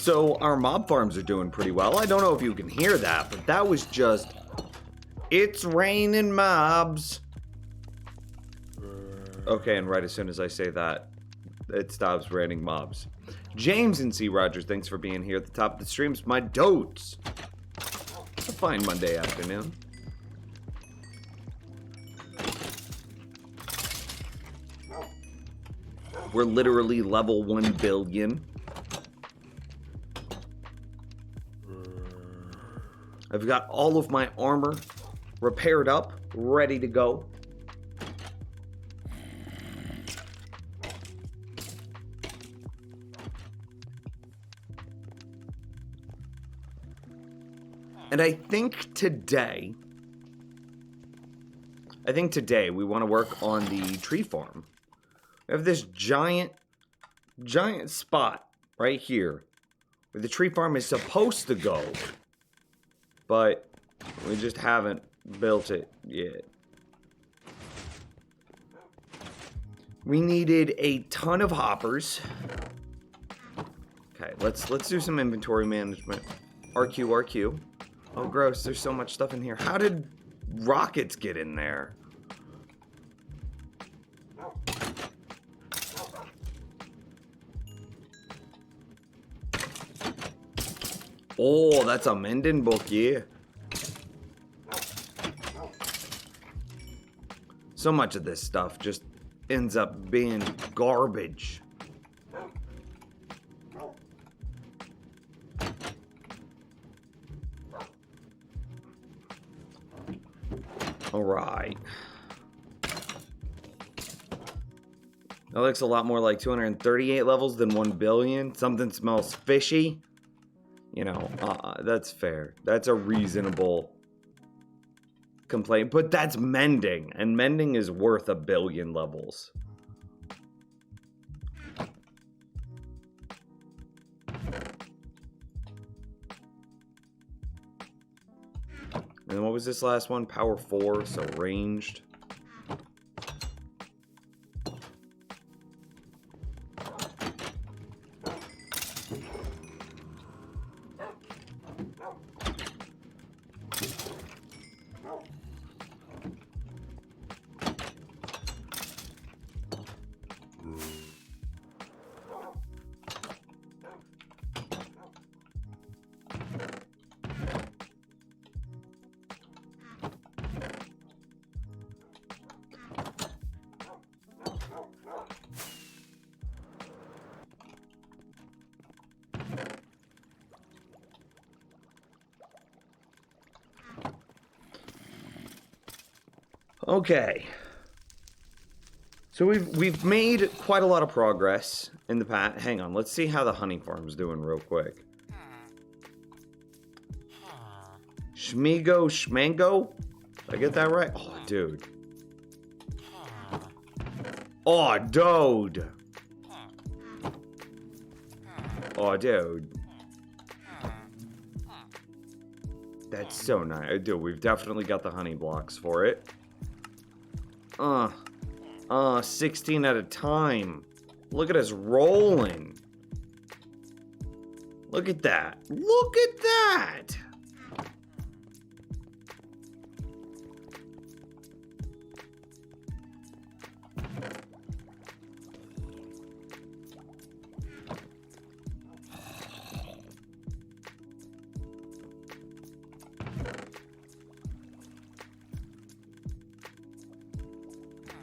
So our mob farms are doing pretty well. I don't know if you can hear that, but that was just... It's raining mobs. Okay, and right as soon as I say that, it stops raining mobs. James and C. Rogers, thanks for being here at the top of the streams. My dotes. It's a fine Monday afternoon. We're literally level 1 billion. I've got all of my armor repaired up, ready to go. And I think today we want to work on the tree farm. We have this giant spot right here where the tree farm is supposed to go, but we just haven't built it yet. We needed a ton of hoppers. Okay, let's do some inventory management. RQ. Oh, gross, there's so much stuff in here. How did rockets get in there? Oh, that's a mending book, yeah. So much of this stuff just ends up being garbage. All right. That looks a lot more like 238 levels than 1 billion. Something smells fishy. You know, that's fair. That's a reasonable complaint. But that's mending. And mending is worth 1 billion levels. And what was this last one? Power 4, so ranged. Okay. So we've made quite a lot of progress in the past. Hang on, let's see how the honey farm's doing real quick. Schmango? Did I get that right? Oh, dude. Oh, dude. Oh, dude. That's so nice. Dude, we've definitely got the honey blocks for it. 16 at a time. Look at us rolling. Look at that. Look at that.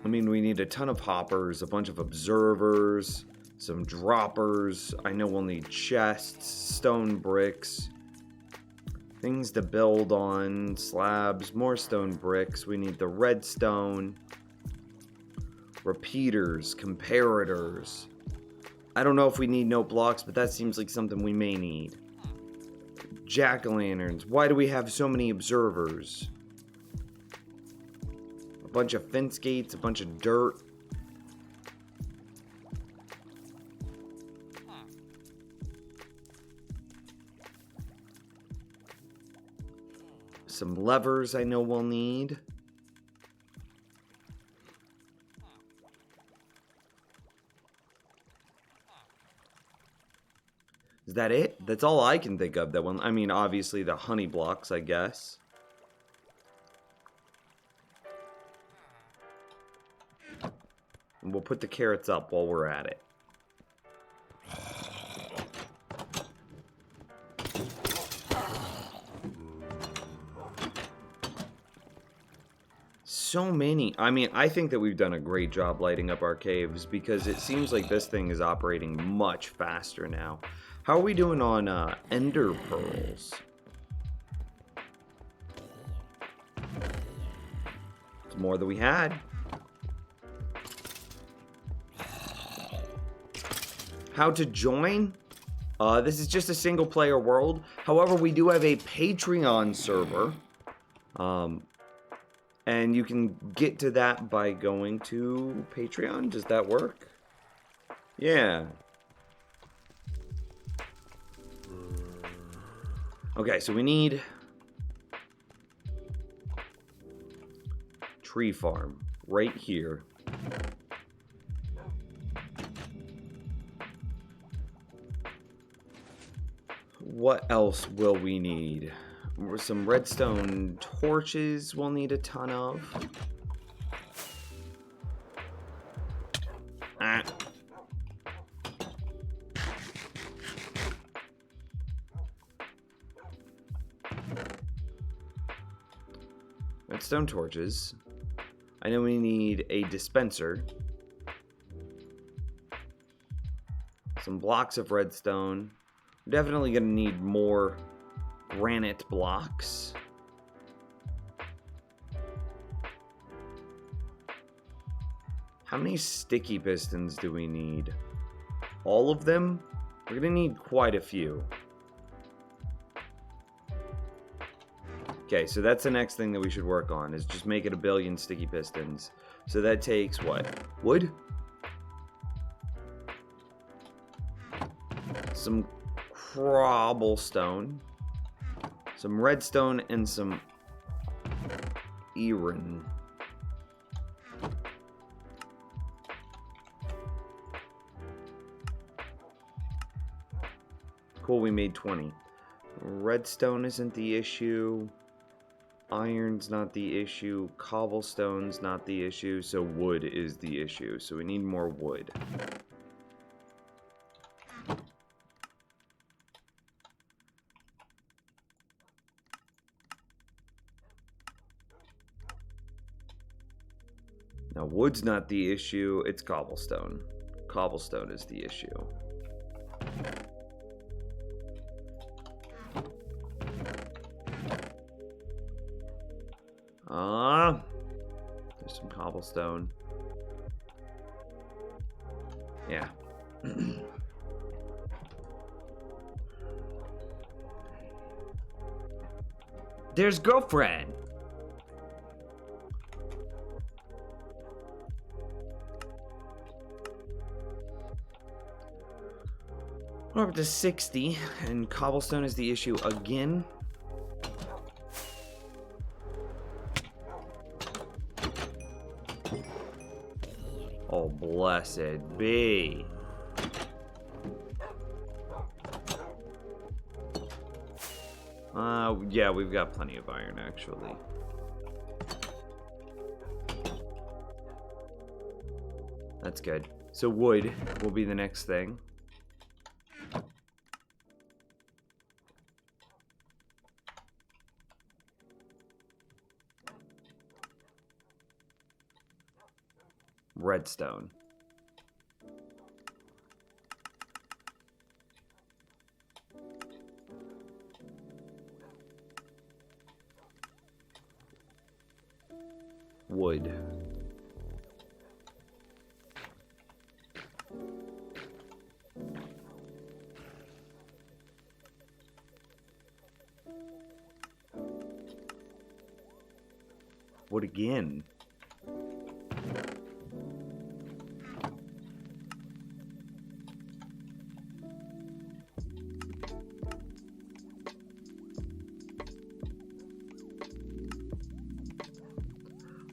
I mean, we need a ton of hoppers, a bunch of observers, some droppers. I know we'll need chests, stone bricks, things to build on, slabs, more stone bricks. We need the redstone, repeaters, comparators. I don't know if we need note blocks, but that seems like something we may need. Jack-o'-lanterns. Why do we have so many observers? A bunch of fence gates, a bunch of dirt. Some levers I know we'll need. Is that it? That's all I can think of. That one. I mean, obviously the honey blocks, I guess. And we'll put the carrots up while we're at it. So many. I mean, I think that we've done a great job lighting up our caves because it seems like this thing is operating much faster now. How are we doing on ender pearls? It's more than we had. How to join? This is just a single player world. However, we do have a Patreon server. And you can get to that by going to Patreon. Does that work? Yeah. Okay, so we need tree farm right here. What else will we need? Some redstone torches we'll need a ton of. Ah. Redstone torches. I know we need a dispenser. Some blocks of redstone. We're definitely going to need more granite blocks. How many sticky pistons do we need? All of them? We're going to need quite a few. Okay, so that's the next thing that we should work on, is just make it 1 billion sticky pistons. So that takes what? Wood? Some cobblestone. Some redstone and some iron. Cool, we made 20. Redstone isn't the issue. Iron's not the issue. Cobblestone's not the issue. So wood is the issue. So we need more wood. Now, wood's not the issue, it's cobblestone. Cobblestone is the issue. There's some cobblestone. Yeah. There's girlfriend. We're up to 60, and cobblestone is the issue again. Oh, blessed be. Yeah, we've got plenty of iron, actually. That's good. So wood will be the next thing. Redstone. Wood. Wood again.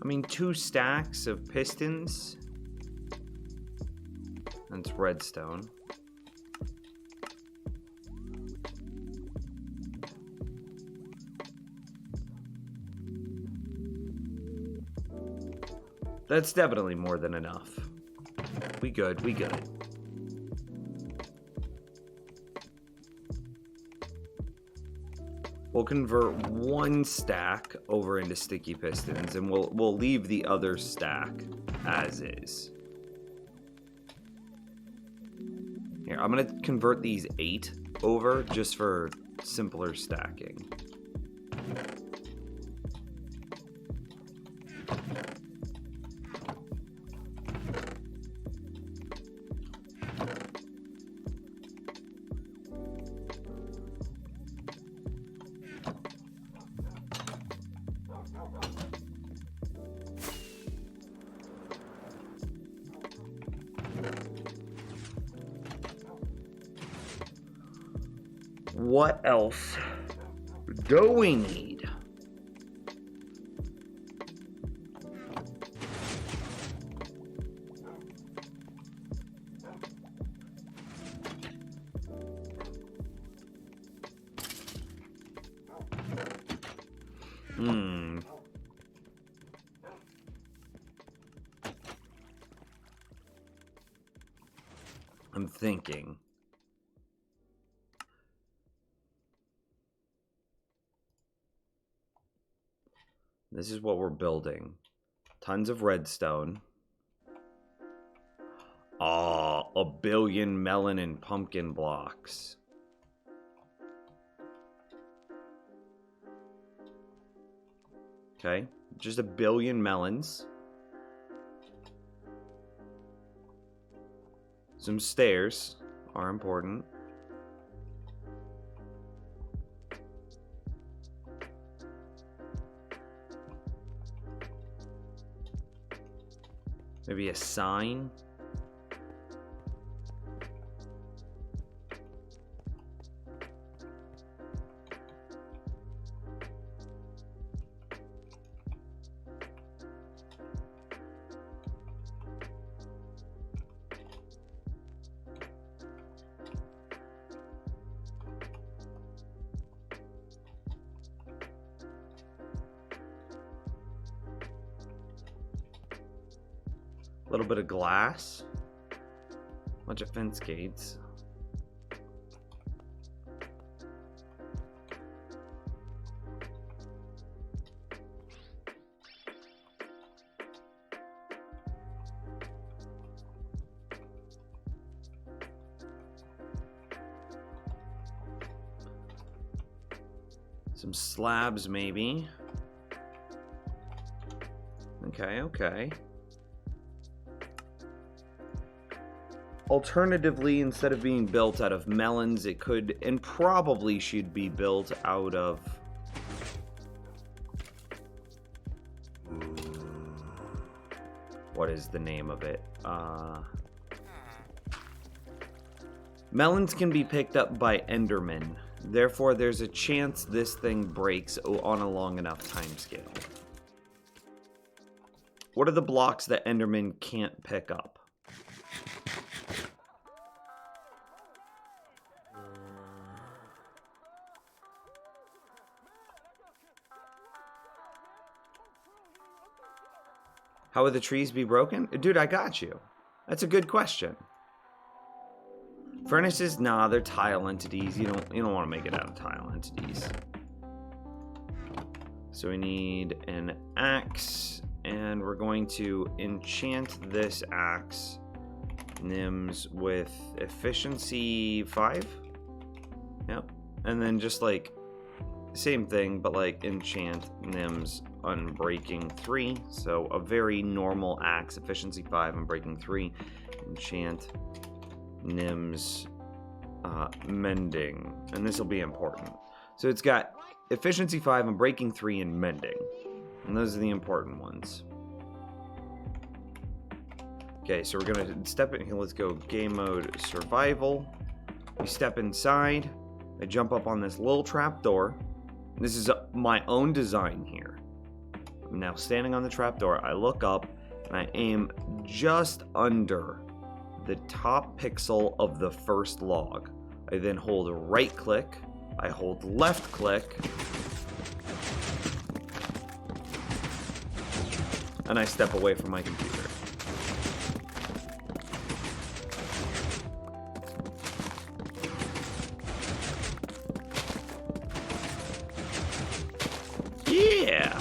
I mean, 2 stacks of pistons. That's redstone. That's definitely more than enough. We good, we good. We'll convert 1 stack over into sticky pistons, and we'll leave the other stack as is. Here, I'm gonna convert these 8 over just for simpler stacking. What else do we need? I'm thinking. This is what we're building. Tons of redstone. Ah, 1 billion melon and pumpkin blocks. Okay, just 1 billion melons. Some stairs are important. Maybe a sign. A little bit of glass. Bunch of fence gates. Some slabs, maybe. Okay, okay. Alternatively, instead of being built out of melons, it could and probably should be built out of what is the name of it? Melons can be picked up by Enderman. Therefore, there's a chance this thing breaks on a long enough time scale. What are the blocks that Enderman can't pick up? How would the trees be broken? Dude, I got you. That's a good question. Furnaces, nah, they're tile entities. You don't want to make it out of tile entities. So we need an axe, and we're going to enchant this axe, Nims, with efficiency 5. Yep. And then just like same thing, but like enchant Nims Unbreaking 3. So a very normal axe, efficiency 5, Unbreaking 3. Enchant Nims Mending. And this will be important. So it's got efficiency 5, Unbreaking 3, and Mending. And those are the important ones. Okay, so we're gonna step in here. Let's go game mode survival. We step inside. I jump up on this little trapdoor. This is my own design here. I'm now standing on the trapdoor. I look up and I aim just under the top pixel of the first log. I then hold right click. I hold left click. And I step away from my computer. Yeah!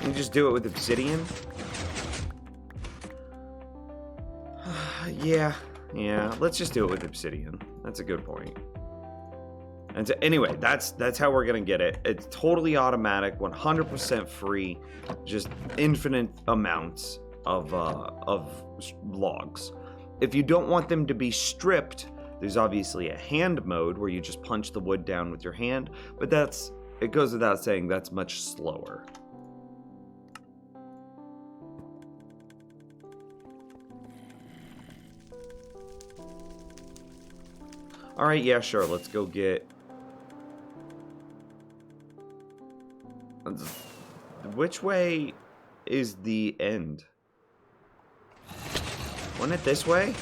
You just do it with obsidian? Yeah, let's just do it with obsidian. That's a good point. And so, anyway, that's how we're gonna get it. It's totally automatic, 100% free, just infinite amounts of logs. If you don't want them to be stripped, there's obviously a hand mode where you just punch the wood down with your hand, but it goes without saying that's much slower. Alright, yeah, sure. Let's go get... Which way is the end? Wasn't it this way?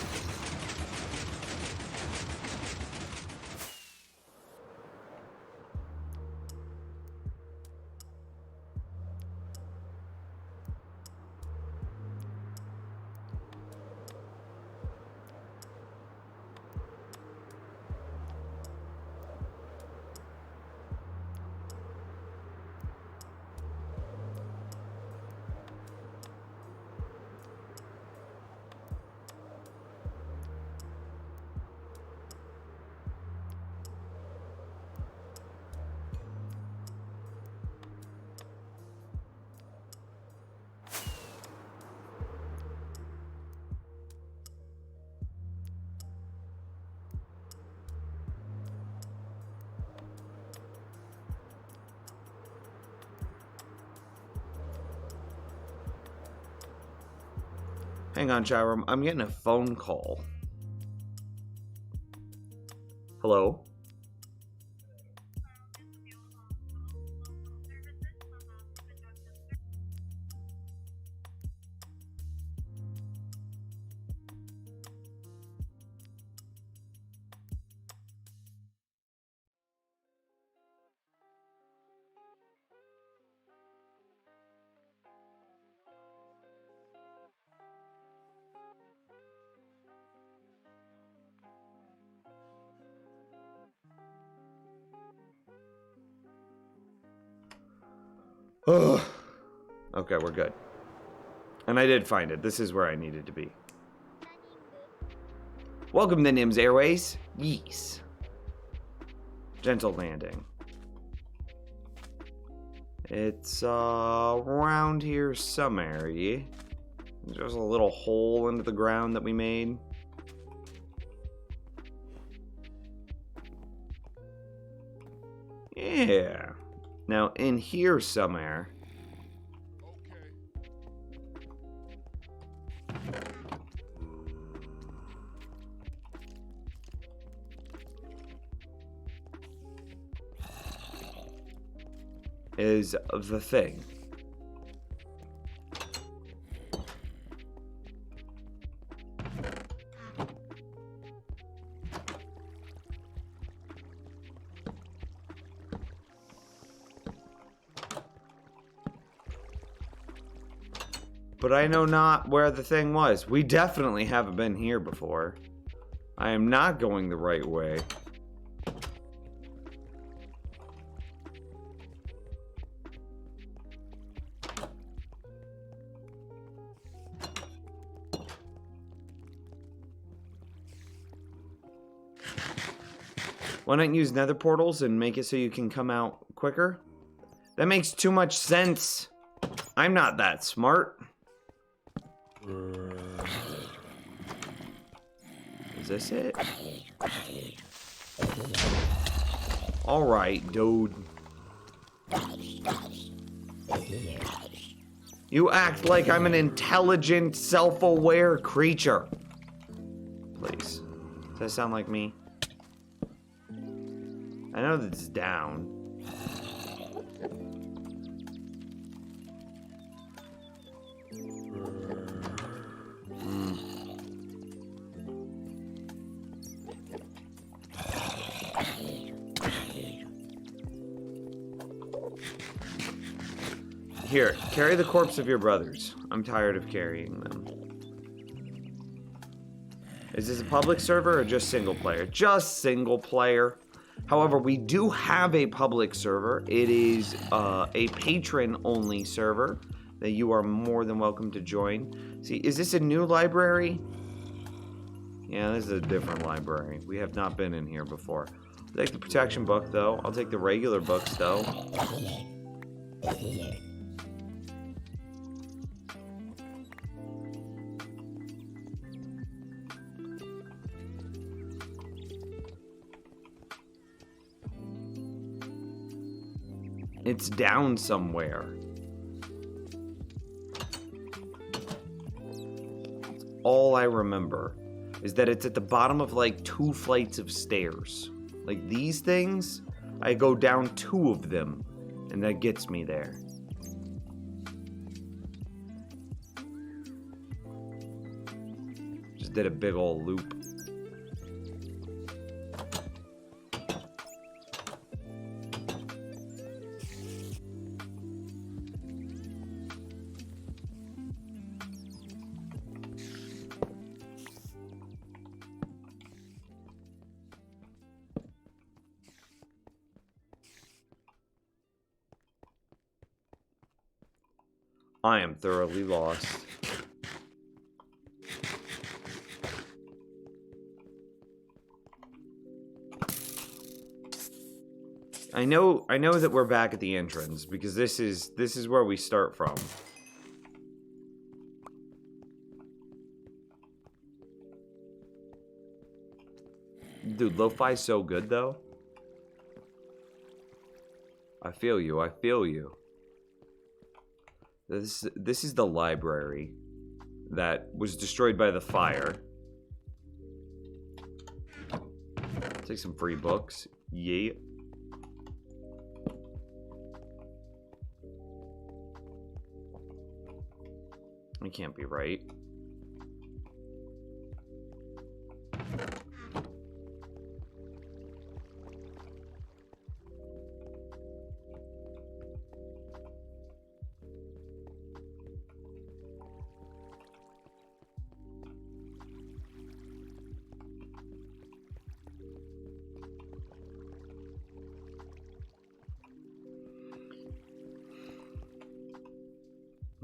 Hang on, chat room. I'm getting a phone call. Hello? Ugh. Okay, we're good. And I did find it. This is where I needed to be. Welcome to Nims Airways. Yes. Gentle landing. It's around here somewhere, yeah? There's a little hole into the ground that we made. Yeah. Now, in here somewhere... is the thing. But I know not where the thing was. We definitely haven't been here before. I am not going the right way. Why not use nether portals and make it so you can come out quicker? That makes too much sense. I'm not that smart. Is this it? Alright, dude. You act like I'm an intelligent, self-aware creature. Please. Does that sound like me? I know that it's down. Here, carry the corpse of your brothers. I'm tired of carrying them. Is this a public server or just single player? Just single player. However, we do have a public server. It is a patron-only server that you are more than welcome to join. See, is this a new library? Yeah, this is a different library. We have not been in here before. I'll take the protection book, though. I'll take the regular books, though. It's down somewhere. That's all I remember. is that it's at the bottom of like 2 flights of stairs. Like these things, I go down 2 of them, and that gets me there. Just did a big old loop. I am thoroughly lost. I know that we're back at the entrance because this is where we start from. Dude, lo-fi's so good though. I feel you. I feel you. This is the library that was destroyed by the fire. Take some free books. Yeah. It can't be right.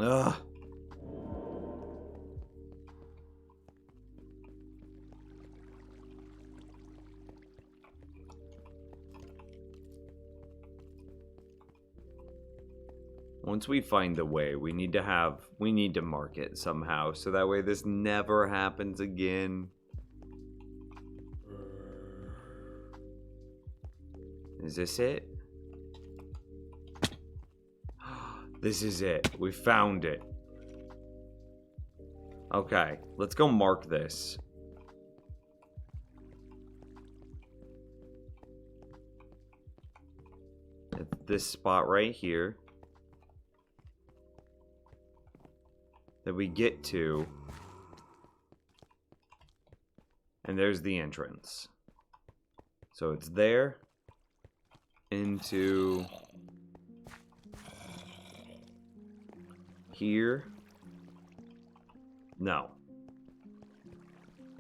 Ugh. Once we find the way, we need to mark it somehow, so that way this never happens again. Is this it? This is it. We found it. Okay, let's go mark this. It's this spot right here that we get to. And there's the entrance. So it's there into here. No.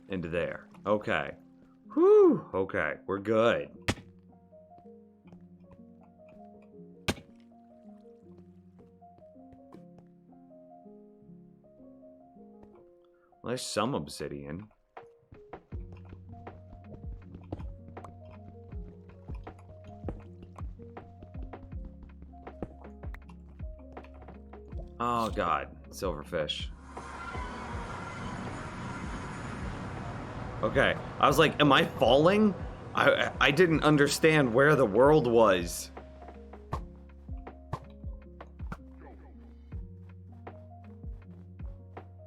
Into there. Okay. Whew. Okay, we're good. Well, there's some obsidian. Oh god, silverfish. Okay, I was like, am I falling? I didn't understand where the world was.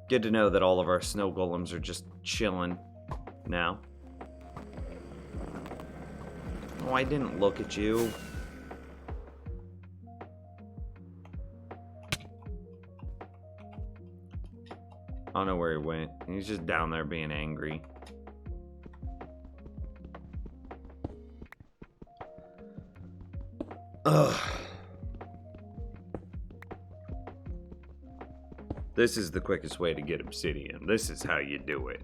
Good to know that all of our snow golems are just chilling now. Oh, I didn't look at you. I don't know where he went. He's just down there being angry. Ugh. This is the quickest way to get obsidian. This is how you do it.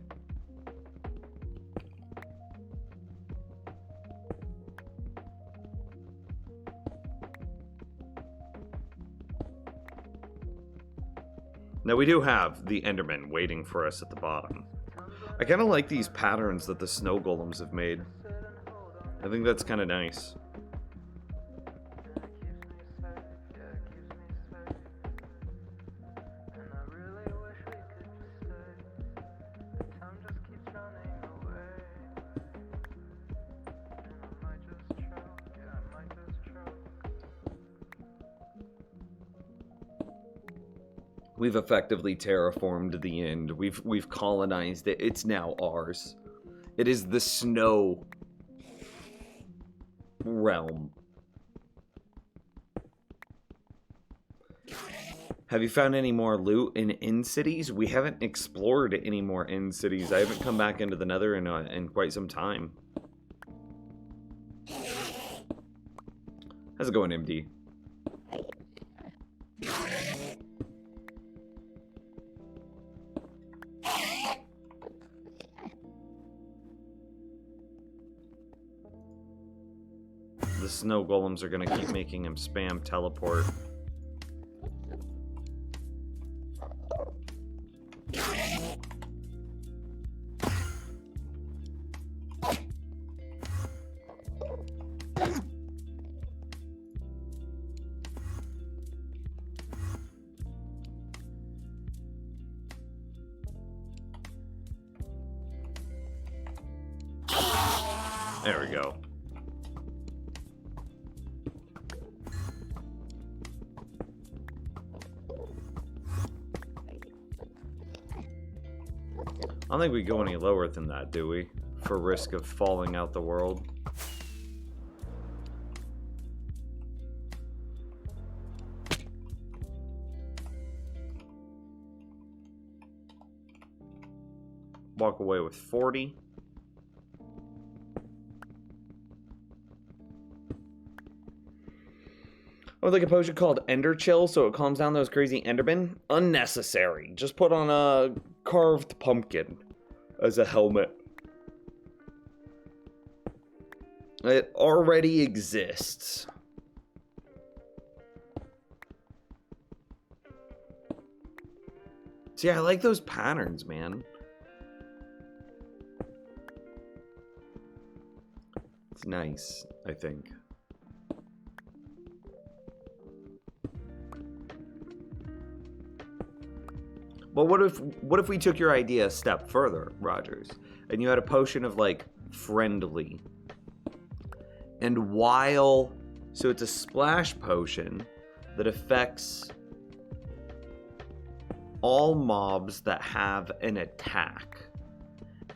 Now we do have the Enderman waiting for us at the bottom. I kind of like these patterns that the snow golems have made. I think that's kind of nice. We've effectively terraformed the end. We've colonized it. It's now ours. It is the snow realm. Have you found any more loot in end cities? We haven't explored any more end cities. I haven't come back into the Nether in quite some time. How's it going, MD? The snow golems are gonna keep making him spam teleport. There we go. I don't think we go any lower than that, do we? For risk of falling out the world. Walk away with 40. Or like a potion called Ender Chill, so it calms down those crazy Endermen. Unnecessary. Just put on a carved pumpkin as a helmet. It already exists. See, I like those patterns, man. It's nice, I think. But what if we took your idea a step further, Rogers, and you had a potion of like friendly, and so it's a splash potion that affects all mobs that have an attack,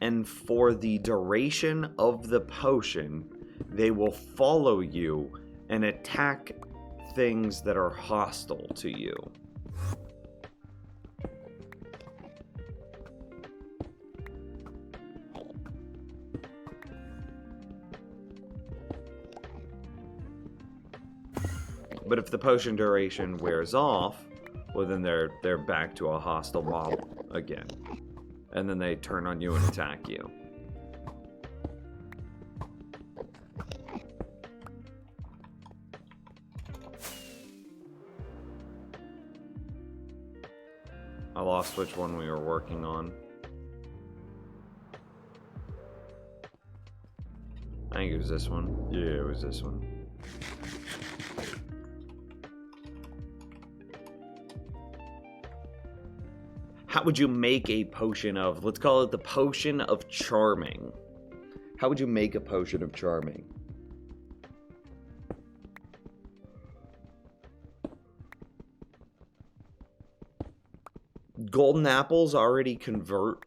and for the duration of the potion, they will follow you and attack things that are hostile to you. But if the potion duration wears off, well then they're back to a hostile mob again. And then they turn on you and attack you. I lost which one we were working on. I think it was this one. Yeah, it was this one. How would you make a potion of, let's call it the potion of charming. How would you make a potion of charming? Golden apples already convert.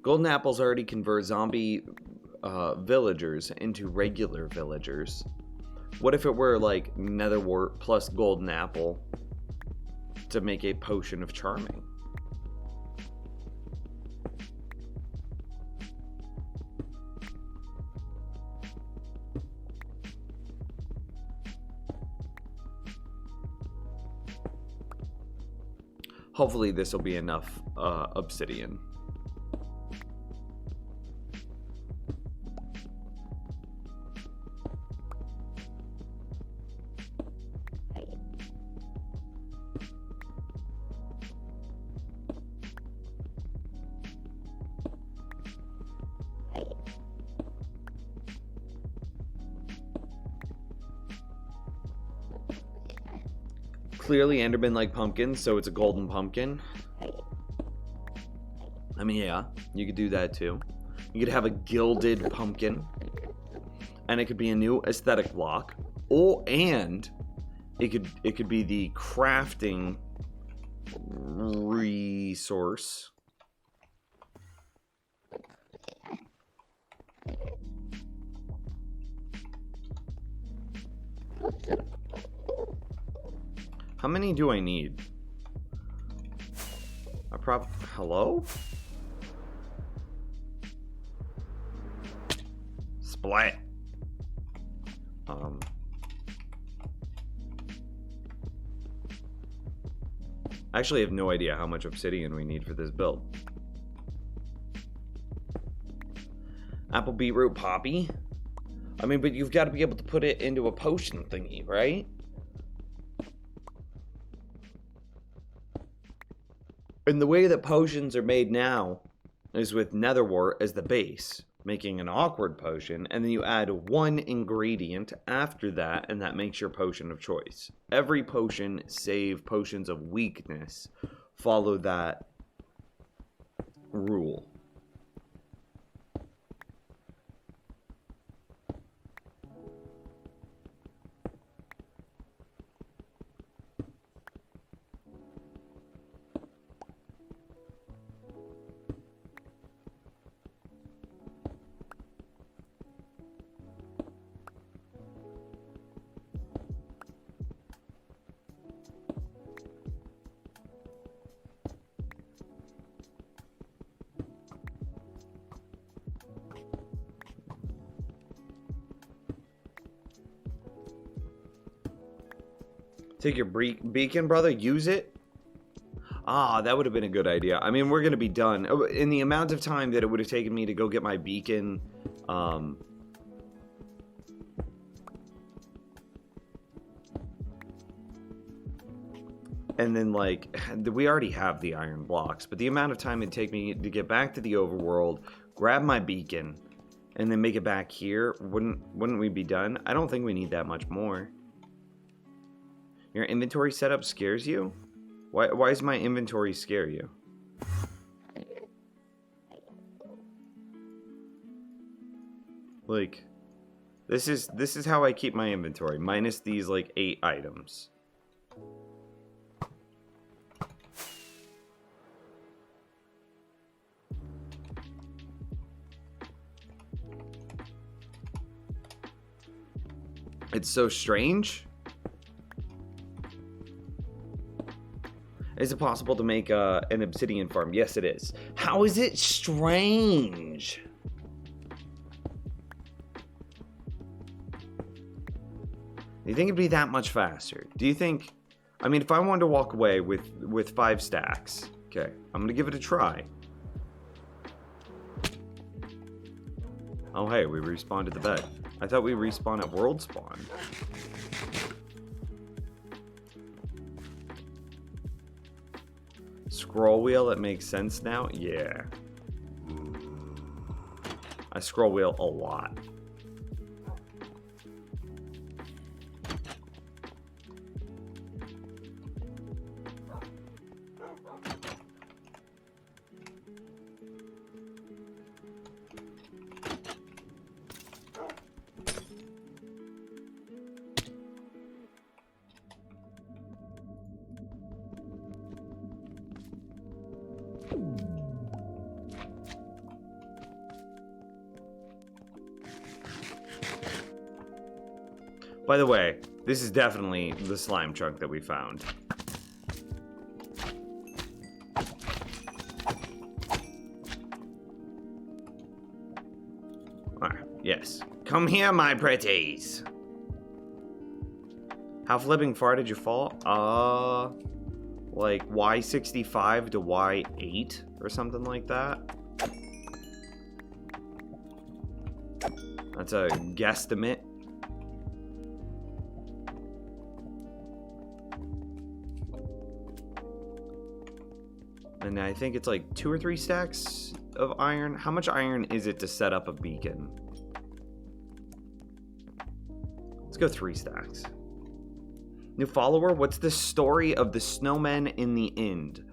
Golden apples already convert zombie villagers into regular villagers. What if it were like netherwort plus golden apple to make a potion of charming? Hopefully this will be enough obsidian. Clearly Enderman like pumpkins, so it's a golden pumpkin. I mean, yeah, you could do that too. You could have a gilded pumpkin. and it could be a new aesthetic block, and it could be the crafting resource. How many do I need? Hello? Splat. I actually have no idea how much obsidian we need for this build. Apple, beetroot, poppy. I mean, but you've got to be able to put it into a potion thingy, right? And the way that potions are made now is with netherwort as the base, making an awkward potion, and then you add one ingredient after that, and that makes your potion of choice. Every potion, save potions of weakness, follow that rule. Take your beacon, brother. Use it. Ah, that would have been a good idea. I mean, we're going to be done. In the amount of time that it would have taken me to go get my beacon, and then, like, we already have the iron blocks, but the amount of time it'd take me to get back to the overworld, grab my beacon, and then make it back here, wouldn't we be done? I don't think we need that much more. Your inventory setup scares you? Why does my inventory scare you? Like, this is how I keep my inventory, minus these like 8 items. It's so strange. Is it possible to make an obsidian farm? Yes, it is. How is it strange? Do you think it'd be that much faster? Do you think... I mean, if I wanted to walk away with 5 stacks... Okay, I'm gonna give it a try. Oh, hey, we respawned at the bed. I thought we respawn at world spawn. Scroll wheel, it makes sense now? Yeah. I scroll wheel a lot. By the way, this is definitely the slime chunk that we found. Alright, yes. Come here, my pretties. How flipping far did you fall? Like Y65 to Y8 or something like that. That's a guesstimate. And I think it's like 2 or 3 stacks of iron. How much iron is it to set up a beacon? Let's go 3 stacks. New follower, what's the story of the snowmen in the end?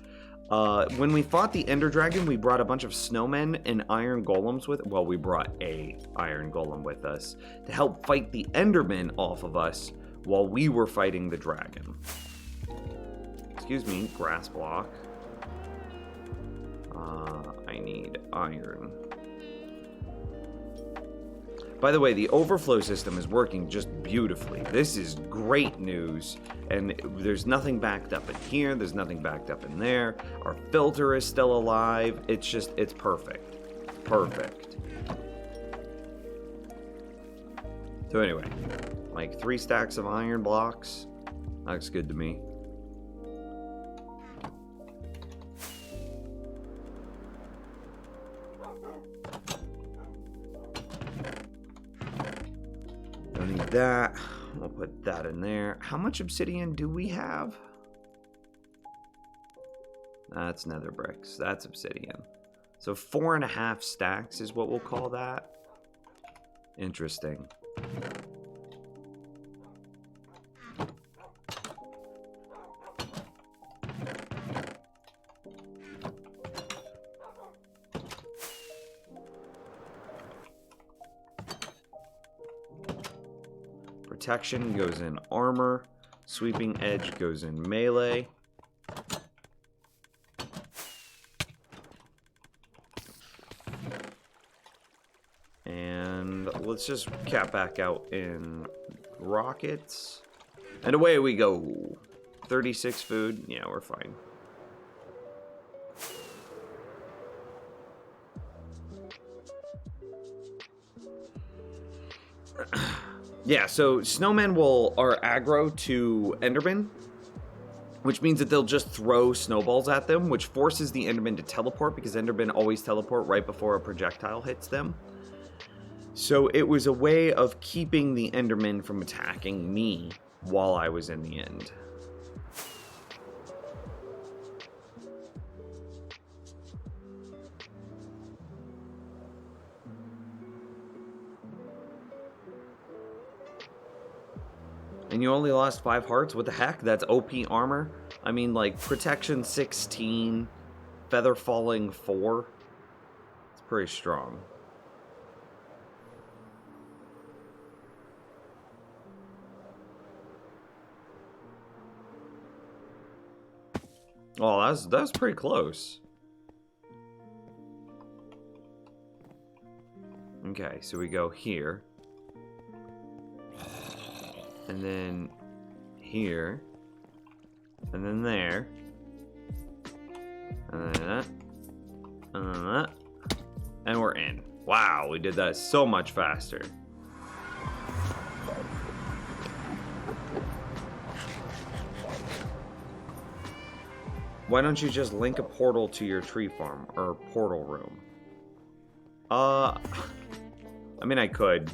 When we fought the Ender Dragon, we brought a bunch of snowmen and iron golems with. Well, we brought a iron golem with us to help fight the Endermen off of us while we were fighting the dragon. Excuse me, grass block. I need iron. By the way, the overflow system is working just beautifully. This is great news. And there's nothing backed up in here. There's nothing backed up in there. Our filter is still alive. It's perfect. Perfect. So anyway, like 3 stacks of iron blocks. Looks good to me. Don't need that. We'll put that in there. How much obsidian do we have? That's nether bricks. That's obsidian. So 4.5 stacks is what we'll call that. Interesting. Protection goes in armor. Sweeping edge goes in melee. And let's just cap back out in rockets. And away we go. 36 food. Yeah, we're fine. Yeah, so snowmen are aggro to Endermen, which means that they'll just throw snowballs at them, which forces the Enderman to teleport, because Endermen always teleport right before a projectile hits them. So it was a way of keeping the Endermen from attacking me while I was in the end. And you only lost 5 hearts? What the heck? That's OP armor? I mean, like, protection 16, feather falling 4. It's pretty strong. Oh, that was pretty close. Okay, so we go here. And then here. And then there. And then that. And then that. And we're in. Wow, we did that so much faster. Why don't you just link a portal to your tree farm or portal room? I mean, I could.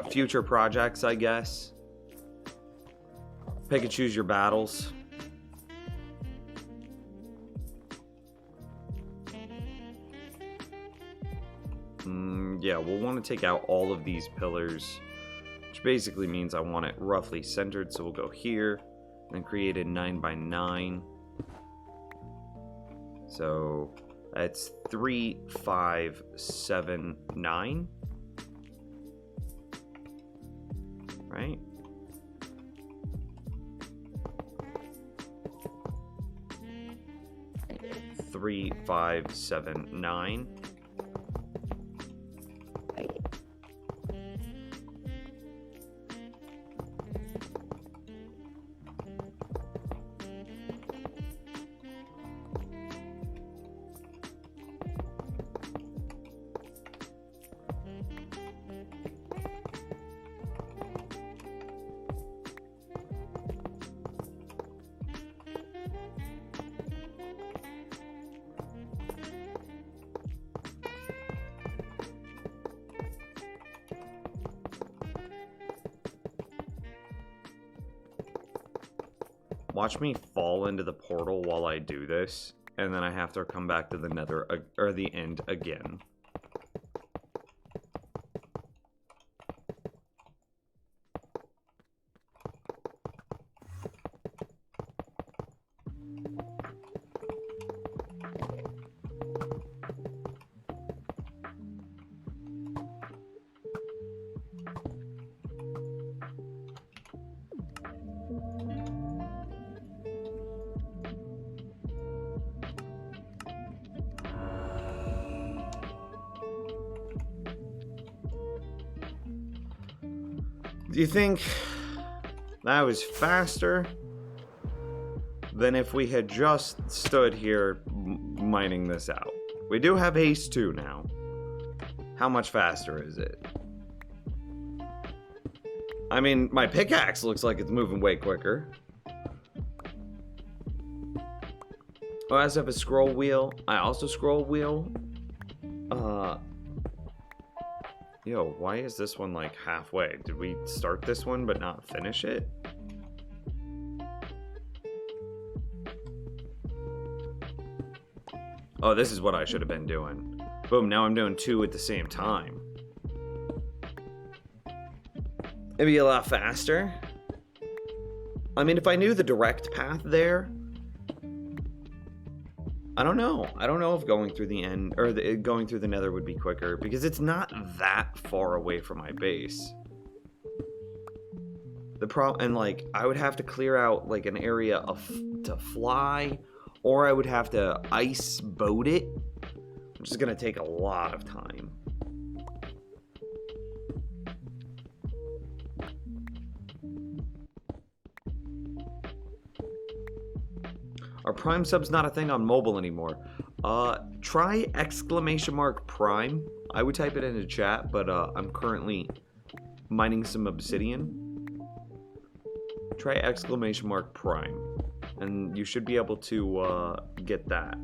Future projects, I guess. Pick and choose your battles. Yeah, we'll want to take out all of these pillars, which basically means I want it roughly centered. So we'll go here and create a 9x9. So that's 3, 5, 7, 9. Right? Three, 5, 7, 9. Watch me fall into the portal while I do this, and then I have to come back to the nether, or the end again. Do you think that was faster than if we had just stood here mining this out? We do have haste 2 now. How much faster is it? I mean, my pickaxe looks like it's moving way quicker. Oh, I also have a scroll wheel. I also scroll wheel. Yo, why is this one like halfway? Did we start this one but not finish it? Oh, this is what I should have been doing. Boom, now I'm doing 2 at the same time. It'd be a lot faster. I mean, if I knew the direct path there, I don't know. I don't know if going through the end or going through the nether would be quicker because it's not that far away from my base. The problem, and like I would have to clear out like an area to fly, or I would have to ice boat it, which is gonna take a lot of time. Are Prime subs not a thing on mobile anymore? Try !Prime. I would type it into chat, but I'm currently mining some obsidian. Try !Prime, and you should be able to get that.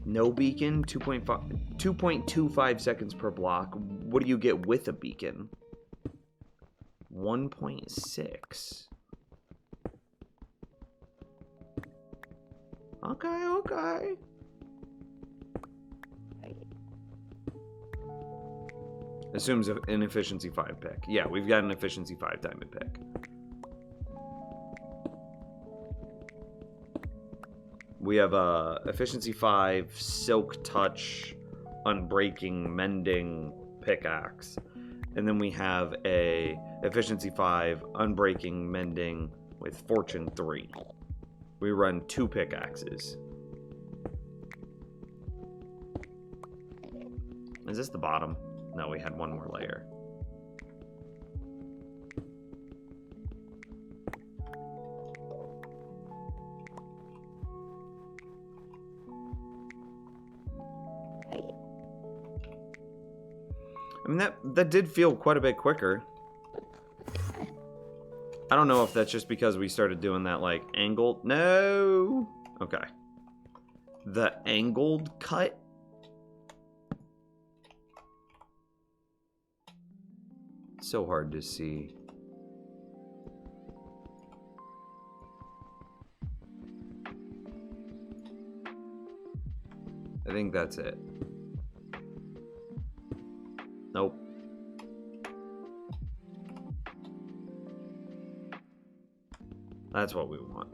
No beacon, 2.25 seconds per block. What do you get with a beacon? 1.6. Okay. Assumes an efficiency 5 pick. Yeah, we've got an efficiency 5 diamond pick. We have a efficiency 5 silk touch, unbreaking, mending pickaxe. And then we have a efficiency 5 unbreaking, mending with fortune 3. We run 2 pickaxes. Is this the bottom? No, we had one more layer. I mean, that did feel quite a bit quicker. I don't know if that's just because we started doing that, like, angled... No! Okay. The angled cut? It's so hard to see. I think that's it. Nope. That's what we want.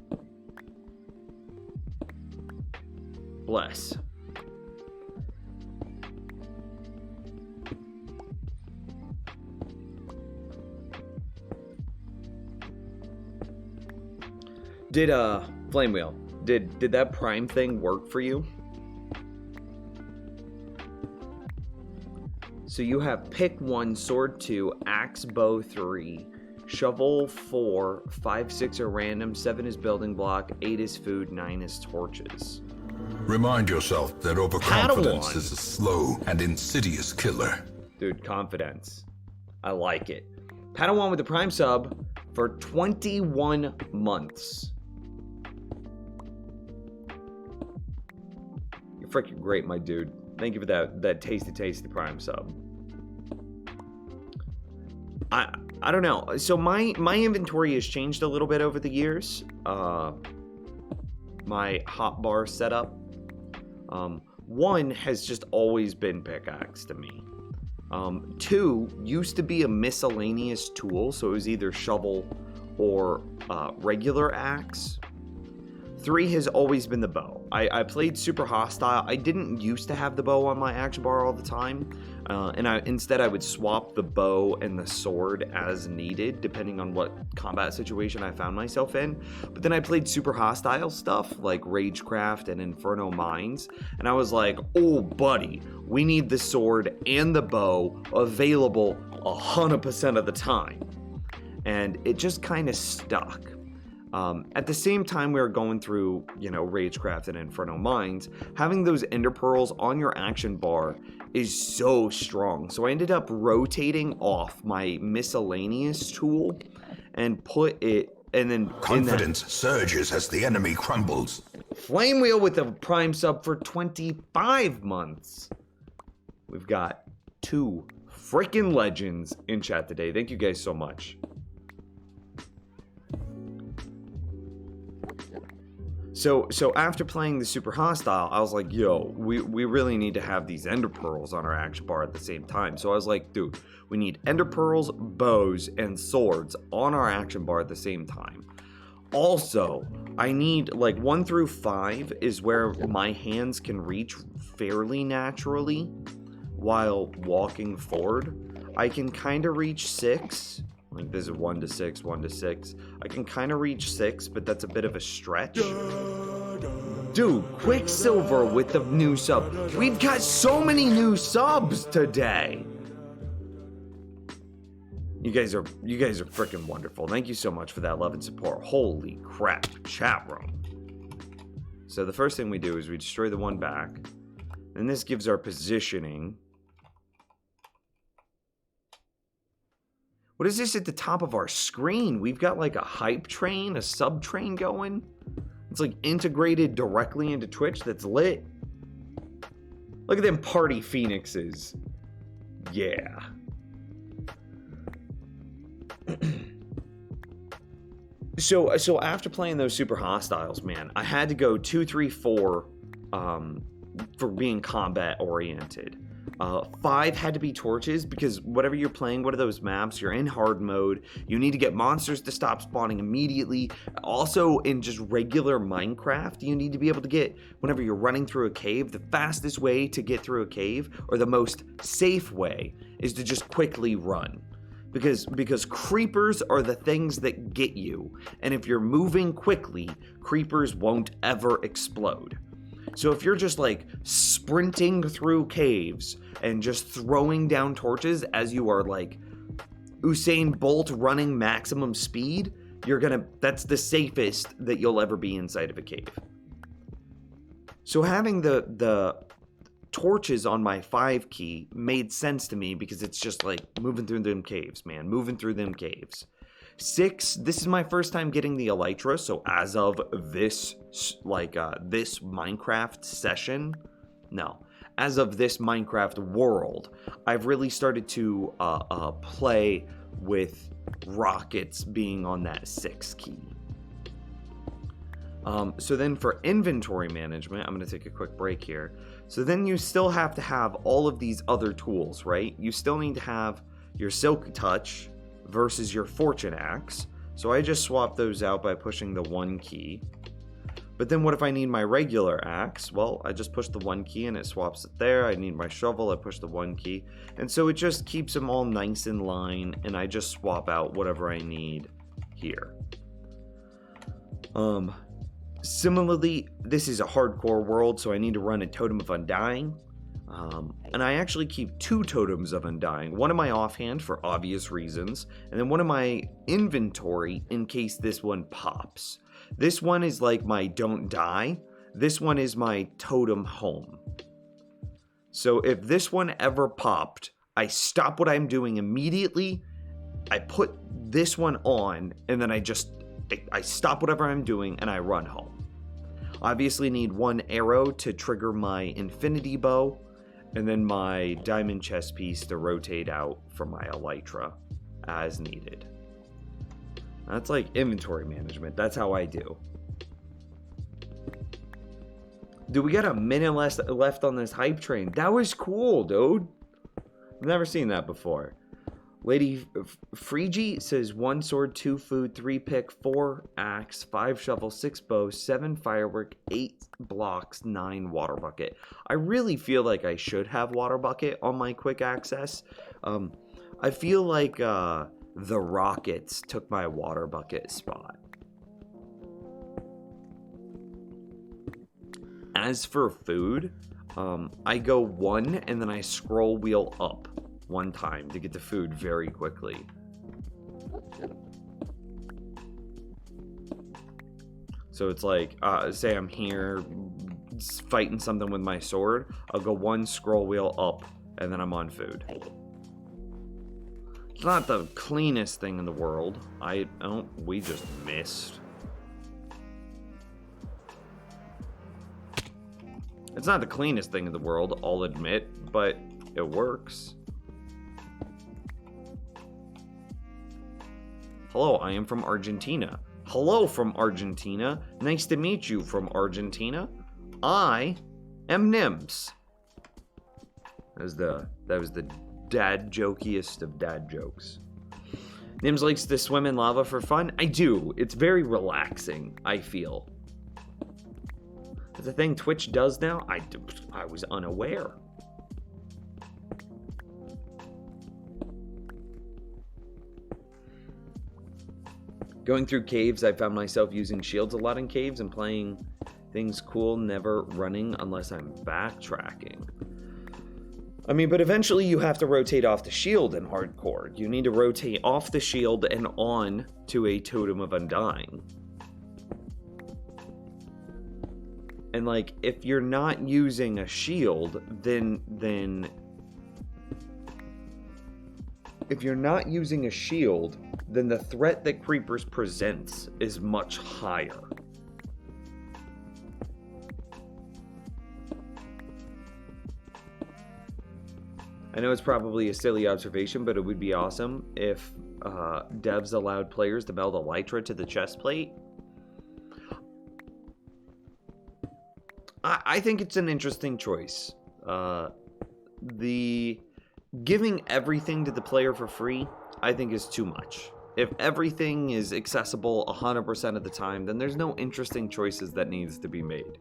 Bless. Did Flame Wheel, did that prime thing work for you? So you have pick 1, sword 2, axe, bow 3, shovel 4, 5, 6 are random, 7 is building block, 8 is food, 9 is torches. Remind yourself that overconfidence is a slow and insidious killer. Dude, confidence. I like it. Padawan with the Prime sub for 21 months. You're freaking great, my dude. Thank you for that tasty Prime sub. I don't know. So my inventory has changed a little bit over the years. My hotbar setup. 1 has just always been pickaxe to me. 2 used to be a miscellaneous tool, so it was either shovel or regular axe. 3 has always been the bow. I played super hostile. I didn't used to have the bow on my action bar all the time. Instead I would swap the bow and the sword as needed, depending on what combat situation I found myself in. But then I played super hostile stuff like Ragecraft and Inferno Mines, and I was like, oh buddy, we need the sword and the bow available 100% of the time. And it just kind of stuck. At the same time we were going through, Ragecraft and Inferno Mines, having those Ender Pearls on your action bar is so strong. So I ended up rotating off my miscellaneous tool and put it, and then confidence surges as the enemy crumbles. Flame Wheel with a Prime sub for 25 months. We've got 2 freaking legends in chat today. Thank you guys so much. So after playing the super hostile, I was like, yo, we really need to have these Ender Pearls on our action bar at the same time. So I was like, dude, we need Ender Pearls, bows, and swords on our action bar at the same time. Also, I need, like, 1 through 5 is where my hands can reach fairly naturally while walking forward. I can kind of reach 6. Like, this is 1 to 6, 1 to 6. I can kind of reach 6, but that's a bit of a stretch. Dude, Quicksilver with the new sub. We've got so many new subs today. You guys are freaking wonderful. Thank you so much for that love and support. Holy crap, chat room. So the first thing we do is we destroy the one back. And this gives our positioning. What is this at the top of our screen? We've got like a hype train, a sub train going. It's like integrated directly into Twitch. That's lit. Look at them party phoenixes. Yeah. So after playing those super hostiles, man, I had to go 2, 3, 4 for being combat oriented. 5 had to be torches, because whatever you're playing, what are those maps? You're in hard mode. You need to get monsters to stop spawning immediately. Also, in just regular Minecraft, you need to be able to get, whenever you're running through a cave, the fastest way to get through a cave, or the most safe way, is to just quickly run. Because creepers are the things that get you. And if you're moving quickly, creepers won't ever explode. So if you're just like sprinting through caves and just throwing down torches as you are like Usain Bolt running maximum speed, that's the safest that you'll ever be inside of a cave. So having the torches on my 5 key made sense to me, because it's just like moving through them caves, man, moving through them caves. 6, this is my first time getting the Elytra, so as of this, this Minecraft session, no, as of this Minecraft world, I've really started to play with rockets being on that 6 key. So then for inventory management, I'm going to take a quick break here. So then you still have to have all of these other tools, right? You still need to have your Silk Touch versus your Fortune Axe. So I just swapped those out by pushing the 1 key. But then what if I need my regular axe? Well, I just push the 1 key and it swaps it there. I need my shovel, I push the 1 key. And so it just keeps them all nice in line, and I just swap out whatever I need here. Similarly, this is a hardcore world, so I need to run a Totem of Undying. And I actually keep 2 Totems of Undying. One in my offhand for obvious reasons, and then one in my inventory in case this one pops. This one is like my don't die. This one is my totem home. So if this one ever popped, I stop what I'm doing immediately. I put this one on, and then I stop whatever I'm doing and I run home. Obviously need 1 arrow to trigger my infinity bow, and then my diamond chest piece to rotate out for my Elytra as needed. That's like inventory management. That's how I do. Dude, we got a minute left on this hype train. That was cool, dude. I've never seen that before. Lady Freegie says 1 sword, 2 food, 3 pick, 4 axe, 5 shovel, 6 bow, 7 firework, 8 blocks, 9 water bucket. I really feel like I should have water bucket on my quick access. I feel like the rockets took my water bucket spot. As for food, I go 1 and then I scroll wheel up 1 time to get the food very quickly. So it's like, say I'm here fighting something with my sword, I'll go 1 scroll wheel up and then I'm on food. It's not the cleanest thing in the world. We just missed. It's not the cleanest thing in the world, I'll admit, but it works. Hello, I am from Argentina. Hello from Argentina. Nice to meet you from Argentina. I am Nims. That was the dad jokiest of dad jokes. Nims likes to swim in lava for fun. I do. It's very relaxing, I feel. It's a thing Twitch does now. I was unaware. Going through caves, I found myself using shields a lot in caves and playing things cool, never running unless I'm backtracking. I mean, but eventually you have to rotate off the shield in hardcore. You need to rotate off the shield and on to a Totem of Undying. And like, if you're not using a shield, then if you're not using a shield, then the threat that Creepers presents is much higher. I know it's probably a silly observation, but it would be awesome if devs allowed players to meld elytra to the chest plate. I think it's an interesting choice. The giving everything to the player for free, I think, is too much. If everything is accessible 100% of the time, then there's no interesting choices that needs to be made.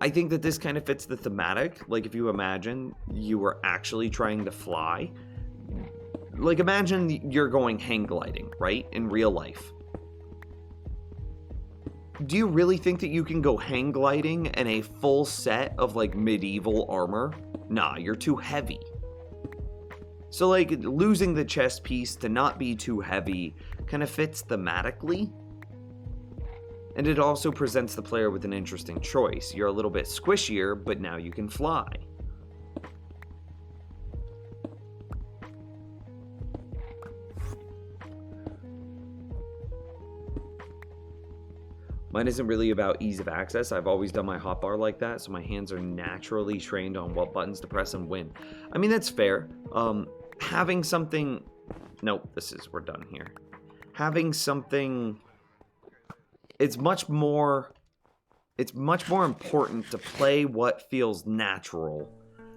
I think that this kind of fits the thematic. Like, if you imagine you were actually trying to fly. Like, imagine you're going hang gliding, right? In real life. Do you really think that you can go hang gliding in a full set of, like, medieval armor? Nah, you're too heavy. So, like, losing the chest piece to not be too heavy kind of fits thematically. And it also presents the player with an interesting choice. You're a little bit squishier, but now you can fly. Mine isn't really about ease of access. I've always done my hotbar like that, so my hands are naturally trained on what buttons to press and when. I mean, that's fair. Having something... Nope, we're done here. Having something... It's much more important to play what feels natural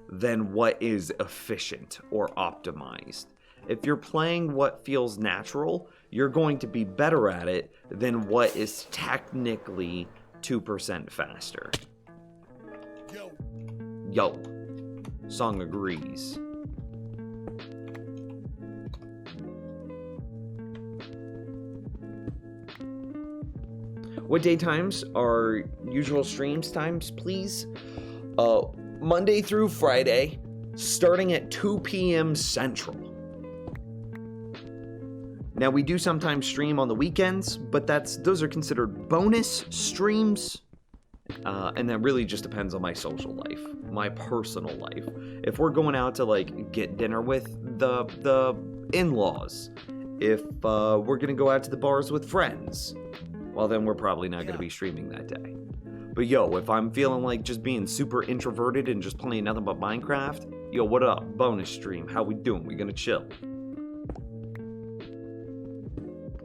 than what is efficient or optimized. If you're playing what feels natural, you're going to be better at it than what is technically 2% faster. Yo. Song agrees. What day times are usual streams times, please? Monday through Friday, starting at 2 p.m. Central. Now, we do sometimes stream on the weekends, but those are considered bonus streams. And that really just depends on my social life, my personal life. If we're going out to, like, get dinner with the in-laws, if we're gonna go out to the bars with friends, well, then we're probably not gonna be streaming that day. But yo, if I'm feeling like just being super introverted and just playing nothing but Minecraft, yo, what up? Bonus stream. How we doing? We gonna chill.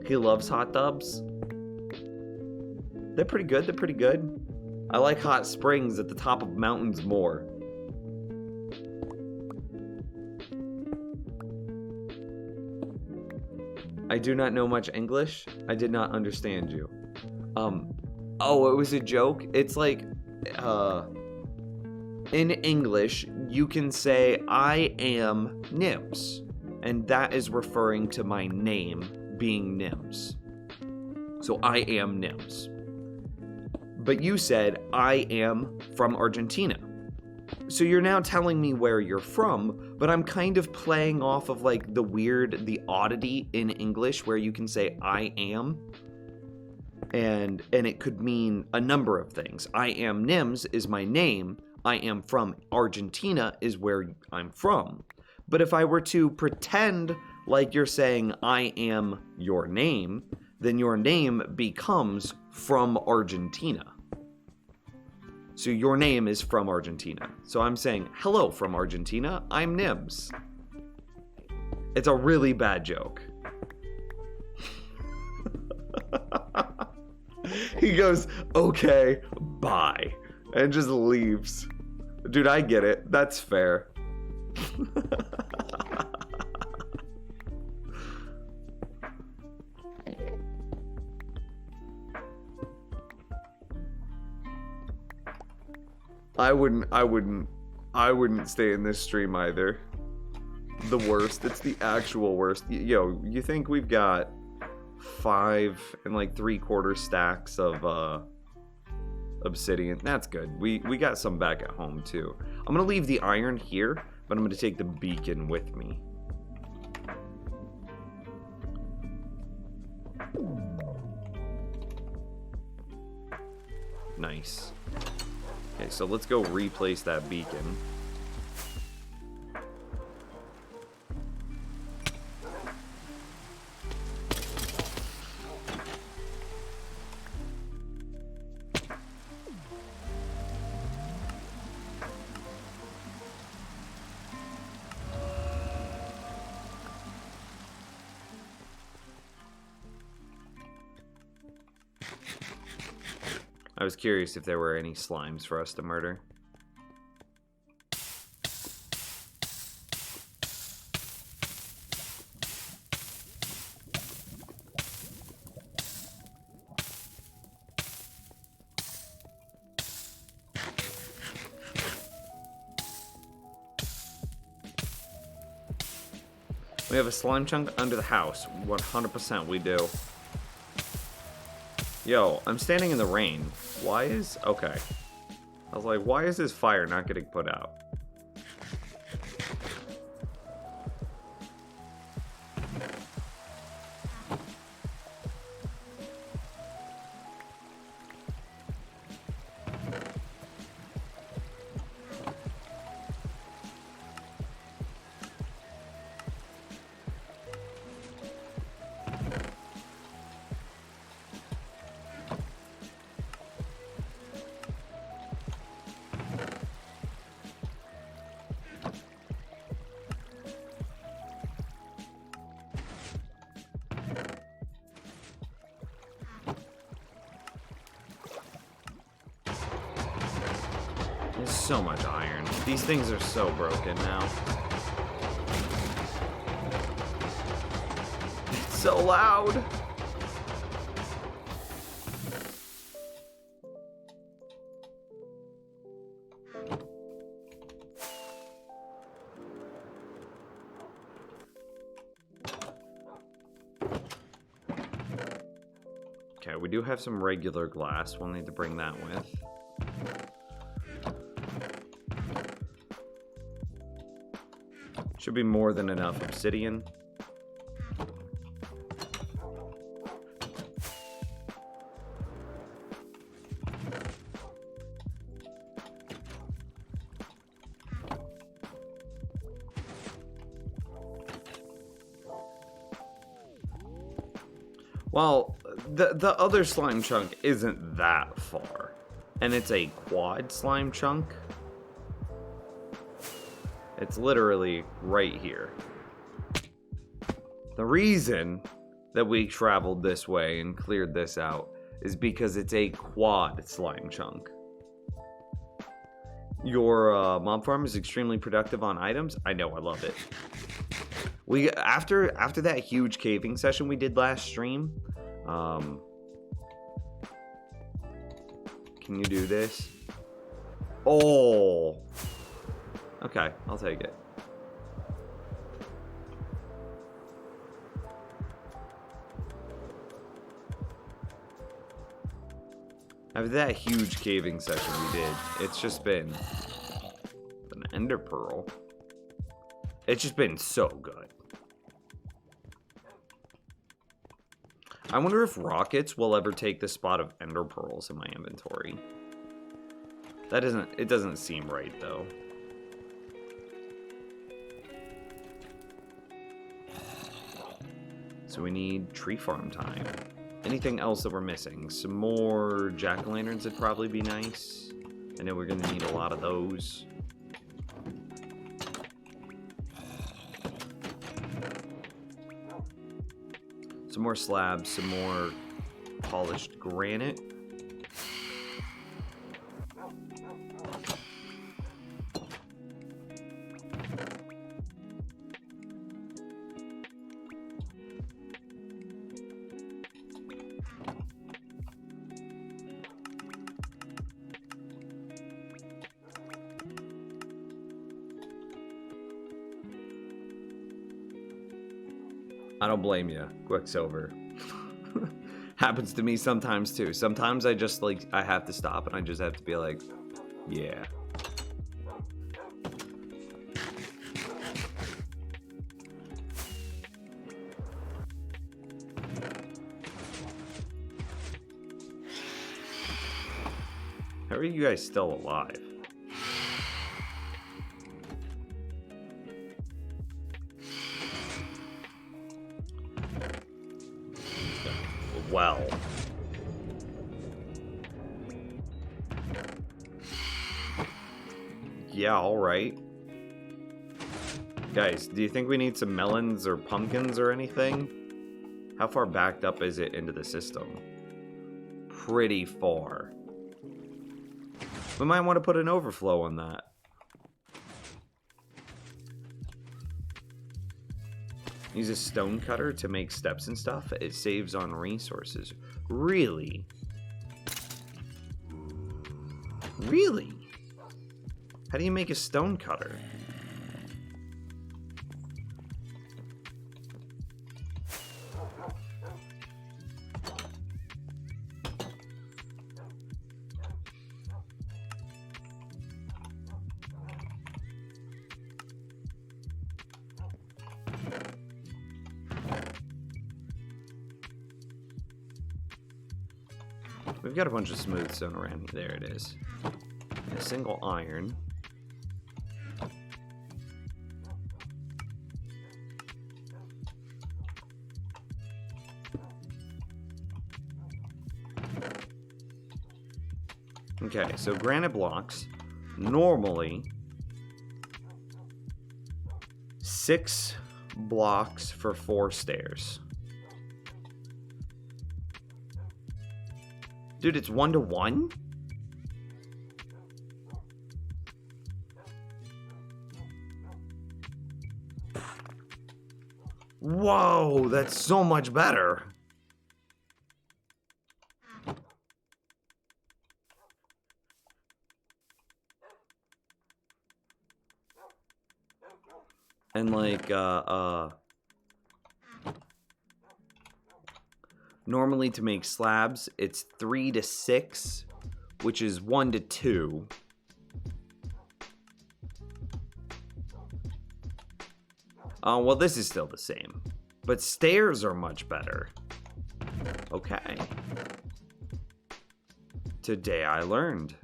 He loves hot tubs. They're pretty good. They're pretty good. I like hot springs at the top of mountains more. I do not know much English. I did not understand you. Oh, it was a joke? It's like, in English, you can say, I am Nims. And that is referring to my name being Nims. So I am Nims. But you said, I am from Argentina. So you're now telling me where you're from, but I'm kind of playing off of like the oddity in English where you can say I am. And it could mean a number of things. I am Nims is my name. I am from Argentina is where I'm from. But if I were to pretend like you're saying I am your name, then your name becomes from Argentina. So your name is from Argentina. So I'm saying, hello from Argentina, I'm Nims. It's a really bad joke. He goes, okay, bye, and just leaves. Dude, I get it. That's fair. I wouldn't stay in this stream either. The worst. It's the actual worst. Yo, you think we've got 5 and like 3/4 stacks of obsidian? That's good. We got some back at home too. I'm gonna leave the iron here, but I'm gonna take the beacon with me. Nice. Okay, so let's go replace that beacon. I was curious if there were any slimes for us to murder. We have a slime chunk under the house. 100% we do. Yo, I'm standing in the rain. Why is... Okay. I was like, why is this fire not getting put out? There's so much iron. These things are so broken now. It's so loud. Okay, we do have some regular glass. We'll need to bring that with. Should be more than enough obsidian. Well, the other slime chunk isn't that far, and it's a quad slime chunk. It's literally right here. The reason that we traveled this way and cleared this out is because it's a quad slime chunk. Your mob farm is extremely productive on items. I know, I love it. We after that huge caving session we did last stream. Can you do this? Oh. Okay, I'll take it. After that huge caving session we did, it's just been an ender pearl. It's just been so good. I wonder if rockets will ever take the spot of ender pearls in my inventory. It doesn't seem right though. So we need tree farm time. Anything else that we're missing? Some more jack-o'-lanterns would probably be nice. I know we're gonna need a lot of those. Some more slabs, some more polished granite. I don't blame you, Quicksilver. Happens to me sometimes too. Sometimes I just I have to stop and I just have to be like, yeah. How are you guys still alive? Well. Yeah, alright. Guys, do you think we need some melons or pumpkins or anything? How far backed up is it into the system? Pretty far. We might want to put an overflow on that. Use a stone cutter to make steps and stuff. It saves on resources. Really? Really? How do you make a stone cutter? We've got a bunch of smooth stone around here. There it is. A single iron. Okay, so granite blocks, normally 6 blocks for 4 stairs. Dude, it's 1 to 1? Whoa, that's so much better. And normally to make slabs, it's 3 to 6, which is 1 to 2. Well, this is still the same, but stairs are much better. Okay. Today I learned.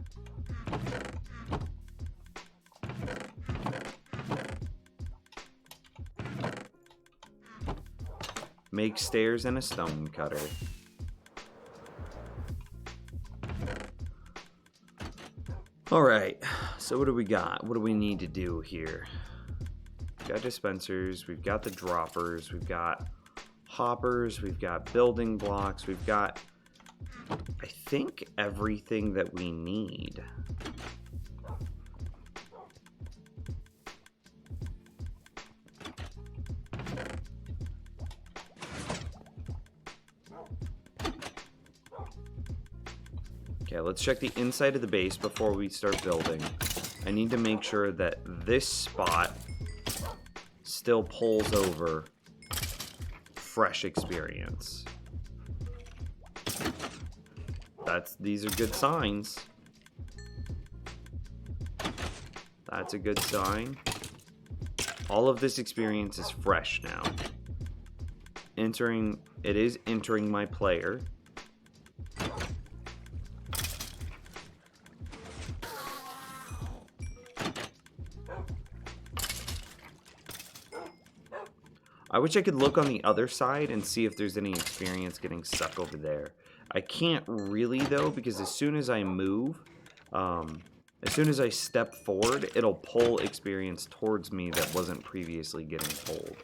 Make stairs and a stone cutter. Alright, so what do we got? What do we need to do here? We've got dispensers, we've got the droppers, we've got hoppers, we've got building blocks, we've got, I think, everything that we need. Okay, let's check the inside of the base before we start building. I need to make sure that this spot still pulls over fresh experience. These are good signs. That's a good sign. All of this experience is fresh now. It is entering my player. I wish I could look on the other side and see if there's any experience getting stuck over there. I can't really, though, because as soon as I move, as soon as I step forward, it'll pull experience towards me that wasn't previously getting pulled.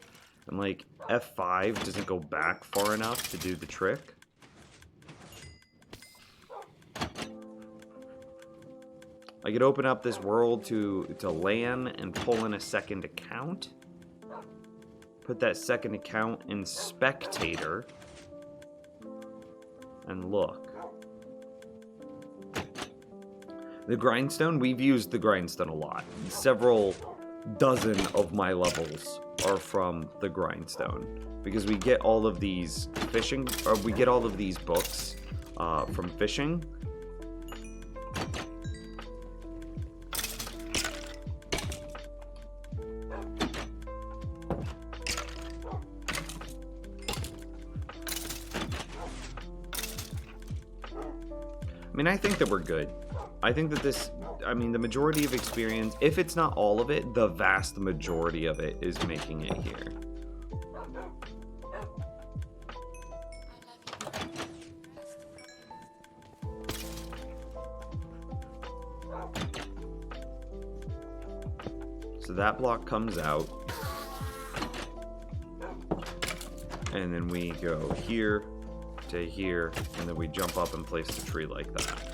And, like, F5 doesn't go back far enough to do the trick. I could open up this world to LAN and pull in a second account. Put that second account in spectator. And look. The grindstone, we've used the grindstone a lot. Several dozen of my levels are from the grindstone. Because we get all of these fishing, or we get all of these books from fishing. I mean, I think that we're good. I think that the majority of experience, if it's not all of it, the vast majority of it is making it here. So that block comes out. And then we go here to here, and then we jump up and place the tree like that.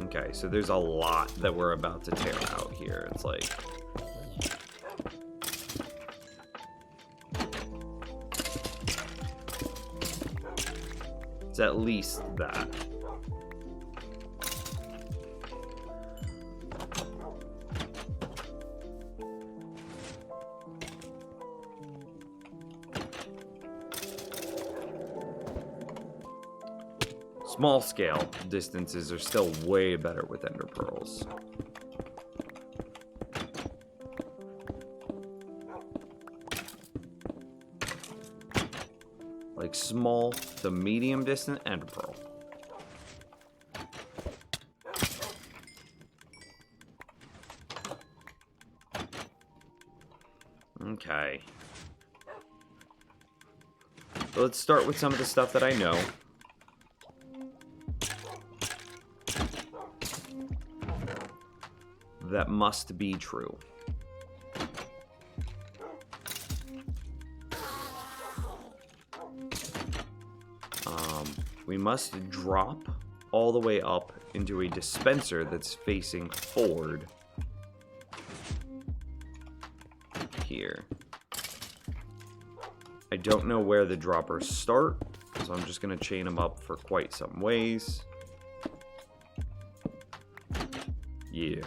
Okay, so there's a lot that we're about to tear out here. It's like... it's at least that. Small scale distances are still way better with ender pearls. Like small to medium distance ender pearl. Okay. So let's start with some of the stuff that I know. That must be true. We must drop all the way up into a dispenser that's facing forward. Here. I don't know where the droppers start, so I'm just going to chain them up for quite some ways. Yeah.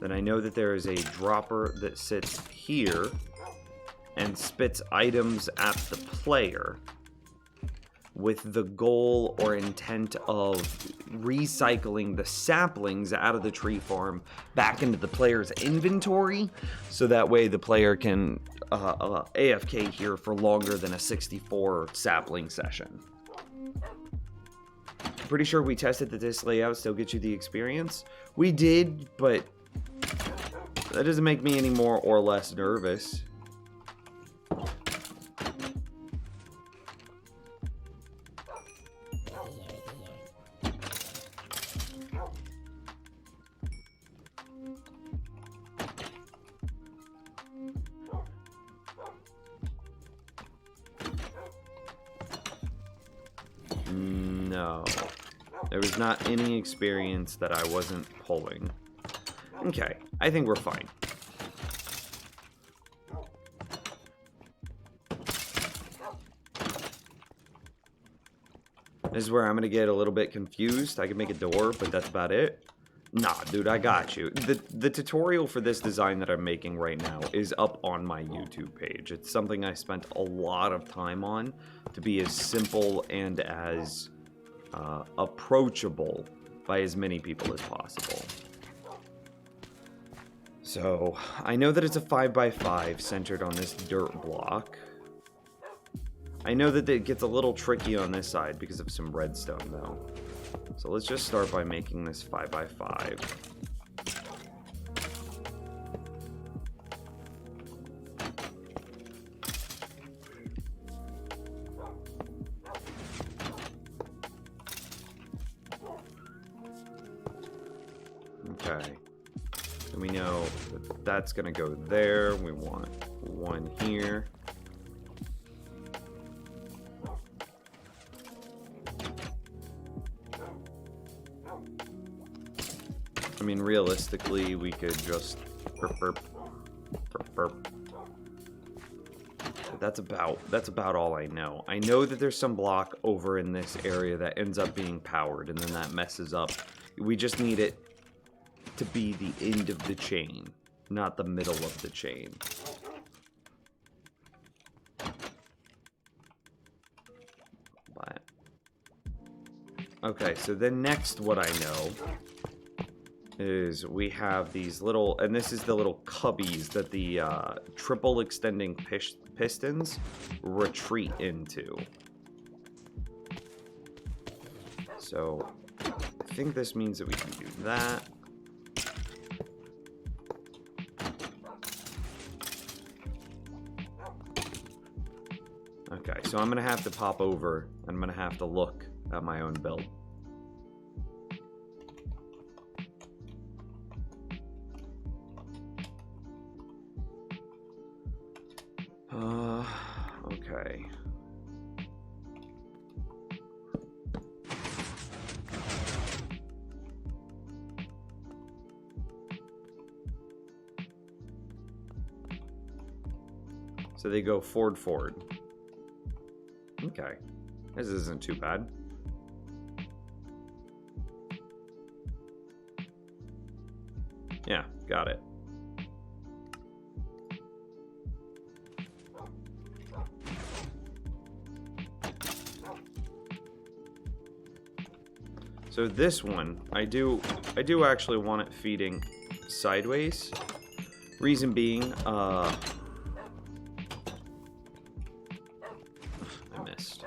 Then I know that there is a dropper that sits here and spits items at the player with the goal or intent of recycling the saplings out of the tree farm back into the player's inventory, so that way the player can AFK here for longer than a 64 sapling session. I'm pretty sure we tested that this layout still gets you the experience. We did, but that doesn't make me any more or less nervous. No. There was not any experience that I wasn't pulling. Okay, I think we're fine. This is where I'm going to get a little bit confused. I can make a door, but that's about it. Nah, dude, I got you. The tutorial for this design that I'm making right now is up on my YouTube page. It's something I spent a lot of time on to be as simple and as approachable by as many people as possible. So, I know that it's a 5x5 centered on this dirt block. I know that it gets a little tricky on this side because of some redstone, though. So let's just start by making this 5x5. Okay. And we know that that's going to go there. We want one here. I mean, realistically, we could just burp. That's about all I know. I know that there's some block over in this area that ends up being powered, and then that messes up. We just need it to be the end of the chain, not the middle of the chain. But okay, so then next, what I know is we have these little, and this is the little cubbies that the triple extending pistons retreat into. So I think this means that we can do that. Okay, so I'm gonna have to pop over, and I'm gonna have to look at my own build. Okay. So they go forward. Okay. This isn't too bad. Yeah, got it. So this one, I do actually want it feeding sideways. Reason being, I missed.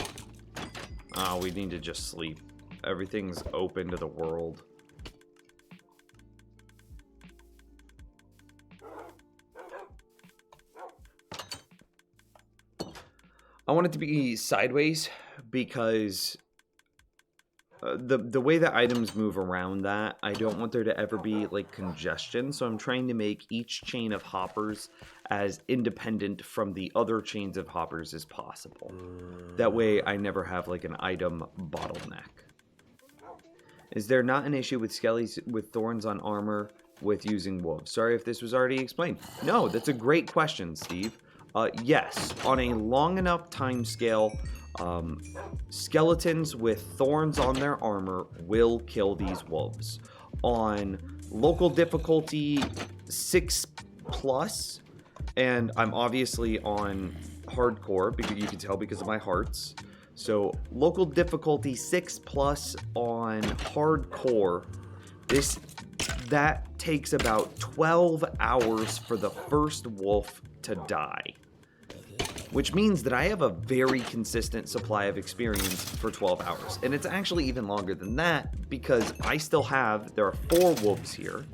Oh, we need to just sleep. Everything's open to the world. I want it to be sideways because the way that items move around that, I don't want there to ever be like congestion, so I'm trying to make each chain of hoppers as independent from the other chains of hoppers as possible. That way I never have like an item bottleneck. Is there not an issue with skellies with thorns on armor with using wolves? Sorry if this was already explained. No, that's a great question, Steve. Yes, on a long enough time scale, skeletons with thorns on their armor will kill these wolves. On local difficulty 6+, and I'm obviously on hardcore, because you can tell because of my hearts. So local difficulty 6+ on hardcore, that takes about 12 hours for the first wolf to die. Which means that I have a very consistent supply of experience for 12 hours. And it's actually even longer than that because I still have, there are 4 wolves here.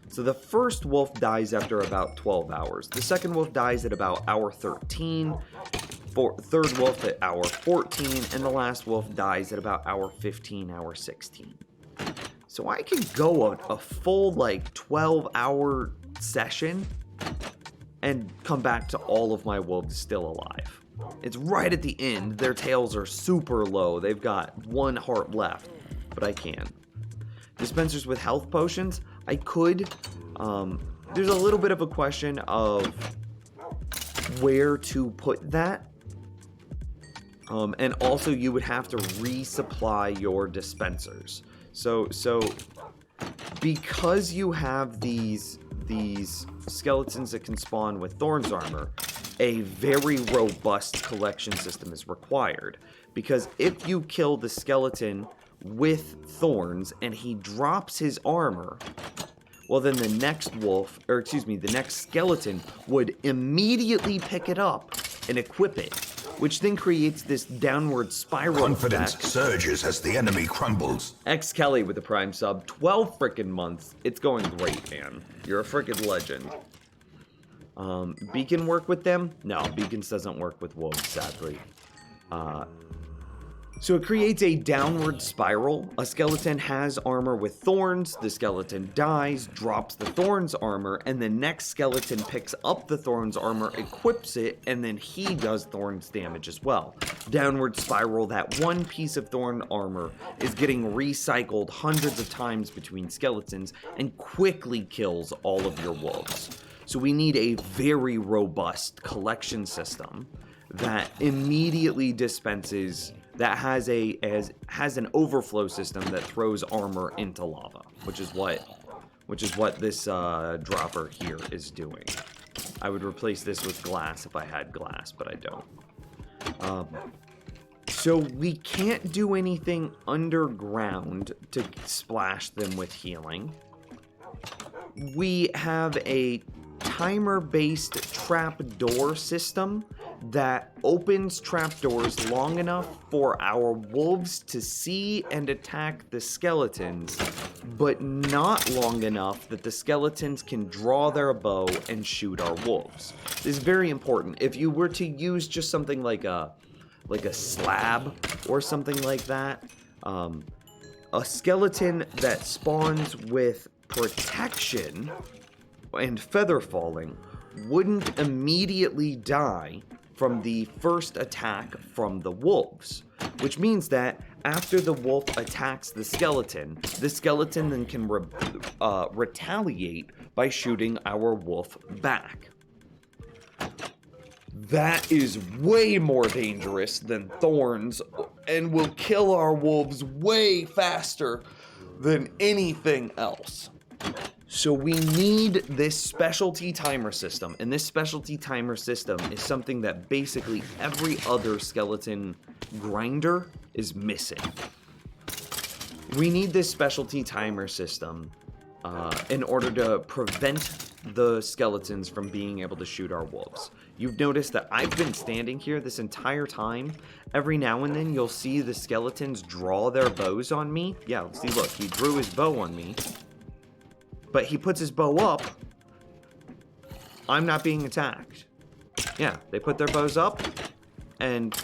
So the first wolf dies after about 12 hours. The second wolf dies at about hour 13. Third wolf at hour 14. And the last wolf dies at about hour 15, hour 16. So I can go a full like 12-hour session and come back to all of my wolves still alive. It's right at the end. Their tails are super low. They've got 1 heart left, but I can. Dispensers with health potions, I could. There's a little bit of a question of where to put that. And also you would have to resupply your dispensers. So because you have these skeletons that can spawn with Thorn's armor, a very robust collection system is required. Because if you kill the skeleton with thorns and he drops his armor, well then the next the next skeleton would immediately pick it up and equip it, which then creates this downward spiral Confidence effect. surges as the enemy crumbles. X Kelly with the Prime sub, 12 frickin' months. It's going great, man. You're a frickin' legend. Beacon work with them? No, Beacons doesn't work with wolves, sadly. So it creates a downward spiral. A skeleton has armor with thorns, the skeleton dies, drops the thorns armor, and the next skeleton picks up the thorns armor, equips it, and then he does thorns damage as well. Downward spiral, that one piece of thorn armor is getting recycled hundreds of times between skeletons and quickly kills all of your wolves. So we need a very robust collection system that immediately dispenses, that has an overflow system that throws armor into lava, which is what this dropper here is doing. I would replace this with glass if I had glass, but I don't. So we can't do anything underground to splash them with healing. We have a timer-based trapdoor system that opens trapdoors long enough for our wolves to see and attack the skeletons, but not long enough that the skeletons can draw their bow and shoot our wolves. This is very important. If you were to use just something like a slab or something like that, a skeleton that spawns with protection and feather falling wouldn't immediately die from the first attack from the wolves, which means that after the wolf attacks the skeleton then can retaliate by shooting our wolf back. That is way more dangerous than thorns and will kill our wolves way faster than anything else. So we need this specialty timer system, and this specialty timer system is something that basically every other skeleton grinder is missing. We need this specialty timer system in order to prevent the skeletons from being able to shoot our wolves. You've noticed that I've been standing here this entire time. Every now and then you'll see the skeletons draw their bows on me. Yeah, see, look, he drew his bow on me. But he puts his bow up, I'm not being attacked. Yeah, they put their bows up, and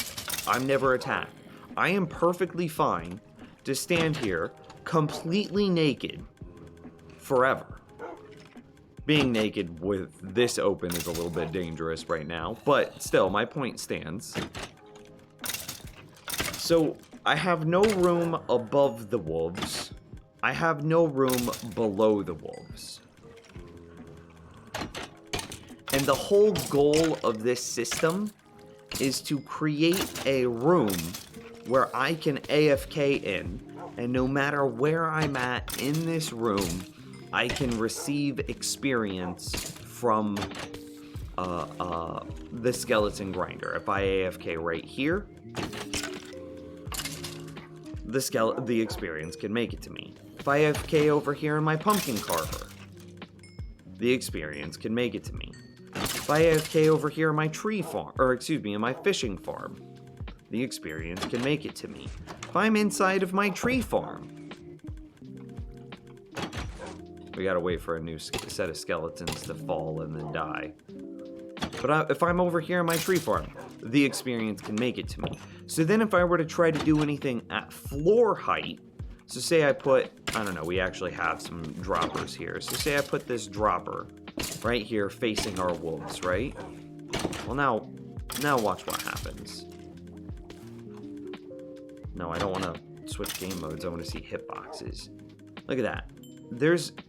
I'm never attacked. I am perfectly fine to stand here completely naked forever. Being naked with this open is a little bit dangerous right now, but still, my point stands. So, I have no room above the wolves. I have no room below the wolves. And the whole goal of this system is to create a room where I can AFK in, and no matter where I'm at in this room, I can receive experience from the skeleton grinder. If I AFK right here, the experience can make it to me. If I AFK over here in my pumpkin carver, the experience can make it to me. If I AFK over here in my tree farm, in my fishing farm, the experience can make it to me. If I'm inside of my tree farm, we gotta wait for a new set of skeletons to fall and then die. But if I'm over here in my tree farm, the experience can make it to me. So then if I were to try to do anything at floor height, so say I put, I don't know, we actually have some droppers here. So say I put this dropper right here facing our wolves, right? Well, now watch what happens. No, I don't want to switch game modes. I want to see hitboxes. Look at that.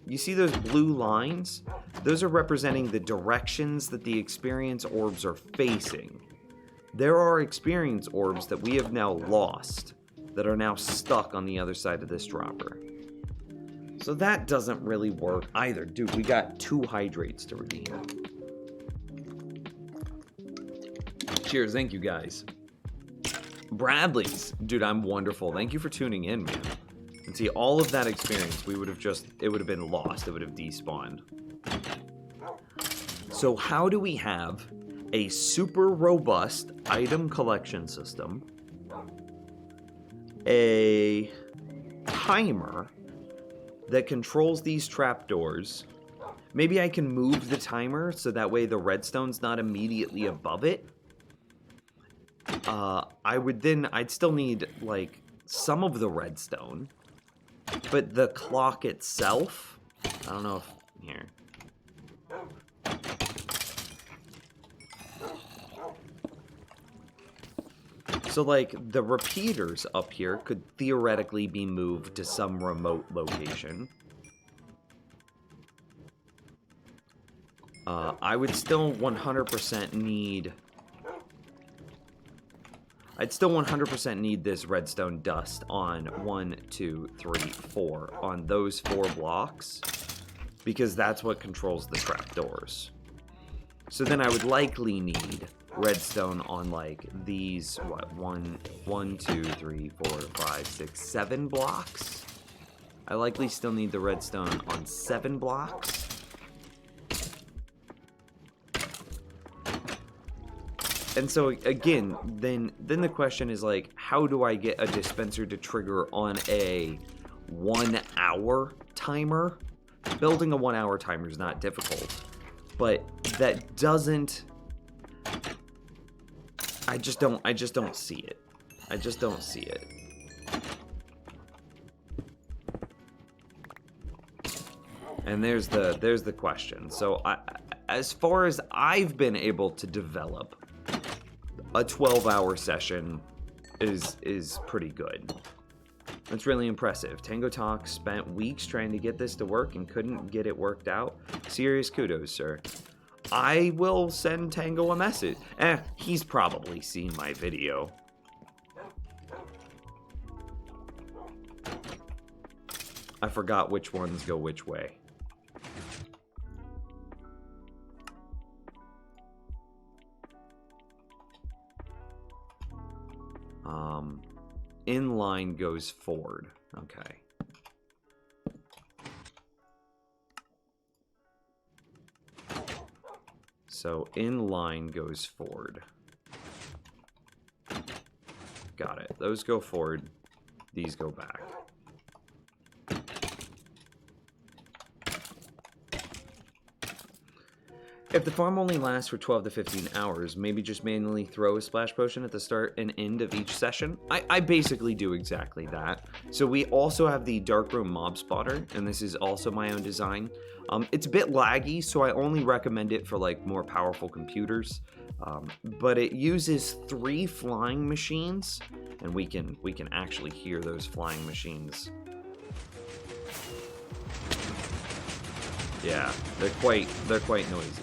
You see those blue lines? Those are representing the directions that the experience orbs are facing. there are experience orbs that we have now lost that are now stuck on the other side of this dropper. So that doesn't really work either. Dude, we got 2 hydrates to redeem. Cheers, thank you guys. Bradley's. Dude, I'm wonderful. Thank you for tuning in, man. And see, all of that experience, we would have just, it would have been lost. It would have despawned. So how do we have a super robust item collection system, a timer that controls these trapdoors? Maybe I can move the timer so that way the redstone's not immediately above it. I'd still need, like, some of the redstone. But the clock itself, I don't know if, here. So, like, the repeaters up here could theoretically be moved to some remote location. I would still 100% need... I'd still 100% need this redstone dust on 1, 2, 3, 4, on those 4 blocks, because that's what controls the trapdoors. So then I would likely need redstone on, like, these, what, 1, 2, 3, 4, 5, 6, 7 blocks? I likely still need the redstone on 7 blocks. And so, again, then the question is, like, how do I get a dispenser to trigger on a 1-hour timer? Building a 1-hour timer is not difficult, but that doesn't... I just don't see it. I just don't see it. And there's the question. So, as far as I've been able to develop, a 12-hour session is pretty good. That's really impressive. Tango Talk spent weeks trying to get this to work and couldn't get it worked out. Serious kudos, sir. I will send Tango a message. He's probably seen my video. I forgot which ones go which way. Inline goes forward. Okay. So inline goes forward. Got it. Those go forward. These go back. If the farm only lasts for 12 to 15 hours, maybe just manually throw a splash potion at the start and end of each session. I basically do exactly that. So we also have the Darkroom Mob Spotter, and this is also my own design. It's a bit laggy, so I only recommend it for, like, more powerful computers. But it uses 3 flying machines, and we can actually hear those flying machines. Yeah, they're quite noisy.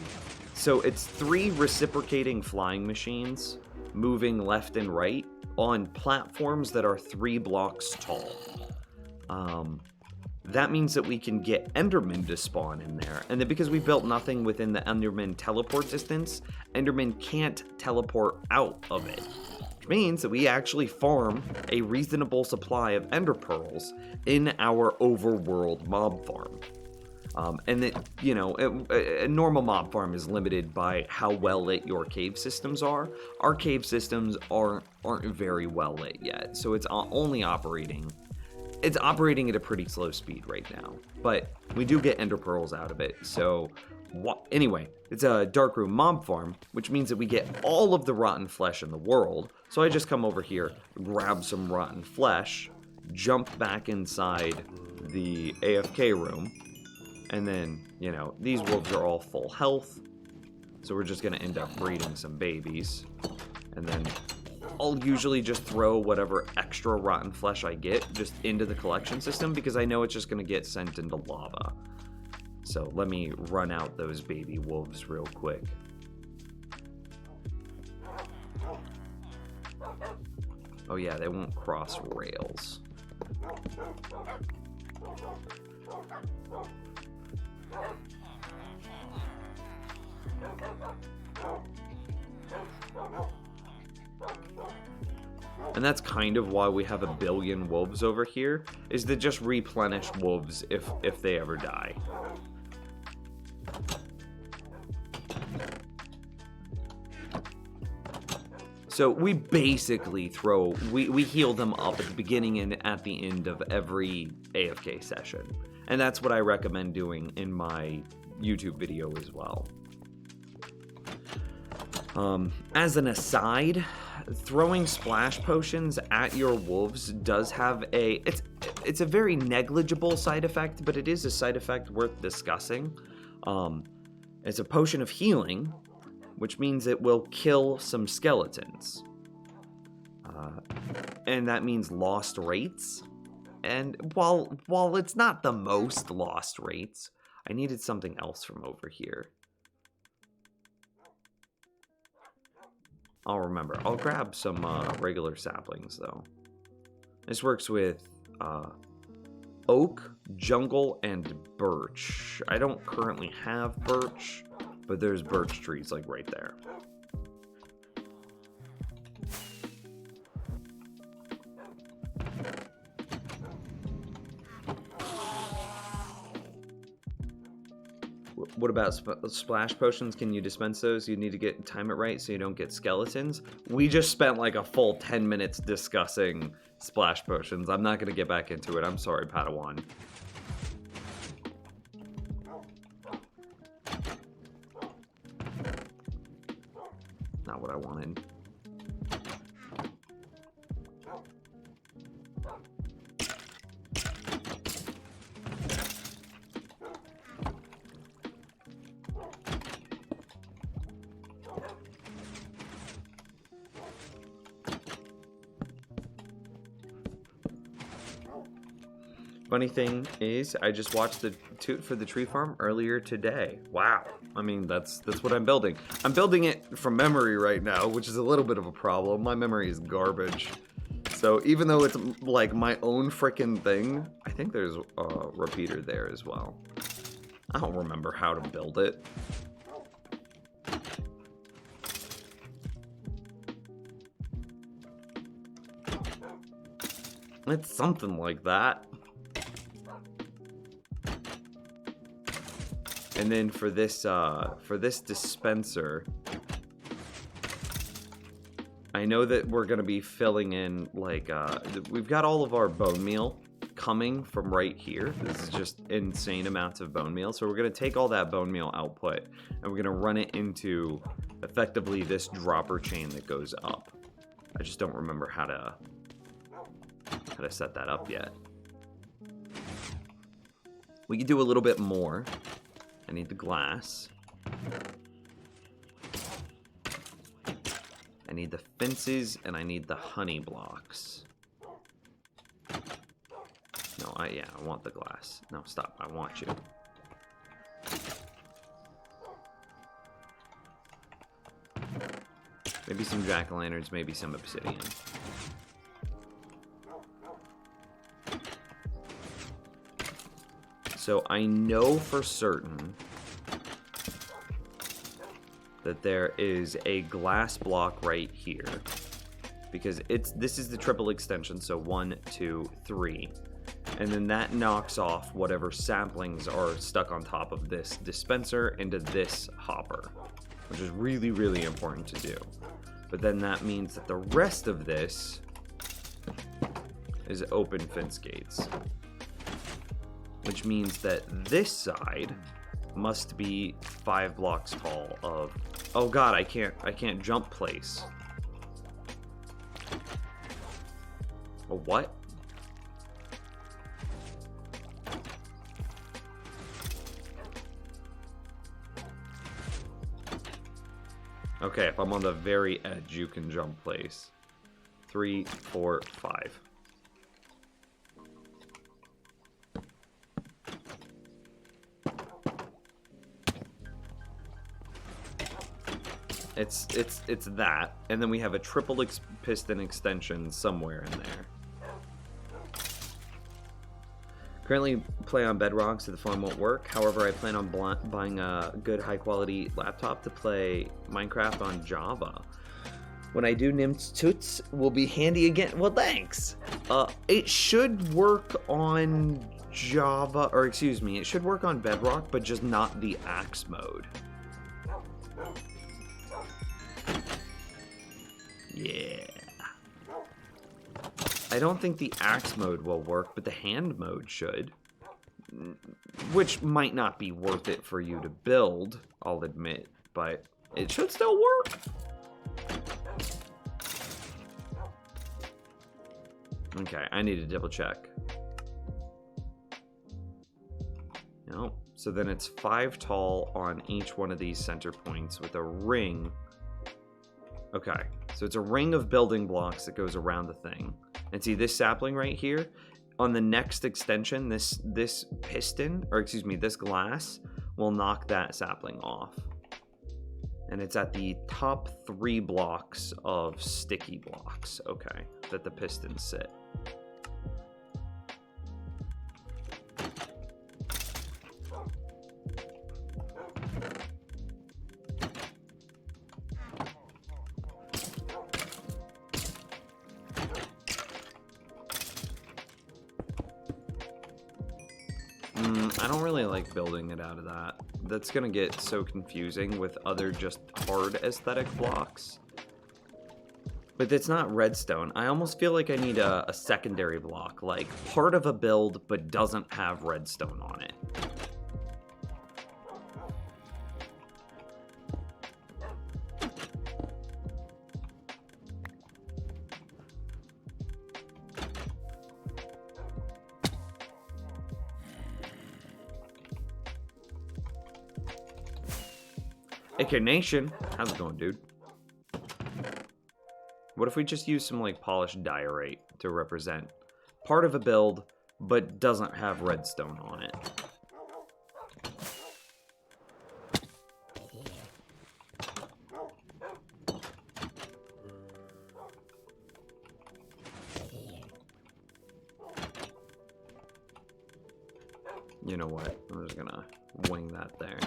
So it's 3 reciprocating flying machines moving left and right on platforms that are 3 blocks tall. That means that we can get Endermen to spawn in there. And then because we built nothing within the Enderman teleport distance, Enderman can't teleport out of it. Which means that we actually farm a reasonable supply of Ender Pearls in our overworld mob farm. And that, you know, a normal mob farm is limited by how well lit your cave systems are. Our cave systems aren't very well lit yet, so it's only operating. It's operating at a pretty slow speed right now, but we do get Ender Pearls out of it. So, anyway, it's a Darkroom mob farm, which means that we get all of the rotten flesh in the world. So I just come over here, grab some rotten flesh, jump back inside the AFK room. And then, you know, these wolves are all full health. So we're just going to end up breeding some babies. And then I'll usually just throw whatever extra rotten flesh I get just into the collection system because I know it's just going to get sent into lava. So let me run out those baby wolves real quick. Oh yeah, they won't cross rails. And that's kind of why we have 1 billion wolves over here, is to just replenish wolves if they ever die. So we basically we heal them up at the beginning and at the end of every AFK session. And that's what I recommend doing in my YouTube video as well. As an aside, throwing splash potions at your wolves does have it's a very negligible side effect, but it is a side effect worth discussing. It's a potion of healing, which means it will kill some skeletons. And that means lost rates. And while it's not the most lost rates, I needed something else from over here. I'll remember. I'll grab some regular saplings, though. This works with oak, jungle, and birch. I don't currently have birch, but there's birch trees, like, right there. What about splash potions? Can you dispense those? You need to time it right so you don't get skeletons. We just spent like a full 10 minutes discussing splash potions. I'm not going to get back into it. I'm sorry, Padawan. Not what I wanted. Funny thing is, I just watched the Toot for the Tree Farm earlier today. Wow. I mean, that's what I'm building. I'm building it from memory right now, which is a little bit of a problem. My memory is garbage. So even though it's like my own freaking thing, I think there's a repeater there as well. I don't remember how to build it. It's something like that. And then for this dispenser, I know that we're gonna be filling in like we've got all of our bone meal coming from right here. This is just insane amounts of bone meal. So we're gonna take all that bone meal output and we're gonna run it into effectively this dropper chain that goes up. I just don't remember how to set that up yet. We could do a little bit more. I need the glass. I need the fences, and I need the honey blocks. No, I want the glass. No, stop. I want you. Maybe some jack-o'-lanterns, maybe some obsidian. So I know for certain that there is a glass block right here because this is the triple extension, so 1, 2, 3, and then that knocks off whatever saplings are stuck on top of this dispenser into this hopper, which is really, really important to do. But then that means that the rest of this is open fence gates, which means that this side must be 5 blocks tall of... Oh god, I can't jump place. A what? Okay, if I'm on the very edge, you can jump place. 3, 4, 5. It's that, and then we have a triple piston extension somewhere in there. Currently play on Bedrock, so the phone won't work. However, I plan on buying a good high-quality laptop to play Minecraft on Java. When I do Nims Toots, will be handy again. Well, thanks. It should work on Java, or excuse me, it should work on Bedrock, but just not the axe mode. Yeah. I don't think the axe mode will work, but the hand mode should. Which might not be worth it for you to build, I'll admit, but it should still work. Okay, I need to double check. No, so then it's 5 tall on each one of these center points with a ring. Okay, so it's a ring of building blocks that goes around the thing. And see this sapling right here? On the next extension, this piston, or excuse me, this glass will knock that sapling off. And it's at the top 3 blocks of sticky blocks, okay, that the pistons sit. I don't really like building it out of that. That's gonna get so confusing with other just hard aesthetic blocks. But it's not redstone. I almost feel like I need a secondary block, like part of a build but doesn't have redstone on it. AK Nation, how's it going, dude? What if we just use some like polished diorite to represent part of a build, but doesn't have redstone on it? You know what? I'm just gonna wing that there.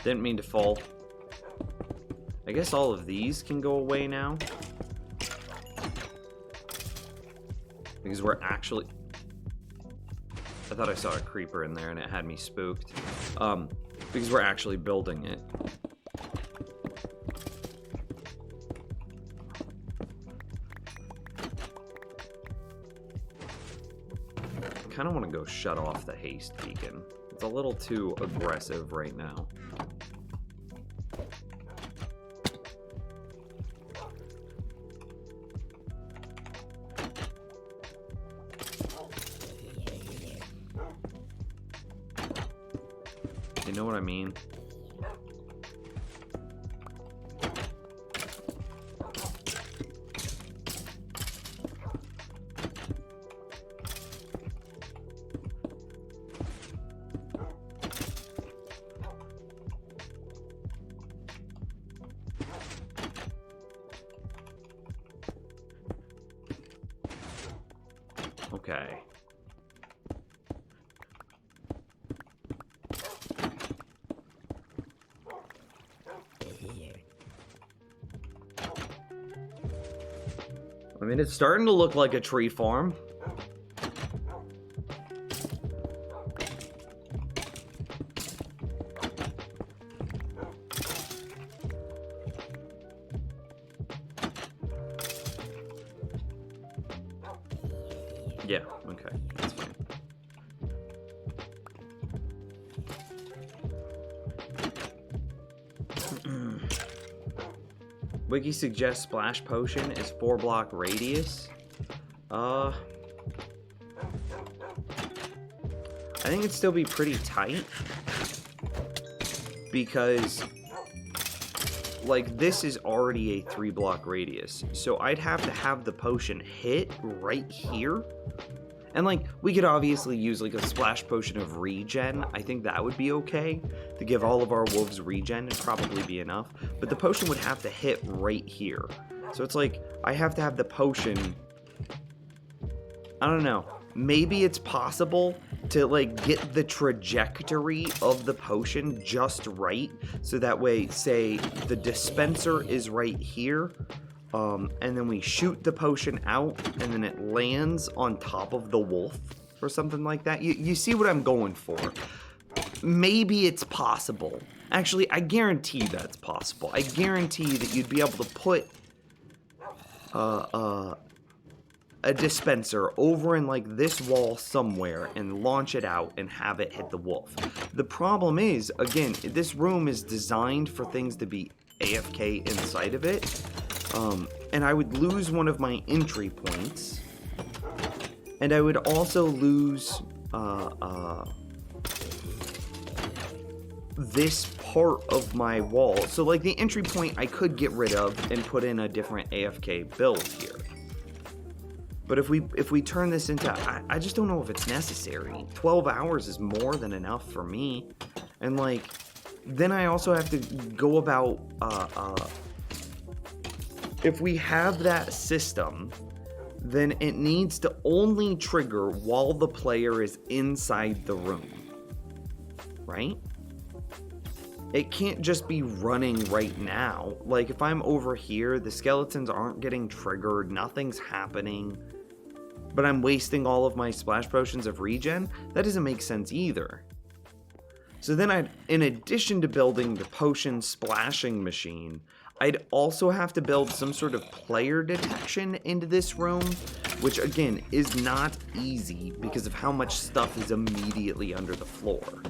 Didn't mean to fall. I guess all of these can go away now. Because we're actually... I thought I saw a creeper in there and it had me spooked. Because we're actually building it. I kind of want to go shut off the haste beacon. It's a little too aggressive right now. You know what I mean? Okay. I mean, it's starting to look like a tree farm. Yeah, okay, that's fine. Wiki suggests splash potion is 4-block radius. I think it'd still be pretty tight because like, this is already a 3-block radius. So I'd have to have the potion hit right here. And, like, we could obviously use, like, a splash potion of regen. I think that would be okay. To give all of our wolves regen, it'd probably be enough. But the potion would have to hit right here. So it's like, I have to have the potion... I don't know. Maybe it's possible to, like, get the trajectory of the potion just right. So that way, say, the dispenser is right here. And then we shoot the potion out, and then it lands on top of the wolf or something like that. You see what I'm going for? Maybe it's possible. Actually, I guarantee that's possible. I guarantee that you'd be able to put a dispenser over in, like, this wall somewhere and launch it out and have it hit the wolf. The problem is, again, this room is designed for things to be AFK inside of it. And I would lose one of my entry points. And I would also lose this part of my wall. So, like, the entry point I could get rid of and put in a different AFK build here. But if we turn this into... I just don't know if it's necessary. 12 hours is more than enough for me. And, like, then I also have to go about... if we have that system, then it needs to only trigger while the player is inside the room. Right? It can't just be running right now. Like, if I'm over here, the skeletons aren't getting triggered, nothing's happening, but I'm wasting all of my splash potions of regen. That doesn't make sense either. So then in addition to building the potion splashing machine, I'd also have to build some sort of player detection into this room, which again is not easy because of how much stuff is immediately under the floor.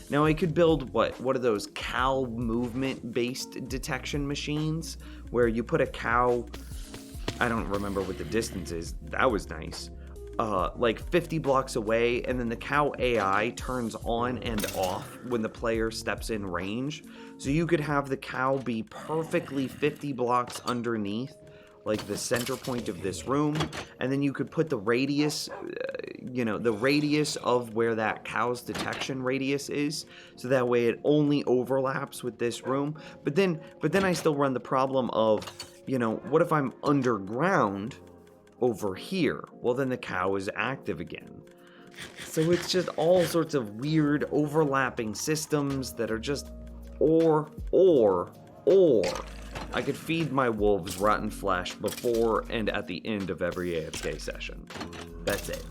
Now I could build what are those cow movement based detection machines where you put a cow, I don't remember what the distance is, that was nice, like 50 blocks away, and then the cow AI turns on and off when the player steps in range. So you could have the cow be perfectly 50 blocks underneath, like the center point of this room, and then you could put the radius, the radius of where that cow's detection radius is, so that way it only overlaps with this room. But then I still run the problem of, what if I'm underground over here? Well, then the cow is active again. So it's just all sorts of weird overlapping systems that are just or I could feed my wolves rotten flesh before and at the end of every AFK session. That's it.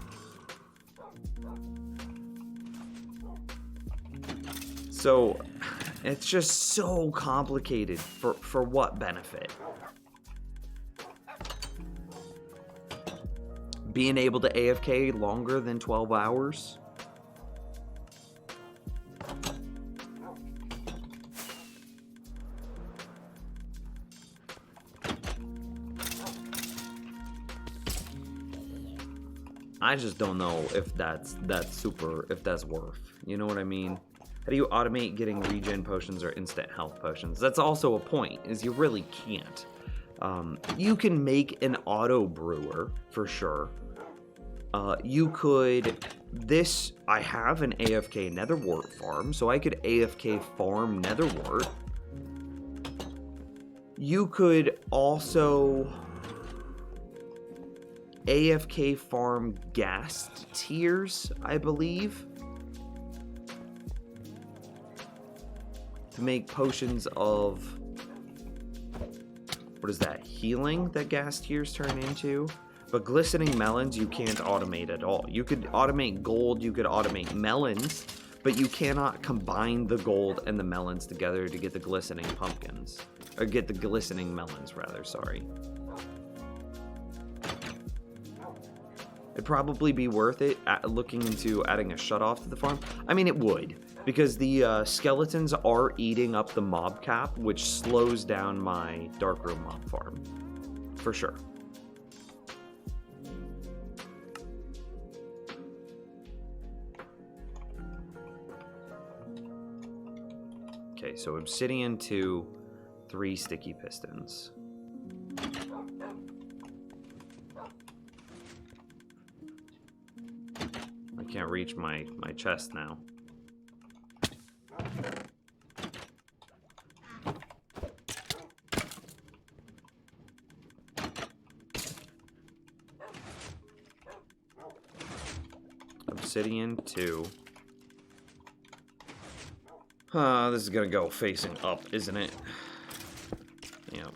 So it's just so complicated. For what benefit? Being able to AFK longer than 12 hours? I just don't know if that's worth. You know what I mean? How do you automate getting regen potions or instant health potions? That's also a point, is you really can't. You can make an auto brewer for sure. You could, I have an AFK netherwort farm, so I could AFK farm netherwort. You could also AFK farm ghast tears, I believe, to make potions of, what is that, healing that ghast tears turn into? But glistening melons you can't automate at all. You could automate gold, you could automate melons, but you cannot combine the gold and the melons together to get the glistening pumpkins. Or get the glistening melons, rather, sorry. It'd probably be worth it looking into adding a shutoff to the farm. I mean, it would, because the skeletons are eating up the mob cap, which slows down my darkroom mob farm, for sure. Okay, so obsidian 2, 3 sticky pistons. I can't reach my chest now. Obsidian 2. This is gonna go facing up, isn't it? Yeah.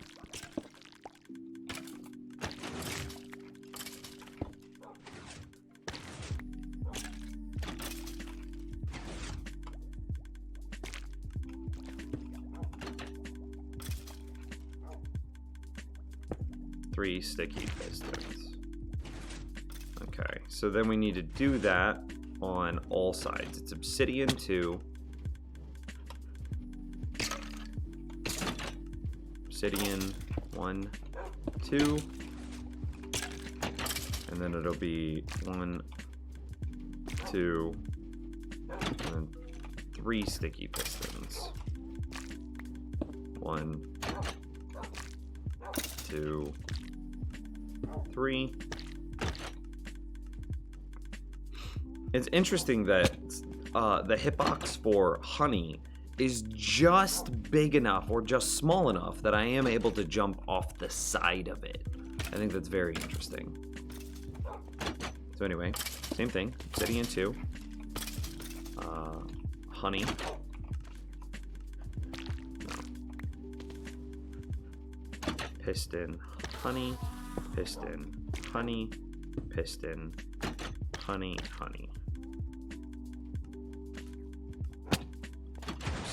Three sticky pistons. Okay, so then we need to do that on all sides. It's obsidian 2. Obsidian 1, 2. And then it'll be 1, 2, and then 3 sticky pistons. 1, 2, 3. It's interesting that the hitbox for honey is just big enough or just small enough that I am able to jump off the side of it. I think that's very interesting. So anyway, same thing. Obsidian 2. Honey. No. Piston, honey, piston, honey, piston, honey, honey.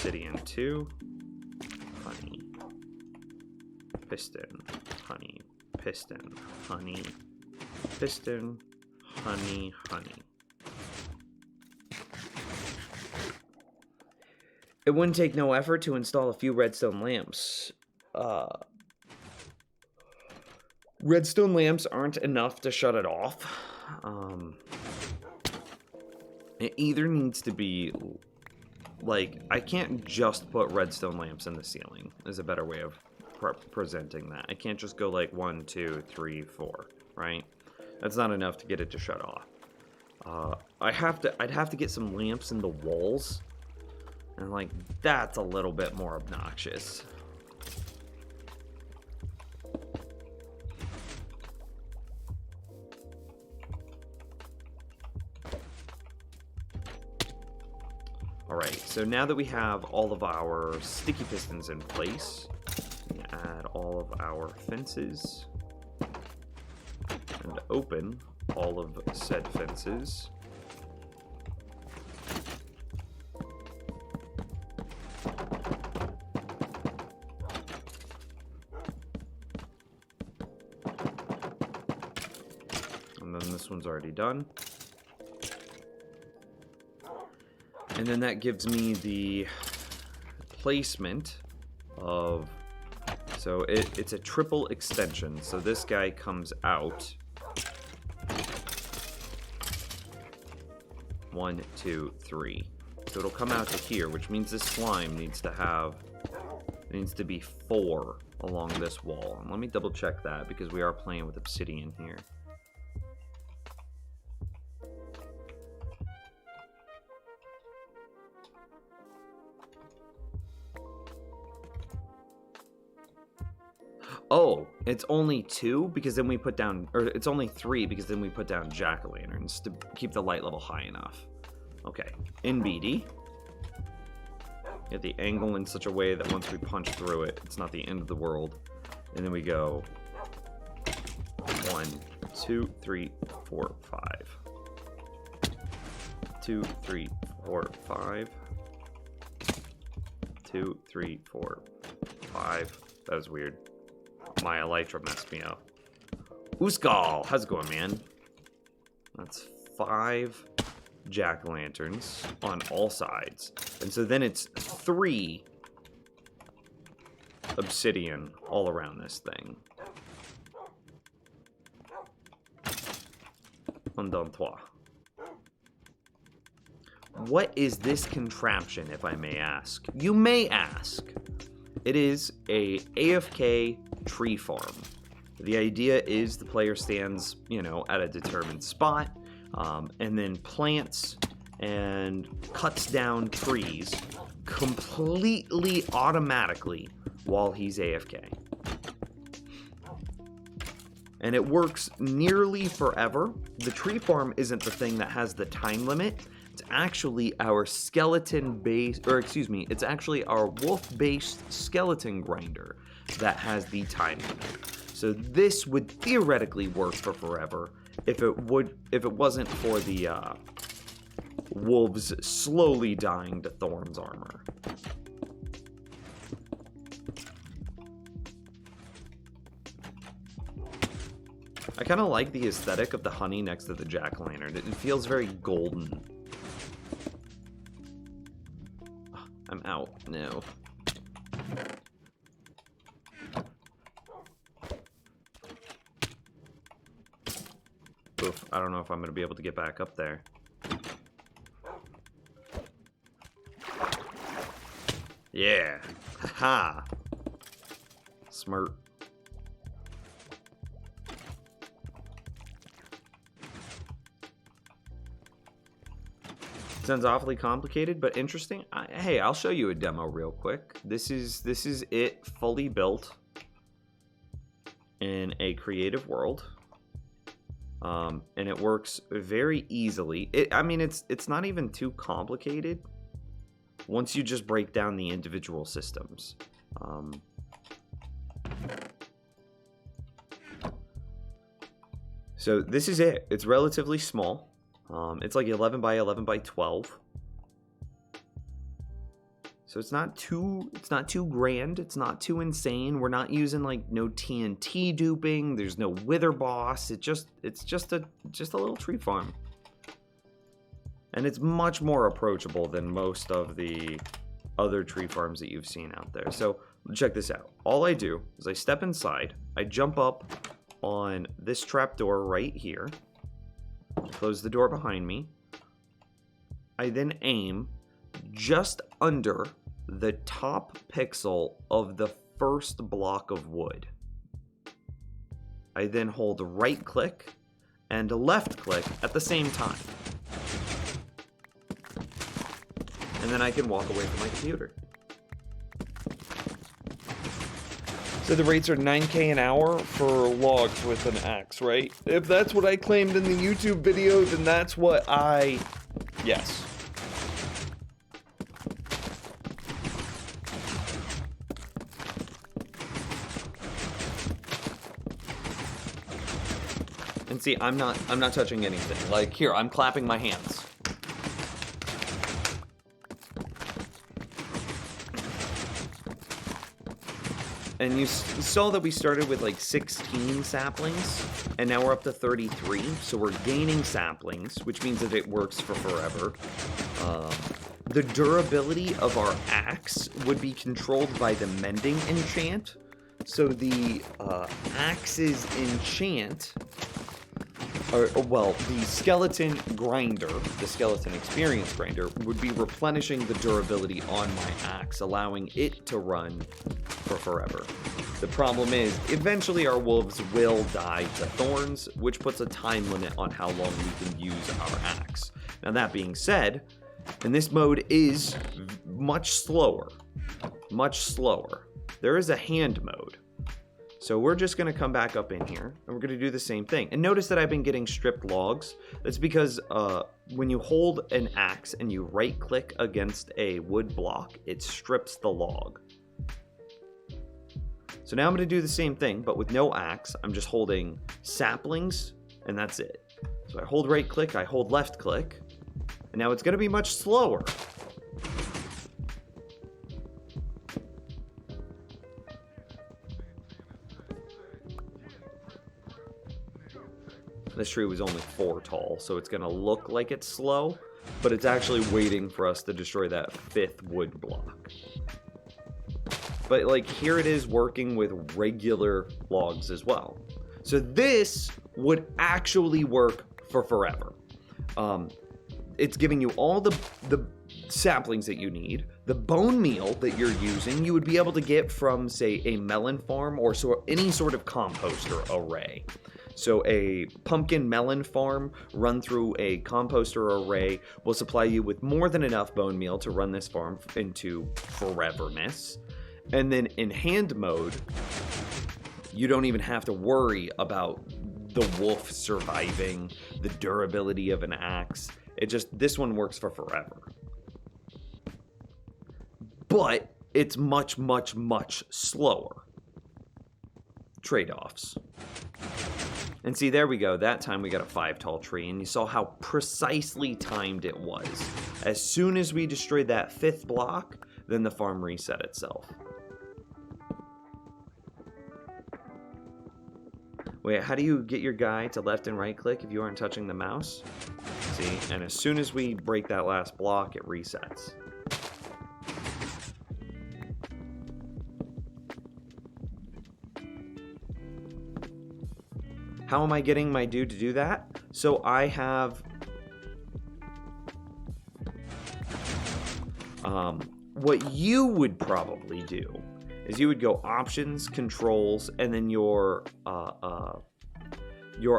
Obsidian 2, honey, piston, honey, piston, honey, piston, honey, honey. It wouldn't take no effort to install a few redstone lamps. Redstone lamps aren't enough to shut it off. It either needs to be... like, I can't just put redstone lamps in the ceiling, is a better way of presenting that. I can't just go like 1, 2, 3, 4, right? That's not enough to get it to shut off. I'd have to get some lamps in the walls, and like, that's a little bit more obnoxious. Alright, so now that we have all of our sticky pistons in place, we add all of our fences and open all of said fences. And then this one's already done. And then that gives me the placement of, so it's a triple extension. So this guy comes out 1, 2, 3. So it'll come out to here, which means this slime needs to be 4 along this wall. And let me double check that because we are playing with obsidian here. Oh, it's only 2 because then we put down, or it's only 3 because then we put down jack-o'-lanterns to keep the light level high enough. Okay, NBD. Get the angle in such a way that once we punch through it, it's not the end of the world. And then we go 1, 2, 3, 4, 5. 2, 3, 4, 5. 2, 3, 4, 5. That was weird. My elytra messed me up. Uskal, how's it going, man? That's 5 jack-o'-lanterns on all sides. And so then it's 3 obsidian all around this thing. 1, 2, 3. What is this contraption, if I may ask? You may ask. It is a AFK tree farm. The idea is the player stands, you know, at a determined spot, and then plants and cuts down trees completely automatically while he's AFK. And it works nearly forever. The tree farm isn't the thing that has the time limit. It's actually our skeleton-based, or excuse me, it's actually our wolf-based skeleton grinder that has the time limit. So this would theoretically work for forever if it wasn't for the wolves slowly dying to Thorn's armor. I kind of like the aesthetic of the honey next to the jack-o'-lantern. It feels very golden. I'm out. No. Oof, I don't know if I'm going to be able to get back up there. Yeah. Haha. Smart. Sounds awfully complicated, but interesting. Hey, I'll show you a demo real quick. This is it fully built in a creative world, and it works very easily. I mean, it's not even too complicated once you just break down the individual systems. So this is it. It's relatively small. It's like 11 by 11 by 12. So it's not too grand. It's not too insane. We're not using like no TNT duping. There's no wither boss. It's just a little tree farm. And it's much more approachable than most of the other tree farms that you've seen out there. So check this out. All I do is I step inside. I jump up on this trapdoor right here. Close the door behind me. I then aim just under the top pixel of the first block of wood. I then hold right click and left click at the same time. And then I can walk away from my computer. So the rates are 9K an hour for logs with an axe, right? If that's what I claimed in the YouTube video, then that's what yes. And see, I'm not touching anything. Like here, I'm clapping my hands. And you saw that we started with like 16 saplings, and now we're up to 33. So we're gaining saplings, which means that it works for forever. The durability of our axe would be controlled by the mending enchant. So the axe's enchant, the skeleton grinder, the skeleton experience grinder, would be replenishing the durability on my axe, allowing it to run for forever. The problem is, eventually our wolves will die to thorns, which puts a time limit on how long we can use our axe. Now that being said, and this mode is much slower. Much slower. There is a hand mode. So we're just going to come back up in here, and we're going to do the same thing. And notice that I've been getting stripped logs. That's because when you hold an axe and you right-click against a wood block, it strips the log. So now I'm going to do the same thing, but with no axe. I'm just holding saplings, and that's it. So I hold right-click, I hold left-click, and now it's going to be much slower. This tree was only 4 tall, so it's going to look like it's slow, but it's actually waiting for us to destroy that 5th wood block. But like here it is working with regular logs as well. So this would actually work for forever. It's giving you all the saplings that you need. The bone meal that you're using, you would be able to get from, say, a melon farm or any sort of composter array. So a pumpkin melon farm run through a composter array will supply you with more than enough bone meal to run this farm into foreverness. And then in hand mode, you don't even have to worry about the wolf surviving, the durability of an axe. This one works for forever. But it's much, much, much slower. Trade-offs. And see, there we go. That time we got a 5 tall tree, and you saw how precisely timed it was. As soon as we destroyed that 5th block, then the farm reset itself. Wait, how do you get your guy to left and right click if you aren't touching the mouse? See, and as soon as we break that last block, it resets. How am I getting my dude to do that? So I have what you would probably do is you would go options, controls, and then your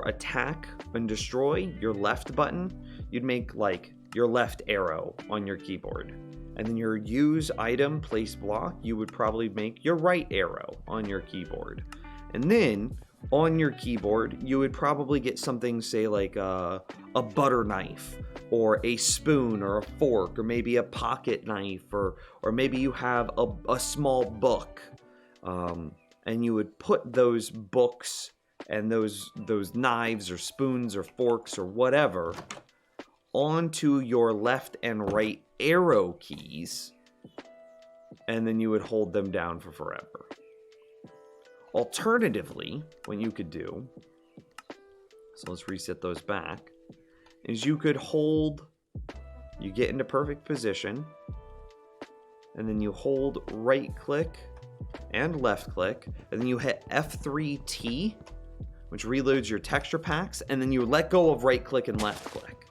attack and destroy, your left button, you'd make like your left arrow on your keyboard. And then your use item, place block, you would probably make your right arrow on your keyboard. And then on your keyboard, you would probably get something, say like a butter knife, or a spoon, or a fork, or maybe a pocket knife, or maybe you have a small book, and you would put those books and those knives or spoons or forks or whatever onto your left and right arrow keys, and then you would hold them down for forever. Alternatively, what you could do, so let's reset those back, is you could hold, you get into perfect position, and then you hold right click and left click, and then you hit F3T, which reloads your texture packs, and then you let go of right click and left click.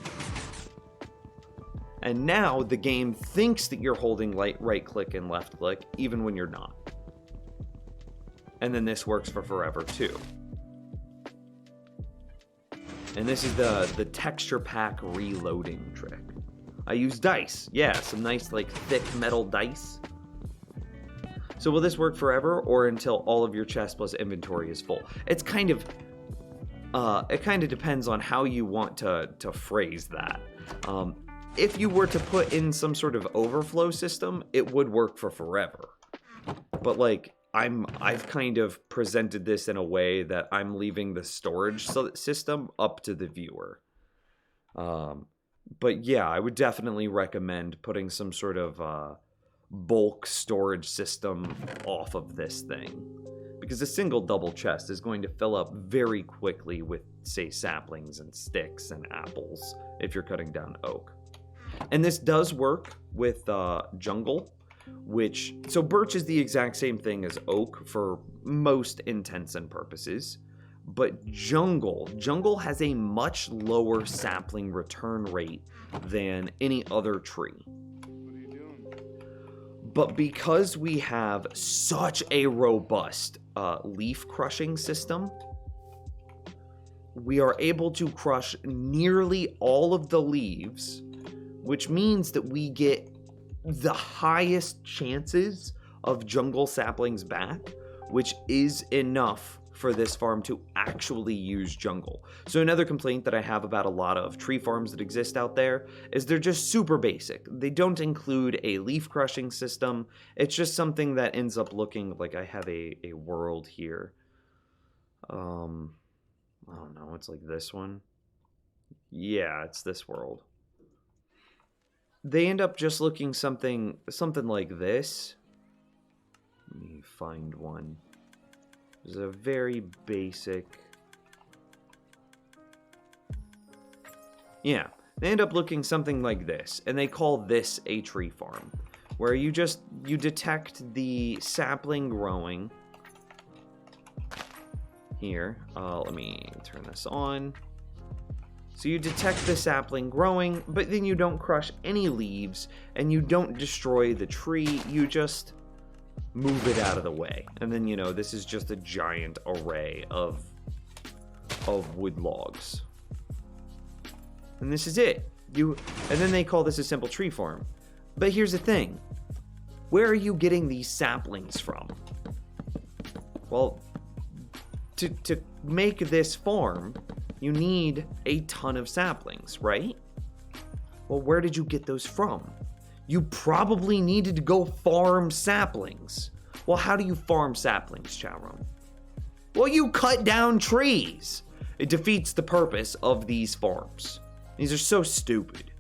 And now the game thinks that you're holding right click and left click, even when you're not. And then this works for forever too. And this is the texture pack reloading trick. I use dice. Yeah, some nice like thick metal dice. So will this work forever or until all of your chest plus inventory is full? It's kind of it kind of depends on how you want to phrase that. If you were to put in some sort of overflow system, it would work for forever. But like I've kind of presented this in a way that I'm leaving the storage system up to the viewer. But yeah, I would definitely recommend putting some sort of bulk storage system off of this thing. Because a single double chest is going to fill up very quickly with, say, saplings and sticks and apples if you're cutting down oak. And this does work with jungle. So birch is the exact same thing as oak for most intents and purposes, but jungle has a much lower sapling return rate than any other tree. But because we have such a robust leaf crushing system, we are able to crush nearly all of the leaves, which means that we get the highest chances of jungle saplings back, which is enough for this farm to actually use jungle. So another complaint that I have about a lot of tree farms that exist out there is they're just super basic. They don't include a leaf crushing system. It's just something that ends up looking like I have a world here. I don't know, it's like this one. Yeah, it's this world. They end up just looking something like this. Let me find one. There's a very basic... Yeah, they end up looking something like this, and they call this a tree farm, where you detect the sapling growing. Here, let me turn this on. So you detect the sapling growing, but then you don't crush any leaves, and you don't destroy the tree, you just move it out of the way. And then, you know, this is just a giant array of wood logs. And this is it. And then they call this a simple tree farm. But here's the thing. Where are you getting these saplings from? Well, to make this farm, you need a ton of saplings, right? Well, where did you get those from? You probably needed to go farm saplings. Well, how do you farm saplings, Chowroom? Well, you cut down trees. It defeats the purpose of these farms. These are so stupid.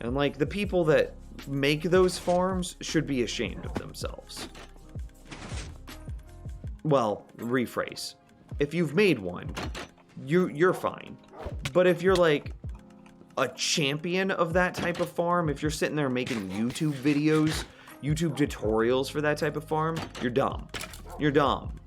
And like, the people that make those farms should be ashamed of themselves. Well, rephrase. If you've made one, you're fine. But if you're like a champion of that type of farm, if you're sitting there making YouTube videos, YouTube tutorials for that type of farm, you're dumb. You're dumb.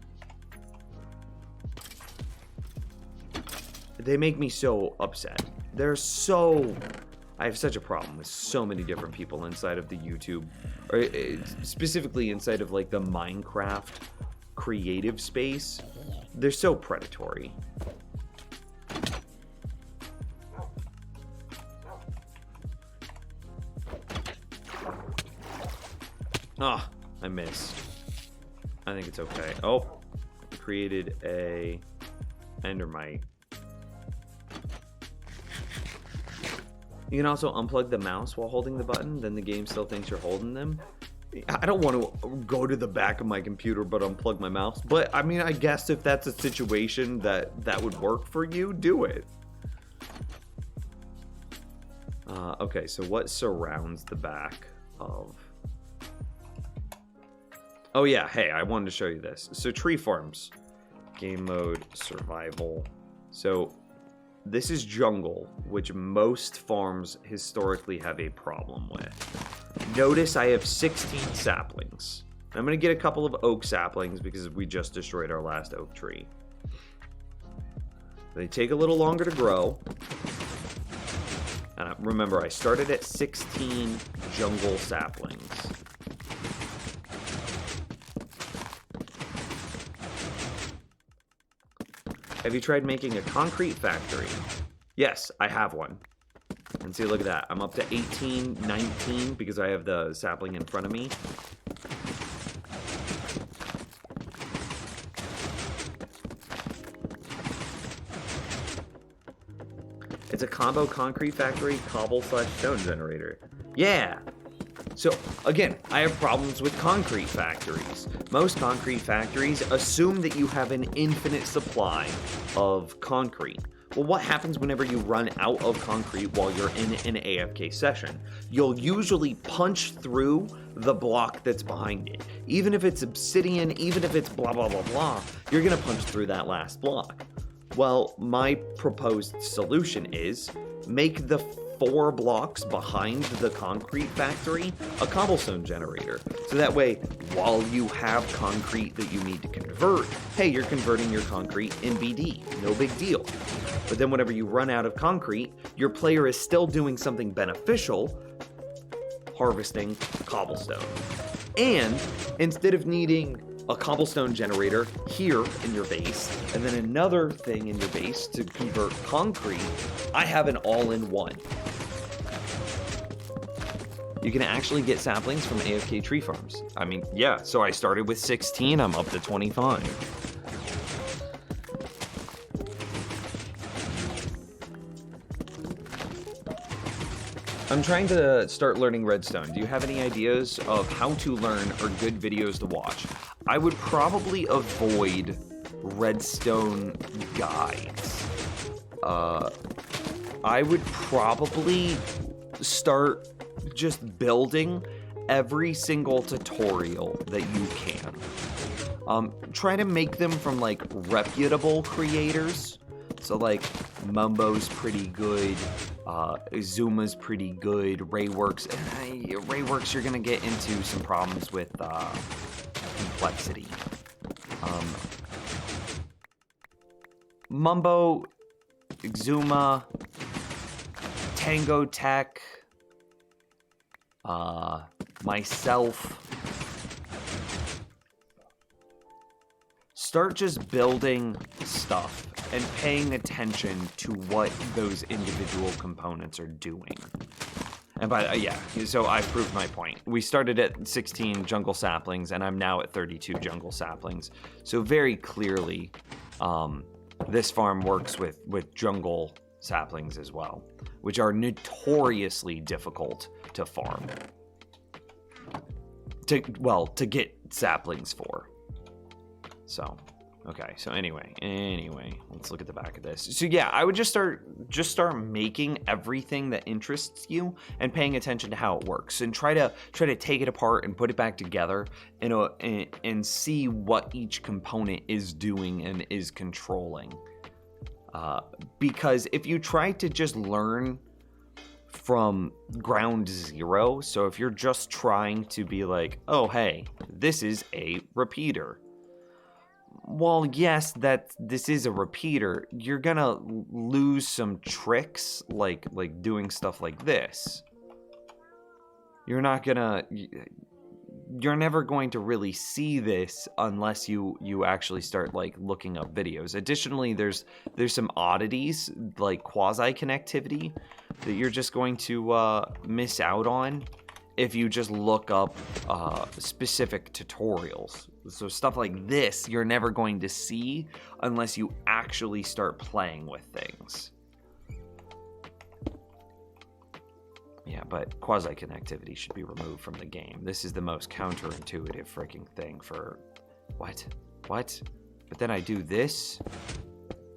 They make me so upset. I have such a problem with so many different people inside of the YouTube, or specifically inside of like the Minecraft creative space. They're so predatory. Ah, I missed. I think it's okay. Oh, created a endermite. You can also unplug the mouse while holding the button, then the game still thinks you're holding them. I don't want to go to the back of my computer but unplug my mouse. But I mean, I guess if that's a situation that would work for you, do it. Okay, so what surrounds the back of... Oh yeah, hey, I wanted to show you this. So tree farms, game mode, survival. So this is jungle, which most farms historically have a problem with. Notice I have 16 saplings. I'm going to get a couple of oak saplings because we just destroyed our last oak tree. They take a little longer to grow. And remember, I started at 16 jungle saplings. Have you tried making a concrete factory? Yes, I have one. And see, look at that. I'm up to 18, 19 because I have the sapling in front of me. It's a combo concrete factory, cobble / stone generator. Yeah. So again, I have problems with concrete factories. Most concrete factories assume that you have an infinite supply of concrete. Well, what happens whenever you run out of concrete while you're in an AFK session? You'll usually punch through the block that's behind it. Even if it's obsidian, even if it's blah, blah, blah, blah, you're gonna punch through that last block. Well, my proposed solution is make the 4 blocks behind the concrete factory a cobblestone generator. So that way, while you have concrete that you need to convert, hey, you're converting your concrete in BD. No big deal. But then whenever you run out of concrete, your player is still doing something beneficial, harvesting cobblestone. And instead of needing a cobblestone generator here in your base, and then another thing in your base to convert concrete, I have an all-in-one. You can actually get saplings from AFK tree farms. I mean, yeah, so I started with 16, I'm up to 25. I'm trying to start learning redstone. Do you have any ideas of how to learn or good videos to watch? I would probably avoid redstone guides. I would probably start just building every single tutorial that you can. Try to make them from like reputable creators. So like Mumbo's pretty good, Zuma's pretty good, Rayworks. Rayworks, you're gonna get into some problems with complexity. Mumbo, Exuma, Tango Tech, myself. Start just building stuff and paying attention to what those individual components are doing. And yeah, so I proved my point. We started at 16 jungle saplings, and I'm now at 32 jungle saplings. So very clearly, this farm works with jungle saplings as well, which are notoriously difficult to farm. To get saplings for. So, okay. So anyway, let's look at the back of this. So yeah, I would just start making everything that interests you and paying attention to how it works, and try to take it apart and put it back together and see what each component is doing and is controlling. Because if you try to just learn from ground zero, so if you're just trying to be like, oh hey, this is a repeater. Well, yes, this is a repeater. You're gonna lose some tricks, like doing stuff like this. You're never going to really see this unless you actually start like looking up videos. Additionally, there's some oddities like quasi connectivity that you're just going to miss out on if you just look up specific tutorials. So stuff like this, you're never going to see unless you actually start playing with things. Yeah, but quasi-connectivity should be removed from the game. This is the most counterintuitive freaking thing for... What? But then I do this,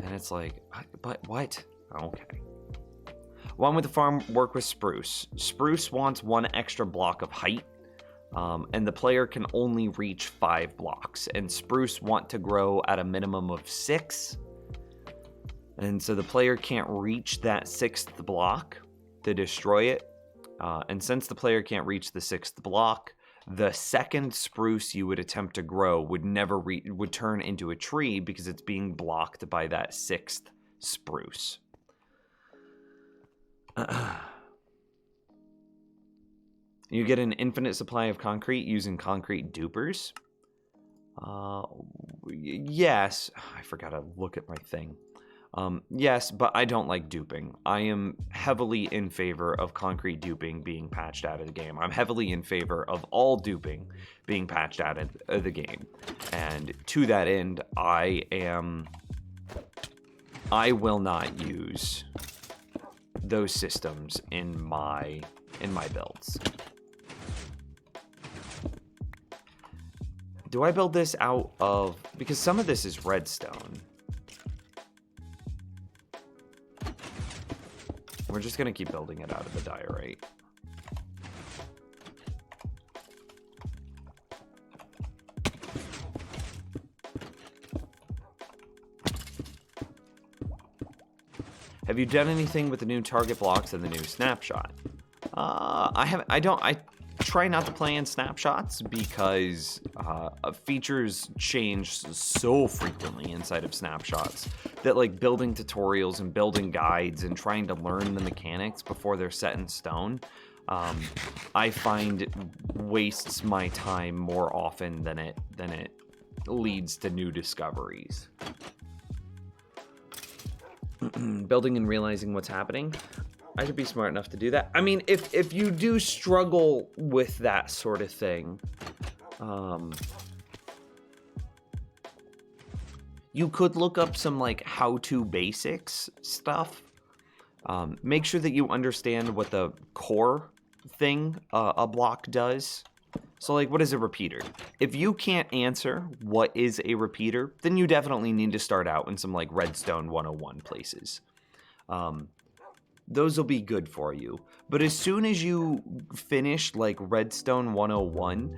and it's like, but what? Okay. One with the farm, work with Spruce. Spruce wants 1 extra block of height, and the player can only reach 5 blocks. And Spruce want to grow at a minimum of 6. And so the player can't reach that 6th block to destroy it. And since the player can't reach the 6th block, the second spruce you would attempt to grow would never would turn into a tree because it's being blocked by that 6th spruce. You get an infinite supply of concrete using concrete dupers. Yes, I forgot to look at my thing. Yes, but I don't like duping. I am heavily in favor of concrete duping being patched out of the game. I'm heavily in favor of all duping being patched out of the game. And to that end, I will not use those systems in my builds. Do I build this out of, because some of this is redstone. We're just gonna keep building it out of the diorite. Have you done anything with the new target blocks and the new snapshot? I try not to play in snapshots because features change so frequently inside of snapshots that like building tutorials and building guides and trying to learn the mechanics before they're set in stone, I find it wastes my time more often than it leads to new discoveries. Building and realizing what's happening. I should be smart enough to do that. I mean, if you do struggle with that sort of thing, you could look up some like how-to basics stuff. Make sure that you understand what the core thing a block does. So like, what is a repeater? If you can't answer what is a repeater, then you definitely need to start out in some like Redstone 101 places. Those will be good for you. But as soon as you finish like Redstone 101,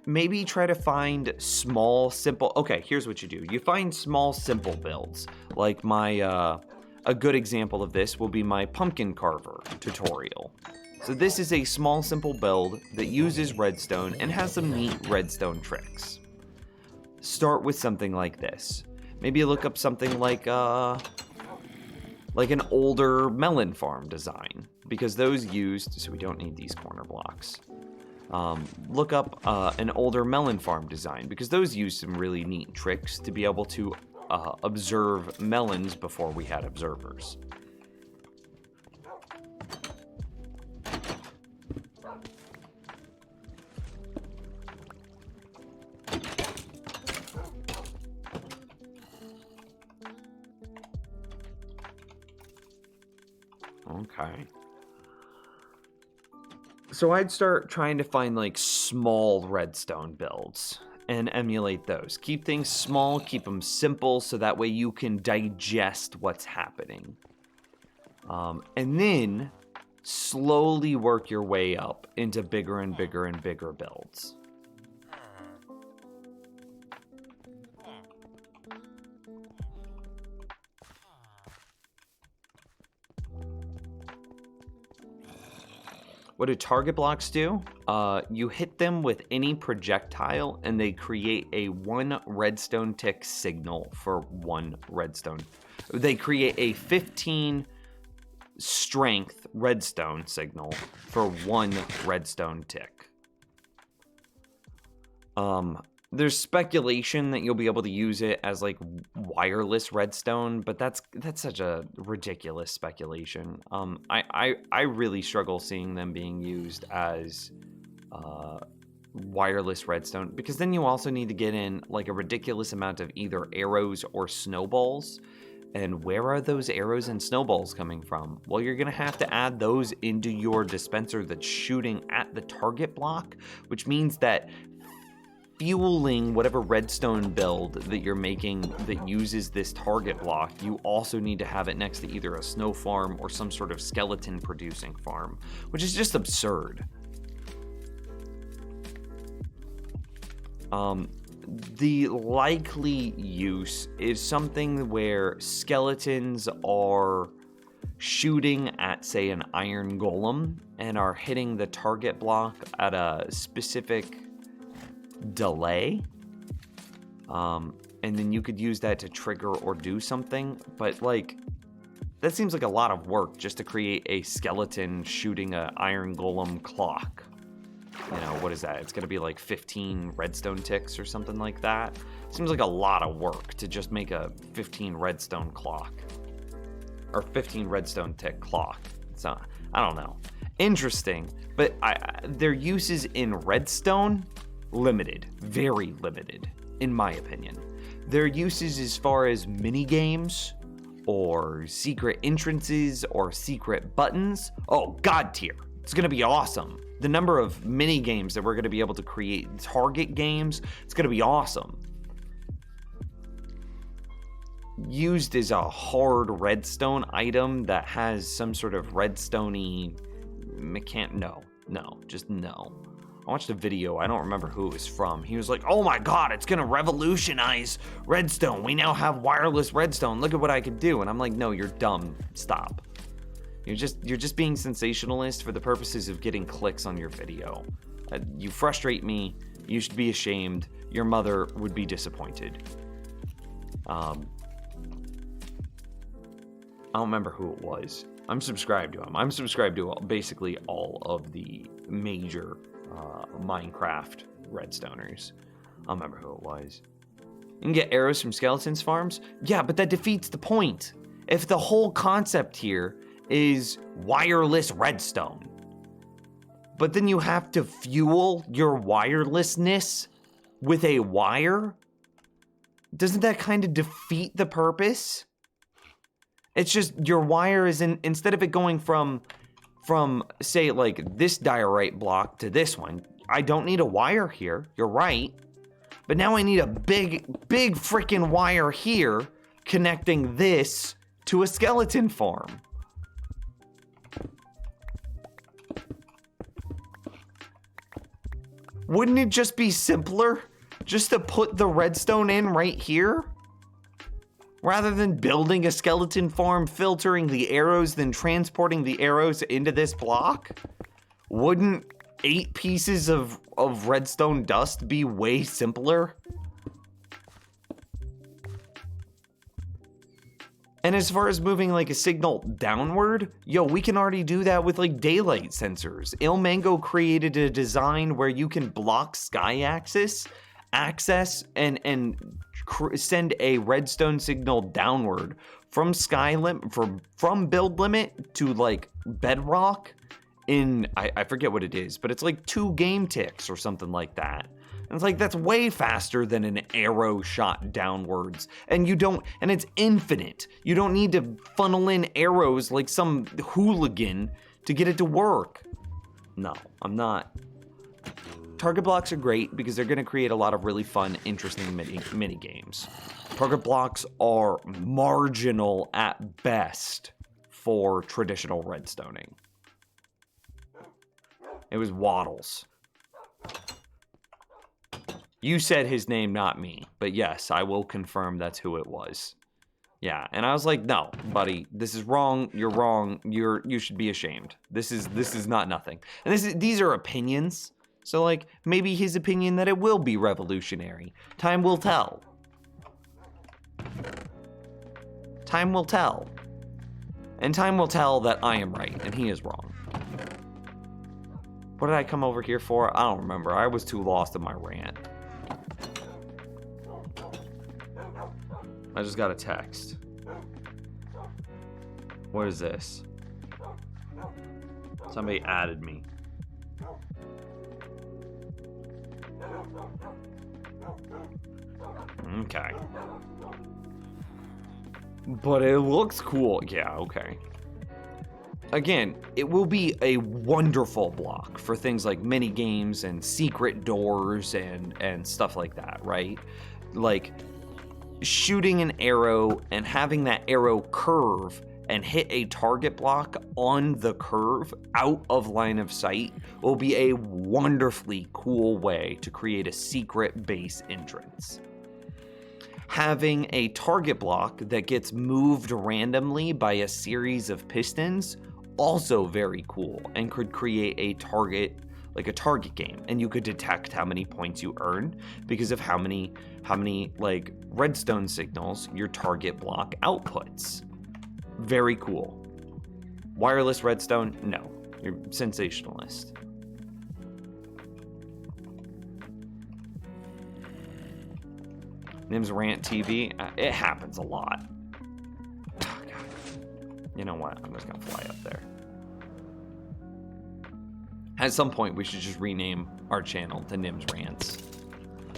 maybe try to find small, simple... Okay, here's what you do. You find small, simple builds. Like my... a good example of this will be my pumpkin carver tutorial. So this is a small, simple build that uses redstone and has some neat redstone tricks. Start with something like this. Maybe look up something like an older melon farm design, because those used, so we don't need these corner blocks. Look up an older melon farm design, because those use some really neat tricks to be able to observe melons before we had observers. Okay. So I'd start trying to find like small redstone builds and emulate those. Keep things small, keep them simple, so that way you can digest what's happening. And then slowly work your way up into bigger and bigger and bigger builds. What do target blocks do? You hit them with any projectile and they create a 1 redstone tick signal for 1 redstone. They create a 15 strength redstone signal for 1 redstone tick. There's speculation that you'll be able to use it as like wireless redstone, but that's such a ridiculous speculation. I really struggle seeing them being used as wireless redstone, because then you also need to get in like a ridiculous amount of either arrows or snowballs. And where are those arrows and snowballs coming from? Well, you're gonna have to add those into your dispenser that's shooting at the target block, which means that fueling whatever redstone build that you're making that uses this target block, you also need to have it next to either a snow farm or some sort of skeleton producing farm, which is just absurd. The likely use is something where skeletons are shooting at, say, an iron golem and are hitting the target block at a specific delay, and then you could use that to trigger or do something, but like that seems like a lot of work just to create a skeleton shooting a iron golem clock. You know, what is that? It's gonna be like 15 redstone ticks or something like that. Seems like a lot of work to just make a 15 redstone clock or 15 redstone tick clock. So I don't know, interesting, but their uses in redstone limited, very limited, in my opinion. Their uses as far as mini games or secret entrances or secret buttons, oh, god tier. It's gonna be awesome. The number of mini games that we're gonna be able to create, target games, it's gonna be awesome. Used as a hard redstone item that has some sort of redstone-y no, just no. I watched a video, I don't remember who it was from. He was like, oh my god, it's gonna revolutionize redstone. We now have wireless redstone. Look at what I could do. And I'm like, no, you're dumb. Stop. You're just being sensationalist for the purposes of getting clicks on your video. You frustrate me. You should be ashamed. Your mother would be disappointed. I don't remember who it was. I'm subscribed to him. I'm subscribed to basically all of the major Minecraft redstoners. I don't remember who it was. You can get arrows from skeletons farms? Yeah, but that defeats the point. If the whole concept here is wireless redstone, but then you have to fuel your wirelessness with a wire, doesn't that kind of defeat the purpose? It's just your wire is instead of it going from say like this diorite block to this one, I don't need a wire here, you're right. But now I need a big freaking wire here connecting this to a skeleton farm. Wouldn't it just be simpler just to put the redstone in right here? Rather than building a skeleton farm, filtering the arrows, then transporting the arrows into this block? Wouldn't 8 pieces of redstone dust be way simpler? And as far as moving like a signal downward, yo, we can already do that with like daylight sensors. Ilmango created a design where you can block sky access and send a redstone signal downward from from build limit to like bedrock in I forget what it is, but it's like 2 game ticks or something like that. And it's like, that's way faster than an arrow shot downwards. And it's infinite. You don't need to funnel in arrows like some hooligan to get it to work. No, I'm not. Target blocks are great because they're going to create a lot of really fun, interesting mini games. Target blocks are marginal at best for traditional redstoning. It was Waddles. You said his name, not me. But yes, I will confirm that's who it was. Yeah, and I was like, no, buddy, this is wrong. You're wrong. You should be ashamed. This is not nothing. And these are opinions. So like, maybe his opinion that it will be revolutionary. Time will tell. Time will tell. And time will tell that I am right and he is wrong. What did I come over here for? I don't remember. I was too lost in my rant. I just got a text. What is this? Somebody added me. Okay. But it looks cool. Yeah, okay. Again, it will be a wonderful block for things like mini games and secret doors and stuff like that, right? Like shooting an arrow and having that arrow curve and hit a target block on the curve out of line of sight will be a wonderfully cool way to create a secret base entrance. Having a target block that gets moved randomly by a series of pistons, also very cool, and could create a target, like a target game, and you could detect how many points you earn because of how many like redstone signals your target block outputs. Very cool. Wireless redstone? No. You're sensationalist. Nim's Rant TV? It happens a lot. Oh, God. You know what? I'm just gonna fly up there. At some point, we should just rename our channel to Nim's Rants.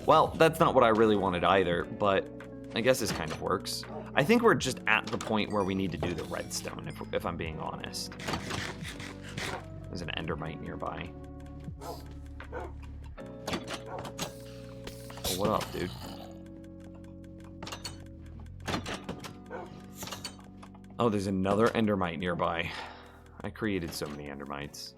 Well, that's not what I really wanted either, but I guess this kind of works. I think we're just at the point where we need to do the redstone, if I'm being honest. There's an endermite nearby. Oh, what up, dude? Oh, there's another endermite nearby. I created so many endermites.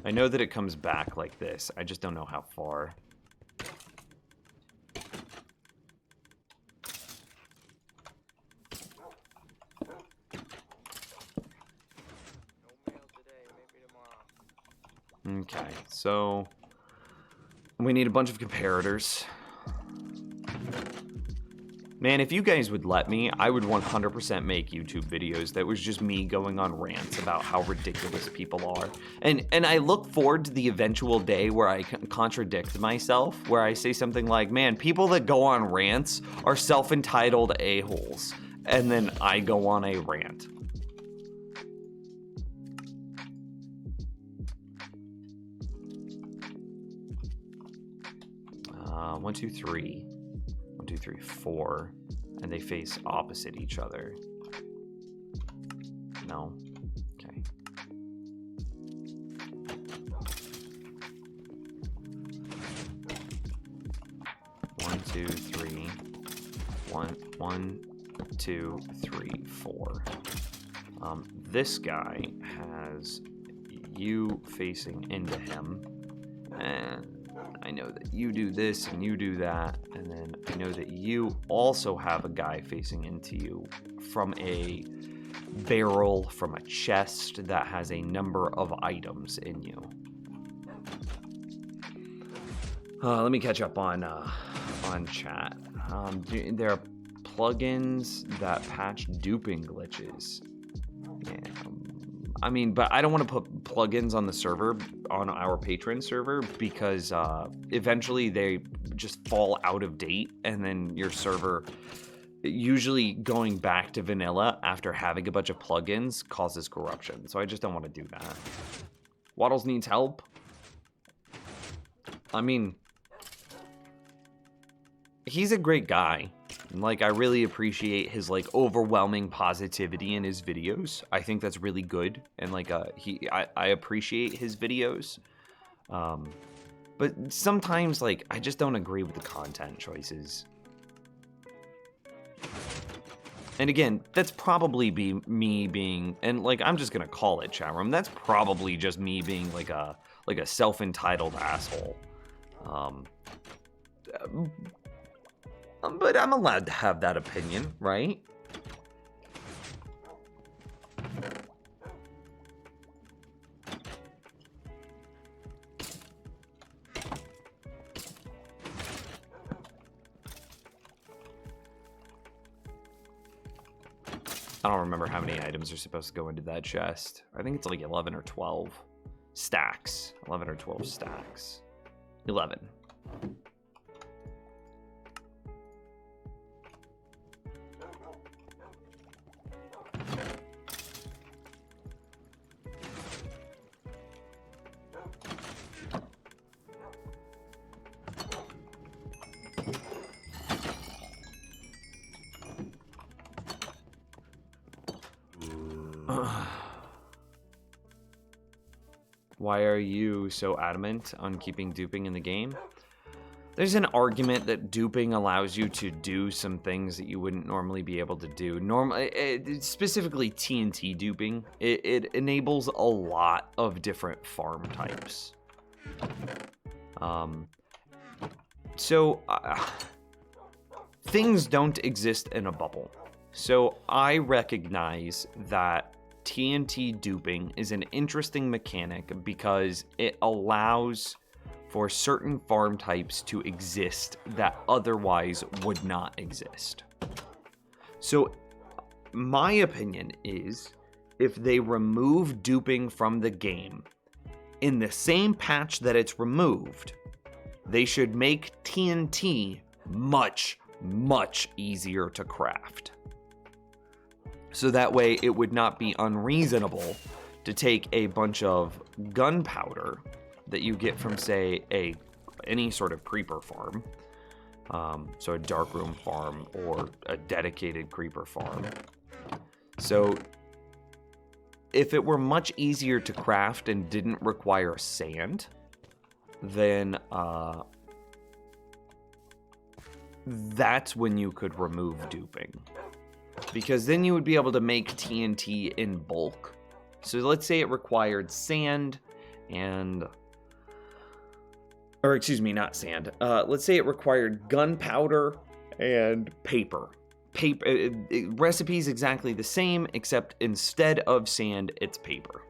I know that it comes back like this. I just don't know how far. Okay, so we need a bunch of comparators. Man, if you guys would let me, I would 100% make YouTube videos that was just me going on rants about how ridiculous people are. And I look forward to the eventual day where I can contradict myself, where I say something like, man, people that go on rants are self-entitled a-holes. And then I go on a rant. One, two, three. 1, 2, 3, 4, and they face opposite each other. No? Okay. 1, 2, 3. 1, 2, 3, 4. This guy has you facing into him, and I know that you do this and you do that, and then I know that you also have a guy facing into you from a barrel, from a chest that has a number of items in you. Let me catch up on chat. There are plugins that patch duping glitches. Yeah. I mean, but I don't want to put plugins on the server, on our patron server, because eventually they just fall out of date, and then your server, usually going back to vanilla after having a bunch of plugins, causes corruption. So I just don't want to do that. Waddles needs help. I mean, he's a great guy. Like, I really appreciate his, like, overwhelming positivity in his videos. I think that's really good. And, like, I appreciate his videos. But sometimes, like, I just don't agree with the content choices. And again, that's probably me being, and, like, I'm just gonna call it, chat room. That's probably just me being, like a self-entitled asshole. But I'm allowed to have that opinion, right? I don't remember how many items are supposed to go into that chest. I think it's like 11 or 12 stacks. 11 or 12 stacks. 11. Why are you so adamant on keeping duping in the game? There's an argument that duping allows you to do some things that you wouldn't normally be able to do. Specifically TNT duping. It enables a lot of different farm types. Things don't exist in a bubble. So I recognize that TNT duping is an interesting mechanic because it allows for certain farm types to exist that otherwise would not exist. So my opinion is, if they remove duping from the game, in the same patch that it's removed, they should make TNT much, much easier to craft. So that way it would not be unreasonable to take a bunch of gunpowder that you get from, say, any sort of creeper farm, so a darkroom farm or a dedicated creeper farm. So if it were much easier to craft and didn't require sand, then that's when you could remove duping. Because then you would be able to make TNT in bulk. So let's say it required sand and... Or excuse me, not sand. Let's say it required gunpowder and paper. Recipe's exactly the same, except instead of sand, it's paper.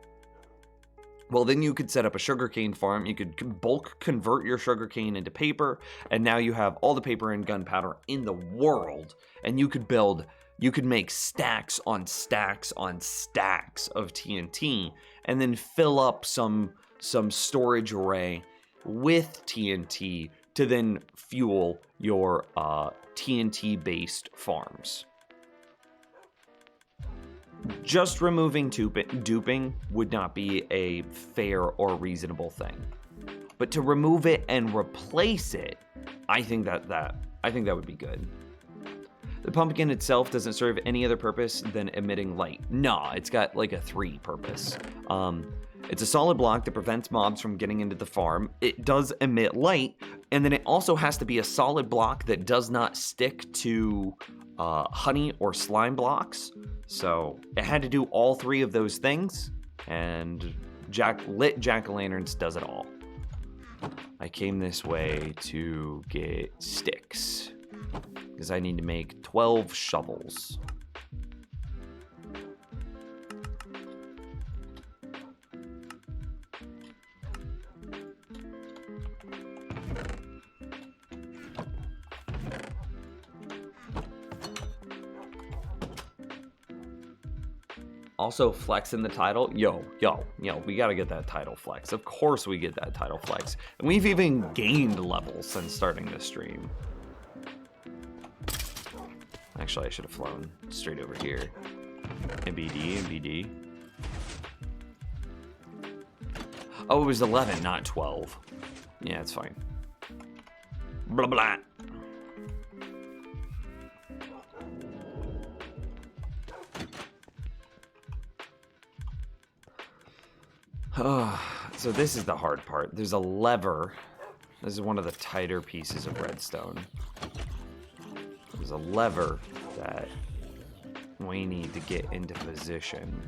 Well, then you could set up a sugarcane farm. You could bulk convert your sugarcane into paper, and now you have all the paper and gunpowder in the world, and you could make stacks on stacks on stacks of TNT, and then fill up some storage array with TNT to then fuel your TNT-based farms. Just removing duping would not be a fair or reasonable thing. But to remove it and replace it, I think that would be good. The pumpkin itself doesn't serve any other purpose than emitting light. Nah, it's got like a 3 purpose. It's a solid block that prevents mobs from getting into the farm. It does emit light, and then it also has to be a solid block that does not stick to honey or slime blocks. So it had to do all 3 of those things, and lit jack-o'-lanterns does it all. I came this way to get sticks, because I need to make 12 shovels. Also, flexing the title. Yo, we gotta get that title flex. Of course we get that title flex. And we've even gained levels since starting this stream. Actually, I should have flown straight over here. MBD. Oh, it was 11, not 12. Yeah, it's fine. Blah, blah. So this is the hard part. There's a lever. This is one of the tighter pieces of redstone. There's a lever that we need to get into position.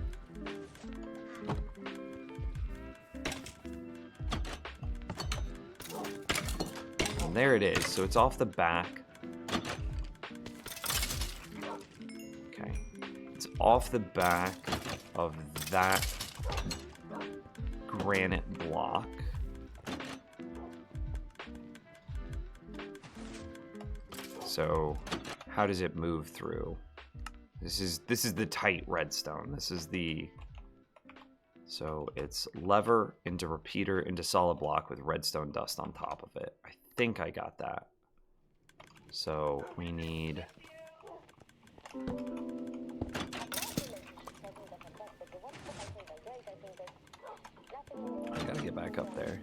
And there it is. So it's off the back. Okay. It's off the back of that granite block. So how does it move through? This is the tight redstone. This is the, so it's lever into repeater into solid block with redstone dust on top of it. I think I got that. So we need, I gotta get back up there.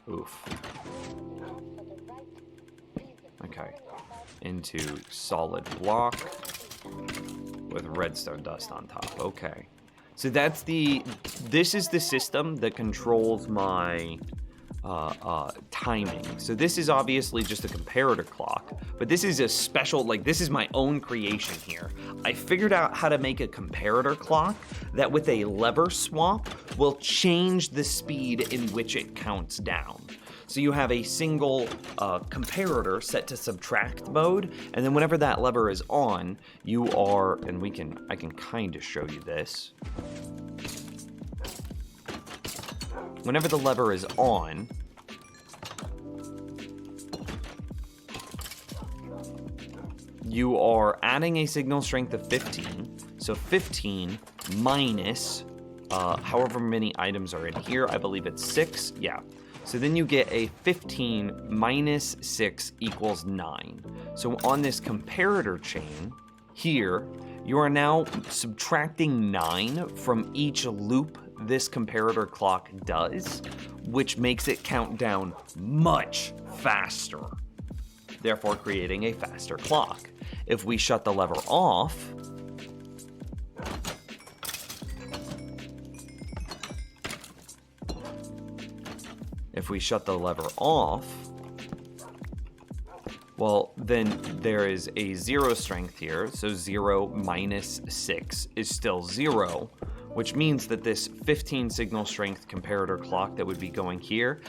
Oof. Okay. Into solid block with redstone dust on top. Okay. So that's this is the system that controls my timing. So this is obviously just a comparator clock, but this is a special, like, this is my own creation here. I figured out how to make a comparator clock that with a lever swap will change the speed in which it counts down. So you have a single comparator set to subtract mode, and then whenever that lever is on, you are, and I can kind of show you this. Whenever the lever is on, you are adding a signal strength of 15. So 15 minus however many items are in here. I believe it's 6. Yeah. So then you get a 15 minus 6 equals 9. So on this comparator chain here, you are now subtracting 9 from each loop this comparator clock does, which makes it count down much faster, therefore creating a faster clock. If we shut the lever off, well, then there is a 0 strength here, so 0 minus 6 is still 0, which means that this 15 signal strength comparator clock that would be going here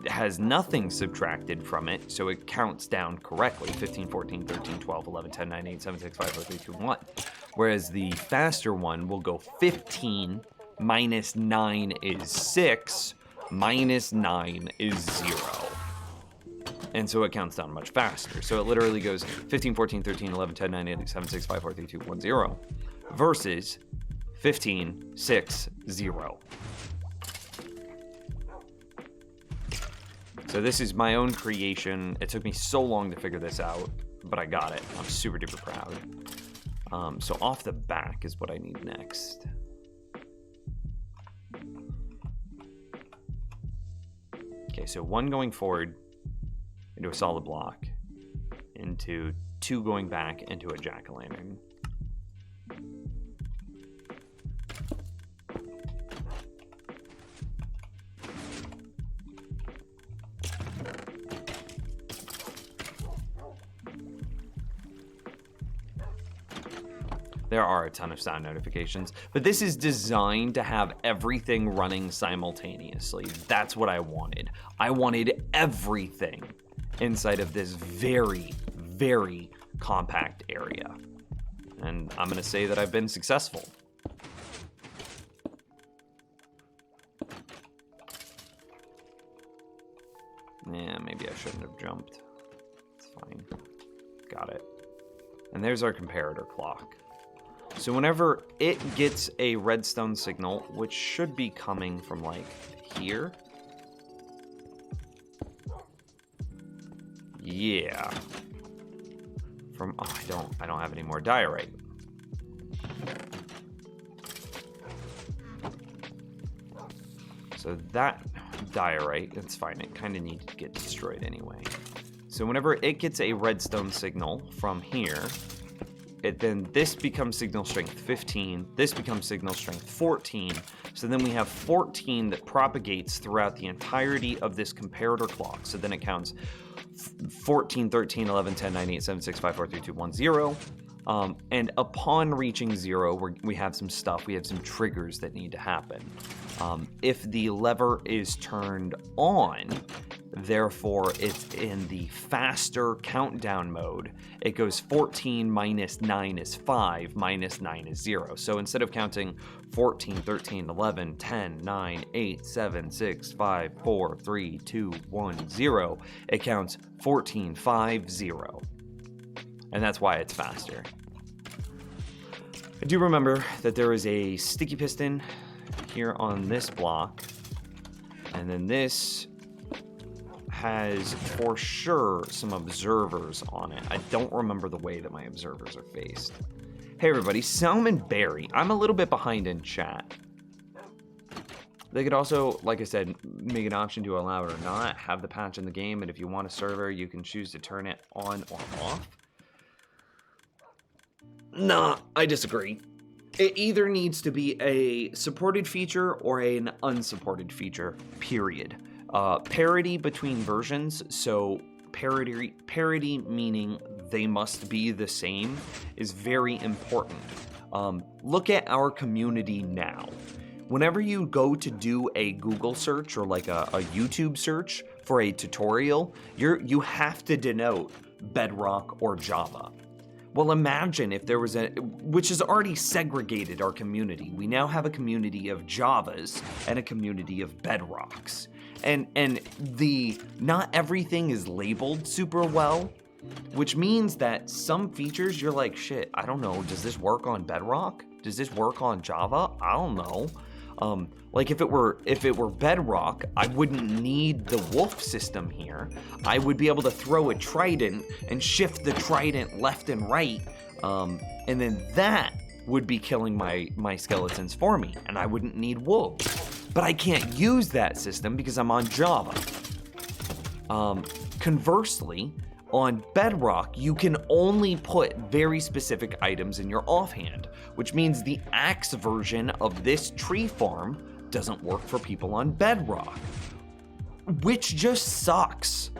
has nothing subtracted from it, so it counts down correctly. 15, 14, 13, 12, 11, 10, 9, 8, 7, 6, 5, 4, 3, 2, 1. Whereas the faster one will go 15 minus 9 is 6, minus 9 is 0. And so it counts down much faster. So it literally goes 15, 14, 13, 11, 10, 9, 8, 7, 6, 5, 4, 3, 2, 1, 0 versus 15, 6, 0. So this is my own creation. It took me so long to figure this out, but I got it. I'm super duper proud. So off the back is what I need next. Okay, so 1 going forward into a solid block, into 2 going back into a jack-o'-lantern. There are a ton of sound notifications, but this is designed to have everything running simultaneously. That's what I wanted. I wanted everything inside of this very, very compact area. And I'm gonna say that I've been successful. Yeah, maybe I shouldn't have jumped. It's fine. Got it. And there's our comparator clock. So whenever it gets a redstone signal, which should be coming from like here. Yeah. From, oh, I don't have any more diorite. So that diorite, that's fine. It kind of needed to get destroyed anyway. So whenever it gets a redstone signal from here, then this becomes signal strength 15, this becomes signal strength 14, so then we have 14 that propagates throughout the entirety of this comparator clock. So then it counts 14, 13, 11, 10, 9, 8, 7, 6, 5, 4, 3, 2, 1, 0. And upon reaching 0, we have some stuff, we have some triggers that need to happen. If the lever is turned on, therefore it's in the faster countdown mode, it goes 14 minus 9 is 5, minus 9 is 0. So instead of counting 14, 13, 11, 10, 9, 8, 7, 6, 5, 4, 3, 2, 1, 0, it counts 14, 5, 0. And that's why it's faster. I do remember that there is a sticky piston here on this block, and then this has for sure some observers on it. I don't remember the way that my observers are faced. Hey everybody, Salmon Berry. I'm a little bit behind in chat. They could also, like I said, make an option to allow it or not, have the patch in the game, and if you want a server, you can choose to turn it on or off. Nah, I disagree. It either needs to be a supported feature or an unsupported feature, period. Parity between versions, so parity meaning they must be the same, is very important. Look at our community now. Whenever you go to do a Google search or like a YouTube search for a tutorial, you have to denote Bedrock or Java. Well, imagine if there was which has already segregated our community. We now have a community of Javas and a community of Bedrocks. And not everything is labeled super well, which means that some features you're like, shit, I don't know, does this work on Bedrock? Does this work on Java? I don't know. Like if it were Bedrock, I wouldn't need the wolf system here. I would be able to throw a trident and shift the trident left and right, and then that would be killing my skeletons for me, and I wouldn't need wolves. But I can't use that system because I'm on Java. Conversely, on Bedrock, you can only put very specific items in your offhand, which means the axe version of this tree farm doesn't work for people on Bedrock, which just sucks.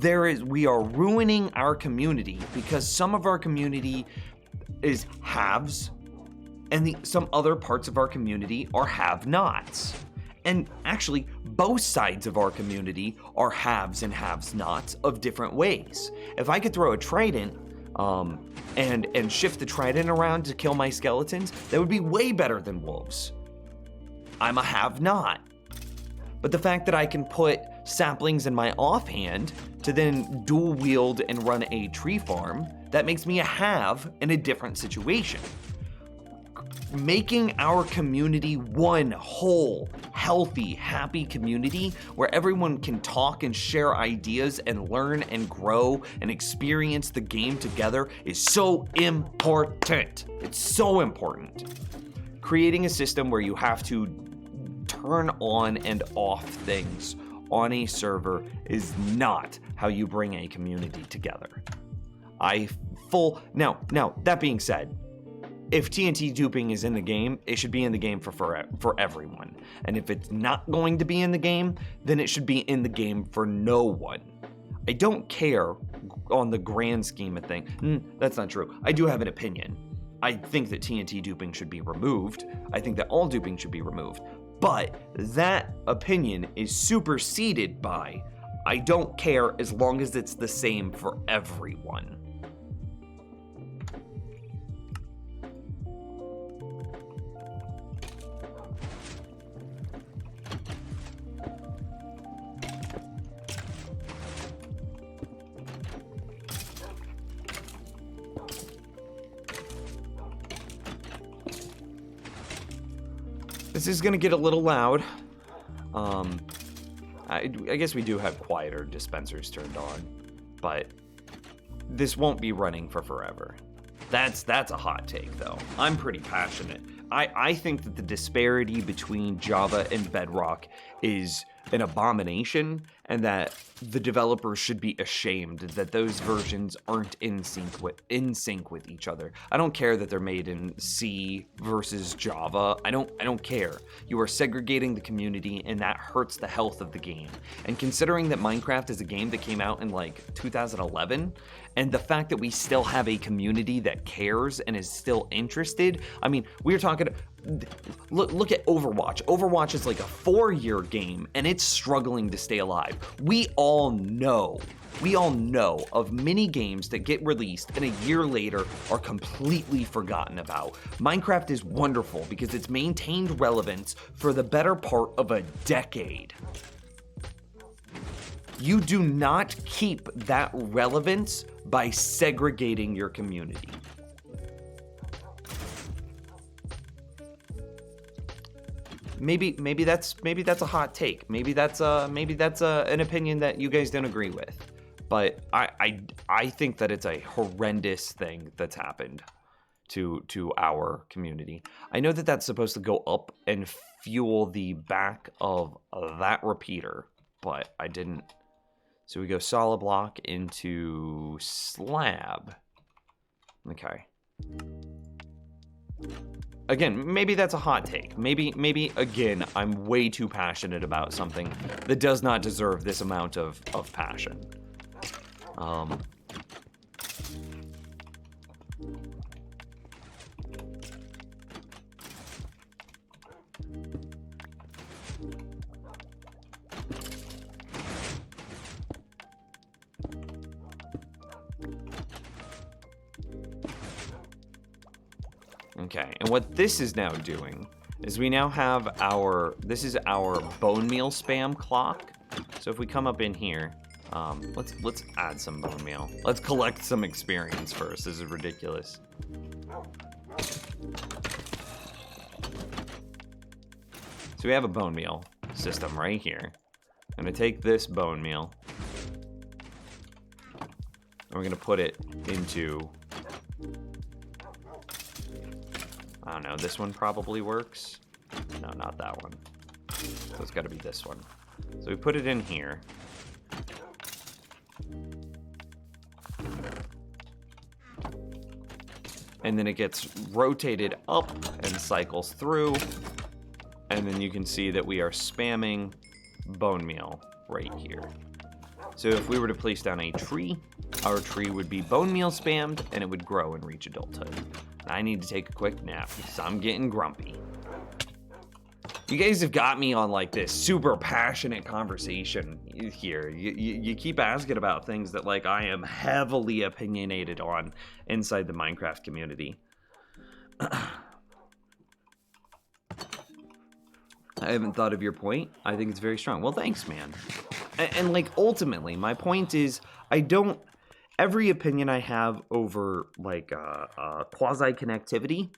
We are ruining our community because some of our community is haves, and some other parts of our community are have-nots. And actually, both sides of our community are haves and have-nots of different ways. If I could throw a trident and shift the trident around to kill my skeletons, that would be way better than wolves. I'm a have-not. But the fact that I can put saplings in my offhand to then dual wield and run a tree farm, that makes me a have in a different situation. Making our community one whole, healthy, happy community where everyone can talk and share ideas and learn and grow and experience the game together is so important. It's so important. Creating a system where you have to turn on and off things on a server is not how you bring a community together. Now, that being said, if TNT duping is in the game, it should be in the game for everyone. And if it's not going to be in the game, then it should be in the game for no one. I don't care on the grand scheme of things. That's not true. I do have an opinion. I think that TNT duping should be removed. I think that all duping should be removed. But that opinion is superseded by, I don't care as long as it's the same for everyone. This is gonna get a little loud. I guess we do have quieter dispensers turned on, but this won't be running for forever. That's a hot take, though. I'm pretty passionate. I think that the disparity between Java and Bedrock is an abomination, and that the developers should be ashamed that those versions aren't in sync with each other. I don't care that they're made in C versus Java. I don't care. You are segregating the community, and that hurts the health of the game. And considering that Minecraft is a game that came out in like 2011, and the fact that we still have a community that cares and is still interested, I mean, we're talking. Look at Overwatch. Overwatch is like a 4-year game, and it's struggling to stay alive. We all know of many games that get released and a year later are completely forgotten about. Minecraft is wonderful because it's maintained relevance for the better part of a decade. You do not keep that relevance by segregating your community. Maybe that's a hot take. Maybe that's an opinion that you guys don't agree with. But I think that it's a horrendous thing that's happened to our community. I know that that's supposed to go up and fuel the back of that repeater, but I didn't. So we go solid block into slab. Okay. Again, maybe that's a hot take. Maybe again, I'm way too passionate about something that does not deserve this amount of passion. Okay, and what this is now doing is we now have this is our bone meal spam clock. So if we come up in here, let's add some bone meal. Let's collect some experience first. This is ridiculous. So we have a bone meal system right here. I'm gonna take this bone meal, and we're gonna put it into, I don't know, this one probably works. No, not that one. So it's gotta be this one. So we put it in here. And then it gets rotated up and cycles through. And then you can see that we are spamming bone meal right here. So if we were to place down a tree, our tree would be bone meal spammed and it would grow and reach adulthood. And I need to take a quick nap because I'm getting grumpy. You guys have got me on like this super passionate conversation here. You keep asking about things that like I am heavily opinionated on inside the Minecraft community. I haven't thought of your point. I think it's very strong. Well, thanks, man. And like ultimately, my point is every opinion I have over like quasi connectivity,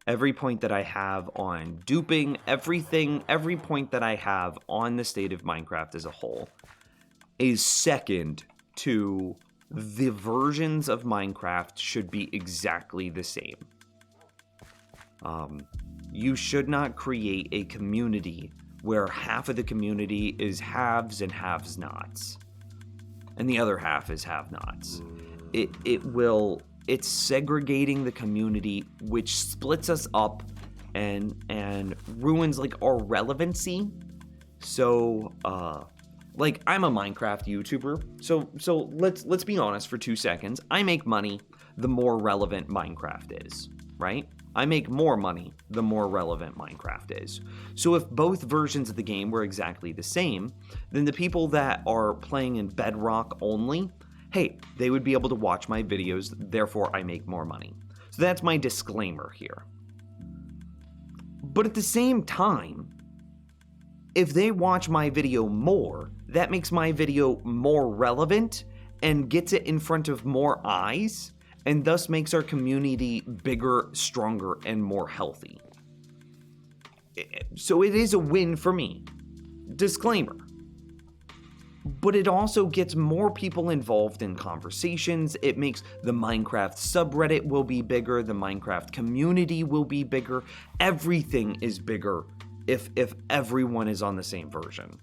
every point that I have on duping, every point that I have on the state of Minecraft as a whole is second to the versions of Minecraft should be exactly the same. You should not create a community where half of the community is haves and have-nots, and the other half is have-nots. It's segregating the community, which splits us up and ruins like our relevancy. So like I'm a Minecraft YouTuber, so let's be honest for 2 seconds. I make money the more relevant Minecraft is, right? I make more money the more relevant Minecraft is. So if both versions of the game were exactly the same, then the people that are playing in Bedrock only, hey, they would be able to watch my videos, therefore I make more money. So that's my disclaimer here. But at the same time, if they watch my video more, that makes my video more relevant and gets it in front of more eyes, and thus makes our community bigger, stronger, and more healthy. So it is a win for me. Disclaimer. But it also gets more people involved in conversations. It makes the Minecraft subreddit will be bigger. The Minecraft community will be bigger. Everything is bigger if everyone is on the same version.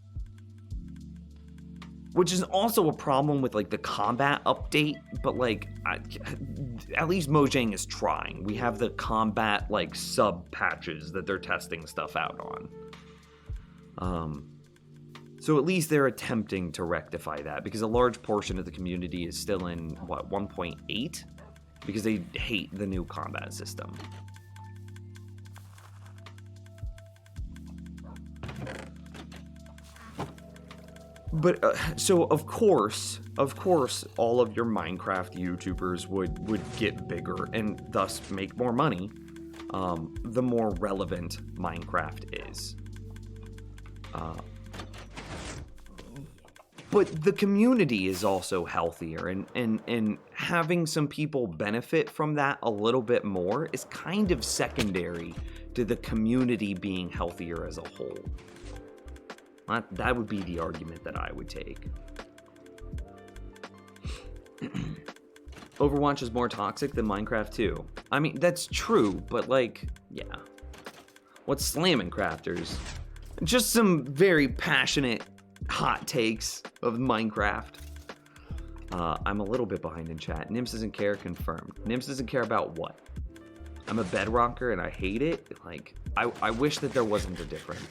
Which is also a problem with like the combat update, but like at least Mojang is trying. We have the combat like sub patches that they're testing stuff out on. So at least they're attempting to rectify that, because a large portion of the community is still in, 1.8? Because they hate the new combat system. But, so of course, all of your Minecraft YouTubers would get bigger and thus make more money, the more relevant Minecraft is. But the community is also healthier, and having some people benefit from that a little bit more is kind of secondary to the community being healthier as a whole. That would be the argument that I would take. Overwatch is more toxic than Minecraft 2. I mean, that's true, but like, yeah. What's slamming crafters? Just some very passionate hot takes of Minecraft. I'm a little bit behind in chat. Nims doesn't care, confirmed. Nims doesn't care about what? I'm a bedrocker and I hate it. Like, I wish that there wasn't a difference.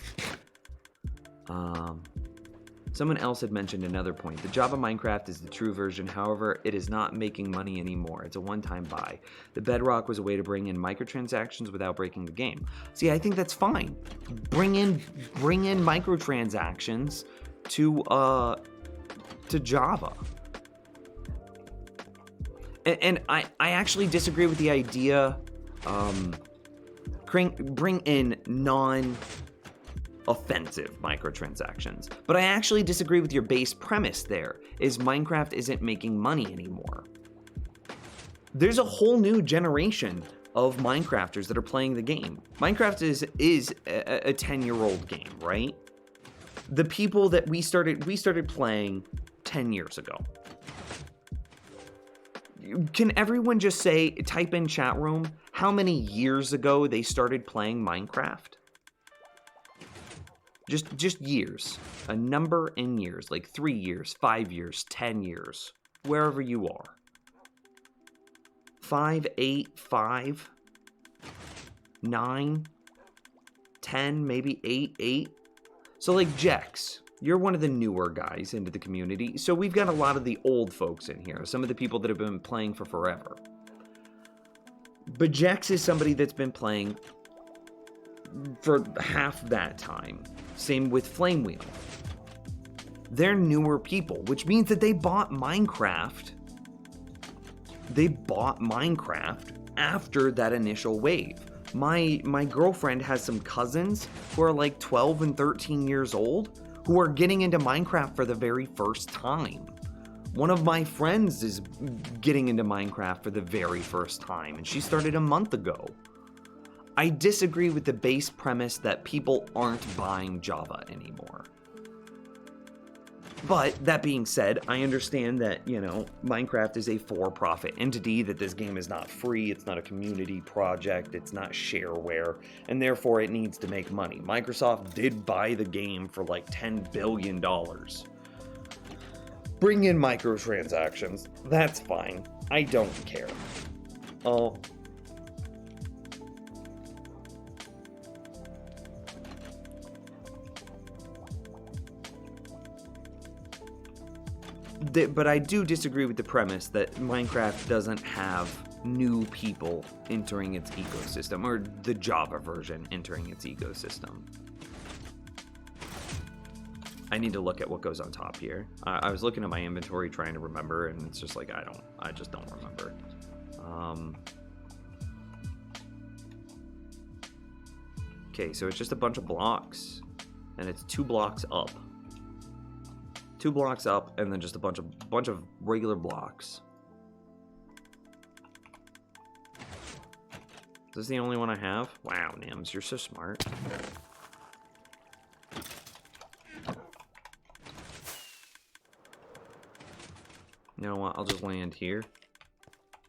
Someone else had mentioned another point. The Java Minecraft is the true version. However, it is not making money anymore. It's a one-time buy. The Bedrock was a way to bring in microtransactions without breaking the game. See, I think that's fine. Bring in microtransactions to Java. And I actually disagree with the idea. Bring in non-offensive microtransactions. But I actually disagree with your base premise there, is Minecraft isn't making money anymore. There's a whole new generation of Minecrafters that are playing the game. Minecraft is a 10-year-old game, right? The people that we started playing 10 years ago. Can everyone just say, type in chat room, how many years ago they started playing Minecraft? Just years. A number in years, like 3 years, 5 years, 10 years, wherever you are. 5, 8, 5, 9, 10, maybe 8. So like Jex, you're one of the newer guys into the community. So we've got a lot of the old folks in here, some of the people that have been playing for forever. But Jex is somebody that's been playing for half that time. Same with Flamewheel. They're newer people, which means that they bought Minecraft. They bought Minecraft after that initial wave. My girlfriend has some cousins who are like 12 and 13 years old who are getting into Minecraft for the very first time. One of my friends is getting into Minecraft for the very first time, and she started a month ago. I disagree with the base premise that people aren't buying Java anymore. But that being said, I understand that, Minecraft is a for-profit entity, that this game is not free, it's not a community project, it's not shareware, and therefore it needs to make money. Microsoft did buy the game for like $10 billion. Bring in microtransactions, that's fine. I don't care. But I do disagree with the premise that Minecraft doesn't have new people entering its ecosystem, or the Java version entering its ecosystem. I need to look at what goes on top here. I was looking at my inventory trying to remember, and it's just like, I just don't remember. Okay, so it's just a bunch of blocks, and it's 2 blocks up. 2 blocks up, and then just a bunch of regular blocks. Is this the only one I have? Wow, Nims, you're so smart. You know what? I'll just land here.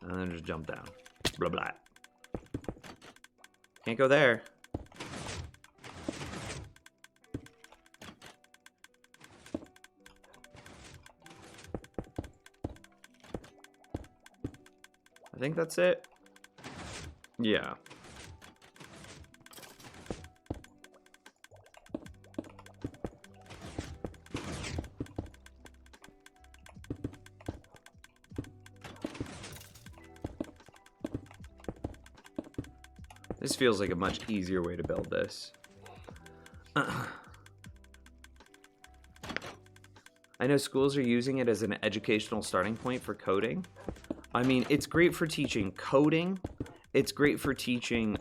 And then just jump down. Blah, blah. Can't go there. I think that's it. Yeah. This feels like a much easier way to build this. I know schools are using it as an educational starting point for coding. I mean, it's great for teaching coding. It's great for teaching.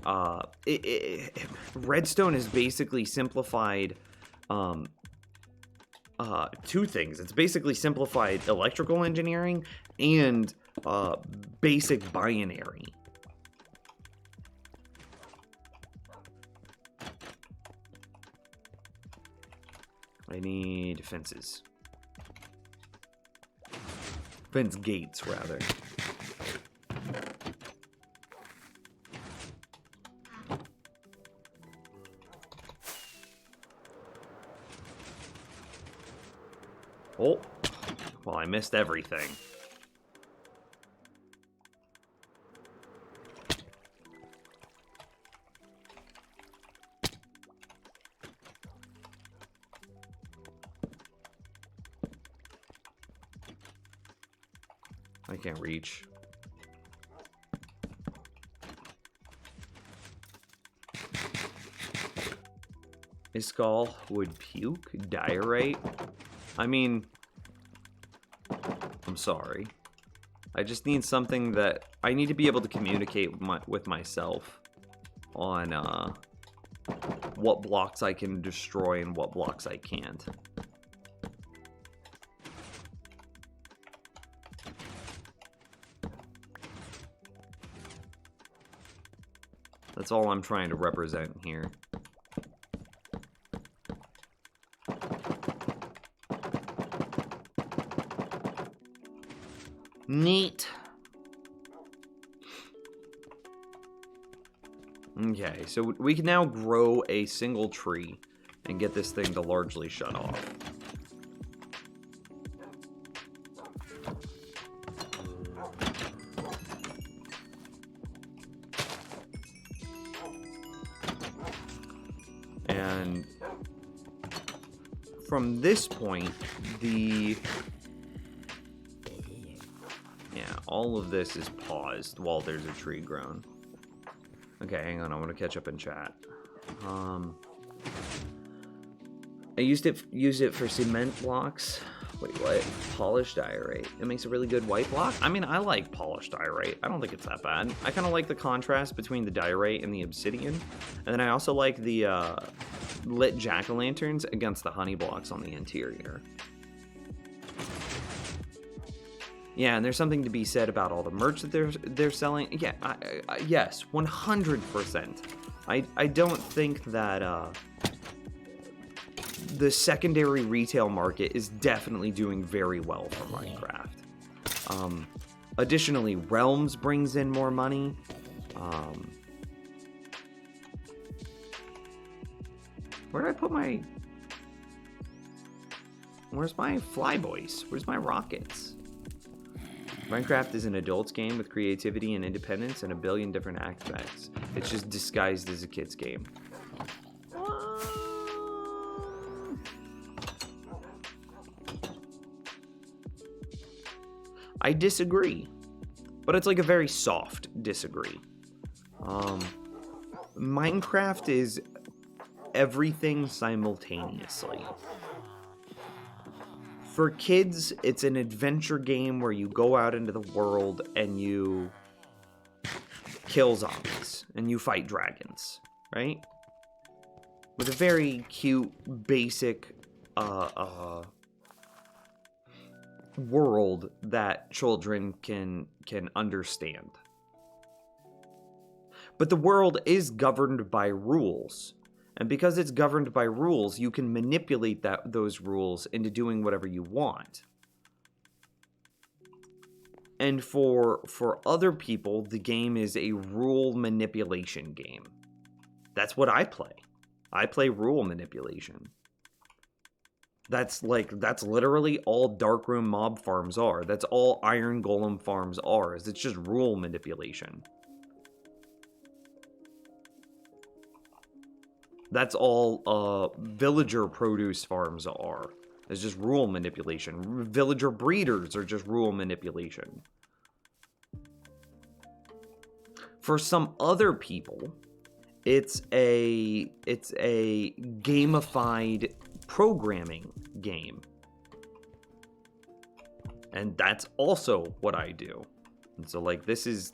Redstone is basically simplified two things. It's basically simplified electrical engineering and basic binary. I need fences. Fence gates, rather. Oh, well, I missed everything. I can't reach. Iskall would puke? Diorite? I mean, I'm sorry. I just need something that I need to be able to communicate with myself on what blocks I can destroy and what blocks I can't. That's all I'm trying to represent here. Neat. Okay, so we can now grow a single tree and get this thing to largely shut off. And from this point, all of this is paused while there's a tree grown. Okay, hang on, I want to catch up in chat. I use it for cement blocks. Wait, what? Polished diorite. It makes a really good white block? I mean, I like polished diorite. I don't think it's that bad. I kind of like the contrast between the diorite and the obsidian. And then I also like the lit jack-o'-lanterns against the honey blocks on the interior. Yeah, and there's something to be said about all the merch that they're selling. Yeah, yes, 100%. I don't think that the secondary retail market is definitely doing very well for Minecraft. Additionally, Realms brings in more money. Where did I put my... Where's my flyboys? Where's my rockets? Minecraft is an adult's game with creativity and independence and a billion different aspects. It's just disguised as a kid's game. I disagree, but it's like a very soft disagree. Minecraft is everything simultaneously. For kids, it's an adventure game where you go out into the world and you kill zombies and you fight dragons, right? With a very cute, basic world that children can understand. But the world is governed by rules. And because it's governed by rules, you can manipulate those rules into doing whatever you want. And for other people, the game is a rule manipulation game. That's what I play. I play rule manipulation. That's literally all Darkroom mob farms are. That's all Iron Golem farms are. It's just rule manipulation. That's all villager produce farms are. It's just rule manipulation. Villager breeders are just rule manipulation. For some other people, it's a gamified programming game. And that's also what I do. And so like this is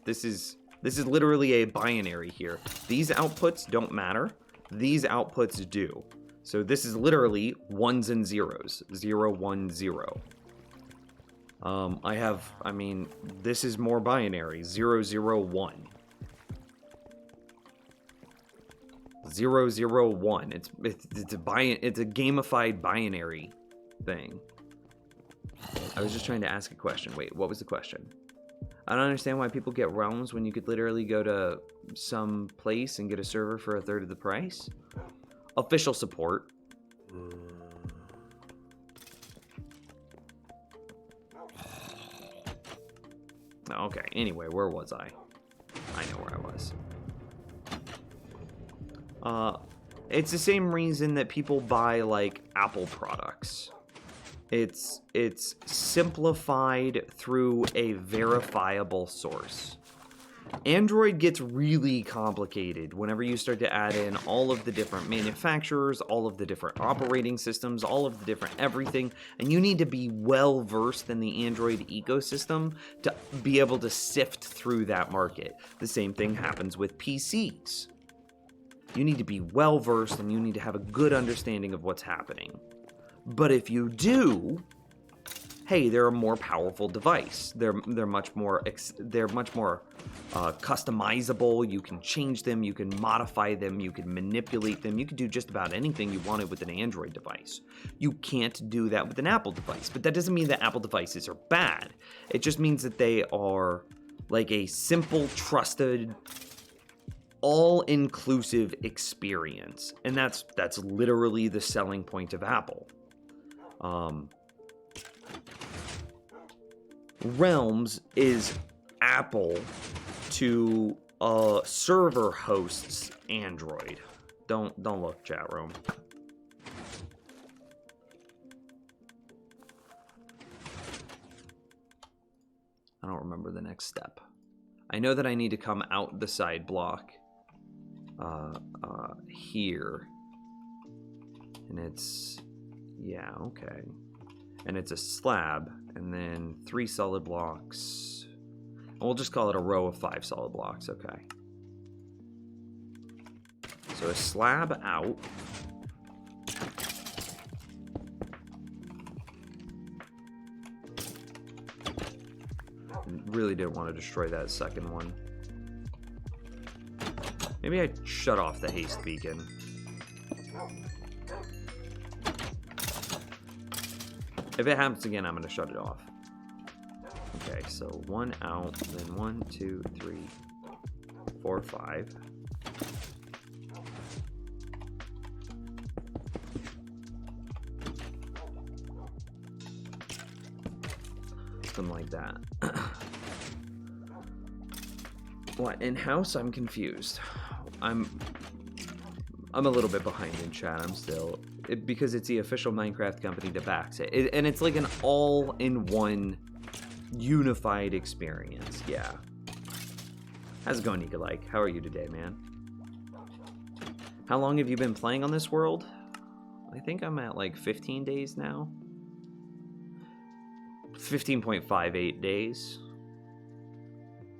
literally a binary here. These outputs don't matter. These outputs do. So this is literally ones and zeros. 0, 1, 0. I mean, this is more binary. 0, 0, 1. 0, 0, 1. It's a gamified binary thing. I was just trying to ask a question. Wait, what was the question? I don't understand why people get realms when you could literally go to some place and get a server for 1/3 of the price. Official support. Okay, anyway, where was I? I know where I was. It's the same reason that people buy, like, Apple products. It's simplified through a verifiable source. Android gets really complicated whenever you start to add in all of the different manufacturers, all of the different operating systems, all of the different everything, and you need to be well versed in the Android ecosystem to be able to sift through that market. The same thing happens with PCs. You need to be well versed and you need to have a good understanding of what's happening. But if you do, hey, they're a more powerful device. They're much more customizable. You can change them, you can modify them, you can manipulate them. You can do just about anything you wanted with an Android device. You can't do that with an Apple device. But that doesn't mean that Apple devices are bad. It just means that they are like a simple, trusted, all-inclusive experience. And that's literally the selling point of Apple. Realms is Apple to server hosts Android. Don't look, chat room. I don't remember the next step. I know that I need to come out the side block here. And it's, yeah, okay. And it's a slab, and then 3 solid blocks. We'll just call it a row of 5 solid blocks, okay. So a slab out. Really didn't want to destroy that second one. Maybe I shut off the haste beacon. If it happens again, I'm going to shut it off. Okay, so 1 out, then 1, 2, 3, 4, 5. Something like that. What, in-house? I'm confused. I'm a little bit behind in chat. I'm still... because it's the official Minecraft company that backs it. And it's like an all-in-one unified experience. Yeah. How's it going, Nikolike? How are you today, man? How long have you been playing on this world? I think I'm at like 15 days now. 15.58 days.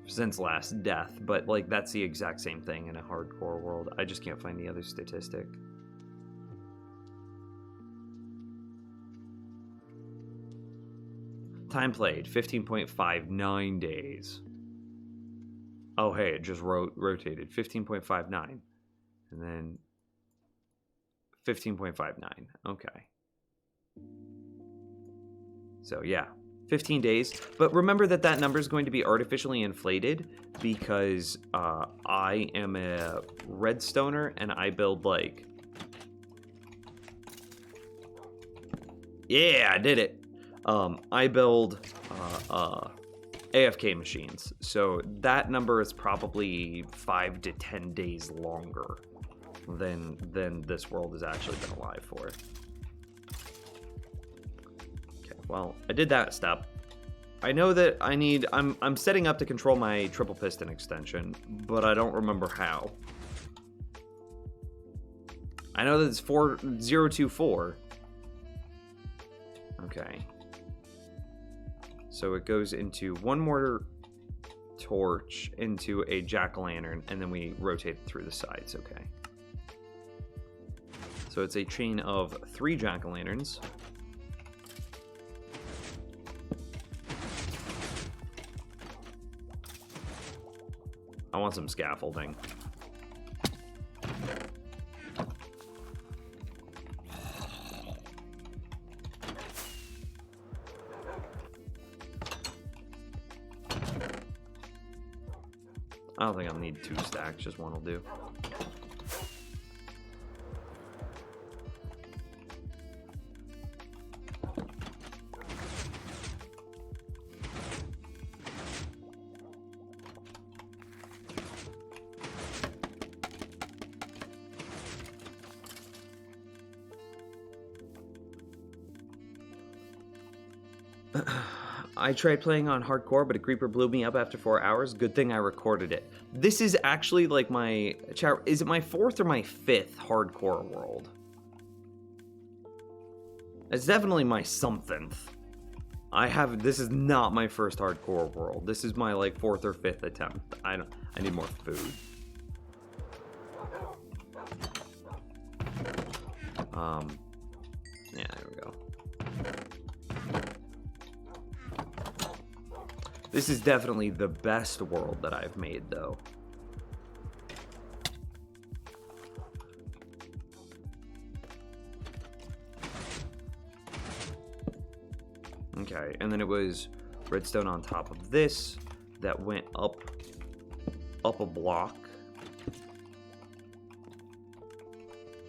Since last death, but like that's the exact same thing in a hardcore world. I just can't find the other statistic. Time played, 15.59 days. Oh, hey, it just rotated. 15.59. And then 15.59. Okay. So, yeah. 15 days. But remember that that number is going to be artificially inflated because I am a redstoner and I build like... Yeah, I did it. I build AFK machines. So that number is probably 5 to 10 days longer than this world has actually been alive for. Okay, well, I did that step. I know that I'm setting up to control my triple piston extension, but I don't remember how. I know that it's 4024. Okay. So it goes into one more torch into a jack-o'-lantern, and then we rotate it through the sides, okay. So it's a chain of 3 jack-o'-lanterns. I want some scaffolding. I don't think I'll need 2 stacks, just one will do. I tried playing on hardcore, but a creeper blew me up after 4 hours. Good thing I recorded it. This is actually like my... Is it my 4th or my 5th hardcore world? It's definitely my somethingth. This is not my first hardcore world. This is my like 4th or 5th attempt. I need more food. Yeah, there we go. This is definitely the best world that I've made, though. Okay, and then it was redstone on top of this that went up a block.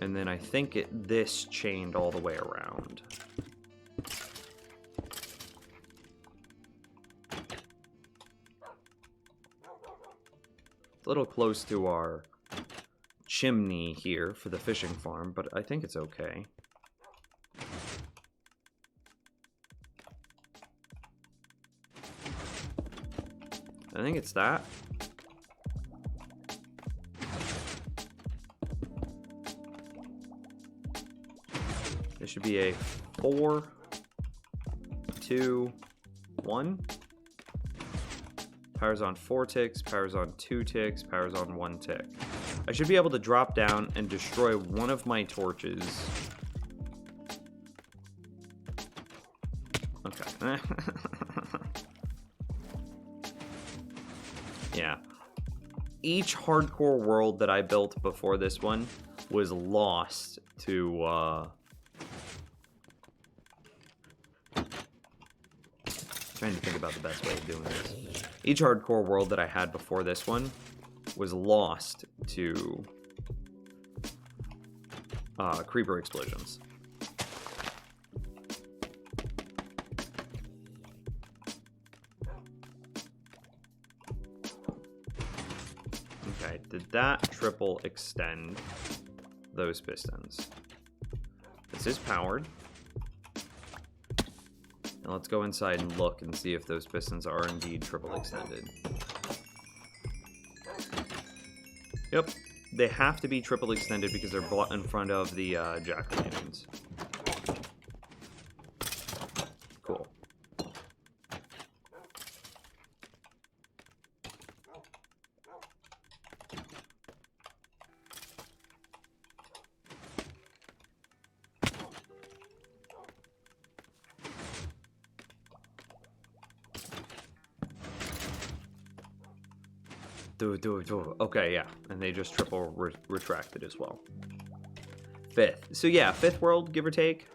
And then I think this chained all the way around. A little close to our chimney here for the fishing farm, but I think it's okay. I think it's that. It should be a 4, 2, 1. Powers on 4 ticks, powers on 2 ticks, powers on 1 tick. I should be able to drop down and destroy one of my torches. Okay. Yeah. Each hardcore world that I built before this one was lost to, trying to think about the best way of doing this. Each hardcore world that I had before this one was lost to creeper explosions. Okay, did that triple extend those pistons? This is powered. And let's go inside and look and see if those pistons are indeed triple extended. Yep, they have to be triple extended because they're brought in front of the jack-o'-lanterns. Cool. Okay, yeah, and they just triple retracted as well. 5th. So yeah, 5th world, give or take.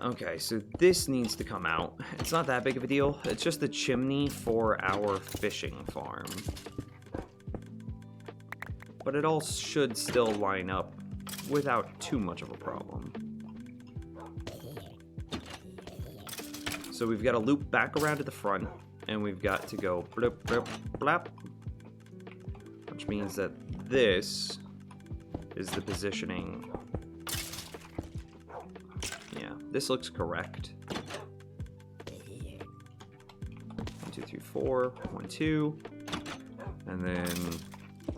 Okay, so this needs to come out. It's not that big of a deal. It's just the chimney for our fishing farm. But it all should still line up without too much of a problem. So we've got to loop back around to the front, and we've got to go blip, blip, blap. Which means that this is the positioning. Yeah, this looks correct. 1, 2, 3, 4. 1, 2. And then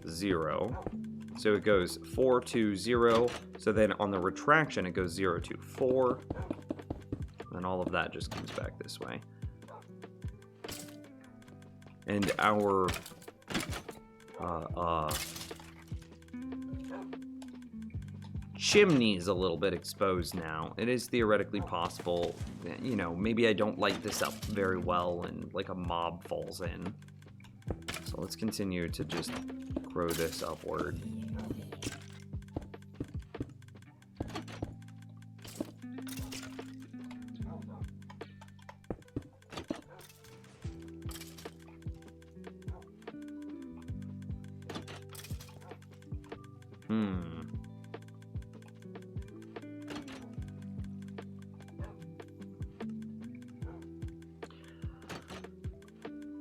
0. So it goes 4, 2, 0. So then on the retraction, it goes 0, 2, 4. And all of that just comes back this way. And our chimney is a little bit exposed now. It is theoretically possible, you know, maybe I don't light this up very well and like a mob falls in. So let's continue to just grow this upward.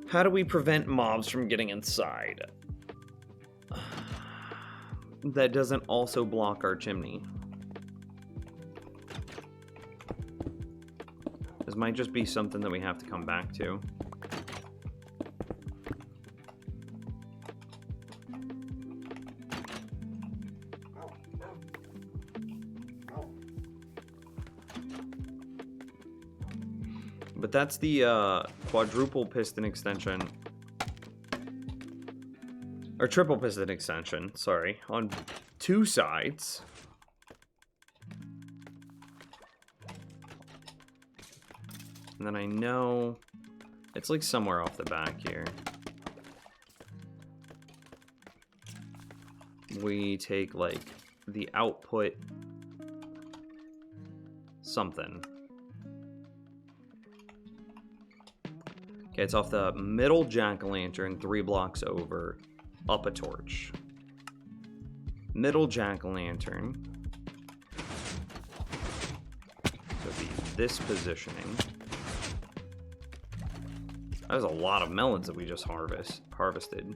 How do we prevent mobs from getting inside? That doesn't also block our chimney. This might just be something that we have to come back to. But that's the quadruple piston extension. Or triple piston extension, sorry, on 2 sides. And then I know it's like somewhere off the back here. We take like the output something. Okay, it's off the middle jack-o'-lantern, 3 blocks over, up a torch. Middle jack-o'-lantern. So it'd be this positioning. That was a lot of melons that we just harvested.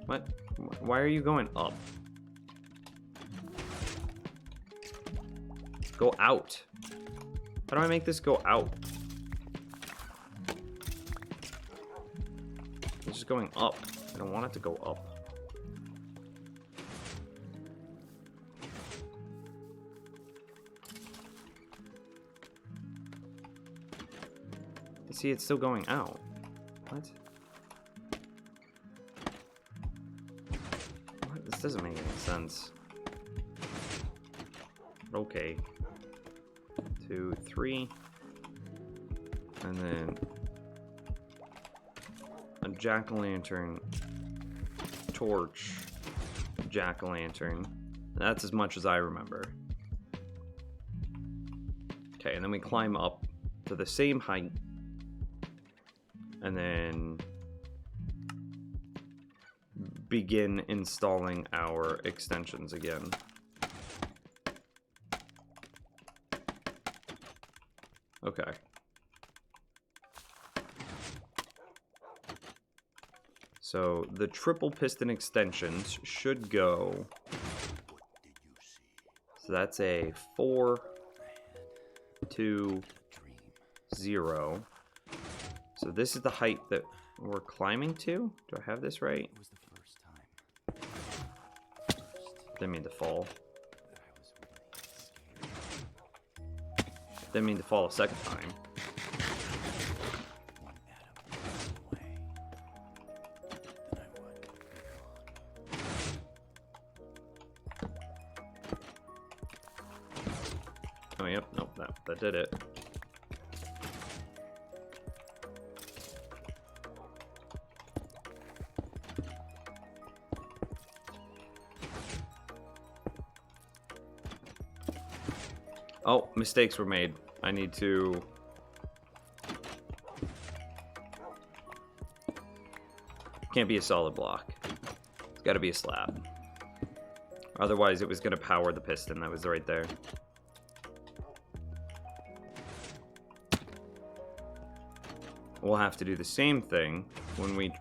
What? Why are you going up? Go out. How do I make this go out? It's just going up. I don't want it to go up. See, it's still going out. What? What? This doesn't make any sense. Okay. 2, 3, and then a jack-o'-lantern, torch, jack-o'-lantern. That's as much as I remember. Okay, and then we climb up to the same height, and then begin installing our extensions again. Okay. So the triple piston extensions should go. So that's a 4, 2, 0. So this is the height that we're climbing to. Do I have this right? Didn't mean to fall. Didn't mean to fall a second time. Oh, yep, nope, that did it. Oh, mistakes were made. I need to... Can't be a solid block. It's got to be a slab. Otherwise, it was going to power the piston that was right there. We'll have to do the same thing when we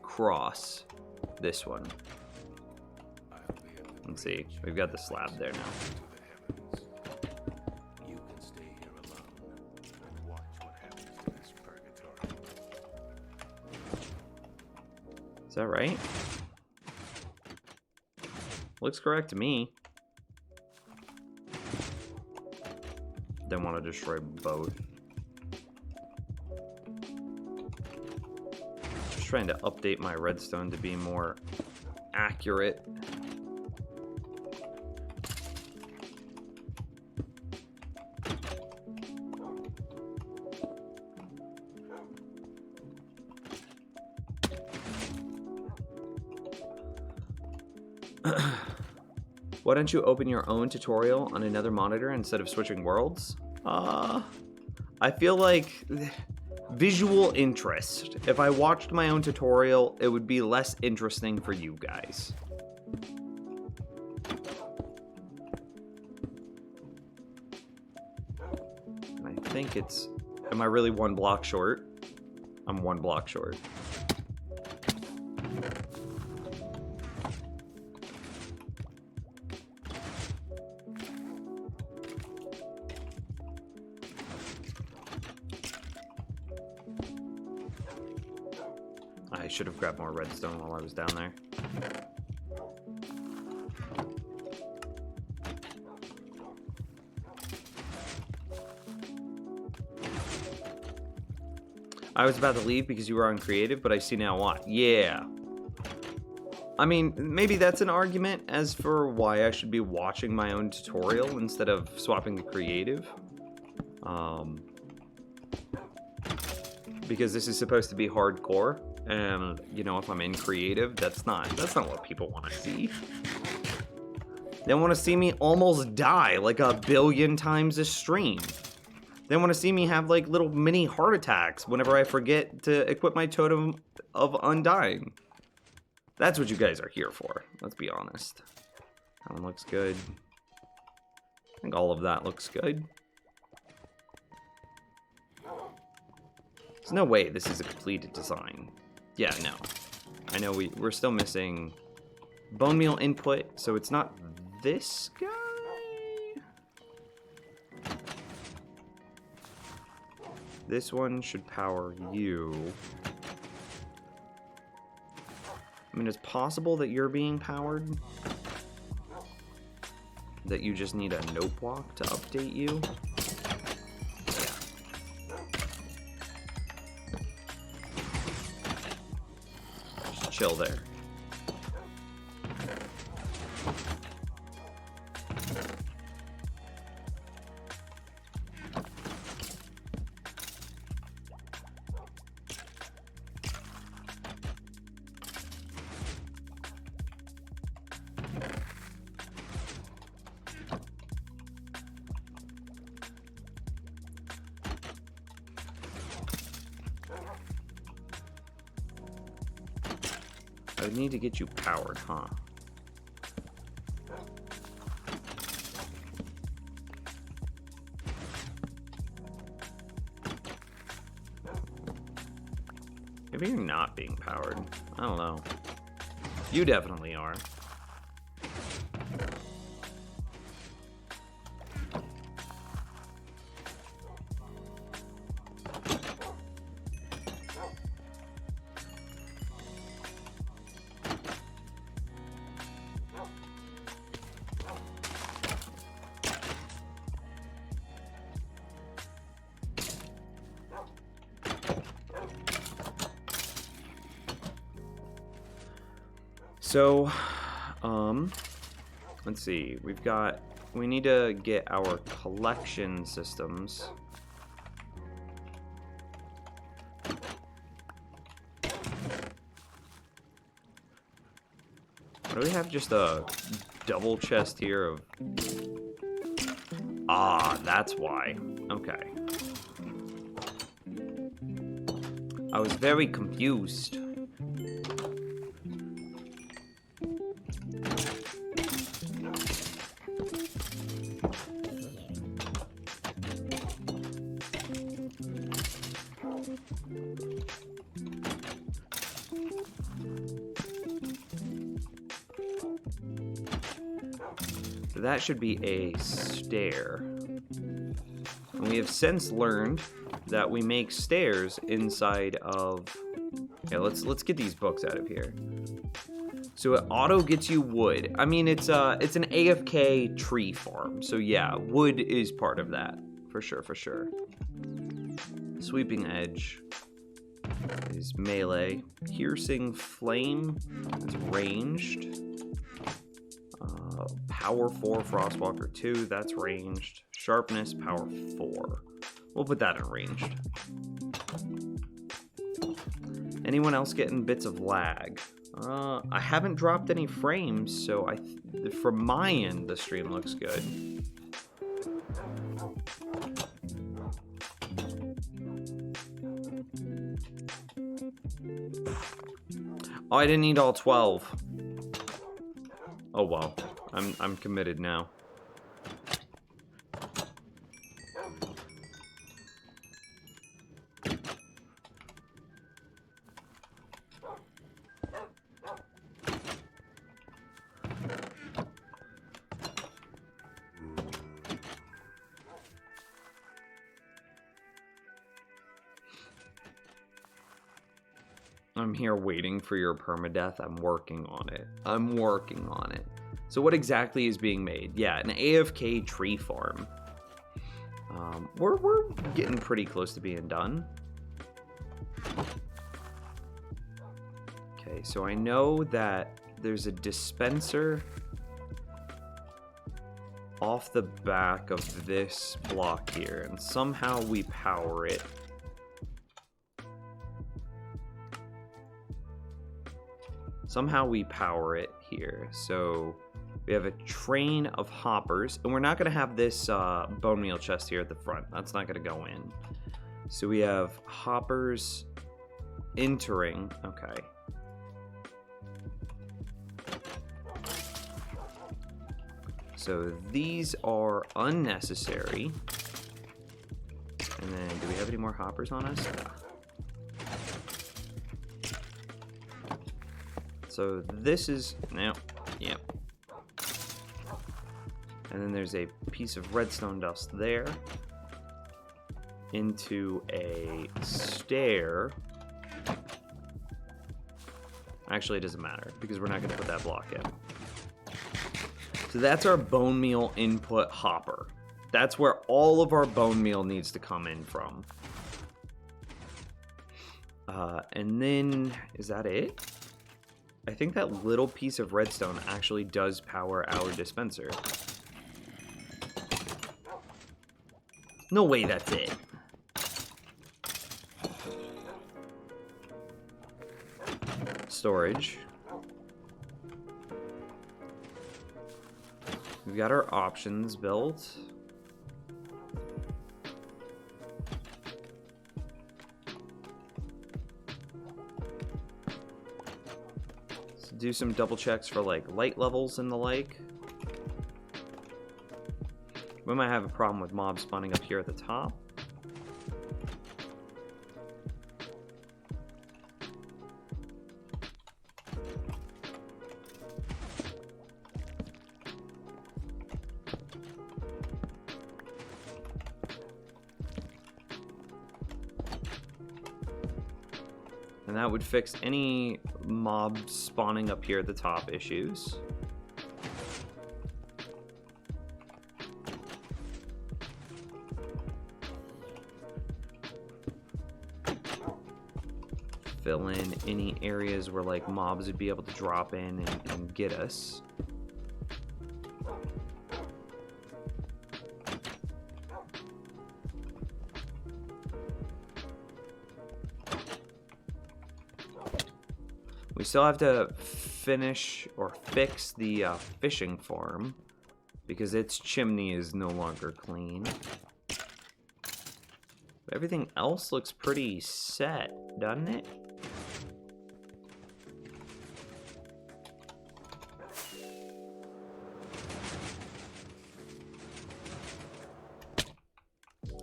cross this one. Let's see. We've got the slab there now. Is that right? Looks correct to me. Don't want to destroy both. Just trying to update my redstone to be more accurate. Why don't you open your own tutorial on another monitor instead of switching worlds? I feel like visual interest. If I watched my own tutorial, it would be less interesting for you guys. And I think it's... Am I really one block short? I'm one block short. I should have grabbed more redstone while I was down there. I was about to leave because you were on creative, but I see now why. Yeah. I mean, maybe that's an argument as for why I should be watching my own tutorial instead of swapping to creative. Because this is supposed to be hardcore. And, you know, if I'm in creative, that's not what people want to see. They want to see me almost die like a billion times a stream. They want to see me have like little mini heart attacks whenever I forget to equip my totem of undying. That's what you guys are here for, let's be honest. That one looks good. I think all of that looks good. There's no way this is a completed design. Yeah, no. I know we're still missing bone meal input, so it's not this guy. This one should power you. I mean, it's possible that you're being powered. That you just need a note block to update you. Chill there. I would need to get you powered, huh? Maybe you're not being powered. I don't know. You definitely are. So, let's see. We need to get our collection systems. Do we have just a double chest here of Ah, that's why. Okay. I was very confused. So that should be a stair. And we have since learned that we make stairs inside of... Yeah, let's get these books out of here. So it auto gets you wood. I mean, it's an AFK tree farm. So yeah, wood is part of that. For sure, for sure. Sweeping edge is melee. Piercing flame is ranged. Power 4, Frostwalker 2, that's ranged. Sharpness, power 4. We'll put that in ranged. Anyone else getting bits of lag? I haven't dropped any frames, so from my end, the stream looks good. Oh, I didn't need all 12. Oh well, I'm committed now. I'm here waiting for your permadeath. I'm working on it. I'm working on it. So what exactly is being made? Yeah, an AFK tree farm. We're getting pretty close to being done. Okay, so I know that there's a dispenser off the back of this block here, and somehow we power it. Somehow we power it here. So we have a train of hoppers, and we're not going to have this bone meal chest here at the front. That's not going to go in. So we have hoppers entering. Okay. So these are unnecessary. And then do we have any more hoppers on us? Yeah. So this is now, yep. And then there's a piece of redstone dust there into a stair. Actually, it doesn't matter because we're not going to put that block in. So that's our bone meal input hopper. That's where all of our bone meal needs to come in from. And then, is that it? I think that little piece of redstone actually does power our dispenser. No way that's it. Storage. We've got our options built. Do some double checks for like light levels and the like. We might have a problem with mobs spawning up here at the top. And that would fix any mobs spawning up here at the top issues. Fill in any areas where like mobs would be able to drop in and get us. We still have to finish or fix the fishing farm. because its chimney is no longer clean. But everything else looks pretty set, doesn't it?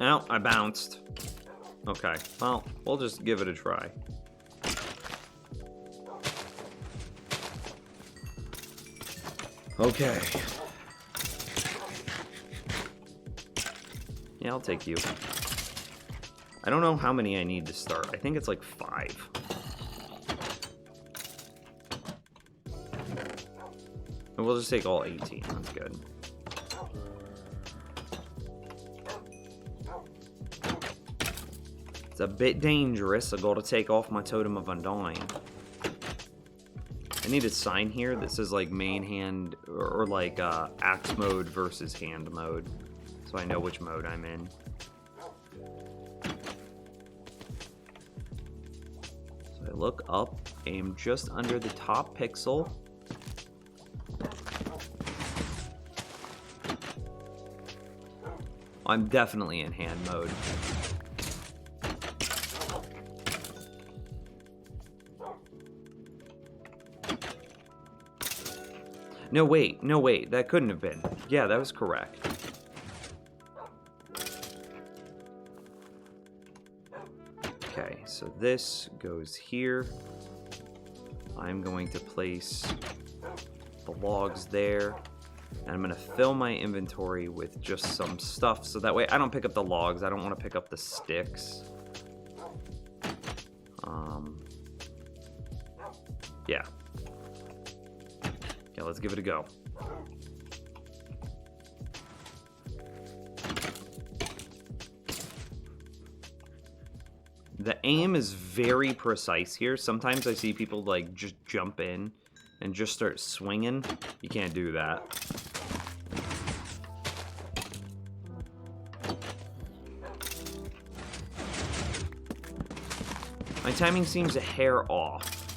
Oh, I bounced. Okay, well, we'll just give it a try. Okay. Yeah, I'll take you. I don't know how many I need to start. I think it's like 5. And we'll just take all 18. That's good. It's a bit dangerous. I gotta take off my Totem of Undying. I need a sign here that says like main hand or like axe mode versus hand mode, so I know which mode I'm in. So I look up, aim just under the top pixel. I'm definitely in hand mode. No, wait, that couldn't have been. Yeah, that was correct. Okay, so this goes here. I'm going to place the logs there. And I'm gonna fill my inventory with just some stuff, so that way I don't pick up the logs. I don't want to pick up the sticks. Yeah. Yeah, let's give it a go. The aim is very precise here. Sometimes I see people like just jump in and just start swinging. You can't do that. My timing seems a hair off,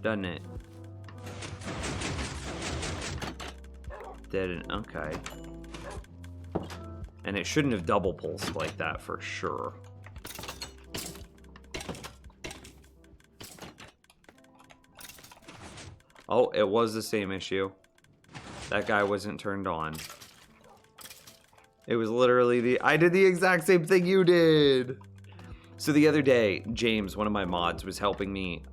doesn't it? Didn't, okay. And it shouldn't have double pulsed like that for sure. Oh, it was the same issue. That guy wasn't turned on. It was literally I did the exact same thing you did. So the other day, James, one of my mods, was helping me,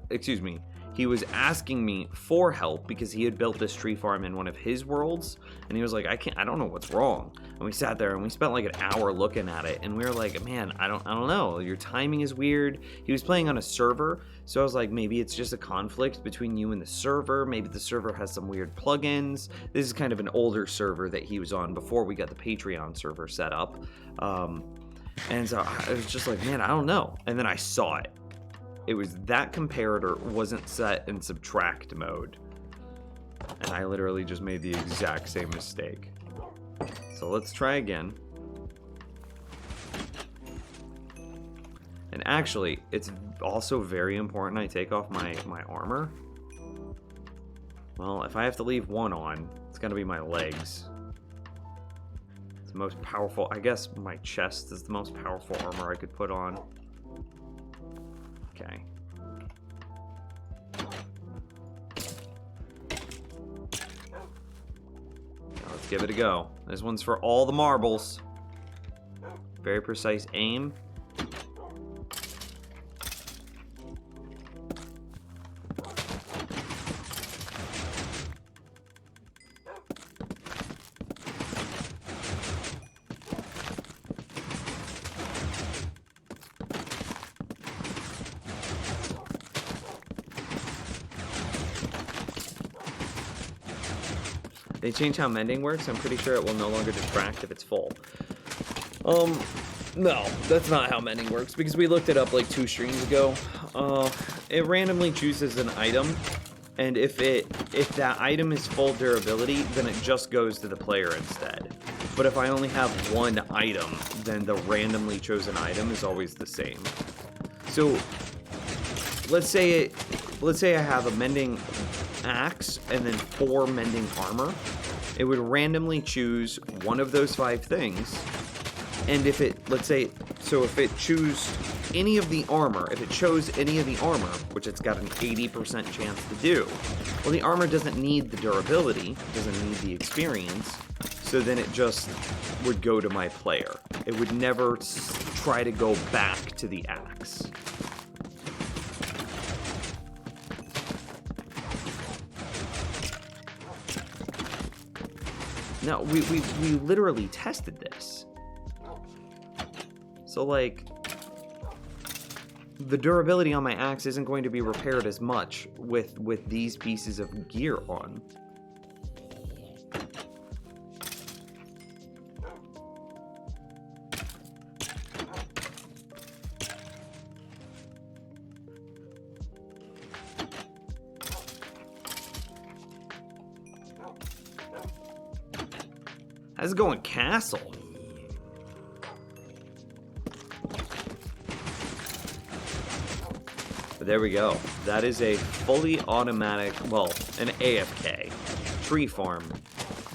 excuse me, he was asking me for help because he had built this tree farm in one of his worlds, and he was like, I don't know what's wrong. And we sat there and we spent like an hour looking at it, and we were like, man, I don't know, your timing is weird. He was playing on a server, so I was like, maybe it's just a conflict between you and the server. Maybe the server has some weird plugins. This is kind of an older server that he was on before we got the Patreon server set up. And so I was just like, man, I don't know. And then I saw it. It was that comparator wasn't set in subtract mode. And I literally just made the exact same mistake. So let's try again. And actually, it's also very important I take off my armor. Well, if I have to leave one on, it's gonna be my legs. It's the most powerful, I guess my chest is the most powerful armor I could put on. Okay. Now let's give it a go. This one's for all the marbles. Very precise aim. They changed how mending works. I'm pretty sure it will no longer distract if it's full. No, that's not how mending works, because we looked it up like 2 streams ago. It randomly chooses an item, and if that item is full durability, then it just goes to the player instead. But if I only have one item, then the randomly chosen item is always the same. So let's say let's say I have a mending axe and then 4 mending armor, it would randomly choose one of those 5 things. And if it, let's say, so if it chose any of the armor, which it's got an 80% chance to do, well, the armor doesn't need the durability, doesn't need the experience, so then it just would go to my player. It would never try to go back to the axe. No, we literally tested this. So, like, the durability on my axe isn't going to be repaired as much with these pieces of gear on. How's it going, Castle? But there we go. That is a fully automatic, well, an AFK tree farm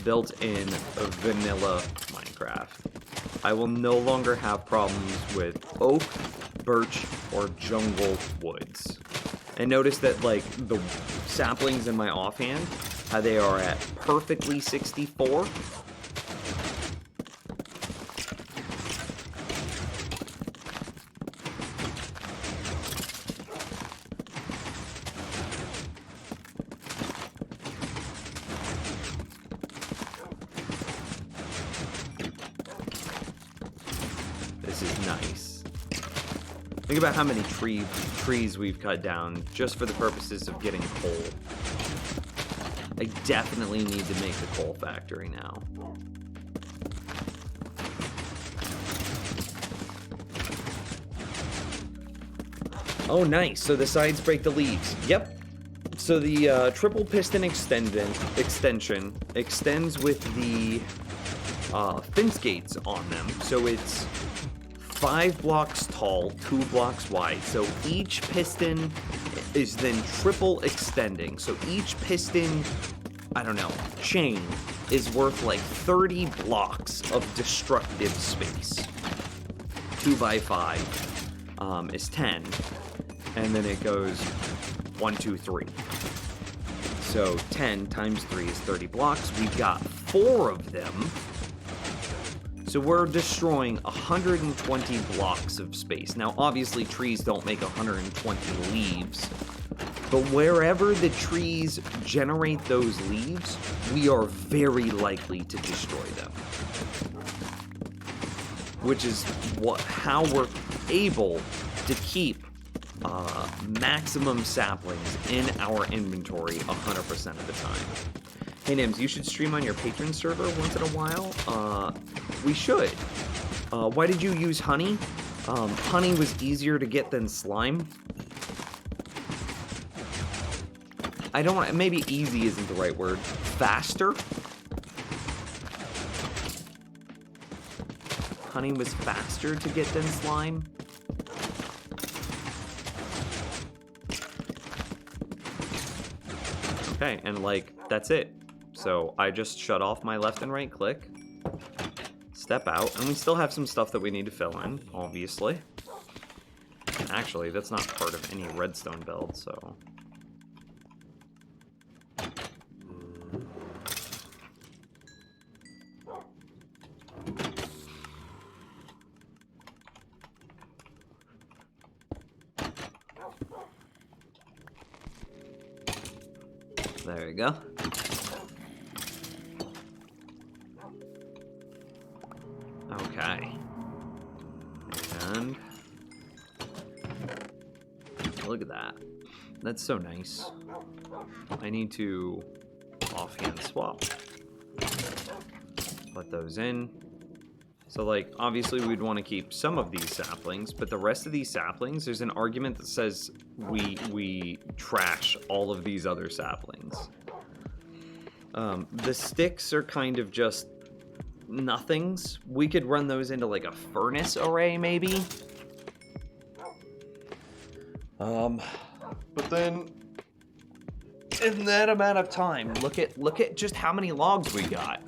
built in vanilla Minecraft. I will no longer have problems with oak, birch, or jungle woods. And notice that, like, the saplings in my offhand, how they are at perfectly 64. This is nice. Think about how many trees we've cut down just for the purposes of getting coal. I definitely need to make the coal factory now. Oh, nice. So the sides break the leaves. Yep. So the triple piston extension extends with the fence gates on them. So it's 5 blocks tall, 2 blocks wide. So each piston is then triple extending. So each piston, I don't know, chain is worth like 30 blocks of destructive space. 2 by 5 is 10. And then it goes 1, 2, 3. So 10 times 3 is 30 blocks. We've got 4 of them. So we're destroying 120 blocks of space. Now, obviously, trees don't make 120 leaves. But wherever the trees generate those leaves, we are very likely to destroy them. Which is how we're able to keep maximum saplings in our inventory 100% of the time. Hey Nims, you should stream on your patron server once in a while. We should. Why did you use honey? Honey was easier to get than slime. I don't want, maybe easy isn't the right word. Faster? Honey was faster to get than slime? Okay, and like, that's it. So I just shut off my left and right click, step out, and we still have some stuff that we need to fill in, obviously. Actually, that's not part of any redstone build, so... There you go. Okay. And look at that. That's so nice. I need to offhand swap. Put those in. So, like, obviously we'd want to keep some of these saplings, but the rest of these saplings, there's an argument that says we trash all of these other saplings. The sticks are kind of just nothings. We could run those into, like, a furnace array, maybe. But then in that amount of time. Look at just how many logs we got.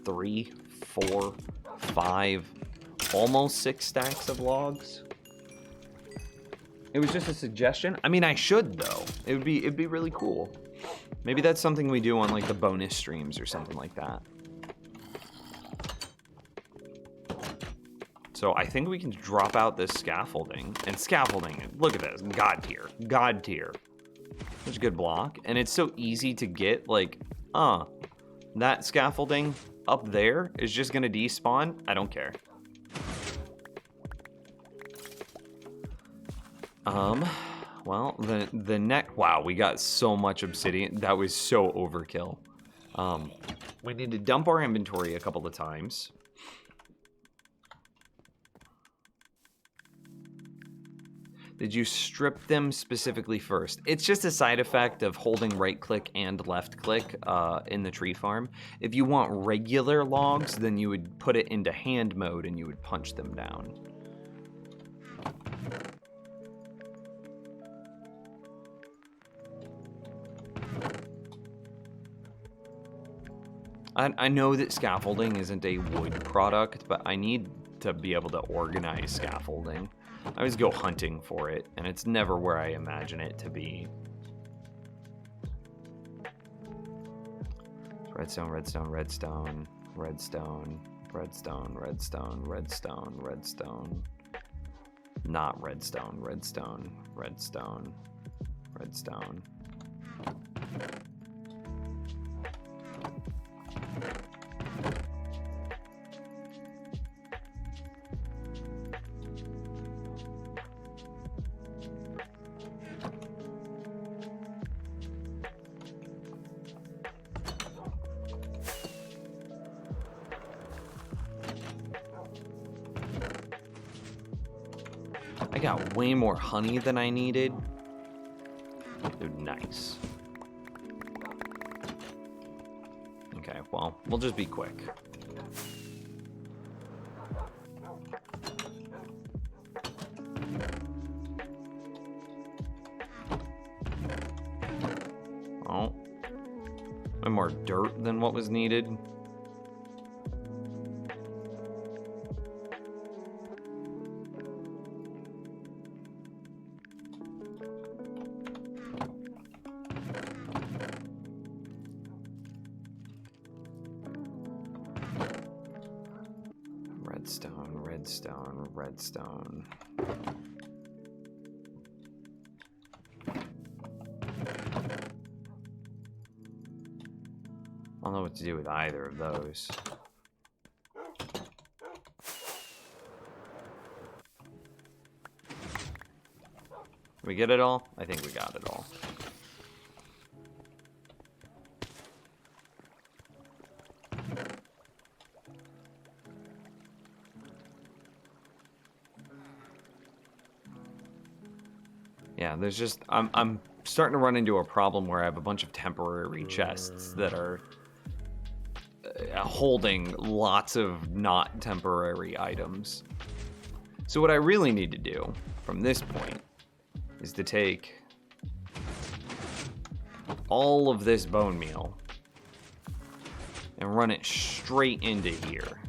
3, 4, 5, almost 6 stacks of logs. It was just a suggestion. I mean, I should though. It'd be really cool. Maybe that's something we do on like the bonus streams or something like that. So I think we can drop out this scaffolding. And scaffolding, look at this, God tier, God tier. Such a good block. And it's so easy to get, like, that scaffolding up there is just gonna despawn. I don't care. Well, the next, wow, we got so much obsidian. That was so overkill. We need to dump our inventory a couple of times. Did you strip them specifically first? It's just a side effect of holding right click and left click in the tree farm. If you want regular logs, then you would put it into hand mode and you would punch them down. I know that scaffolding isn't a wood product, but I need to be able to organize scaffolding. I always go hunting for it, and it's never where I imagine it to be. Redstone, redstone, redstone, redstone, redstone, redstone, redstone, redstone. Not redstone, redstone, redstone, redstone. I got way more honey than I needed. Dude, nice. Okay, well, we'll just be quick. Oh. Way more dirt than what was needed. Redstone, redstone, redstone. I don't know what to do with either of those. Did we get it all? I think we got it all. Yeah, there's just I'm starting to run into a problem where I have a bunch of temporary chests that are holding lots of not temporary items. So what I really need to do from this point is to take all of this bone meal and run it straight into here.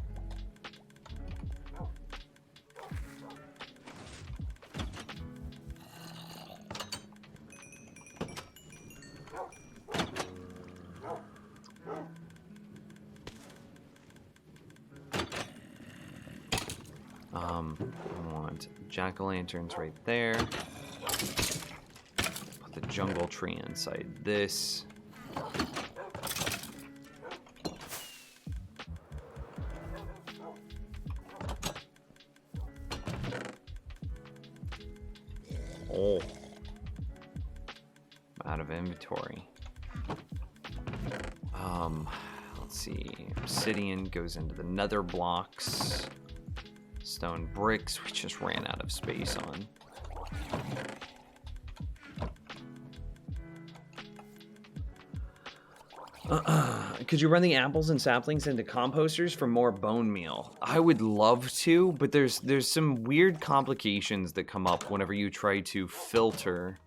I want jack-o'-lanterns right there. Put the jungle tree inside this. Oh. I'm out of inventory. Let's see. Obsidian goes into the nether blocks. Stone bricks, we just ran out of space on. Could you run the apples and saplings into composters for more bone meal? I would love to, but there's some weird complications that come up whenever you try to filter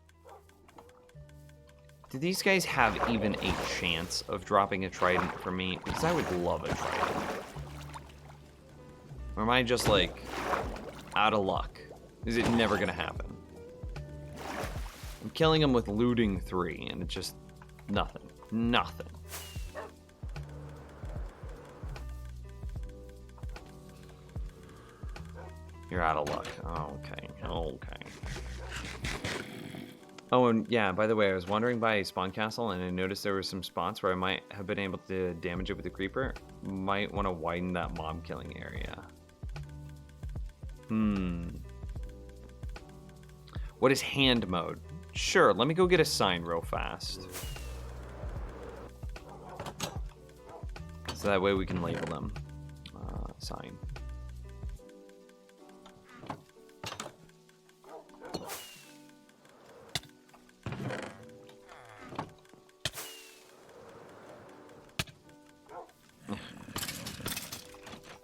Do these guys have even a chance of dropping a trident for me? Because I would love a trident. Or am I just, like, out of luck? Is it never going to happen? I'm killing them with looting 3, and it's just nothing. Nothing. You're out of luck. Oh, okay. Okay. Oh, and yeah, by the way, I was wandering by Spawn Castle, and I noticed there were some spots where I might have been able to damage it with the creeper. Might want to widen that mob killing area. What is hand mode? Sure, let me go get a sign real fast. So that way we can label them. Sign.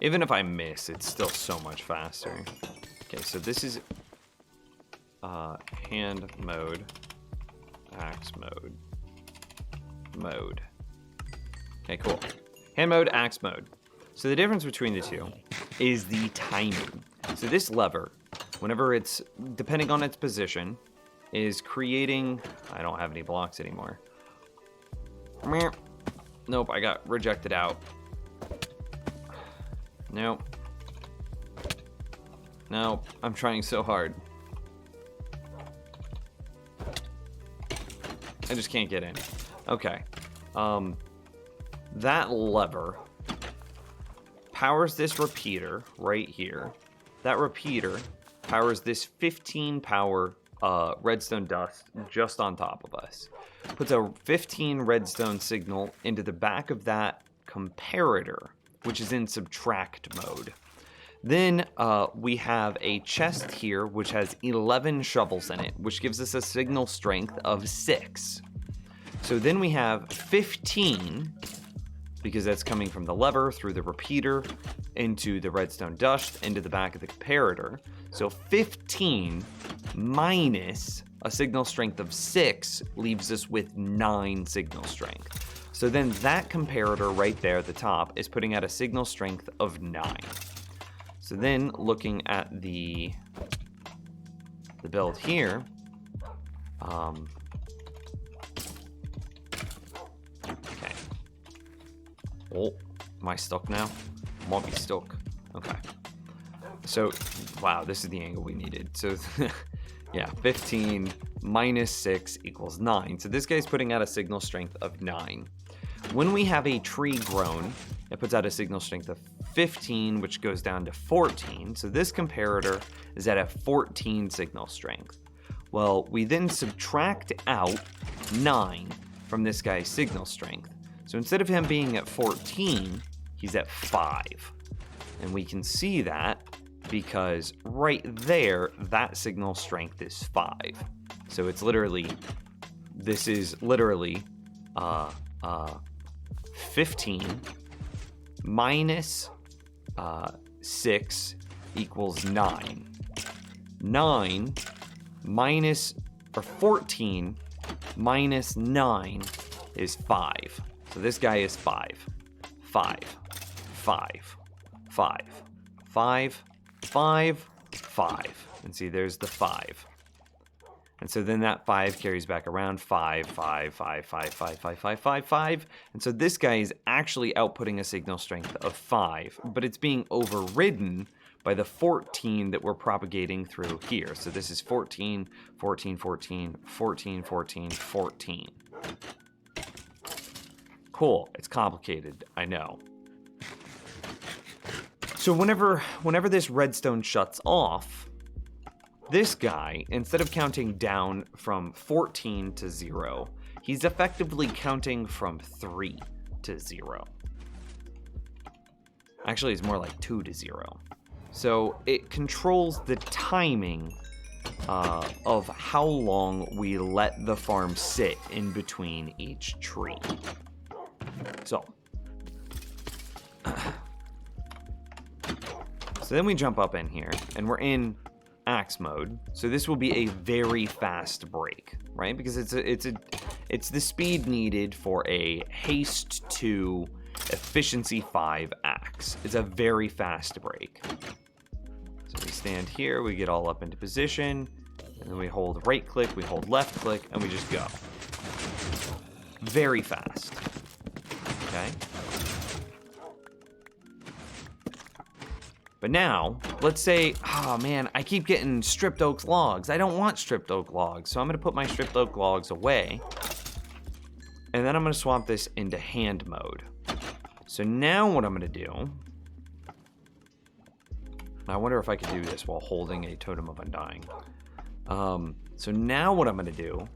Even if I miss, it's still so much faster. Okay, so this is hand mode, axe mode. Okay, cool. Hand mode, axe mode. So the difference between the two is the timing. So this lever, whenever it's, depending on its position, is creating, I don't have any blocks anymore. Nope, I got rejected out. Nope. Nope, I'm trying so hard. I just can't get in. Okay. That lever powers this repeater right here. That repeater powers this 15 power redstone dust just on top of us. Puts a 15 redstone signal into the back of that comparator, which is in subtract mode. Then we have a chest here, which has 11 shovels in it, which gives us a signal strength of 6. So then we have 15, because that's coming from the lever through the repeater into the redstone dust into the back of the comparator. So 15 minus a signal strength of 6 leaves us with 9 signal strength. So then that comparator right there at the top is putting out a signal strength of 9. So then looking at the build here, okay. Oh, am I stuck now? Might be stuck. Okay. So, wow, this is the angle we needed. So, yeah, 15 minus 6 equals 9. So this guy's putting out a signal strength of 9. When we have a tree grown, it puts out a signal strength of 15, which goes down to 14. So this comparator is at a 14 signal strength. Well, we then subtract out 9 from this guy's signal strength. So instead of him being at 14, he's at 5. And we can see that because right there, that signal strength is 5. So it's literally, this is literally 15 minus 6 equals 9. 9 minus, or 14 minus 9 is 5. So this guy is 5. 5. 5. 5. 5. 5. 5. And see, there's the 5. And so then that 5 carries back around 5, 5, 5, 5, 5, 5, 5, 5, 5. And so this guy is actually outputting a signal strength of 5, but it's being overridden by the 14 that we're propagating through here. So this is 14, 14, 14, 14, 14, 14. Cool. It's complicated, I know. So whenever this redstone shuts off, this guy, instead of counting down from 14 to 0, he's effectively counting from 3 to 0. Actually, it's more like 2 to 0. So it controls the timing of how long we let the farm sit in between each tree. So then we jump up in here, and we're in axe mode. So this will be a very fast break, right? Because it's It's the speed needed for a haste 2 efficiency 5 axe. It's a very fast break. So we stand here, we get all up into position, and then we hold right click, we hold left click, and we just go. Very fast. Okay? But now, let's say, oh man, I keep getting stripped oak logs. I don't want stripped oak logs, so I'm gonna put my stripped oak logs away. And then I'm gonna swap this into hand mode. So now what I'm gonna do, I wonder if I could do this while holding a Totem of Undying. So now what I'm gonna do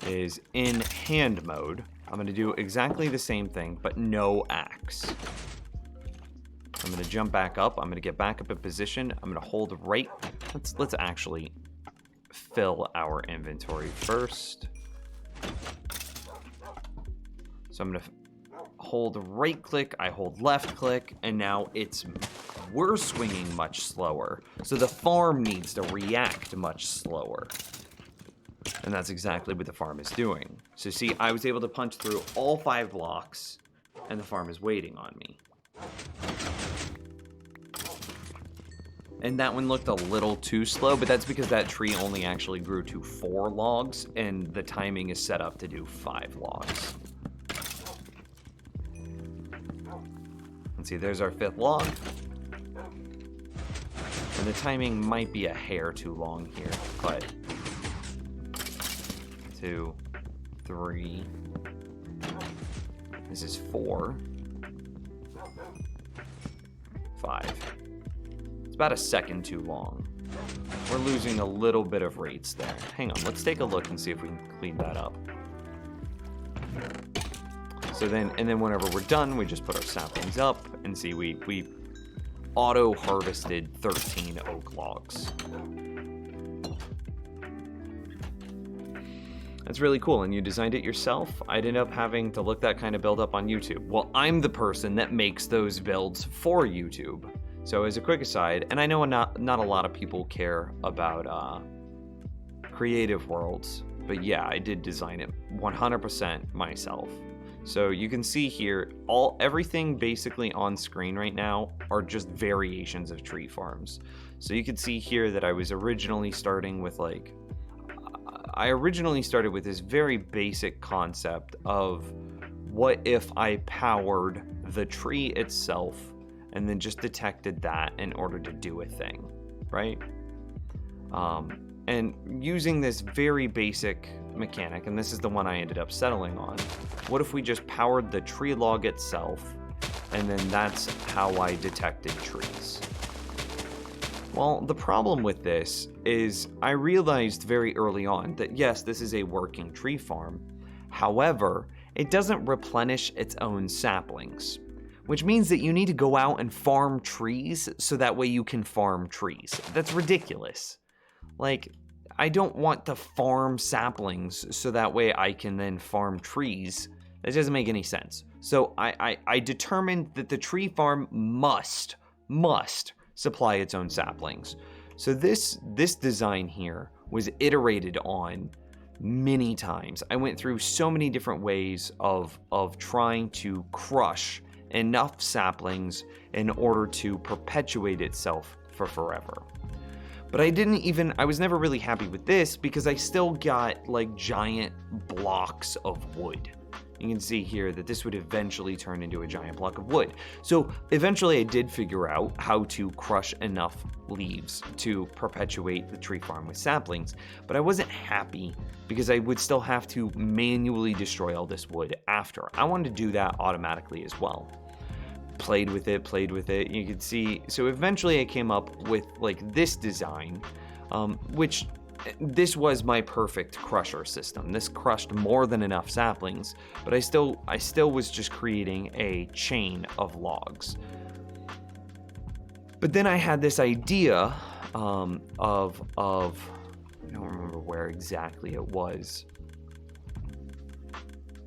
is in hand mode, I'm gonna do exactly the same thing, but no axe. I'm gonna jump back up. I'm gonna get back up in position. I'm gonna hold right. Let's actually fill our inventory first. So I'm gonna hold right click. I hold left click, and now we're swinging much slower. So the farm needs to react much slower. And that's exactly what the farm is doing. So see, I was able to punch through all 5 blocks, and the farm is waiting on me. And that one looked a little too slow, but that's because that tree only actually grew to 4 logs, and the timing is set up to do 5 logs. Let's see, there's our 5th log. And the timing might be a hair too long here, but 2, 3. This is 4. 5. It's about a second too long. We're losing a little bit of rates there. Hang on, let's take a look and see if we can clean that up. So then, and then whenever we're done, we just put our saplings up and see we auto harvested 13 oak logs. That's really cool, and you designed it yourself? I'd end up having to look that kind of build up on YouTube. Well, I'm the person that makes those builds for YouTube. So as a quick aside, and I know not a lot of people care about creative worlds, but yeah, I did design it 100% myself. So you can see here, everything basically on screen right now are just variations of tree farms. So you can see here that I was originally starting with this very basic concept of what if I powered the tree itself and then just detected that in order to do a thing, right? And using this very basic mechanic, and this is the one I ended up settling on, what if we just powered the tree log itself, and then that's how I detected trees? Well, the problem with this is I realized very early on that yes, this is a working tree farm. However, it doesn't replenish its own saplings, which means that you need to go out and farm trees so that way you can farm trees. That's ridiculous. Like, I don't want to farm saplings so that way I can then farm trees. That doesn't make any sense. So I determined that the tree farm must supply its own saplings. So this design here was iterated on many times. I went through so many different ways of trying to crush enough saplings in order to perpetuate itself for forever. But I was never really happy with this because I still got like giant blocks of wood. You can see here that this would eventually turn into a giant block of wood. So eventually I did figure out how to crush enough leaves to perpetuate the tree farm with saplings, but I wasn't happy because I would still have to manually destroy all this wood after. I wanted to do that automatically as well. Played with it, you can see. So eventually I came up with like this design, which this was my perfect crusher system. This crushed more than enough saplings, but I still was just creating a chain of logs. But then I had this idea of I don't remember where exactly it was.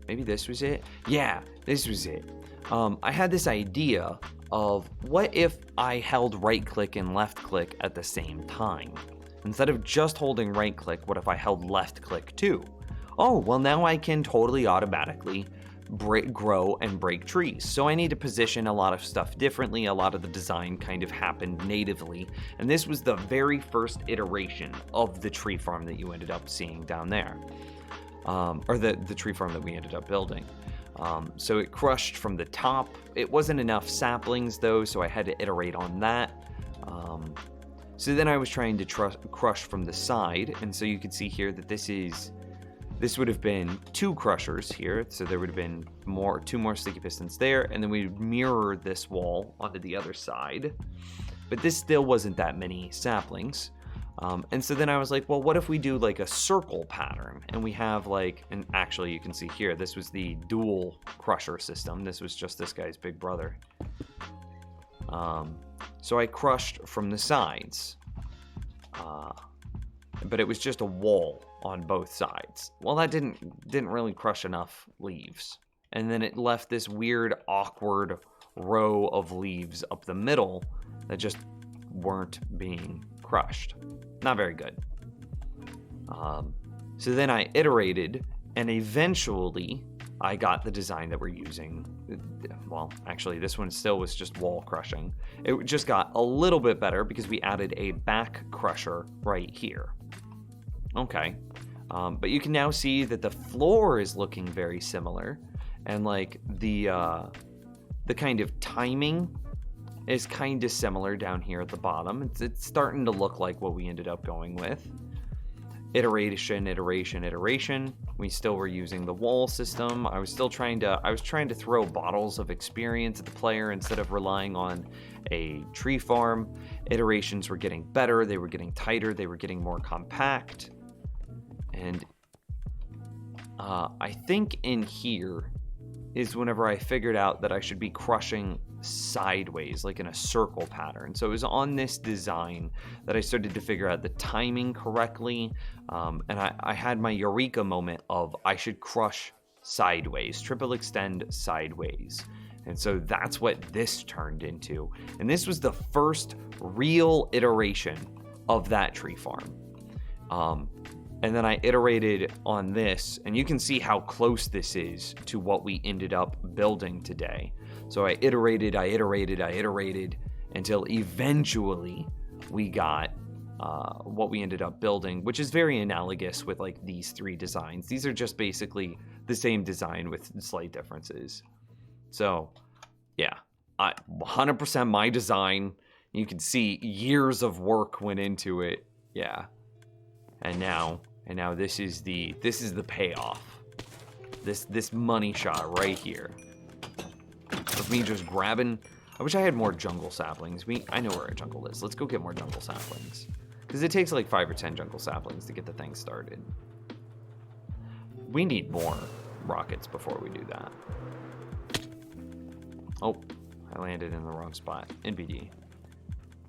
Maybe this was it? Yeah, this was it. I had this idea of what if I held right click and left click at the same time? Instead of just holding right click, what if I held left click too? oh, well, now I can totally automatically grow and break trees. So I need to position a lot of stuff differently. A lot of the design kind of happened natively. And this was the very first iteration of the tree farm that you ended up seeing down there. Or the tree farm that we ended up building. So it crushed from the top. It wasn't enough saplings though, so I had to iterate on that. So then I was trying to crush from the side, and so you can see here that this would have been 2 crushers here, so there would have been 2 more sticky pistons there, and then we mirrored this wall onto the other side. But this still wasn't that many saplings. And so then I was like, well, what if we do like a circle pattern? And we have like, and actually you can see here, this was the dual crusher system. This was just this guy's big brother. So I crushed from the sides. But it was just a wall on both sides. Well, that didn't really crush enough leaves. And then it left this weird, awkward row of leaves up the middle that just weren't being crushed. Not very good. So then I iterated, and eventually I got the design that we're using. Well, actually, this one still was just wall crushing. It just got a little bit better because we added a back crusher right here. Okay. But you can now see that the floor is looking very similar, and like the kind of timing is kind of similar down here at the bottom. It's starting to look like what we ended up going with. Iteration, iteration, iteration. We still were using the wall system. I was trying to throw bottles of experience at the player instead of relying on a tree farm. Iterations were getting better, they were getting tighter, they were getting more compact. And I think in here is whenever I figured out that I should be crushing sideways, like in a circle pattern. So it was on this design that I started to figure out the timing correctly. And I had my eureka moment of I should crush sideways, triple extend sideways. And so that's what this turned into. And this was the first real iteration of that tree farm. And then I iterated on this, and you can see how close this is to what we ended up building today. So I iterated until eventually we got what we ended up building, which is very analogous with like these 3 designs. These are just basically the same design with slight differences. So yeah, 100% my design. You can see years of work went into it. Yeah. And now this is the payoff. This money shot right here. Of me just grabbing. I wish I had more jungle saplings. I know where our jungle is. Let's go get more jungle saplings. Because it takes like 5 or 10 jungle saplings to get the thing started. We need more rockets before we do that. Oh, I landed in the wrong spot. NBD.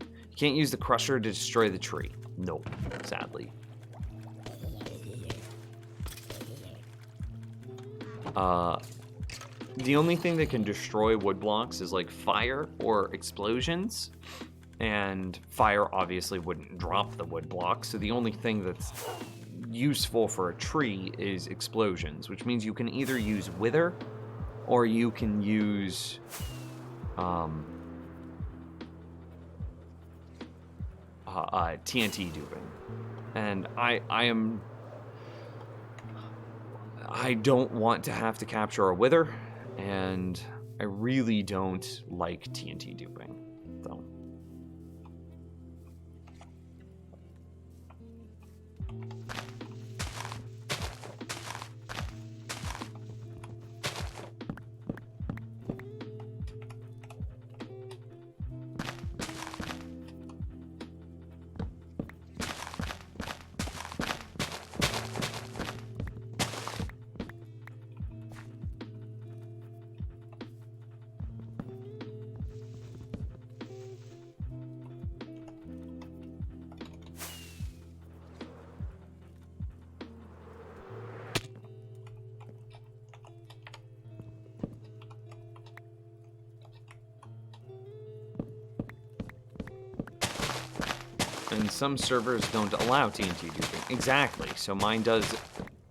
You can't use the crusher to destroy the tree. Nope, sadly. The only thing that can destroy wood blocks is like fire or explosions, and fire obviously wouldn't drop the wood blocks, so the only thing that's useful for a tree is explosions, which means you can either use wither or you can use TNT duping. And I don't want to have to capture a wither, and I really don't like TNT duping, so. And some servers don't allow TNT duping. Exactly. So mine does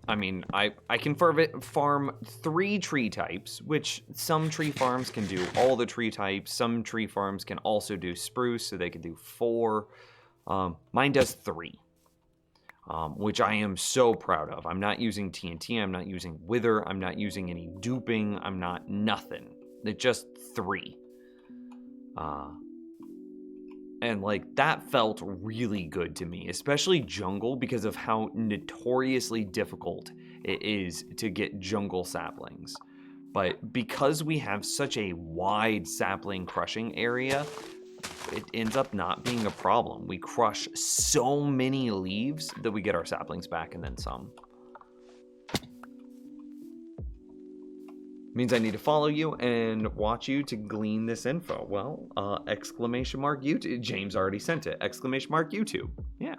I mean, I can farm 3 tree types, which some tree farms can do all the tree types. Some tree farms can also do spruce, so they can do 4. Mine does 3, which I am so proud of. I'm not using TNT, I'm not using Wither, I'm not using any duping, I'm not nothing. It's just 3. And like that felt really good to me, especially jungle, because of how notoriously difficult it is to get jungle saplings. But because we have such a wide sapling crushing area, it ends up not being a problem. We crush so many leaves that we get our saplings back and then some. Means I need to follow you and watch you to glean this info. Well, exclamation mark YouTube. James already sent it. Exclamation mark YouTube. Yeah.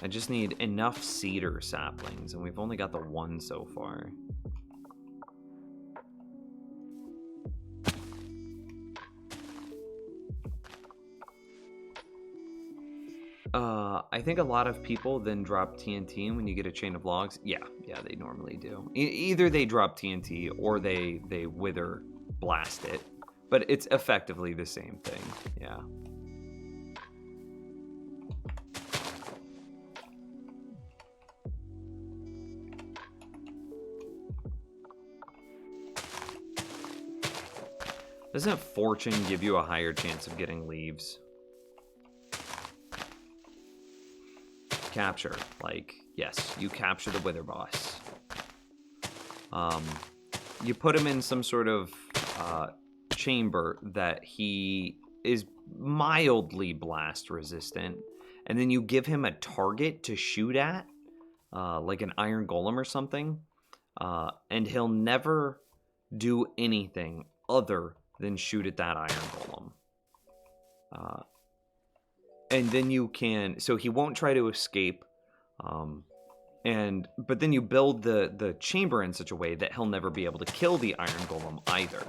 I just need enough cedar saplings, and we've only got the 1 so far. I think a lot of people then drop TNT when you get a chain of logs. Yeah, they normally do. Either they drop TNT or they wither blast it, but it's effectively the same thing. Yeah. Doesn't fortune give you a higher chance of getting leaves? Capture, like, yes, you capture the wither boss. You put him in some sort of chamber that he is mildly blast resistant, and then you give him a target to shoot at, like an iron golem or something, and he'll never do anything other than shoot at that iron golem. And then you can, so he won't try to escape, but then you build the chamber in such a way that he'll never be able to kill the iron golem either.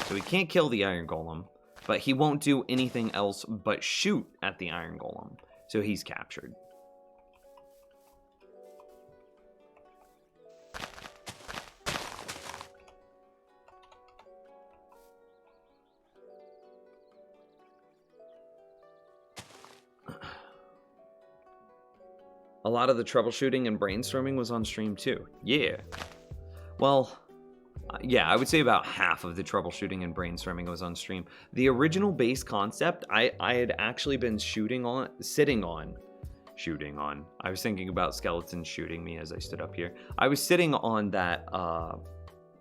So he can't kill the iron golem, but he won't do anything else but shoot at the iron golem. So he's captured. A lot of the troubleshooting and brainstorming was on stream too. Yeah. Well, yeah, I would say about half of the troubleshooting and brainstorming was on stream. The original base concept, I had actually been sitting on. I was thinking about skeletons shooting me as I stood up here. I was sitting on that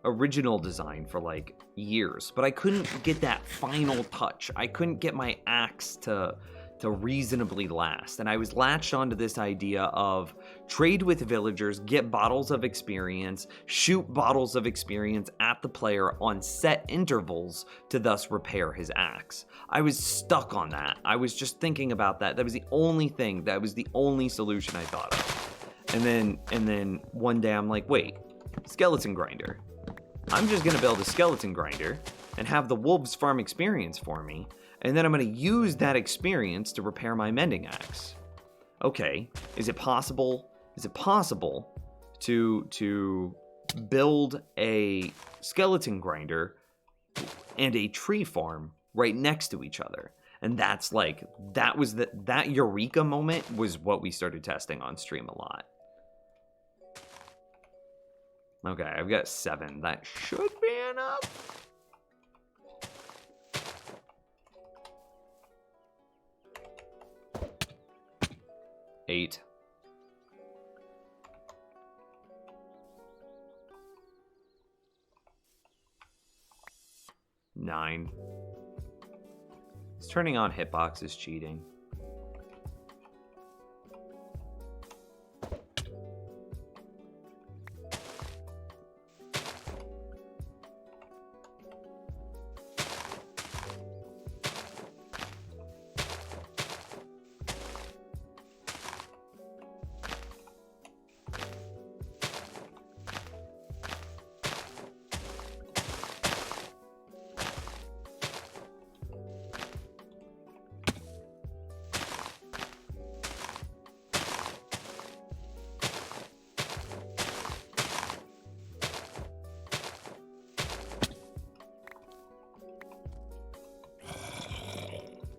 original design for like years, but I couldn't get that final touch. I couldn't get my axe to reasonably last. And I was latched onto this idea of trade with villagers, get bottles of experience, shoot bottles of experience at the player on set intervals to thus repair his axe. I was stuck on that. I was just thinking about that. That was the only thing. That was the only solution I thought of. And then one day I'm like, wait, skeleton grinder. I'm just gonna build a skeleton grinder and have the wolves farm experience for me. And then I'm going to use that experience to repair my mending axe. Okay, is it possible to build a skeleton grinder and a tree farm right next to each other? And that's like, that eureka moment was what we started testing on stream a lot. Okay, I've got 7. That should be enough. Eight. 9. Is turning on hitboxes cheating?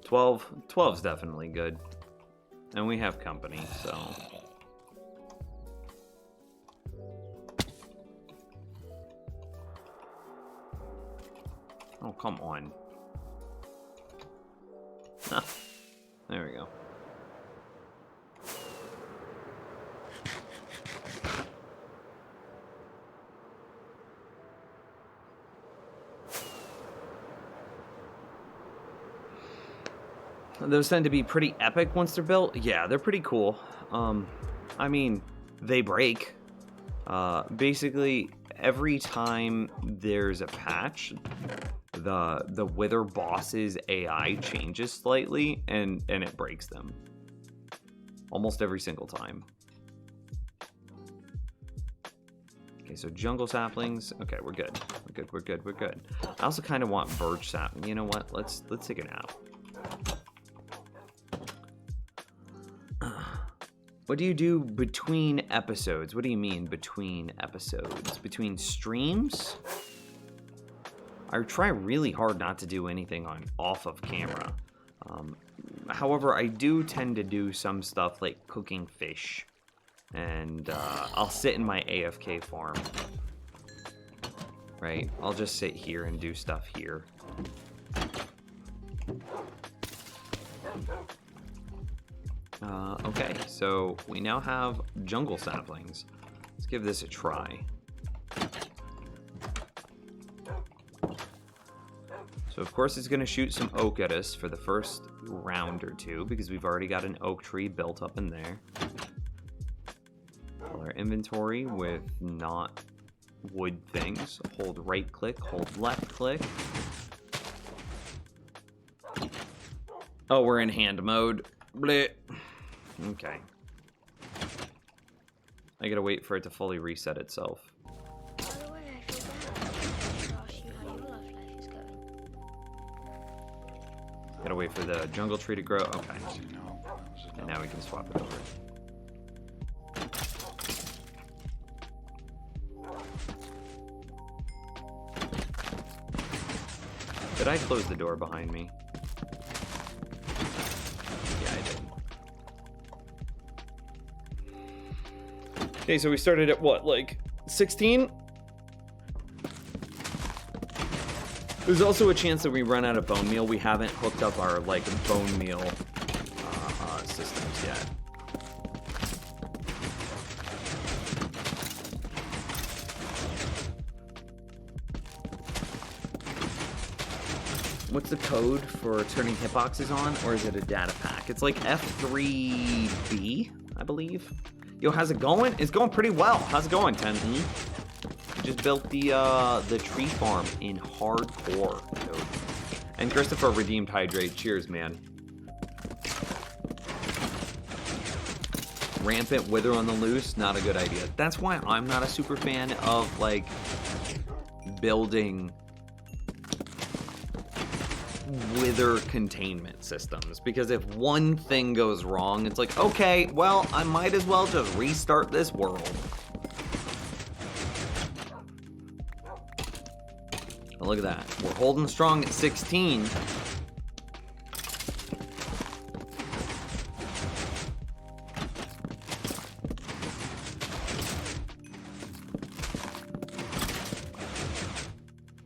12's definitely good. And we have company, so... Oh, come on. Ah, there we go. Those tend to be pretty epic once they're built. Yeah, they're pretty cool. I mean, they break. Basically, every time there's a patch, the Wither boss's AI changes slightly, and it breaks them. Almost every single time. Okay, so jungle saplings. Okay, we're good. We're good. I also kind of want birch sapling. You know what? Let's take it out. What do you do between episodes? What do you mean between episodes? Between streams? I try really hard not to do anything off of camera. However, I do tend to do some stuff like cooking fish. And I'll sit in my AFK farm. Right? I'll just sit here and do stuff here. Okay, so we now have jungle saplings. Let's give this a try. So of course it's going to shoot some oak at us for the first round or two, because we've already got an oak tree built up in there. Fill our inventory with not wood things. Hold right click, hold left click. Oh, we're in hand mode. Bleh. Okay. I gotta wait for it to fully reset itself. By the way, I forgot to ask you how your love life is going. Gotta wait for the jungle tree to grow. Okay. And now we can swap it over. Did I close the door behind me? Yeah, I did. Okay, so we started at what, like 16? There's also a chance that we run out of bone meal. We haven't hooked up our like bone meal systems yet. What's the code for turning hitboxes on, or is it a data pack? It's like F3B, I believe. Yo, how's it going? It's going pretty well. How's it going, Tenzi? Just built the tree farm in hardcore, dude. And Christopher redeemed hydrate. Cheers, man. Rampant wither on the loose, not a good idea. That's why I'm not a super fan of like building wither containment systems, because if one thing goes wrong, it's like, okay, well, I might as well just restart this world. Oh, look at that. We're holding strong at 16.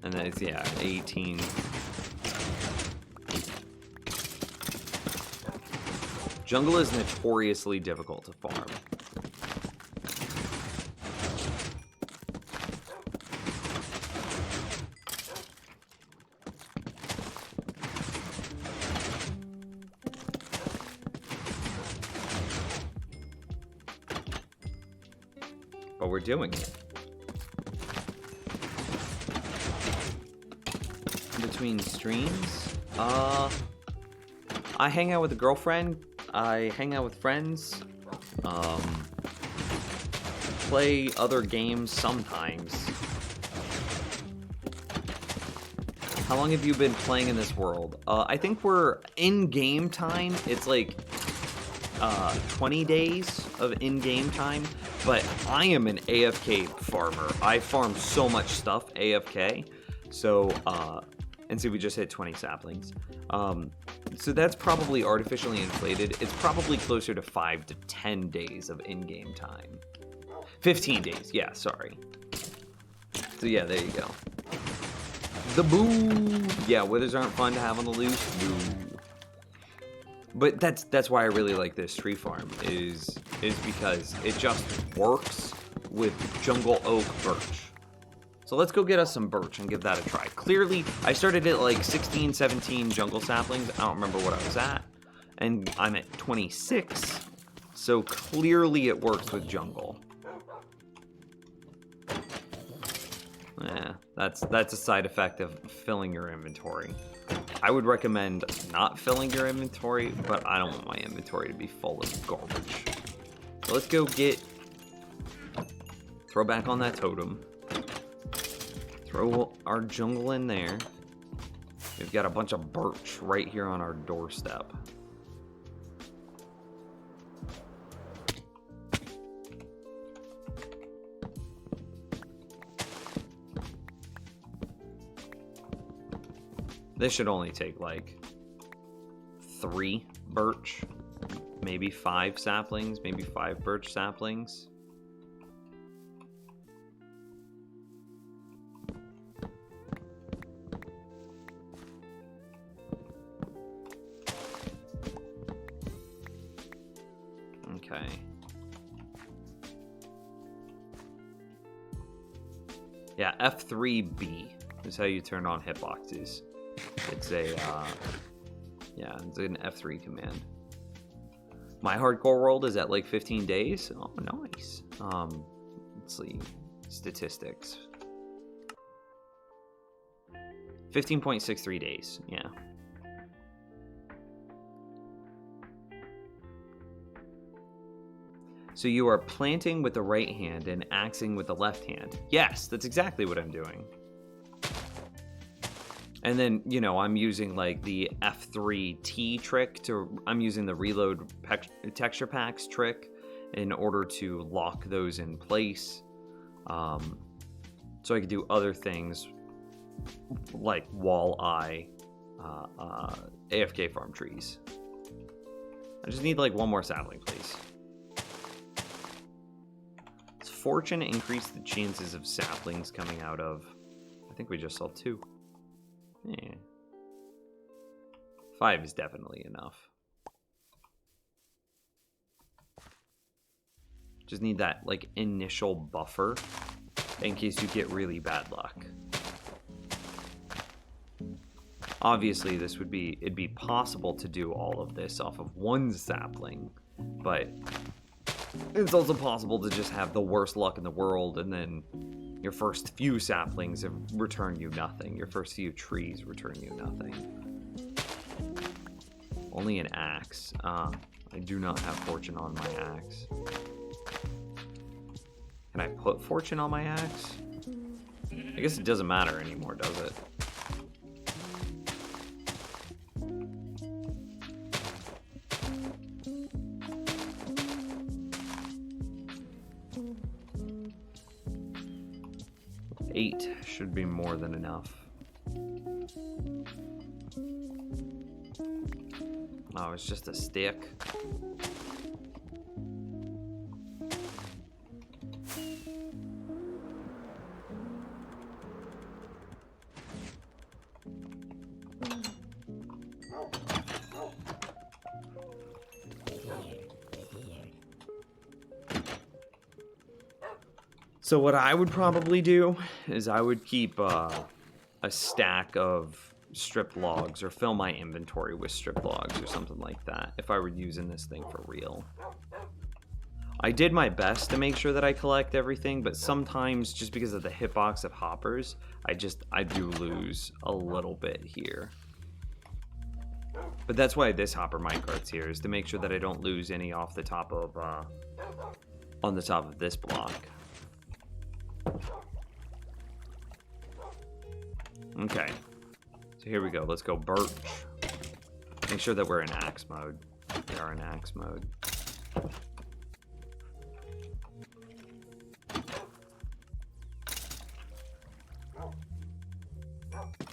And then it's, yeah, 18. Jungle is notoriously difficult to farm. But we're doing it. Between streams, I hang out with a girlfriend. I hang out with friends, play other games sometimes. How long have you been playing in this world? I think we're in game time. It's like 20 days of in-game time, but I am an AFK farmer. I farm so much stuff AFK, so and see, we just hit 20 saplings. So that's probably artificially inflated. It's probably closer to 5 to 10 days of in-game time. 15 days, yeah, sorry. So yeah, there you go. The boo! Yeah, withers aren't fun to have on the loose. Boo. But that's why I really like this tree farm, is because it just works with jungle oak birch. So let's go get us some birch and give that a try. Clearly, I started at like 16, 17 jungle saplings. I don't remember what I was at. And I'm at 26. So clearly it works with jungle. Yeah, that's a side effect of filling your inventory. I would recommend not filling your inventory, but I don't want my inventory to be full of garbage. So let's go throw back on that totem. Throw our jungle in there. We've got a bunch of birch right here on our doorstep. This should only take like 3 birch, maybe 5 saplings, maybe 5 birch saplings. Okay. Yeah, F3B is how you turn on hitboxes. It's a, yeah, it's an F3 command. My hardcore world is at like 15 days. Oh, nice. Let's see. Statistics. 15.63 days, yeah. So you are planting with the right hand and axing with the left hand. Yes, that's exactly what I'm doing. And then, you know, I'm using like the F3T trick I'm using the reload texture packs trick in order to lock those in place. So I could do other things like walleye, AFK farm trees. I just need like one more sapling, please. Does fortune increase the chances of saplings coming out of? I think we just saw 2. Yeah. 5 is definitely enough. Just need that like initial buffer in case you get really bad luck. Obviously, it'd be possible to do all of this off of 1 sapling, but it's also possible to just have the worst luck in the world and then your first few saplings return you nothing. Your first few trees return you nothing. Only an axe. I do not have fortune on my axe. Can I put fortune on my axe? I guess it doesn't matter anymore, does it? Should be more than enough. Oh, it's just a stick. So what I would probably do is I would keep a stack of stripped logs or fill my inventory with stripped logs or something like that if I were using this thing for real. I did my best to make sure that I collect everything, but sometimes just because of the hitbox of hoppers, I do lose a little bit here. But that's why this hopper minecart's here, is to make sure that I don't lose any off the top of on the top of this block. Okay, so here we go. Let's go birch. Make sure that we're in axe mode. We are in axe mode.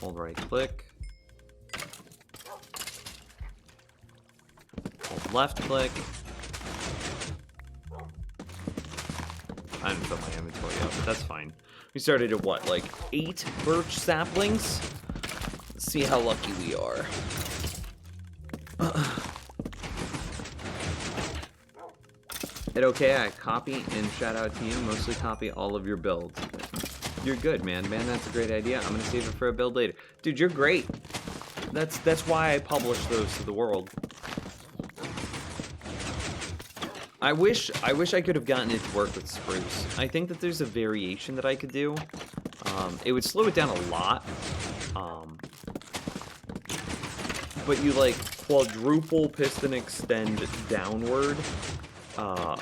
Hold right click. left click. I didn't fill my inventory up, but that's fine. We started at what, like 8 birch saplings? Let's see how lucky we are. Hit okay, I copy and shout out to you. Mostly copy all of your builds. You're good, man. Man, that's a great idea. I'm gonna save it for a build later. Dude, you're great. That's why I publish those to the world. I wish I could have gotten it to work with spruce. I think that there's a variation that I could do. It would slow it down a lot. But you like quadruple piston extend downward to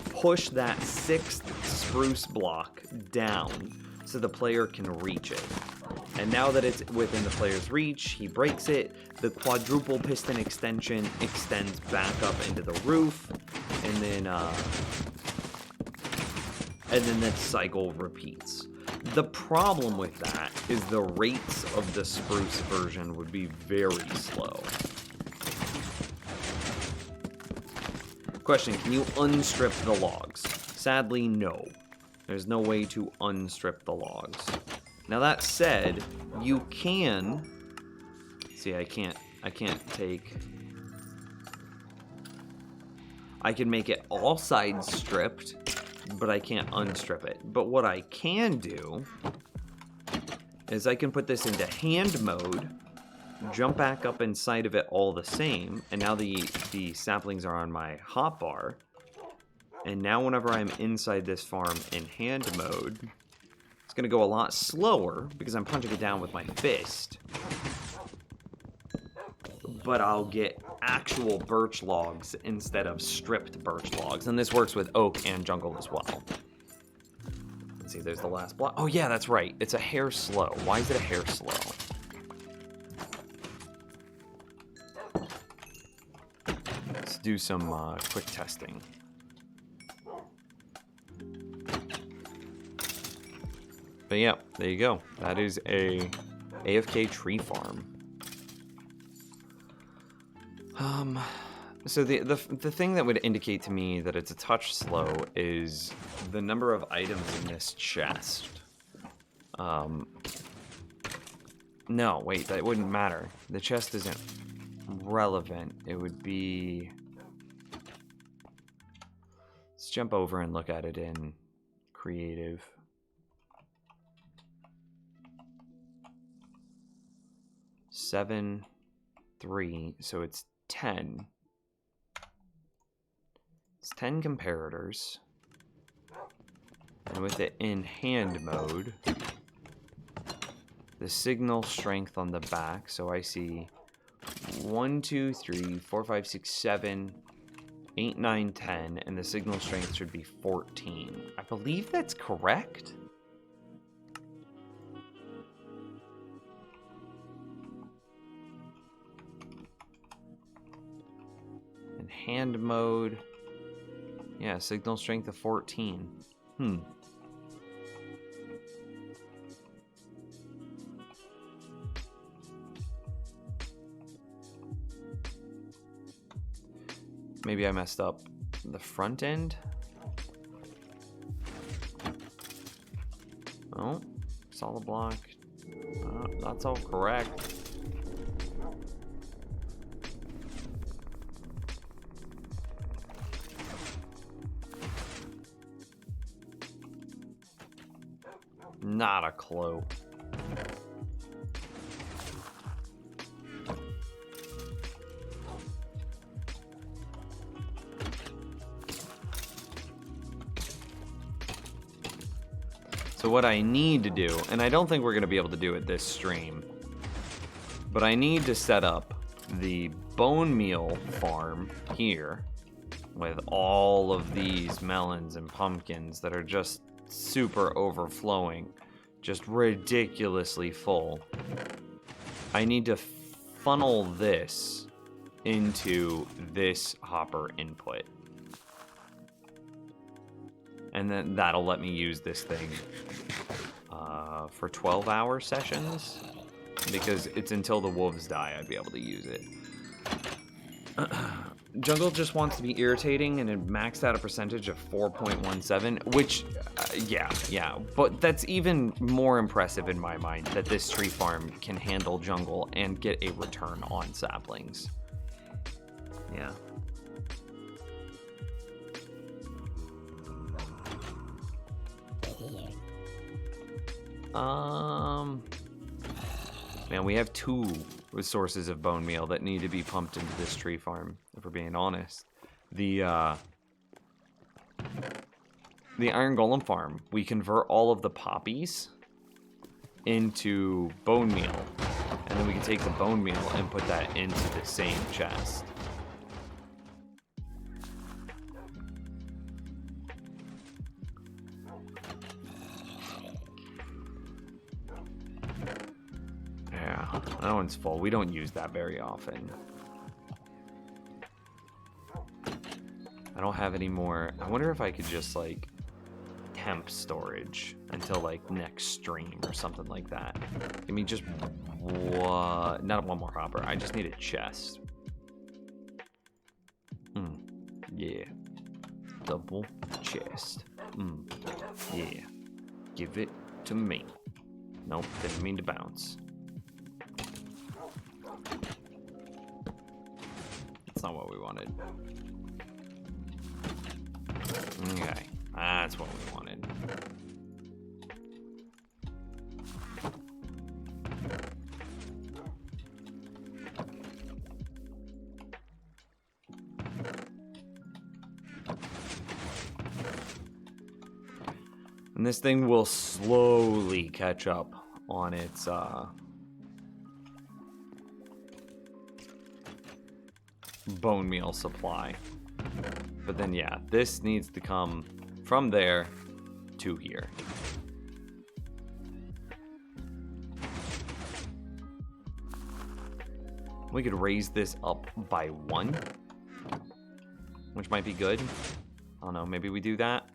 push that 6th spruce block down so the player can reach it. And now that it's within the player's reach, he breaks it. The quadruple piston extension extends back up into the roof, and then that cycle repeats. The problem with that is the rates of the spruce version would be very slow. Question, can you unstrip the logs? Sadly, no. There's no way to unstrip the logs. Now that said, you can... See, I can't take... I can make it all sides stripped, but I can't unstrip it. But what I can do is I can put this into hand mode, jump back up inside of it all the same, and now the saplings are on my hotbar. And now whenever I'm inside this farm in hand mode, it's going to go a lot slower because I'm punching it down with my fist. But I'll get actual birch logs instead of stripped birch logs. And this works with oak and jungle as well. Let's see, there's the last block. Oh yeah, that's right. It's a hair slow. Why is it a hair slow? Let's do some quick testing. But yeah, there you go. That is a AFK tree farm. So the thing that would indicate to me that it's a touch slow is the number of items in this chest. No, wait, that wouldn't matter. The chest isn't relevant. It would be... Let's jump over and look at it in creative. 7, 3, so it's 10. It's 10 comparators. And with it in hand mode, the signal strength on the back, so I see 1, 2, 3, 4, 5, 6, 7, 8, 9, 10, and the signal strength should be 14. I believe that's correct. Hand mode. Yeah, signal strength of 14. Maybe I messed up the front end. Oh, solid block. That's all correct. Not a clue. So what I need to do, and I don't think we're going to be able to do it this stream, but I need to set up the bone meal farm here with all of these melons and pumpkins that are just super overflowing, just ridiculously full. I need to funnel this into this hopper input. And then that'll let me use this thing for 12-hour sessions, because it's until the wolves die I'd be able to use it. Jungle just wants to be irritating, and it maxed out a percentage of 4.17, which, yeah. But that's even more impressive in my mind, that this tree farm can handle jungle and get a return on saplings. Yeah. Man, we have 2 sources of bone meal that need to be pumped into this tree farm, if we're being honest. The Iron Golem farm, we convert all of the poppies into bone meal, and then we can take the bone meal and put that into the same chest. Yeah, that one's full. We don't use that very often. I don't have any more. I wonder if I could just like temp storage until like next stream or something like that. Give me just one, not one more hopper. I just need a chest. Yeah. Double chest. Yeah. Give it to me. Nope, didn't mean to bounce. That's not what we wanted. Okay, that's what we wanted. And this thing will slowly catch up on its bone meal supply. But then yeah, this needs to come from there to here. We could raise this up by 1, which might be good. I don't know, maybe we do that.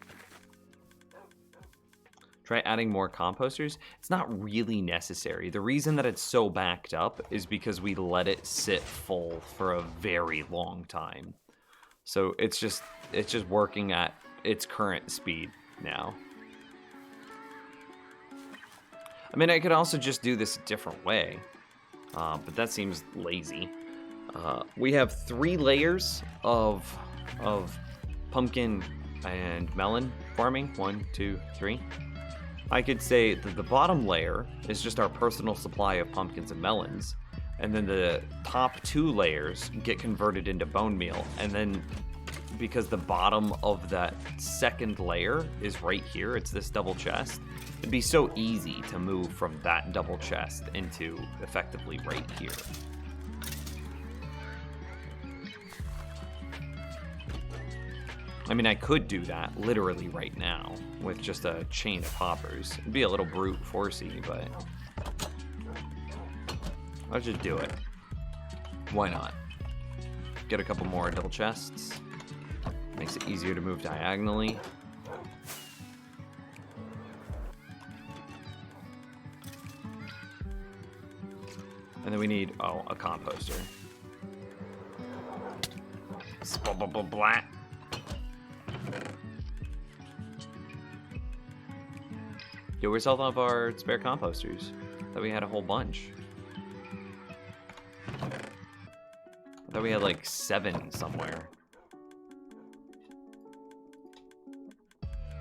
Try adding more composters. It's not really necessary. The reason that it's so backed up is because we let it sit full for a very long time. So it's just working at its current speed now. I mean, I could also just do this a different way, but that seems lazy. We have 3 layers of pumpkin and melon farming. 1, 2, 3. I could say that the bottom layer is just our personal supply of pumpkins and melons, and then the top 2 layers get converted into bone meal, and then because the bottom of that second layer is right here, it's this double chest, it'd be so easy to move from that double chest into effectively right here. I mean, I could do that literally right now with just a chain of hoppers. It'd be a little brute forcey, but let's just do it. Why not? Get a couple more double chests. Makes it easier to move diagonally. And then we need, a composter. Splat. Yo, where's all of our spare composters? Thought we had a whole bunch. I thought we had like 7 somewhere.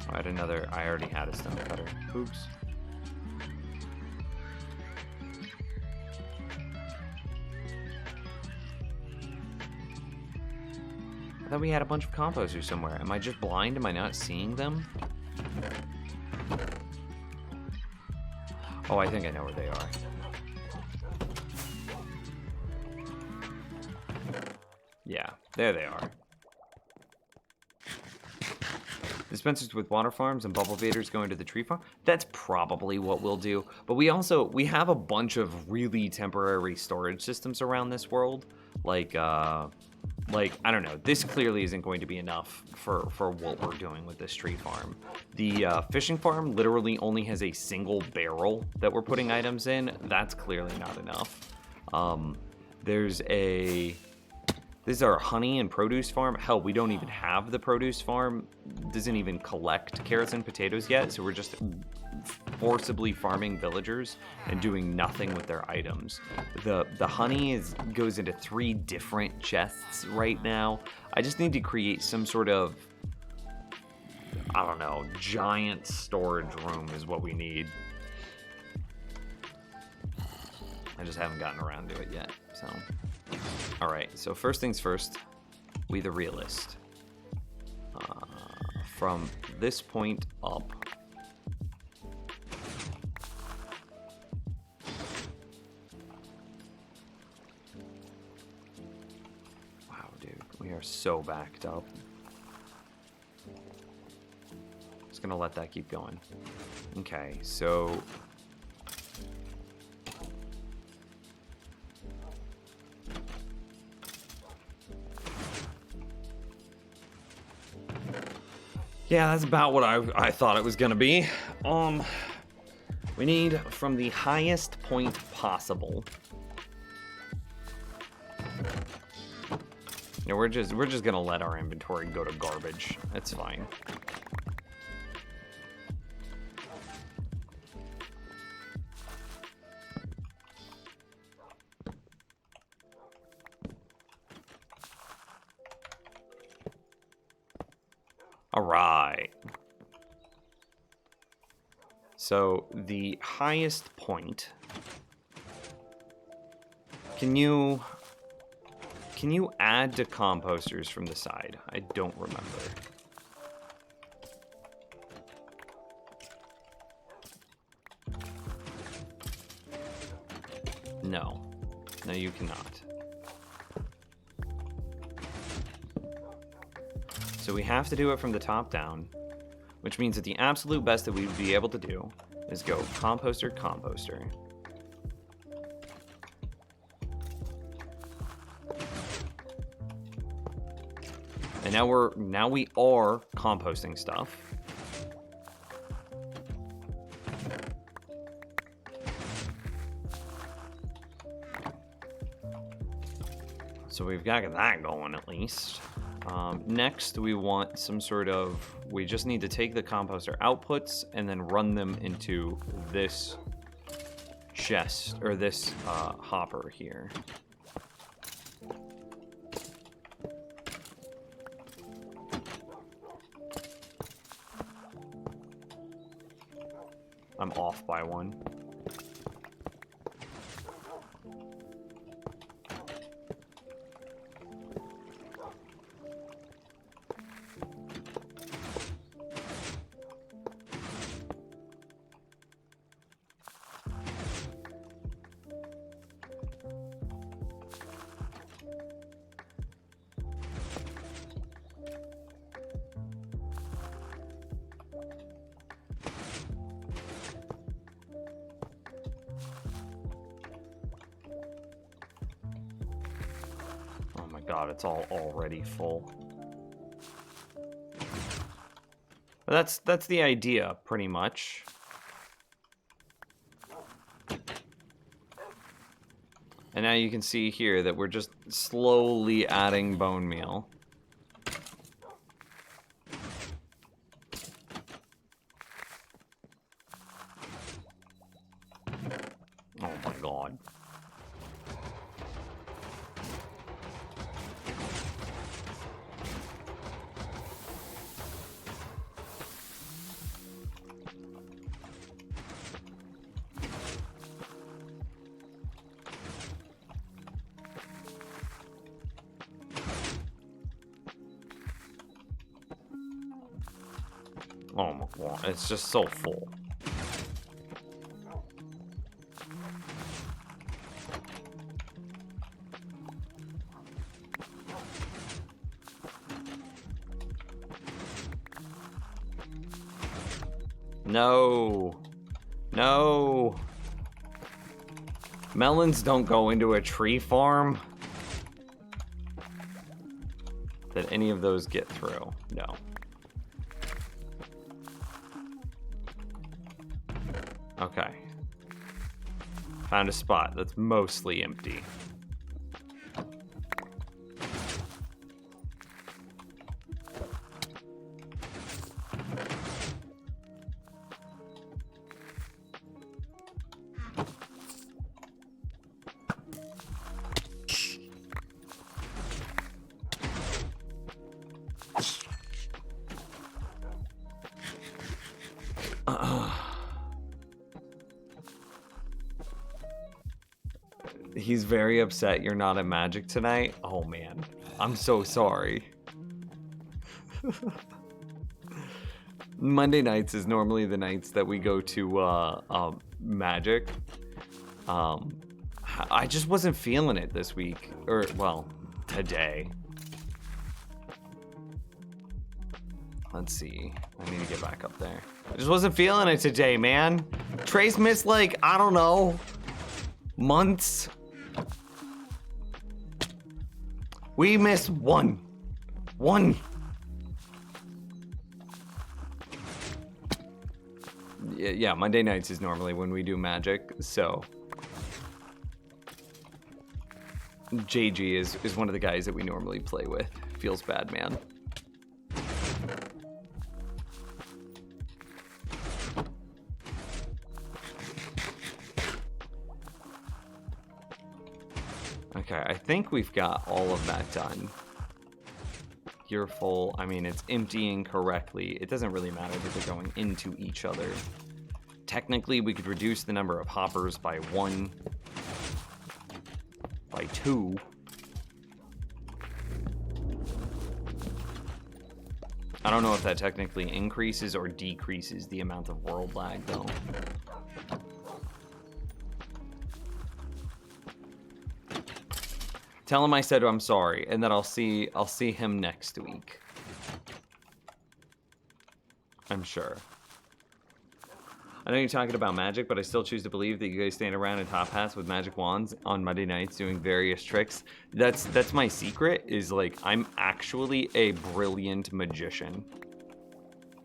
I had another. I already had a stone cutter. Oops. I thought we had a bunch of composters somewhere. Am I just blind? Am I not seeing them? Oh, I think I know where they are. Yeah, there they are. Dispensers with water farms and bubble vaders going to the tree farm. That's probably what we'll do. But we have a bunch of really temporary storage systems around this world. Like, I don't know. This clearly isn't going to be enough for what we're doing with this tree farm. The fishing farm literally only has a single barrel that we're putting items in. That's clearly not enough. There's a This is our honey and produce farm. Hell, we don't even have the produce farm. Doesn't even collect carrots and potatoes yet, so we're just forcibly farming villagers and doing nothing with their items. The honey goes into 3 different chests right now. I just need to create some sort of, I don't know, giant storage room is what we need. I just haven't gotten around to it yet, so. All right, so first things first, we the realist. From this point up, wow, dude, we are so backed up. Just gonna let that keep going. Okay, so yeah, that's about what I thought it was gonna be. We need from the highest point possible. No, we're just gonna let our inventory go to garbage. That's fine. All right. So the highest point. Can you add to composters from the side? I don't remember. No. No, you cannot. So we have to do it from the top down, which means that the absolute best that we would be able to do is go composter, composter. And now we are composting stuff. So we've got that going at least. Next, we want some sort of, we just need to take the composter outputs and then run them into this chest, or this hopper here. I'm off by 1. God, it's all already full. But that's the idea, pretty much. And now you can see here that we're just slowly adding bone meal. Oh my God. Oh my God, it's just so full. No. No. Melons don't go into a tree farm. That any of those get through. No. Okay. Found a spot that's mostly empty. He's very upset you're not at Magic tonight. Oh man, I'm so sorry. Monday nights is normally the nights that we go to Magic. I just wasn't feeling it this week, or well, today. Let's see. I need to get back up there. I just wasn't feeling it today, man. Trace missed like, I don't know, months. We missed one. Yeah, Monday nights is normally when we do Magic, so JG is one of the guys that we normally play with. Feels bad, man. Okay, I think we've got all of that done. You're full. I mean, it's emptying correctly. It doesn't really matter that they're going into each other. Technically, we could reduce the number of hoppers by 1, by 2. I don't know if that technically increases or decreases the amount of world lag, though. Tell him I said I'm sorry, and that I'll see him next week. I'm sure. I know you're talking about Magic, but I still choose to believe that you guys stand around in top hats with magic wands on Monday nights doing various tricks. That's my secret, is like I'm actually a brilliant magician.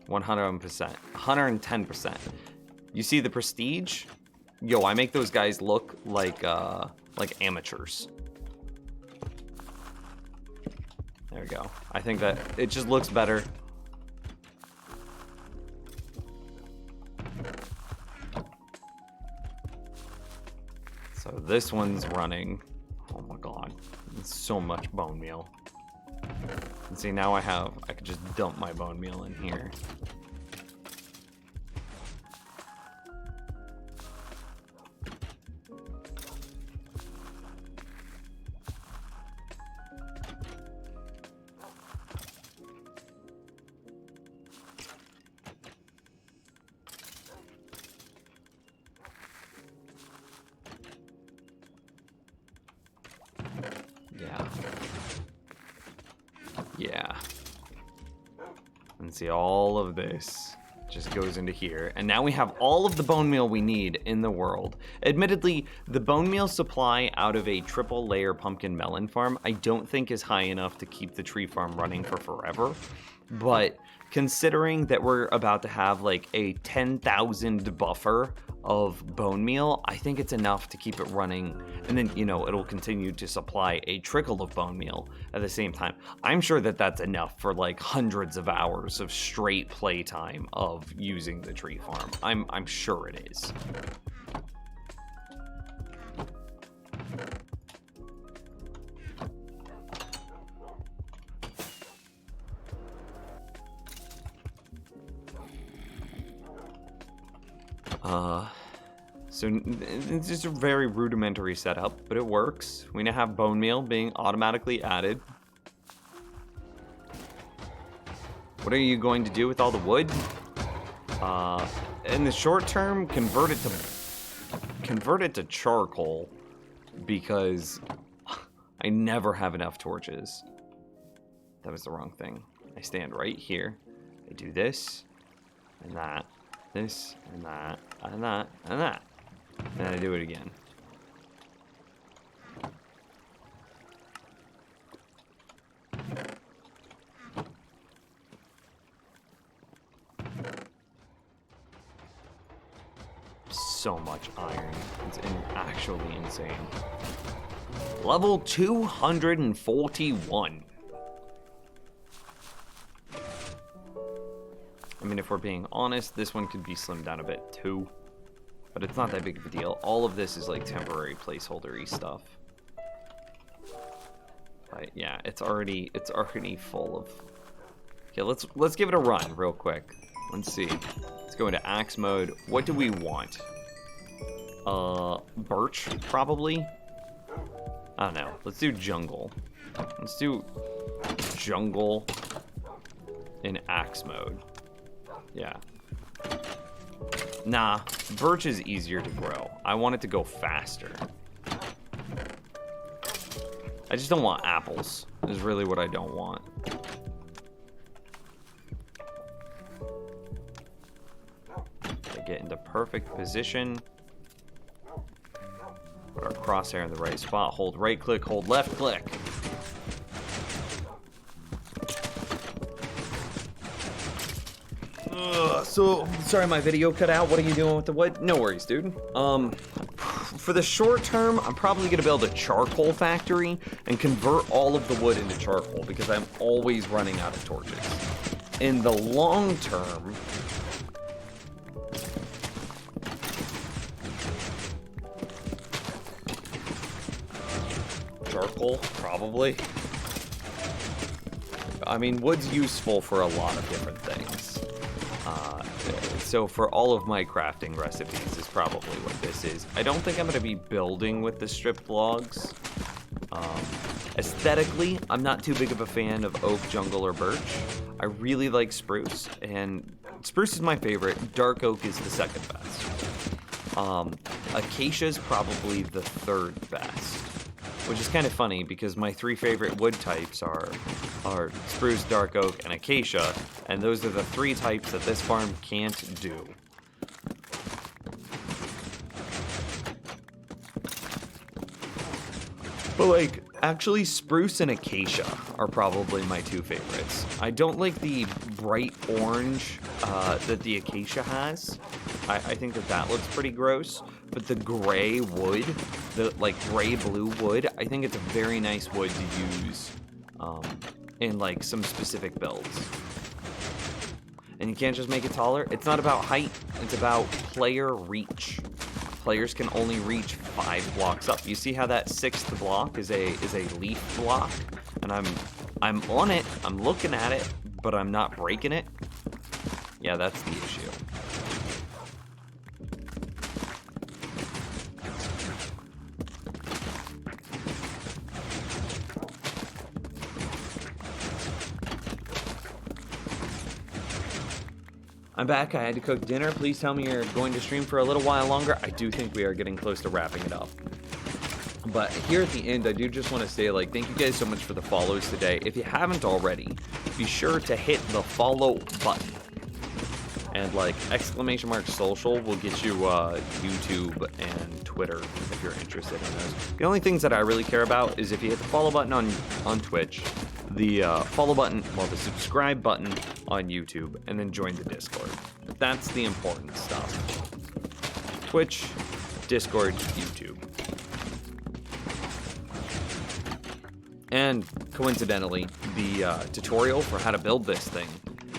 100%. 110%. You see the Prestige? Yo, I make those guys look like amateurs. There we go. I think that it just looks better. So this one's running. Oh my god. It's so much bone meal. And see, now I could just dump my bone meal in here. Yeah. And see, all of this just goes into here. And now we have all of the bone meal we need in the world. Admittedly, the bone meal supply out of a triple layer pumpkin melon farm, I don't think is high enough to keep the tree farm running for forever. But considering that we're about to have like a 10,000 buffer of bone meal, I think it's enough to keep it running. And then, you know, it'll continue to supply a trickle of bone meal at the same time. I'm sure that that's enough for like hundreds of hours of straight playtime of using the tree farm. I'm sure it is. So it's just a very rudimentary setup, but it works. We now have bone meal being automatically added. What are you going to do with all the wood? In the short term, convert it to charcoal, because I never have enough torches. That was the wrong thing. I stand right here. I do this and that. This and that and that and that. And I do it again. So much iron. It's actually insane. Level 241. I mean, if we're being honest, this one could be slimmed down a bit too. But it's not that big of a deal. All of this is like temporary placeholder-y stuff. But yeah, it's already full of... Okay, let's give it a run real quick. Let's see. Let's go into axe mode. What do we want? Birch, probably? I don't know. Let's do jungle. Let's do jungle in axe mode. Yeah. Nah, birch is easier to grow. I want it to go faster. I just don't want apples, is really what I don't want. Okay, get into perfect position. Put our crosshair in the right spot. Hold right click, hold left click. So, sorry my video cut out. What are you doing with the wood? No worries, dude. For the short term, I'm probably gonna build a charcoal factory and convert all of the wood into charcoal because I'm always running out of torches. In the long term, charcoal, probably. I mean, wood's useful for a lot of different things. So for all of my crafting recipes is probably what this is. I don't think I'm going to be building with the stripped logs. Aesthetically, I'm not too big of a fan of oak, jungle, or birch. I really like spruce, and spruce is my favorite. Dark oak is the second best. Acacia is probably the third best, which is kind of funny because my 3 favorite wood types are spruce, dark oak, and acacia, and those are the 3 types that this farm can't do. But like, actually spruce and acacia are probably my 2 favorites. I don't like the bright orange that the acacia has. I think that looks pretty gross. But the gray wood, the like gray blue wood, I think it's a very nice wood to use in like some specific builds. And you can't just make it taller. It's not about height, it's about player reach. Players can only reach 5 blocks up. You see how that 6th block is a leaf block? And I'm on it, I'm looking at it, but I'm not breaking it. Yeah, that's the issue. I'm back. I had to cook dinner. Please tell me you're going to stream for a little while longer. I do think we are getting close to wrapping it up. But here at the end, I do just want to say, like, thank you guys so much for the follows today. If you haven't already, be sure to hit the follow button. And, like, !social will get you YouTube and Twitter if you're interested in those. The only things that I really care about is if you hit the follow button on Twitch, the follow button, well, the subscribe button on YouTube, and then join the Discord. That's the important stuff. Twitch, Discord, YouTube. And coincidentally, the tutorial for how to build this thing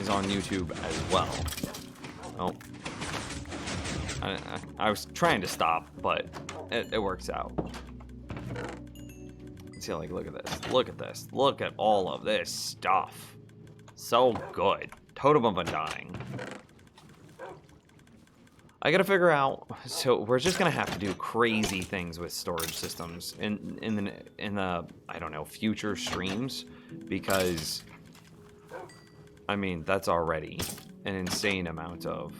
is on YouTube as well. Oh, I was trying to stop, but it works out. See, like, look at this. Look at this. Look at all of this stuff. So good. Totem of Undying. I gotta figure out. So we're just gonna have to do crazy things with storage systems in the I don't know, future streams, because I mean that's already an insane amount of.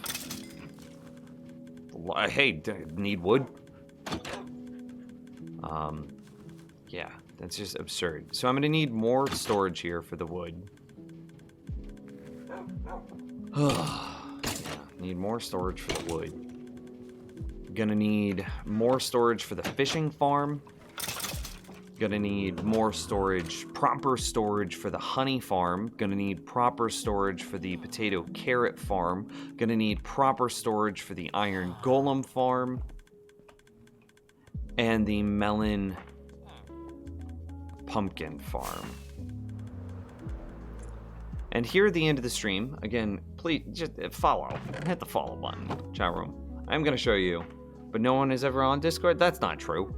Hey, need wood? Yeah. That's just absurd. So I'm going to need more storage here for the wood. Yeah, need more storage for the wood. Gonna need more storage for the fishing farm. Gonna need more storage, proper storage for the honey farm. Gonna need proper storage for the potato carrot farm. Gonna need proper storage for the iron golem farm. And the melon pumpkin farm. And here at the end of the stream, again, please just follow. Hit the follow button, chat room. I'm gonna show you, but no one is ever on Discord? That's not true.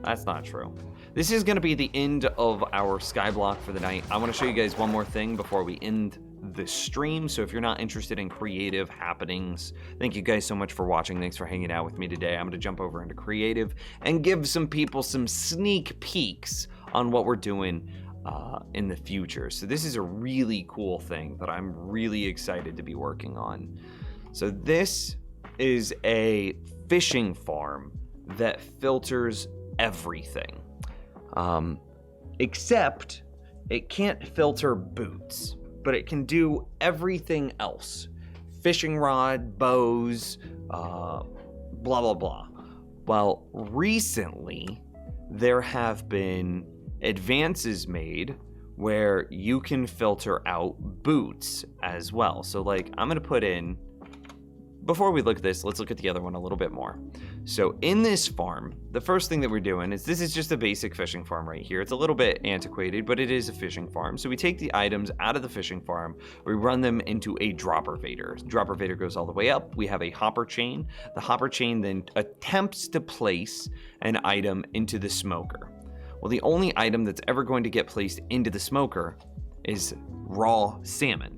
That's not true. This is gonna be the end of our skyblock for the night. I wanna show you guys one more thing before we end this stream. So if you're not interested in creative happenings, thank you guys so much for watching. Thanks for hanging out with me today. I'm going to jump over into creative and give some people some sneak peeks on what we're doing in the future. So this is a really cool thing that I'm really excited to be working on. So this is a fishing farm that filters everything, except it can't filter boots, but it can do everything else. Fishing rod, bows, blah, blah, blah. Well, recently there have been advances made where you can filter out boots as well. So like I'm gonna put in, before we look at this, let's look at the other one a little bit more. So in this farm, the first thing that we're doing is, this is just a basic fishing farm right here. It's a little bit antiquated, but it is a fishing farm. So we take the items out of the fishing farm, we run them into a dropper vader. Dropper vader goes all the way up. We have a hopper chain. The hopper chain then attempts to place an item into the smoker. Well, the only item that's ever going to get placed into the smoker is raw salmon,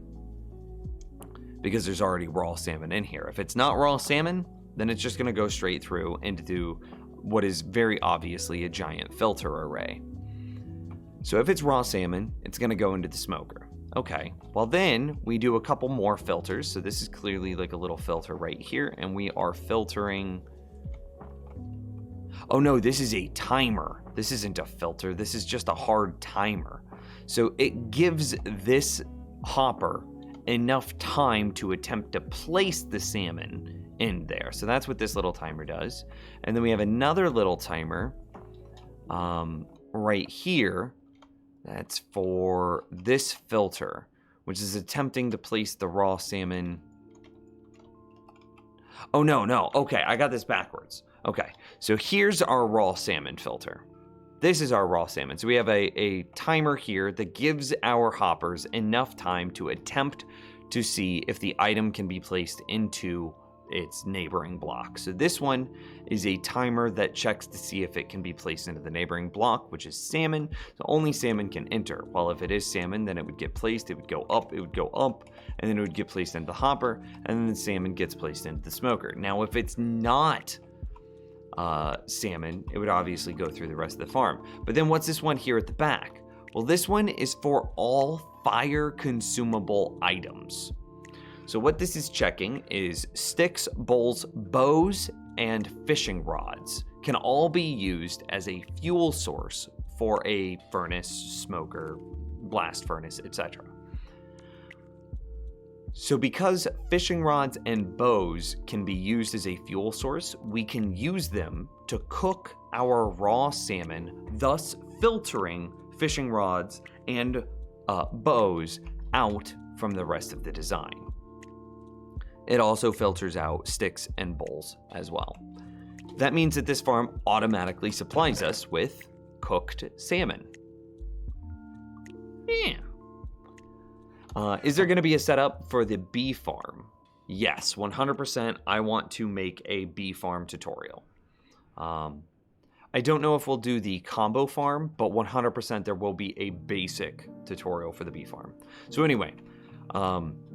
because there's already raw salmon in here. If it's not raw salmon, then it's just going to go straight through into what is very obviously a giant filter array. So if it's raw salmon, it's going to go into the smoker. Okay, well then we do a couple more filters. So this is clearly like a little filter right here, and we are filtering. Oh no, this is a timer. This isn't a filter, this is just a hard timer. So it gives this hopper enough time to attempt to place the salmon in there. So that's what this little timer does. And then we have another little timer right here that's for this filter, which is attempting to place the raw salmon. Oh no, okay, I got this backwards. Okay, so here's our raw salmon filter. This is our raw salmon. So we have a timer here that gives our hoppers enough time to attempt to see if the item can be placed into its neighboring block. So this one is a timer that checks to see if it can be placed into the neighboring block, which is salmon. So only salmon can enter. Well, if it is salmon, then it would get placed, it would go up, and then it would get placed into the hopper, and then the salmon gets placed into the smoker. Now, if it's not salmon, it would obviously go through the rest of the farm. But then what's this one here at the back? Well, this one is for all fire consumable items. So what this is checking is sticks, bowls, bows, and fishing rods can all be used as a fuel source for a furnace, smoker, blast furnace, etc. So because fishing rods and bows can be used as a fuel source, we can use them to cook our raw salmon, thus filtering fishing rods and bows out from the rest of the design. It also filters out sticks and bowls as well. That means that this farm automatically supplies us with cooked salmon. Yeah. Is there going to be a setup for the bee farm? Yes, 100%. I want to make a bee farm tutorial. I don't know if we'll do the combo farm, but 100% there will be a basic tutorial for the bee farm. So anyway,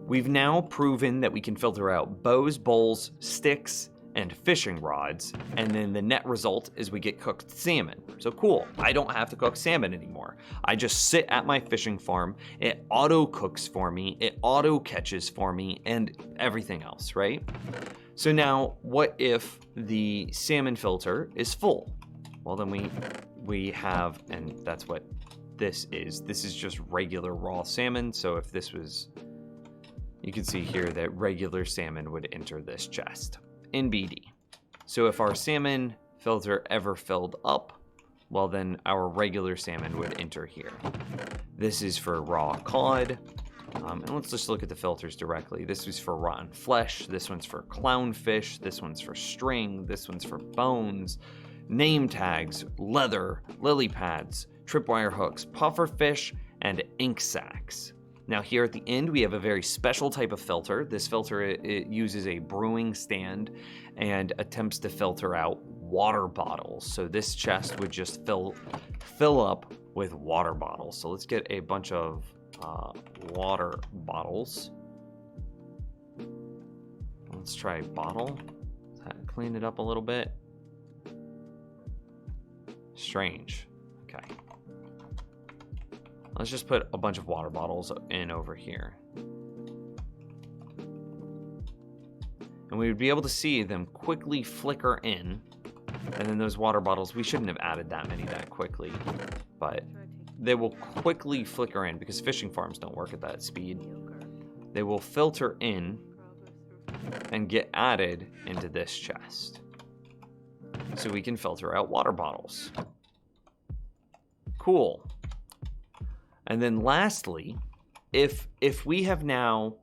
we've now proven that we can filter out bows, bowls, sticks, and fishing rods, and then the net result is we get cooked salmon. So cool, I don't have to cook salmon anymore. I just sit at my fishing farm, it auto cooks for me, it auto catches for me, and everything else, right? So now, what if the salmon filter is full? Well, then we have, and that's what this is. This is just regular raw salmon. So if this was, you can see here that regular salmon would enter this chest in BD. So if our salmon filter ever filled up, well then our regular salmon would enter here. This is for raw cod. And let's just look at the filters directly. This is for rotten flesh. This one's for clownfish. This one's for string. This one's for bones, name tags, leather, lily pads, tripwire hooks, puffer fish, and ink sacs. Now here at the end, we have a very special type of filter. This filter, it uses a brewing stand and attempts to filter out water bottles. So this chest would just fill up with water bottles. So let's get a bunch of water bottles. Let's try bottle. Clean it up a little bit. Strange. Okay. Let's just put a bunch of water bottles in over here. And we would be able to see them quickly flicker in. And then those water bottles, we shouldn't have added that many that quickly. But they will quickly flicker in because fishing farms don't work at that speed. They will filter in and get added into this chest. So we can filter out water bottles. Cool. And then lastly, if we have now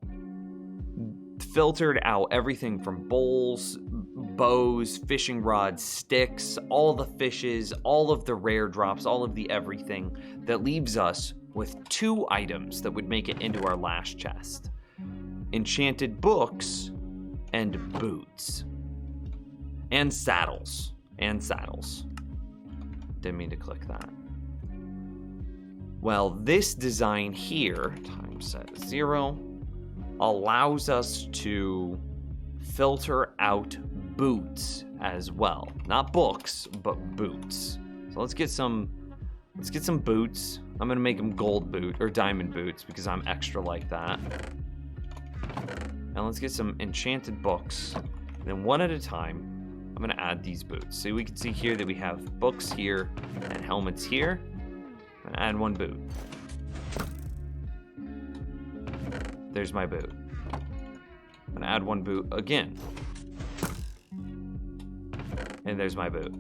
filtered out everything from bowls, bows, fishing rods, sticks, all the fishes, all of the rare drops, all of the everything, that leaves us with 2 items that would make it into our last chest. Enchanted books and boots. And saddles. And saddles. Didn't mean to click that. Well, this design here, time set 0, allows us to filter out boots as well. Not books, but boots. So let's get some boots. I'm gonna make them gold boot or diamond boots because I'm extra like that. And let's get some enchanted books. And then one at a time, I'm gonna add these boots. So we can see here that we have books here and helmets here. I'm gonna add 1 boot. There's my boot. I'm gonna add 1 boot again. And there's my boot.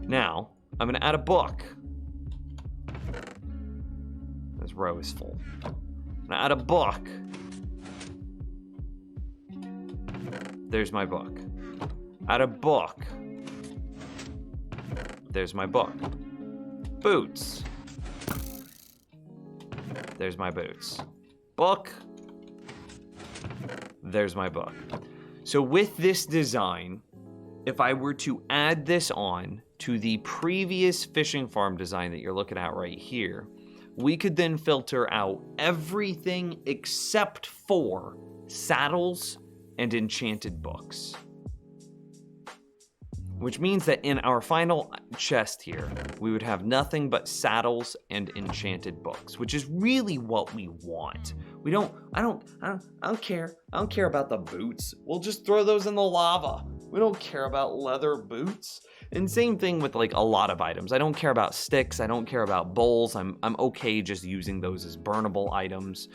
Now, I'm gonna add a book. This row is full. I'm gonna add a book. There's my book. Add a book. There's my book. Boots. There's my boots. Book. There's my book. So with this design, if I were to add this on to the previous fishing farm design that you're looking at right here, we could then filter out everything except for saddles and enchanted books. Which means that in our final chest here, we would have nothing but saddles and enchanted books, which is really what we want. I don't care. I don't care about the boots. We'll just throw those in the lava. We don't care about leather boots. And same thing with like a lot of items. I don't care about sticks. I don't care about bowls. I'm okay just using those as burnable items.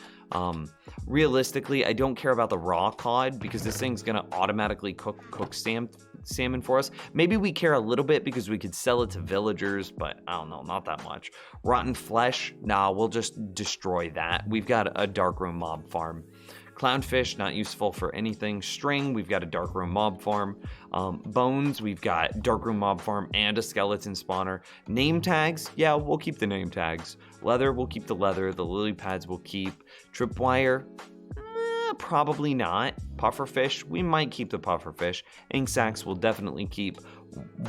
Realistically, I don't care about the raw cod because this thing's gonna automatically cook salmon for us. Maybe we care a little bit because we could sell it to villagers, but I don't know, not that much. Rotten flesh, nah, we'll just destroy that. We've got a darkroom mob farm. Clownfish, not useful for anything. String, we've got a darkroom mob farm. Bones, we've got darkroom mob farm and a skeleton spawner. Name tags, yeah, we'll keep the name tags. Leather, we'll keep the leather. The lily pads we'll keep. Tripwire, probably not. Pufferfish, we might keep the pufferfish. Ink sacks we'll definitely keep.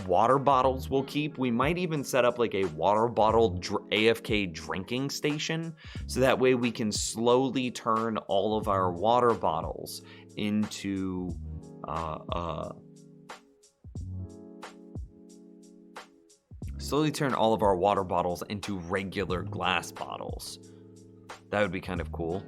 Water bottles we'll keep. We might even set up like a water bottle AFK drinking station, so that way we can slowly turn all of our water bottles into regular glass bottles. That would be kind of cool.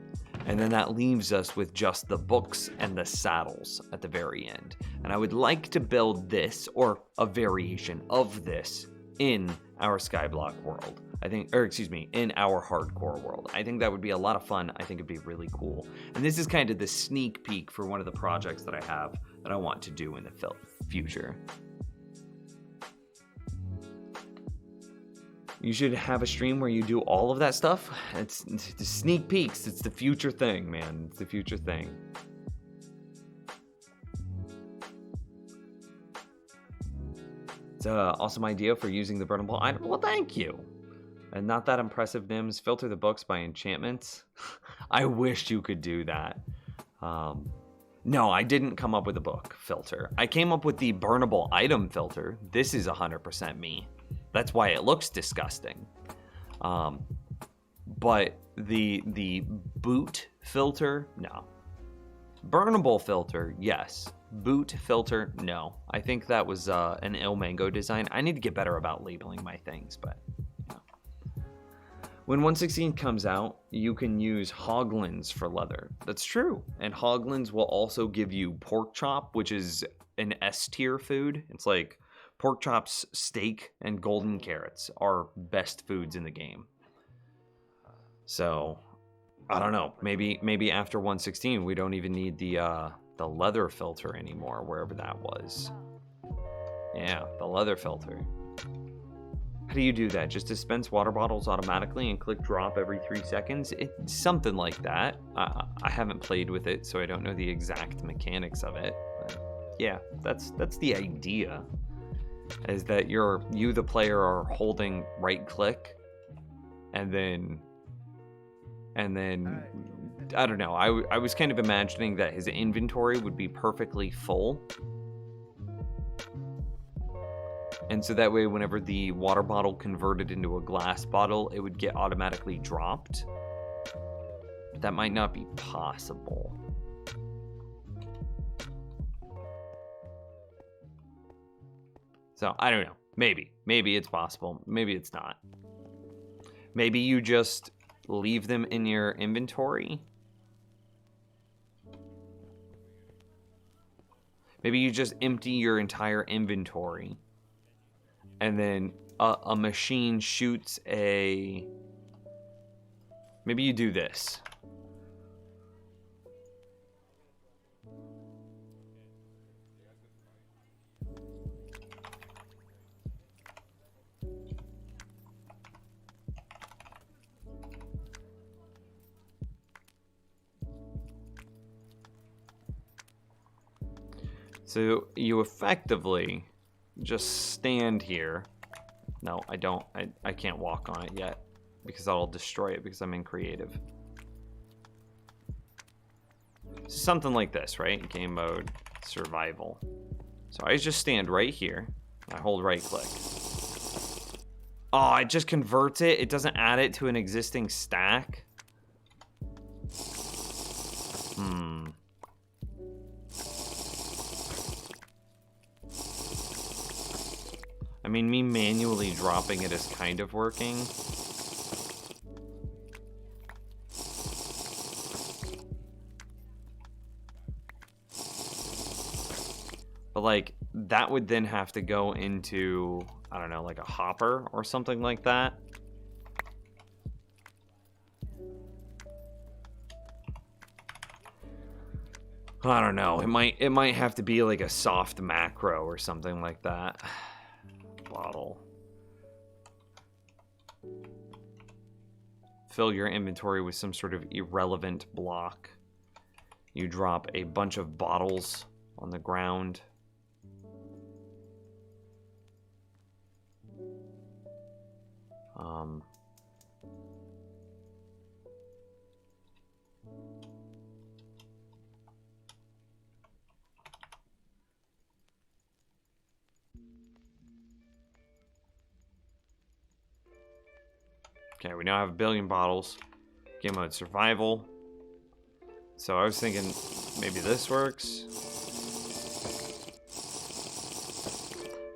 And then that leaves us with just the books and the saddles at the very end. And I would like to build this, or a variation of this, in our Skyblock world. In our hardcore world. I think that would be a lot of fun. I think it'd be really cool. And this is kind of the sneak peek for one of the projects that I have that I want to do in the future. You should have a stream where you do all of that stuff. It's the sneak peeks. It's the future thing, man. It's the future thing. It's an awesome idea for using the burnable item. Well, thank you. And not that impressive, Nims. Filter the books by enchantments. I wish you could do that. No, I didn't come up with a book filter. I came up with the burnable item filter. This is 100% me. That's why it looks disgusting. But the boot filter, no. Burnable filter, yes. Boot filter, no. I think that was an Ilmango design. I need to get better about labeling my things, but you know. When 1.16 comes out, you can use Hoglins for leather. That's true. And Hoglins will also give you pork chop, which is an S tier food. It's like pork chops, steak, and golden carrots are best foods in the game. So, I don't know. Maybe after 1.16 we don't even need the leather filter anymore, wherever that was. Yeah, the leather filter. How do you do that? Just dispense water bottles automatically and click drop every 3 seconds? It's something like that. I haven't played with it, so I don't know the exact mechanics of it. But yeah, that's the idea. Is that you the player are holding right click, and then I don't know. I was kind of imagining that his inventory would be perfectly full. And so that way, whenever the water bottle converted into a glass bottle, it would get automatically dropped. But that might not be possible. So, I don't know. Maybe. Maybe it's possible. Maybe it's not. Maybe you just leave them in your inventory. Maybe you just empty your entire inventory. And then a machine shoots a... Maybe you do this. So you effectively just stand here. No, I don't. I can't walk on it yet because that'll destroy it because I'm in creative. Something like this, right? Game mode, survival. So I just stand right here. I hold right click. Oh, it just converts it. It doesn't add it to an existing stack. I mean, me manually dropping it is kind of working. But, like, that would then have to go into, I don't know, like a hopper or something like that. I don't know. It might have to be like a soft macro or something like that. Bottle. Fill your inventory with some sort of irrelevant block. You drop a bunch of bottles on the ground. Okay, we now have 1 billion bottles. Game mode survival. So I was thinking maybe this works.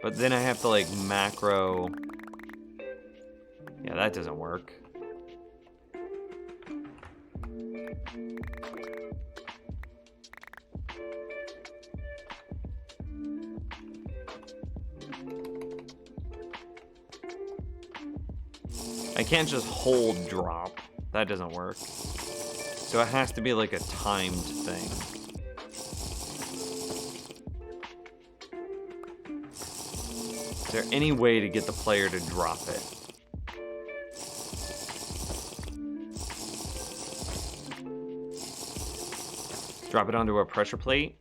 But then I have to like macro. Yeah, that doesn't work. I can't just hold drop. That doesn't work. So it has to be like a timed thing. Is there any way to get the player to drop it? Drop it onto a pressure plate?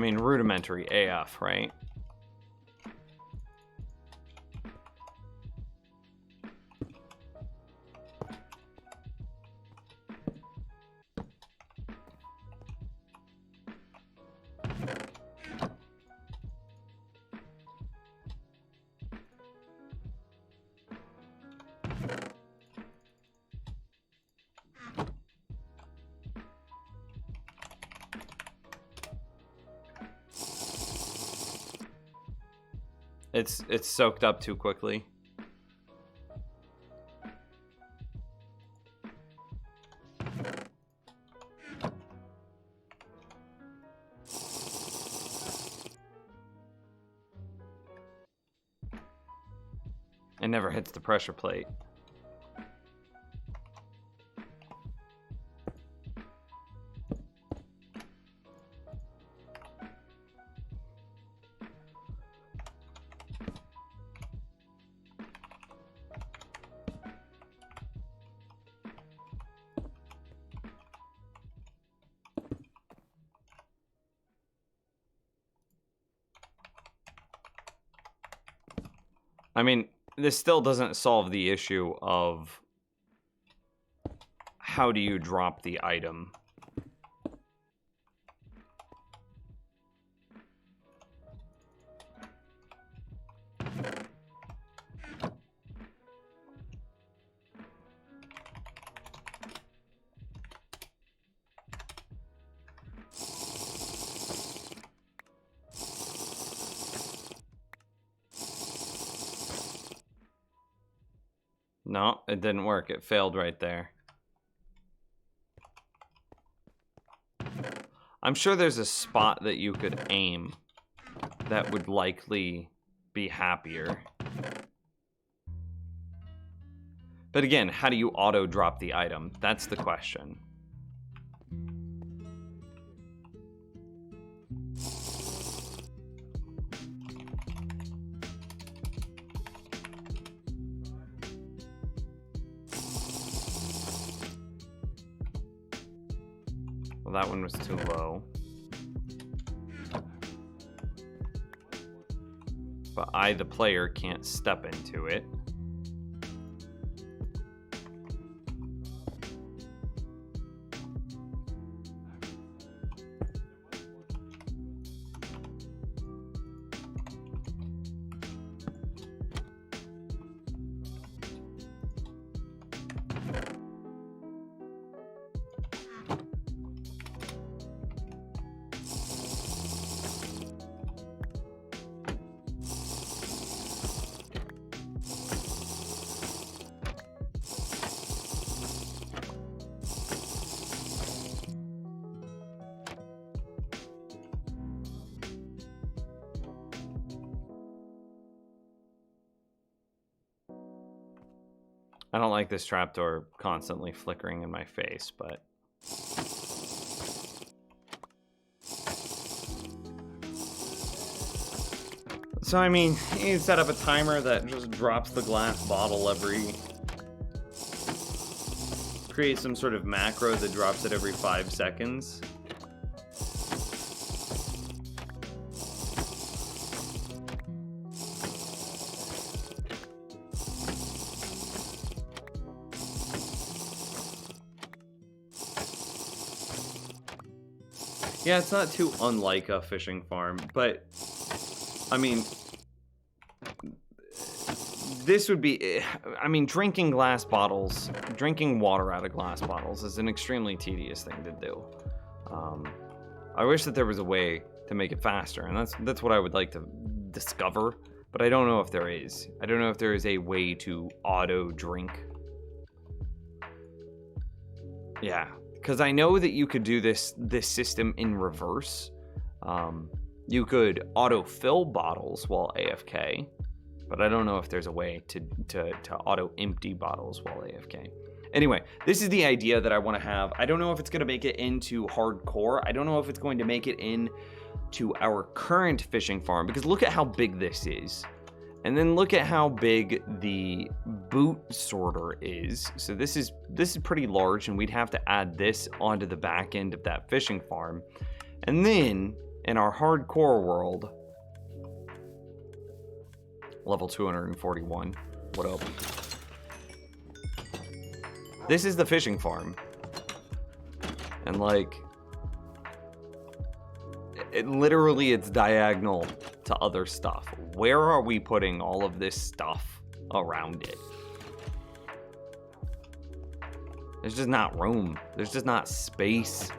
I mean, rudimentary AF, right? It's soaked up too quickly. It never hits the pressure plate. I mean, this still doesn't solve the issue of how do you drop the item. No, it didn't work. It failed right there. I'm sure there's a spot that you could aim that would likely be happier. But again, how do you auto drop the item? That's the question. Well, that one was too low. But I, the player, can't step into it. I don't like this trapdoor constantly flickering in my face, but... So, I mean, you set up a timer that just drops the glass bottle every... Create some sort of macro that drops it every 5 seconds. Yeah, it's not too unlike a fishing farm, but, I mean, this would be, I mean, drinking glass bottles, drinking water out of glass bottles is an extremely tedious thing to do. I wish that there was a way to make it faster, and that's what I would like to discover, but I don't know if there is. I don't know if there is a way to auto drink. Yeah. Because I know that you could do this system in reverse. You could auto-fill bottles while AFK, but I don't know if there's a way to auto-empty bottles while AFK. Anyway, this is the idea that I want to have. I don't know if it's going to make it into hardcore. I don't know if it's going to make it into our current fishing farm, because look at how big this is. And then look at how big the boot sorter is. So this is pretty large, and we'd have to add this onto the back end of that fishing farm. And then in our hardcore world, level 241. What up? This is the fishing farm. And like, literally it's diagonal to other stuff. Where are we putting all of this stuff around it? There's just not room. There's just not space.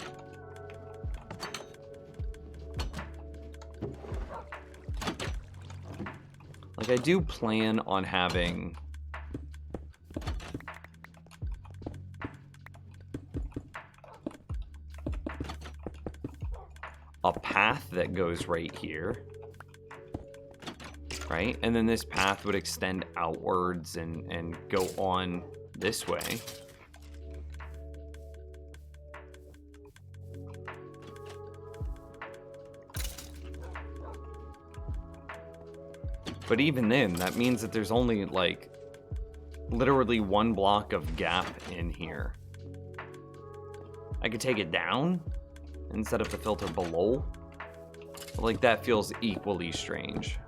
Like, I do plan on having a path that goes right here, right? And then this path would extend outwards and go on this way. But even then, that means that there's only, like, literally one block of gap in here. I could take it down and set up the filter below. But, like, that feels equally strange.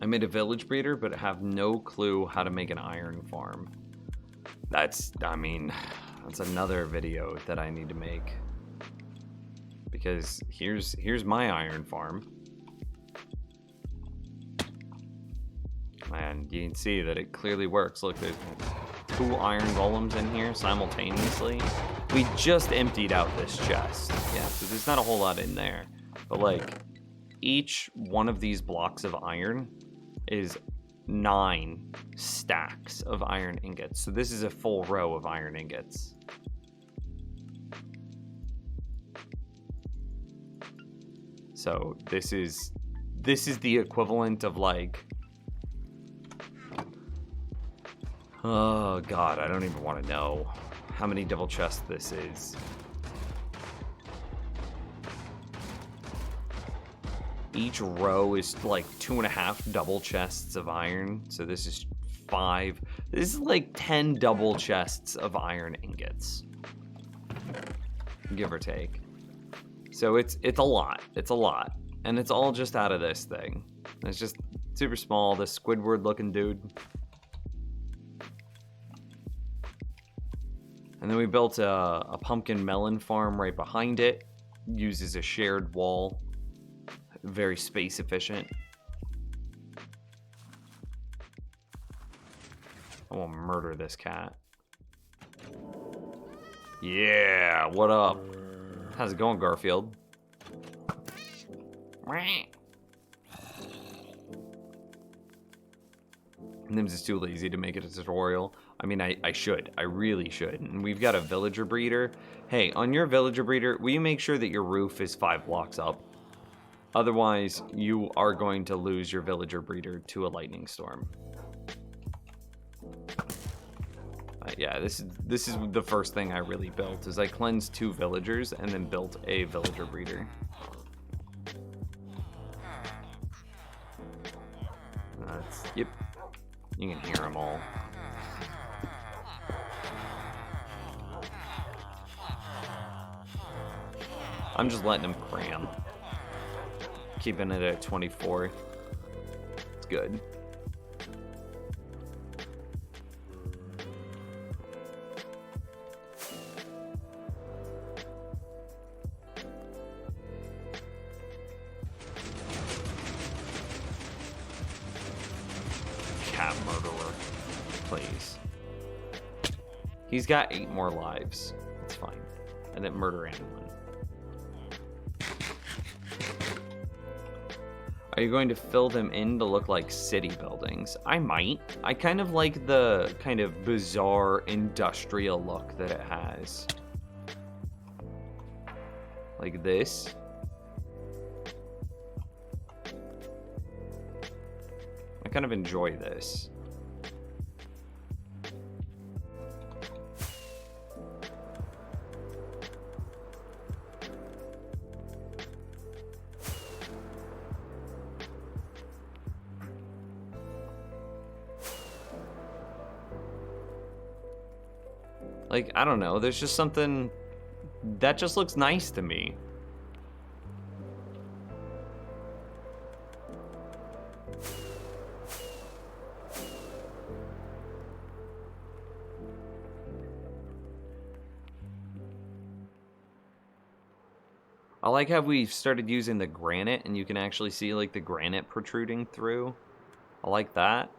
I made a village breeder, but have no clue how to make an iron farm. That's, I mean, that's another video that I need to make. Because here's my iron farm. And you can see that it clearly works. Look, there's 2 iron golems in here simultaneously. We just emptied out this chest. Yeah, so there's not a whole lot in there. But like, each one of these blocks of iron is 9 stacks of iron ingots. So this is a full row of iron ingots. So this is the equivalent of like, oh god, I don't even want to know how many double chests this is. Each row is like 2.5 double chests of iron. So this is 5. This is like 10 double chests of iron ingots, give or take. So it's a lot. It's a lot, and it's all just out of this thing. It's just super small. This Squidward-looking dude. And then we built a pumpkin melon farm right behind it. Uses a shared wall. Very space efficient. I will murder this cat. Yeah, what up? How's it going, Garfield? Nims is too lazy to make it a tutorial. I mean, I should. I really should. And we've got a villager breeder. Hey, on your villager breeder, will you make sure that your roof is 5 blocks up? Otherwise, you are going to lose your villager breeder to a lightning storm. Yeah, this is the first thing I really built. Is I cleansed 2 villagers and then built a villager breeder. Yep, you can hear them all. I'm just letting them cram. Keeping it at 24. It's good. Cat murderer. Please. He's got 8 more lives. It's fine. I didn't murder anyone. Are you going to fill them in to look like city buildings? I might. I kind of like the kind of bizarre industrial look that it has. Like this. I kind of enjoy this. Like, I don't know, there's just something that just looks nice to me. I like how we've started using the granite and you can actually see like the granite protruding through. I like that.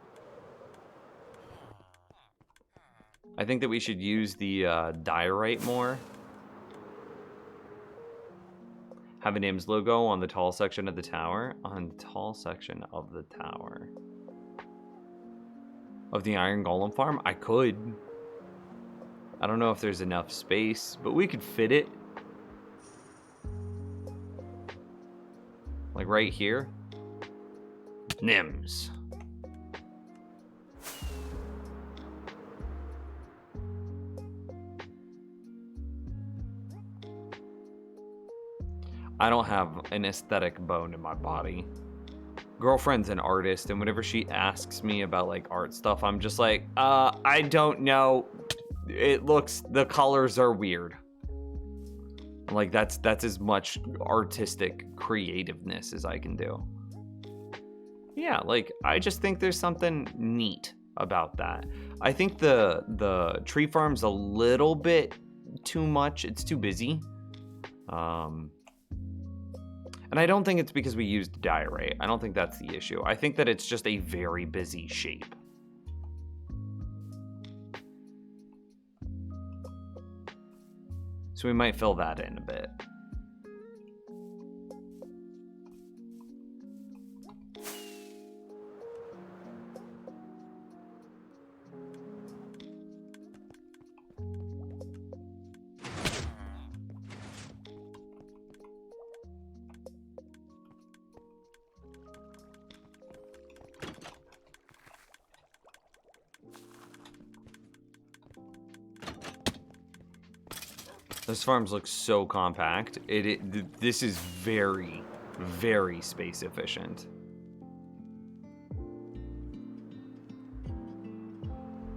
I think that we should use the diorite more. Have a name's logo on the tall section of the tower. On the tall section of the tower. Of the Iron Golem farm? I could. I don't know if there's enough space, but we could fit it. Like right here. Nims. I don't have an aesthetic bone in my body. Girlfriend's an artist, and whenever she asks me about like art stuff, I'm just like, I don't know. It looks, the colors are weird. Like that's as much artistic creativeness as I can do. Yeah, like I just think there's something neat about that. I think the tree farm's a little bit too much. It's too busy. And I don't think it's because we used diorite. I don't think that's the issue. I think that it's just a very busy shape. So we might fill that in a bit. This farms look so compact. This is very, very space efficient.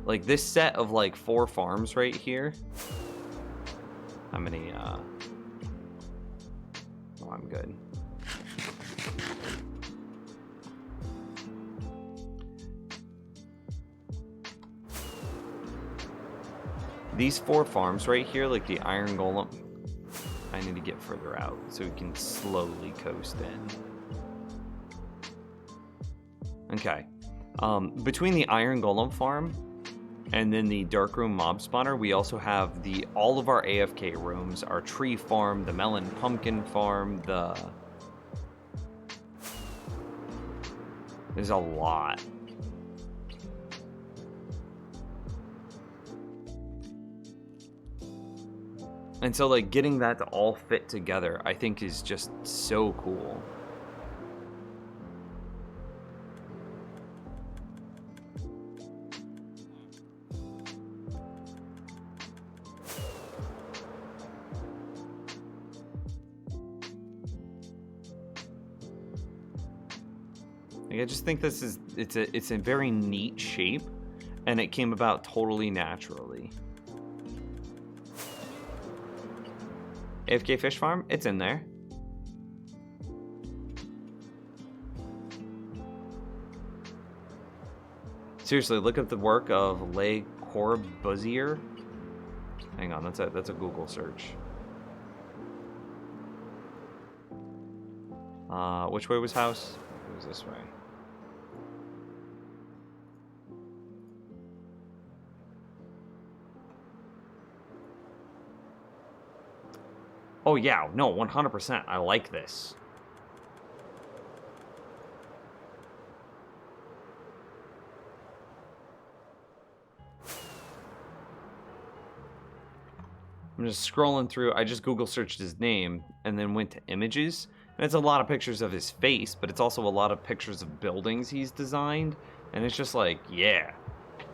Like this set of like 4 farms right here. How many, oh, I'm good. These 4 farms right here, like the Iron Golem, I need to get further out so we can slowly coast in. Okay. Between the Iron Golem farm and then the Darkroom mob spawner, we also have all of our AFK rooms, our tree farm, the melon pumpkin farm, there's a lot. And so like getting that to all fit together, I think is just so cool. Like, I just think it's a very neat shape, and it came about totally naturally. AFK Fish Farm, it's in there. Seriously, look at the work of Le Corbusier. Hang on, that's a Google search. Which way was house? It was this way. Oh yeah, no, 100%. I like this. I'm just scrolling through. I just Google searched his name and then went to images. And it's a lot of pictures of his face, but it's also a lot of pictures of buildings he's designed. And it's just like, yeah,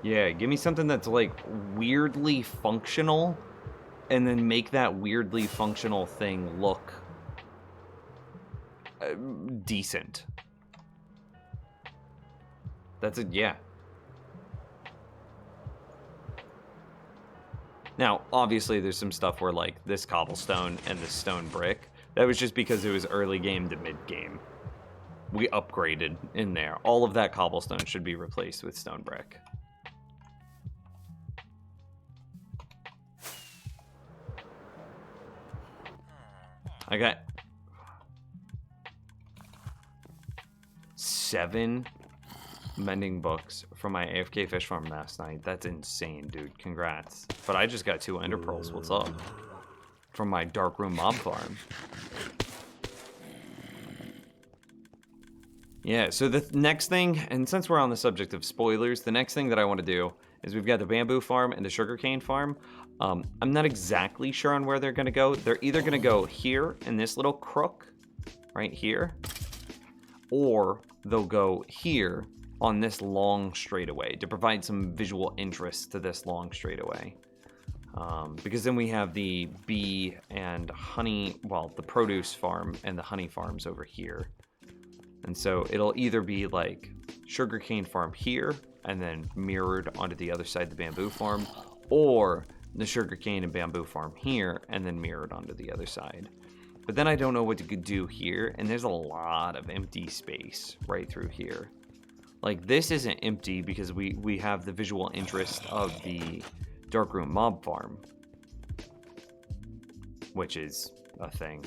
give me something that's like weirdly functional, and then make that weirdly functional thing look decent. That's it, yeah. Now, obviously, there's some stuff where, like, this cobblestone and this stone brick, that was just because it was early game to mid game. We upgraded in there. All of that cobblestone should be replaced with stone brick. I got 7 mending books from my AFK fish farm last night. That's insane, dude. Congrats. But I just got 2 ender pearls. What's up? From my dark room mob farm. Yeah, so the next thing, and since we're on the subject of spoilers, the next thing that I want to do is we've got the bamboo farm and the sugarcane farm. I'm not exactly sure on where they're going to go. They're either going to go here in this little crook right here, or they'll go here on this long straightaway to provide some visual interest to this long straightaway. Because then we have the bee and honey, well, the produce farm and the honey farms over here. And so it'll either be like sugarcane farm here and then mirrored onto the other side of the bamboo farm, or the sugarcane and bamboo farm here and then mirrored onto the other side. But then I don't know what to do here, and there's a lot of empty space right through here. Like, this isn't empty because we have the visual interest of the Darkroom Mob Farm, which is a thing.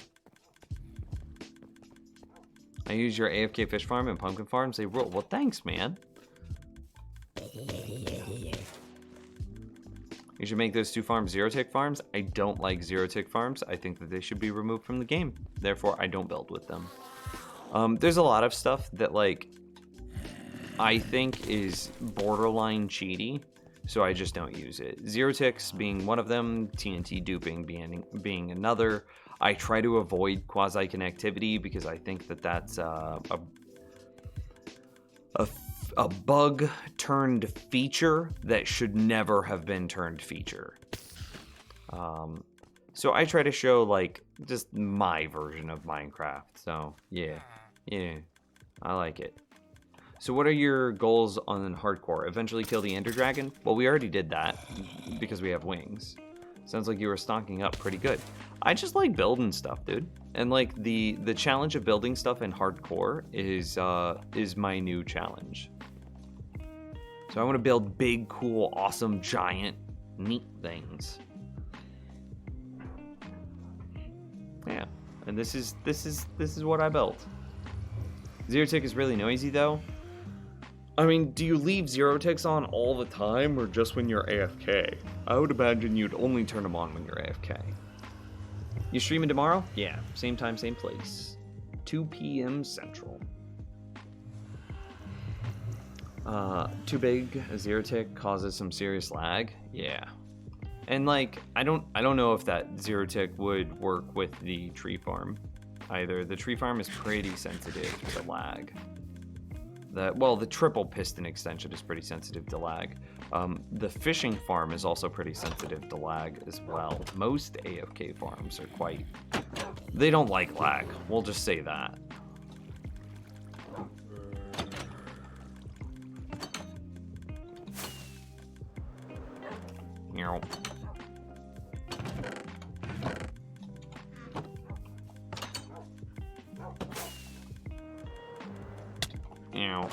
I use your AFK fish farm and pumpkin farms. They rule. Well, thanks, man. You should make those 2 farms zero-tick farms. I don't like zero-tick farms. I think that they should be removed from the game. Therefore, I don't build with them. There's a lot of stuff that, like, I think is borderline cheaty, so I just don't use it. Zero-ticks being one of them, TNT duping being another. I try to avoid quasi-connectivity because I think that that's a bug turned feature that should never have been turned feature. So I try to show, like, just my version of Minecraft. So yeah, I like it. So what are your goals on hardcore? Eventually kill the Ender Dragon? Well, we already did that because we have wings. Sounds like you were stocking up pretty good. I just like building stuff, dude. And like the challenge of building stuff in hardcore is my new challenge. So I want to build big, cool, awesome, giant, neat things. Yeah, and this is what I built. Zero-tick is really noisy though. I mean, do you leave zero-ticks on all the time or just when you're AFK? I would imagine you'd only turn them on when you're AFK. You streaming tomorrow? Yeah, same time, same place. 2 p.m. Central. Too big, a zero-tick causes some serious lag. Yeah. And like, I don't know if that zero-tick would work with the tree farm either. The tree farm is pretty sensitive to lag. The triple piston extension is pretty sensitive to lag. The fishing farm is also pretty sensitive to lag as well. Most AFK farms are they don't like lag. We'll just say that. Meow. Meow.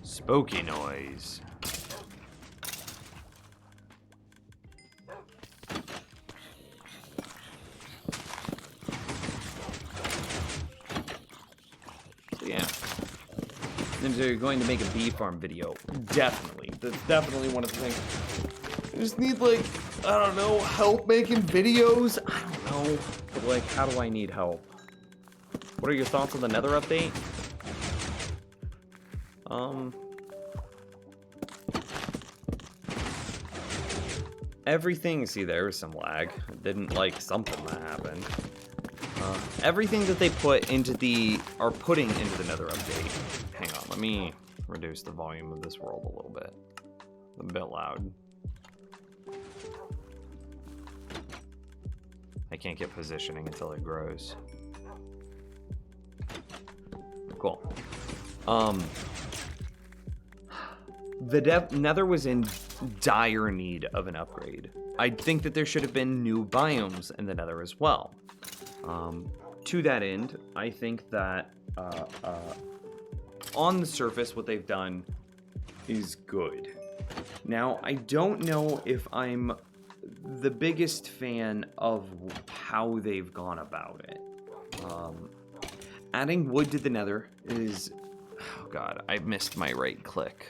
Spooky noise. Yeah. And so you're going to make a bee farm video. Definitely. That's definitely one of the things. I just need, like, I don't know, help making videos? I don't know. But, like, how do I need help? What are your thoughts on the Nether update? Everything, see, there was some lag. Didn't like something that happened. Everything that they put into are putting into the Nether update. Hang on, let me reduce the volume of this world a little bit. A bit loud. I can't get positioning until it grows. Cool. The Nether was in dire need of an upgrade. I think that there should have been new biomes in the Nether as well. To that end, I think that on the surface, what they've done is good. Now, I don't know if I'm the biggest fan of how they've gone about it. Adding wood to the Nether is... Oh god, I missed my right click.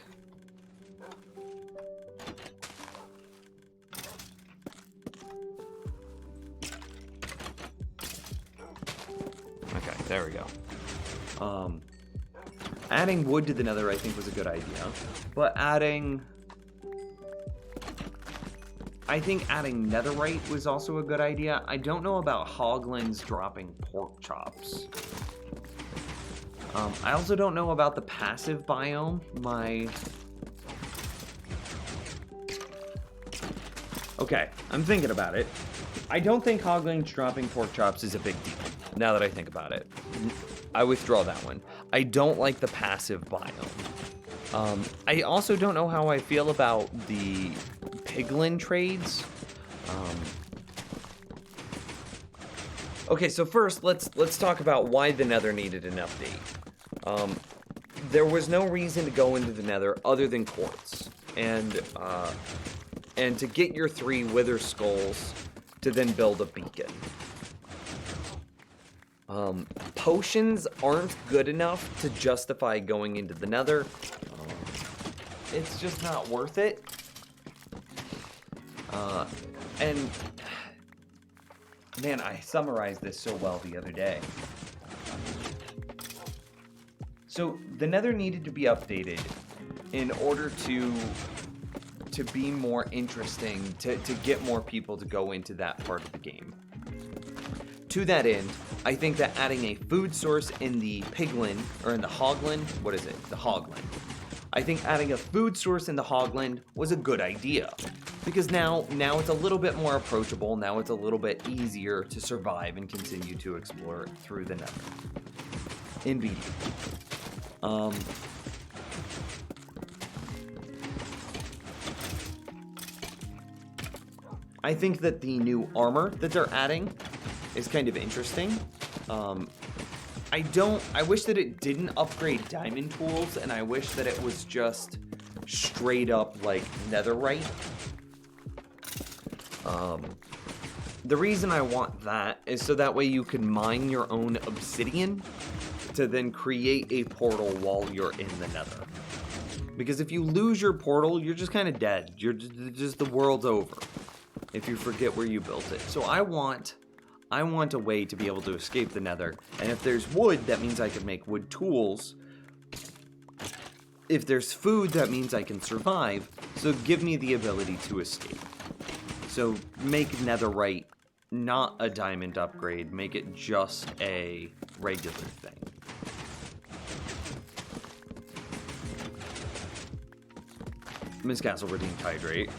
Okay, there we go. Adding wood to the Nether I think was a good idea, but I think adding netherite was also a good idea. I don't know about hoglins dropping pork chops. I also don't know about the passive biome. Okay, I'm thinking about it. I don't think hoglins dropping pork chops is a big deal, now that I think about it. I withdraw that one. I don't like the passive biome. I also don't know how I feel about the piglin trades. Okay, so first let's talk about why the Nether needed an update. There was no reason to go into the Nether other than quartz, and to get your 3 wither skulls to then build a beacon. Potions aren't good enough to justify going into the Nether. It's just not worth it. And man, I summarized this so well the other day. So the Nether needed to be updated in order to be more interesting, to get more people to go into that part of the game. To that end, I think that adding a food source in the piglin, or in the hoglin, what is it? The hoglin. I think adding a food source in the hoglin was a good idea. Because now it's a little bit more approachable, now it's a little bit easier to survive and continue to explore through the Nether. Indeed. I think that the new armor that they're adding is kind of interesting. I wish that it didn't upgrade diamond tools, and I wish that it was just straight up like netherite. The reason I want that is so that way you can mine your own obsidian to then create a portal while you're in the Nether. Because if you lose your portal, you're just kind of dead. You're just the world's over if you forget where you built it. So I want a way to be able to escape the Nether. And if there's wood, that means I can make wood tools. If there's food, that means I can survive. So give me the ability to escape. So make netherite not a diamond upgrade. Make it just a regular thing. Miss Castle redeemed hydrate.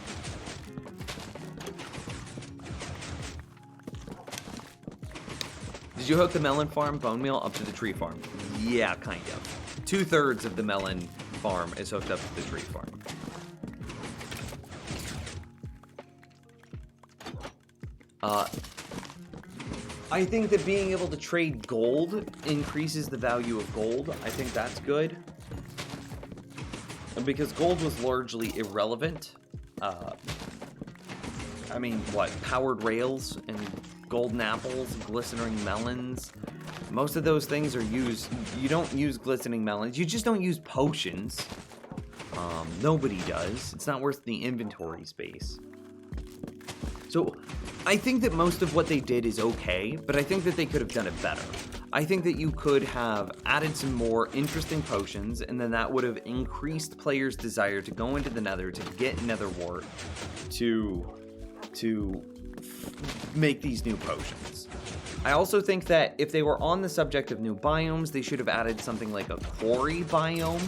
Did you hook the melon farm bone meal up to the tree farm? Yeah, kind of. 2/3 of the melon farm is hooked up to the tree farm. I think that being able to trade gold increases the value of gold. I think that's good. And because gold was largely irrelevant. I mean, what? Powered rails and golden apples, glistening melons. Most of those things are used. You don't use glistening melons. You just don't use potions. Nobody does. It's not worth the inventory space. So I think that most of what they did is okay, but I think that they could have done it better. I think that you could have added some more interesting potions, and then that would have increased players' desire to go into the Nether, to get Nether Wart, to make these new potions. I also think that if they were on the subject of new biomes, they should have added something like a quarry biome,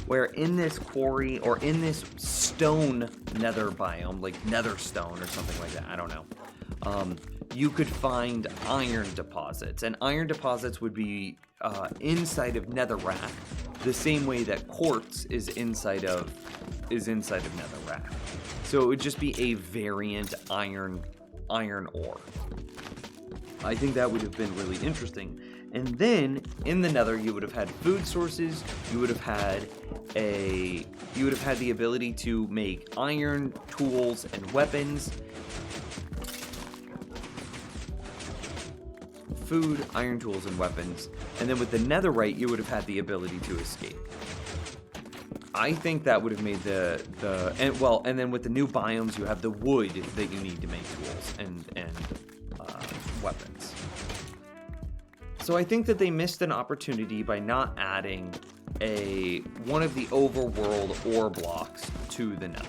where in this quarry, or in this stone nether biome, like nether stone or something like that, I don't know, you could find iron deposits, and iron deposits would be inside of netherrack, the same way that quartz is inside of netherrack. So it would just be a variant iron ore. I think that would have been really interesting. And then in the Nether, you would have had food sources. You would have had the ability to make iron tools and weapons. Food, iron tools, and weapons. And then with the Netherite, you would have had the ability to escape. I think that would have made and then with the new biomes, you have the wood that you need to make tools and weapons. So I think that they missed an opportunity by not adding one of the overworld ore blocks to the Nether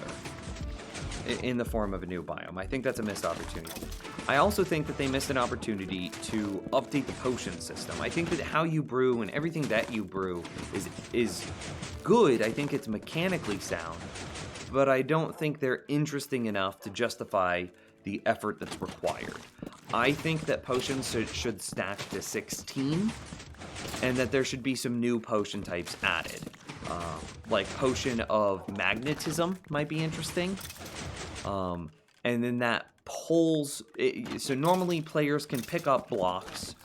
in the form of a new biome. I think that's a missed opportunity. I also think that they missed an opportunity to update the potion system. I think that how you brew and everything that you brew is good. I think it's mechanically sound, but I don't think they're interesting enough to justify the effort that's required. I think that potions should stack to 16, and that there should be some new potion types added. Like Potion of Magnetism might be interesting. And then that pulls... So normally players can pick up blocks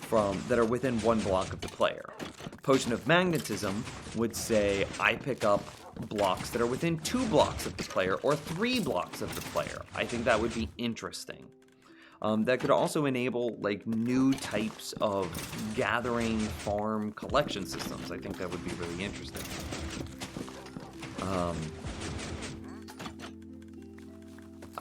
that are within 1 block of the player. Potion of Magnetism would say, I pick up blocks that are within 2 blocks of the player or 3 blocks of the player. I think that would be interesting. That could also enable like new types of gathering farm collection systems. I think that would be really interesting.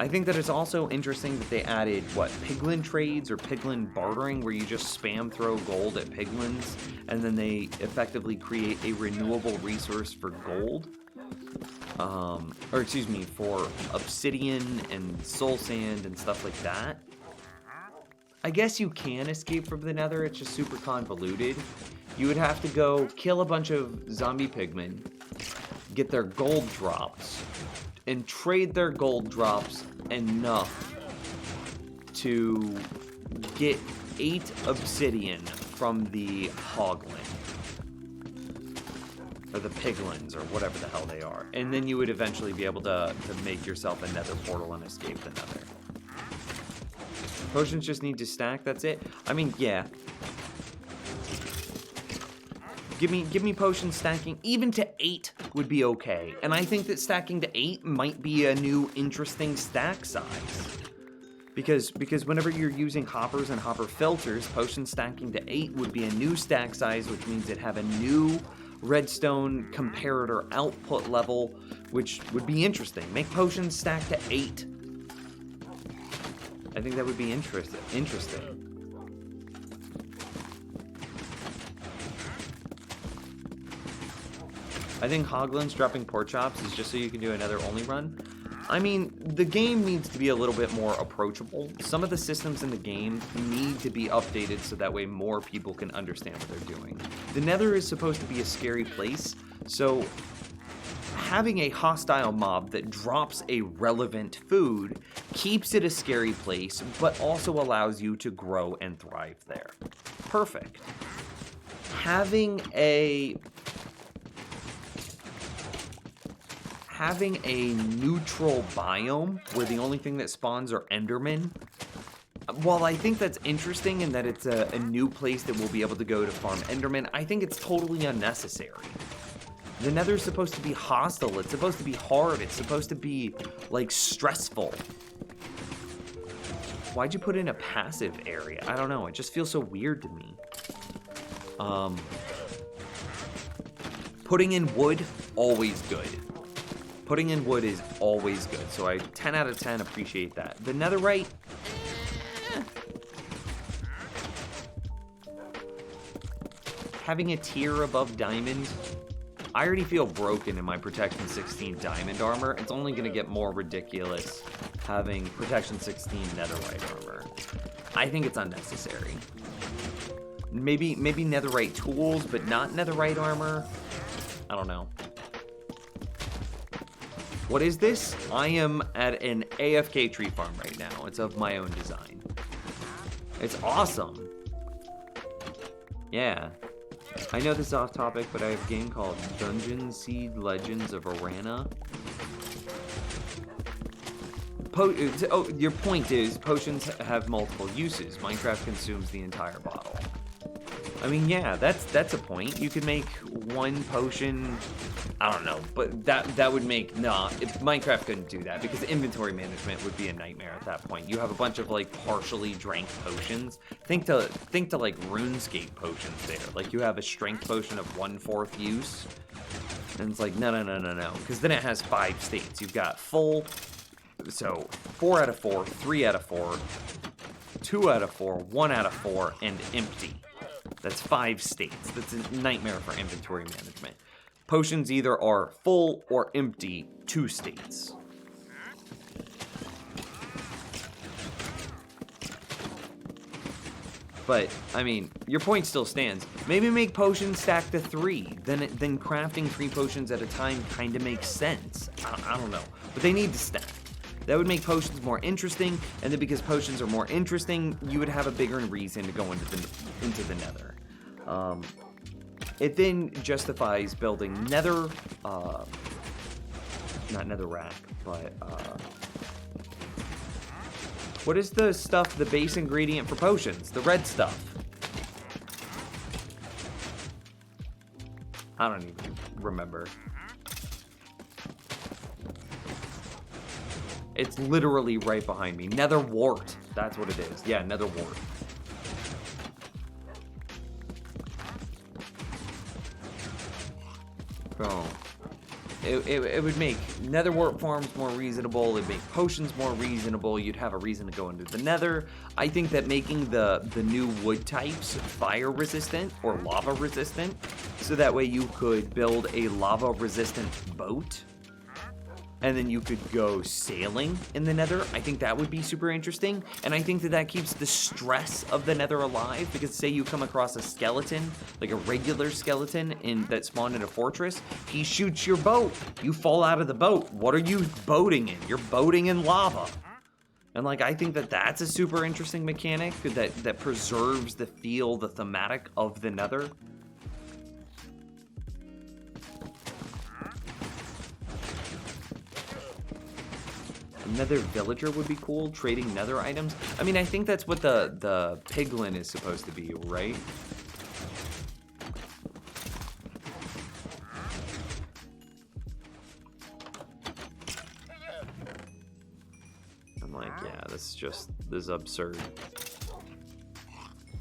I think that it's also interesting that they added, piglin trades or piglin bartering, where you just spam throw gold at piglins, and then they effectively create a renewable resource for gold. For obsidian and soul sand and stuff like that. I guess you can escape from the Nether, it's just super convoluted. You would have to go kill a bunch of zombie pigmen, get their gold drops, and trade their gold drops enough to get 8 obsidian from the hoglin. Or the piglins, or whatever the hell they are. And then you would eventually be able to make yourself a nether portal and escape the Nether. Potions just need to stack, that's it? I mean, yeah. Give me potion stacking. Even to 8 would be okay. And I think that stacking to 8 might be a new interesting stack size. Because whenever you're using hoppers and hopper filters, potion stacking to 8 would be a new stack size, which means it'd have a new redstone comparator output level, which would be interesting. Make potions stack to 8. I think that would be interesting. I think hoglins dropping pork chops is just so you can do another only run. I mean, the game needs to be a little bit more approachable. Some of the systems in the game need to be updated so that way more people can understand what they're doing. The Nether is supposed to be a scary place, so having a hostile mob that drops a relevant food keeps it a scary place, but also allows you to grow and thrive there. Perfect. Having a neutral biome where the only thing that spawns are Endermen, while I think that's interesting and that it's a new place that we'll be able to go to farm Endermen, I think it's totally unnecessary. The Nether's supposed to be hostile, it's supposed to be hard, it's supposed to be, like, stressful. Why'd you put in a passive area? I don't know, it just feels so weird to me. Putting in wood, always good. Putting in wood is always good, so I 10 out of 10 appreciate that. The Netherite, having a tier above diamond, I already feel broken in my Protection 16 diamond armor. It's only going to get more ridiculous having Protection 16 netherite armor. I think it's unnecessary. Maybe netherite tools, but not netherite armor. I don't know. What is this? I am at an AFK tree farm right now. It's of my own design. It's awesome. Yeah. I know this is off topic, but I have a game called Dungeon Seed Legends of Arana. Your point is, potions have multiple uses. Minecraft consumes the entire bottle. I mean, yeah, that's a point. You could make one potion, I don't know, but that would make, Minecraft couldn't do that because inventory management would be a nightmare at that point. You have a bunch of like partially drank potions. Think to like RuneScape potions there. Like you have a strength potion of 1/4 use, and it's like no, because then it has 5 states. You've got full, so 4 out of 4, 3 out of 4, 2 out of 4, 1 out of 4, and empty. That's 5 states. That's a nightmare for inventory management. Potions either are full or empty, 2 states. But, I mean, your point still stands. Maybe make potions stack to 3. Then crafting 3 potions at a time kind of makes sense. I don't know. But they need to stack. That would make potions more interesting, and then because potions are more interesting, you would have a bigger reason to go into the nether. It then justifies building nether, not nether rack, but what is the stuff, the base ingredient for potions? The red stuff. I don't even remember. It's literally right behind me. Nether wart. That's what it is. Yeah, nether wart. Bro. It would make nether wart farms more reasonable. It'd make potions more reasonable. You'd have a reason to go into the nether. I think that making the new wood types fire resistant or lava resistant, so that way you could build a lava resistant boat, and then you could go sailing in the nether. I think that would be super interesting. And I think that keeps the stress of the nether alive, because say you come across a skeleton, like a regular skeleton that spawned in a fortress, he shoots your boat. You fall out of the boat. What are you boating in? You're boating in lava. And like, I think that that's a super interesting mechanic that preserves the feel, the thematic of the nether. Nether villager would be cool, trading nether items. I mean, I think that's what the piglin is supposed to be, right? I'm like, yeah, this is absurd.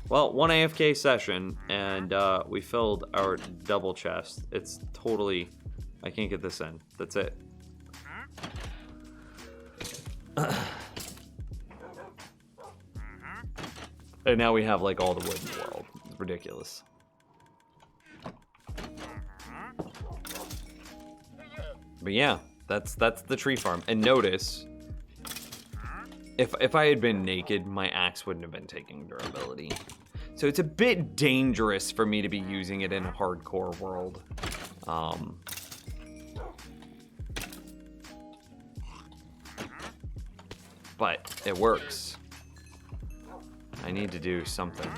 Well, 1 AFK session, and we filled our double chest. It's totally, I can't get this in. That's it. And now we have like all the wood in the world. It's ridiculous. But yeah, that's the tree farm. And notice, if I had been naked, my axe wouldn't have been taking durability. So it's a bit dangerous for me to be using it in a hardcore world. But it works. I need to do something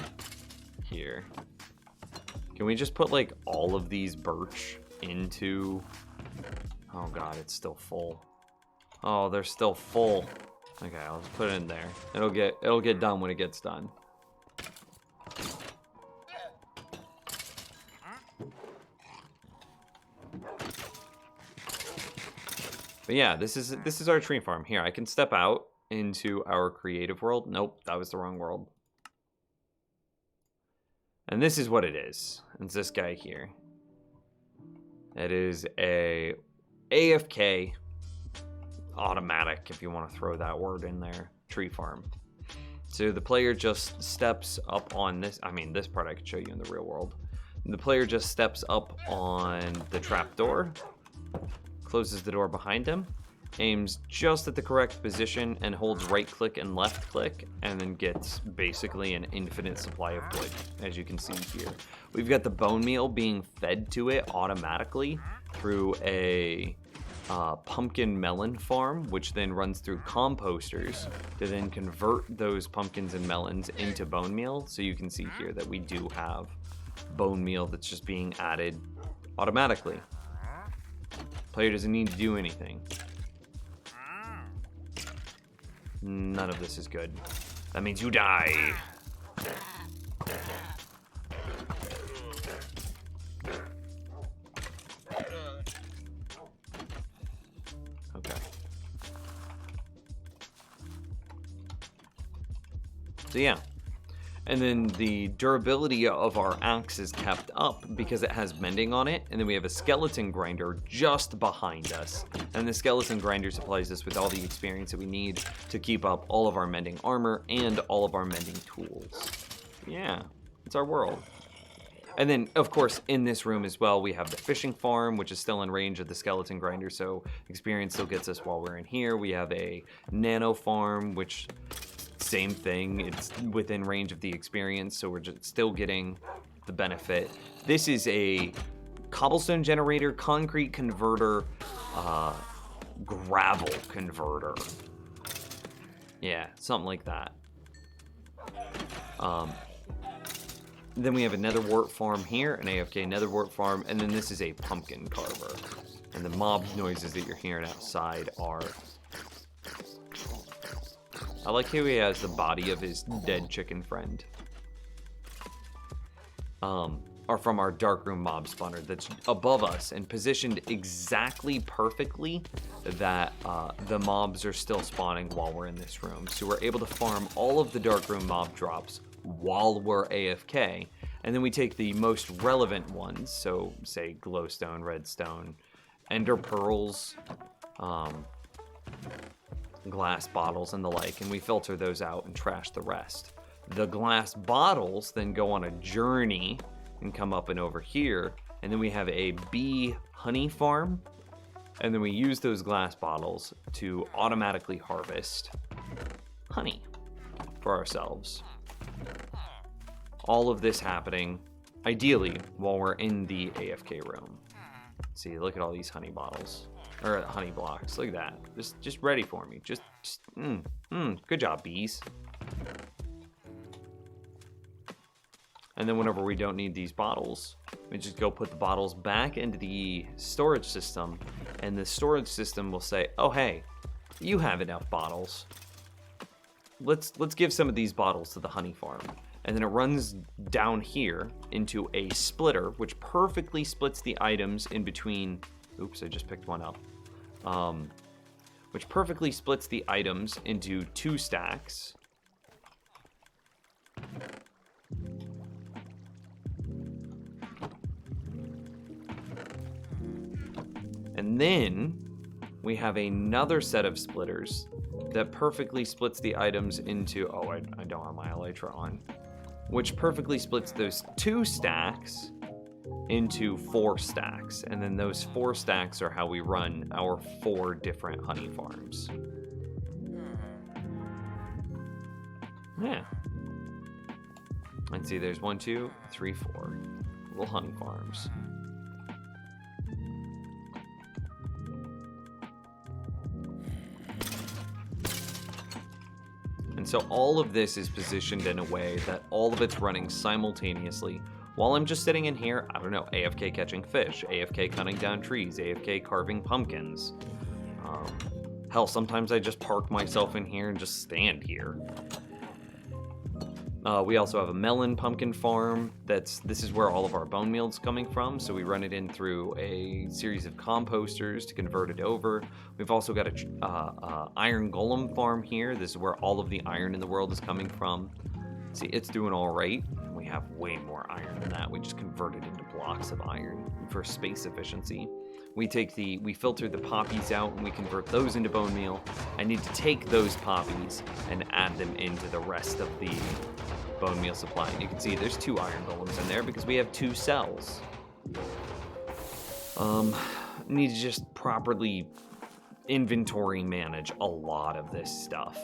here. Can we just put like all of these birch into... Oh god, it's still full. Oh, they're still full. Okay, I'll just put it in there. It'll get done when it gets done. But yeah, this is our tree farm. Here, I can step out into our creative world. Nope, that was the wrong world. And this is what it is. It's this guy here. It is a AFK automatic, if you want to throw that word in there, tree farm. So the player just steps up on this. I mean, this part I could show you in the real world. The player just steps up on the trapdoor, closes the door behind him, aims just at the correct position, and holds right click and left click, and then gets basically an infinite supply of wood, as you can see here. We've got the bone meal being fed to it automatically through a pumpkin melon farm, which then runs through composters to then convert those pumpkins and melons into bone meal. So you can see here that we do have bone meal that's just being added automatically. Player doesn't need to do anything. None of this is good. That means you die. Okay. So yeah. And then the durability of our axe is kept up because it has mending on it. And then we have a skeleton grinder just behind us. And the skeleton grinder supplies us with all the experience that we need to keep up all of our mending armor and all of our mending tools. Yeah, it's our world. And then, of course, in this room as well, we have the fishing farm, which is still in range of the skeleton grinder, so experience still gets us while we're in here. We have a nano farm, which... same thing, it's within range of the experience, so we're just still getting the benefit. This is a cobblestone generator, concrete converter, gravel converter. Yeah, something like that. Then we have a nether wart farm here, an AFK nether wart farm, and then this is a pumpkin carver. And the mob noises that you're hearing outside are... I like how he has the body of his dead chicken friend. Are from our darkroom mob spawner that's above us and positioned exactly perfectly that the mobs are still spawning while we're in this room. So we're able to farm all of the darkroom mob drops while we're AFK, and then we take the most relevant ones, so say glowstone, redstone, ender pearls, glass bottles and the like, and we filter those out and trash the rest. The glass bottles then go on a journey and come up and over here, and then we have a bee honey farm, and then we use those glass bottles to automatically harvest honey for ourselves. All of this happening ideally while we're in the AFK room. See, look at all these honey bottles. Or honey blocks. Look at that. Just ready for me. Just good job, bees. And then whenever we don't need these bottles, we just go put the bottles back into the storage system, and the storage system will say, "Oh hey, you have enough bottles. Let's give some of these bottles to the honey farm." And then it runs down here into a splitter, which perfectly splits the items in between. Oops, I just picked one up. Which perfectly splits the items into 2 stacks. And then we have another set of splitters that perfectly splits the items into... Oh, I don't have my elytra on. Which perfectly splits those 2 stacks into 4 stacks, and then those 4 stacks are how we run our 4 different honey farms. Yeah. And see, there's 1, 2, 3, 4 little honey farms. And so all of this is positioned in a way that all of it's running simultaneously while I'm just sitting in here, I don't know, AFK catching fish, AFK cutting down trees, AFK carving pumpkins. Hell, sometimes I just park myself in here and just stand here. We also have a melon pumpkin farm. This is where all of our bone meal's coming from, so we run it in through a series of composters to convert it over. We've also got a iron golem farm here. This is where all of the iron in the world is coming from. See, it's doing all right. We have way more iron than that. We just convert it into blocks of iron for space efficiency. We filter the poppies out and we convert those into bone meal. I need to take those poppies and add them into the rest of the bone meal supply. And you can see there's 2 iron golems in there because we have 2 cells. Need to just properly inventory manage a lot of this stuff.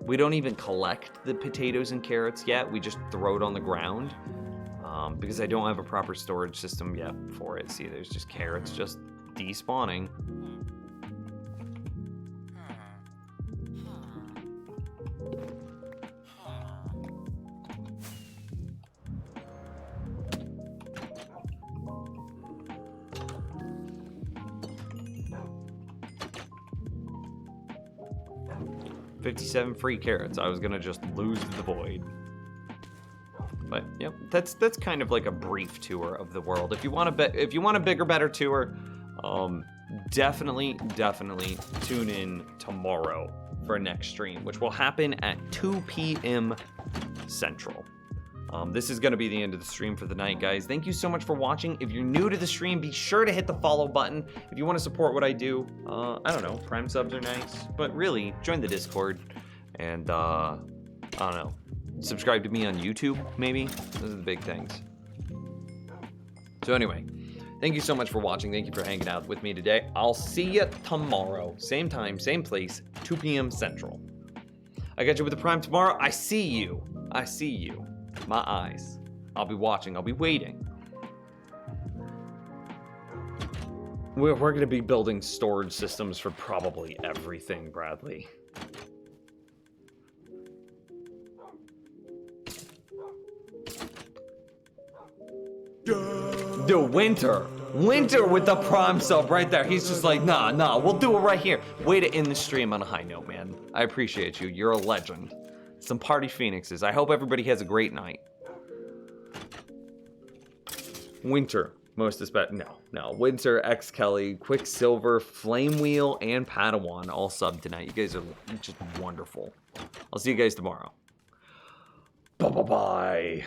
We don't even collect the potatoes and carrots yet. We just throw it on the ground because I don't have a proper storage system yet for it. See, there's just carrots just despawning. $57 free carrots. I was gonna just lose the void. But yep, that's kind of like a brief tour of the world. If you want a bigger, better tour, definitely tune in tomorrow for next stream, which will happen at 2 p.m. Central. This is going to be the end of the stream for the night, guys. Thank you so much for watching. If you're new to the stream, be sure to hit the follow button. If you want to support what I do, I don't know, Prime subs are nice. But really, join the Discord. And, I don't know, subscribe to me on YouTube, maybe? Those are the big things. So anyway, thank you so much for watching. Thank you for hanging out with me today. I'll see you tomorrow. Same time, same place, 2 p.m. Central. I got you with the Prime tomorrow. I see you. I see you. My eyes. I'll be watching. I'll be waiting. We're going to be building storage systems for probably everything, Bradley. The Winter with the Prime sub right there. He's just like, nah, we'll do it right here. Way to end the stream on a high note, man. I appreciate you. You're a legend. Some party phoenixes. I hope everybody has a great night. Winter, most especially. No. Winter, X Kelly, Quicksilver, Flame Wheel, and Padawan all sub tonight. You guys are just wonderful. I'll see you guys tomorrow. Bye.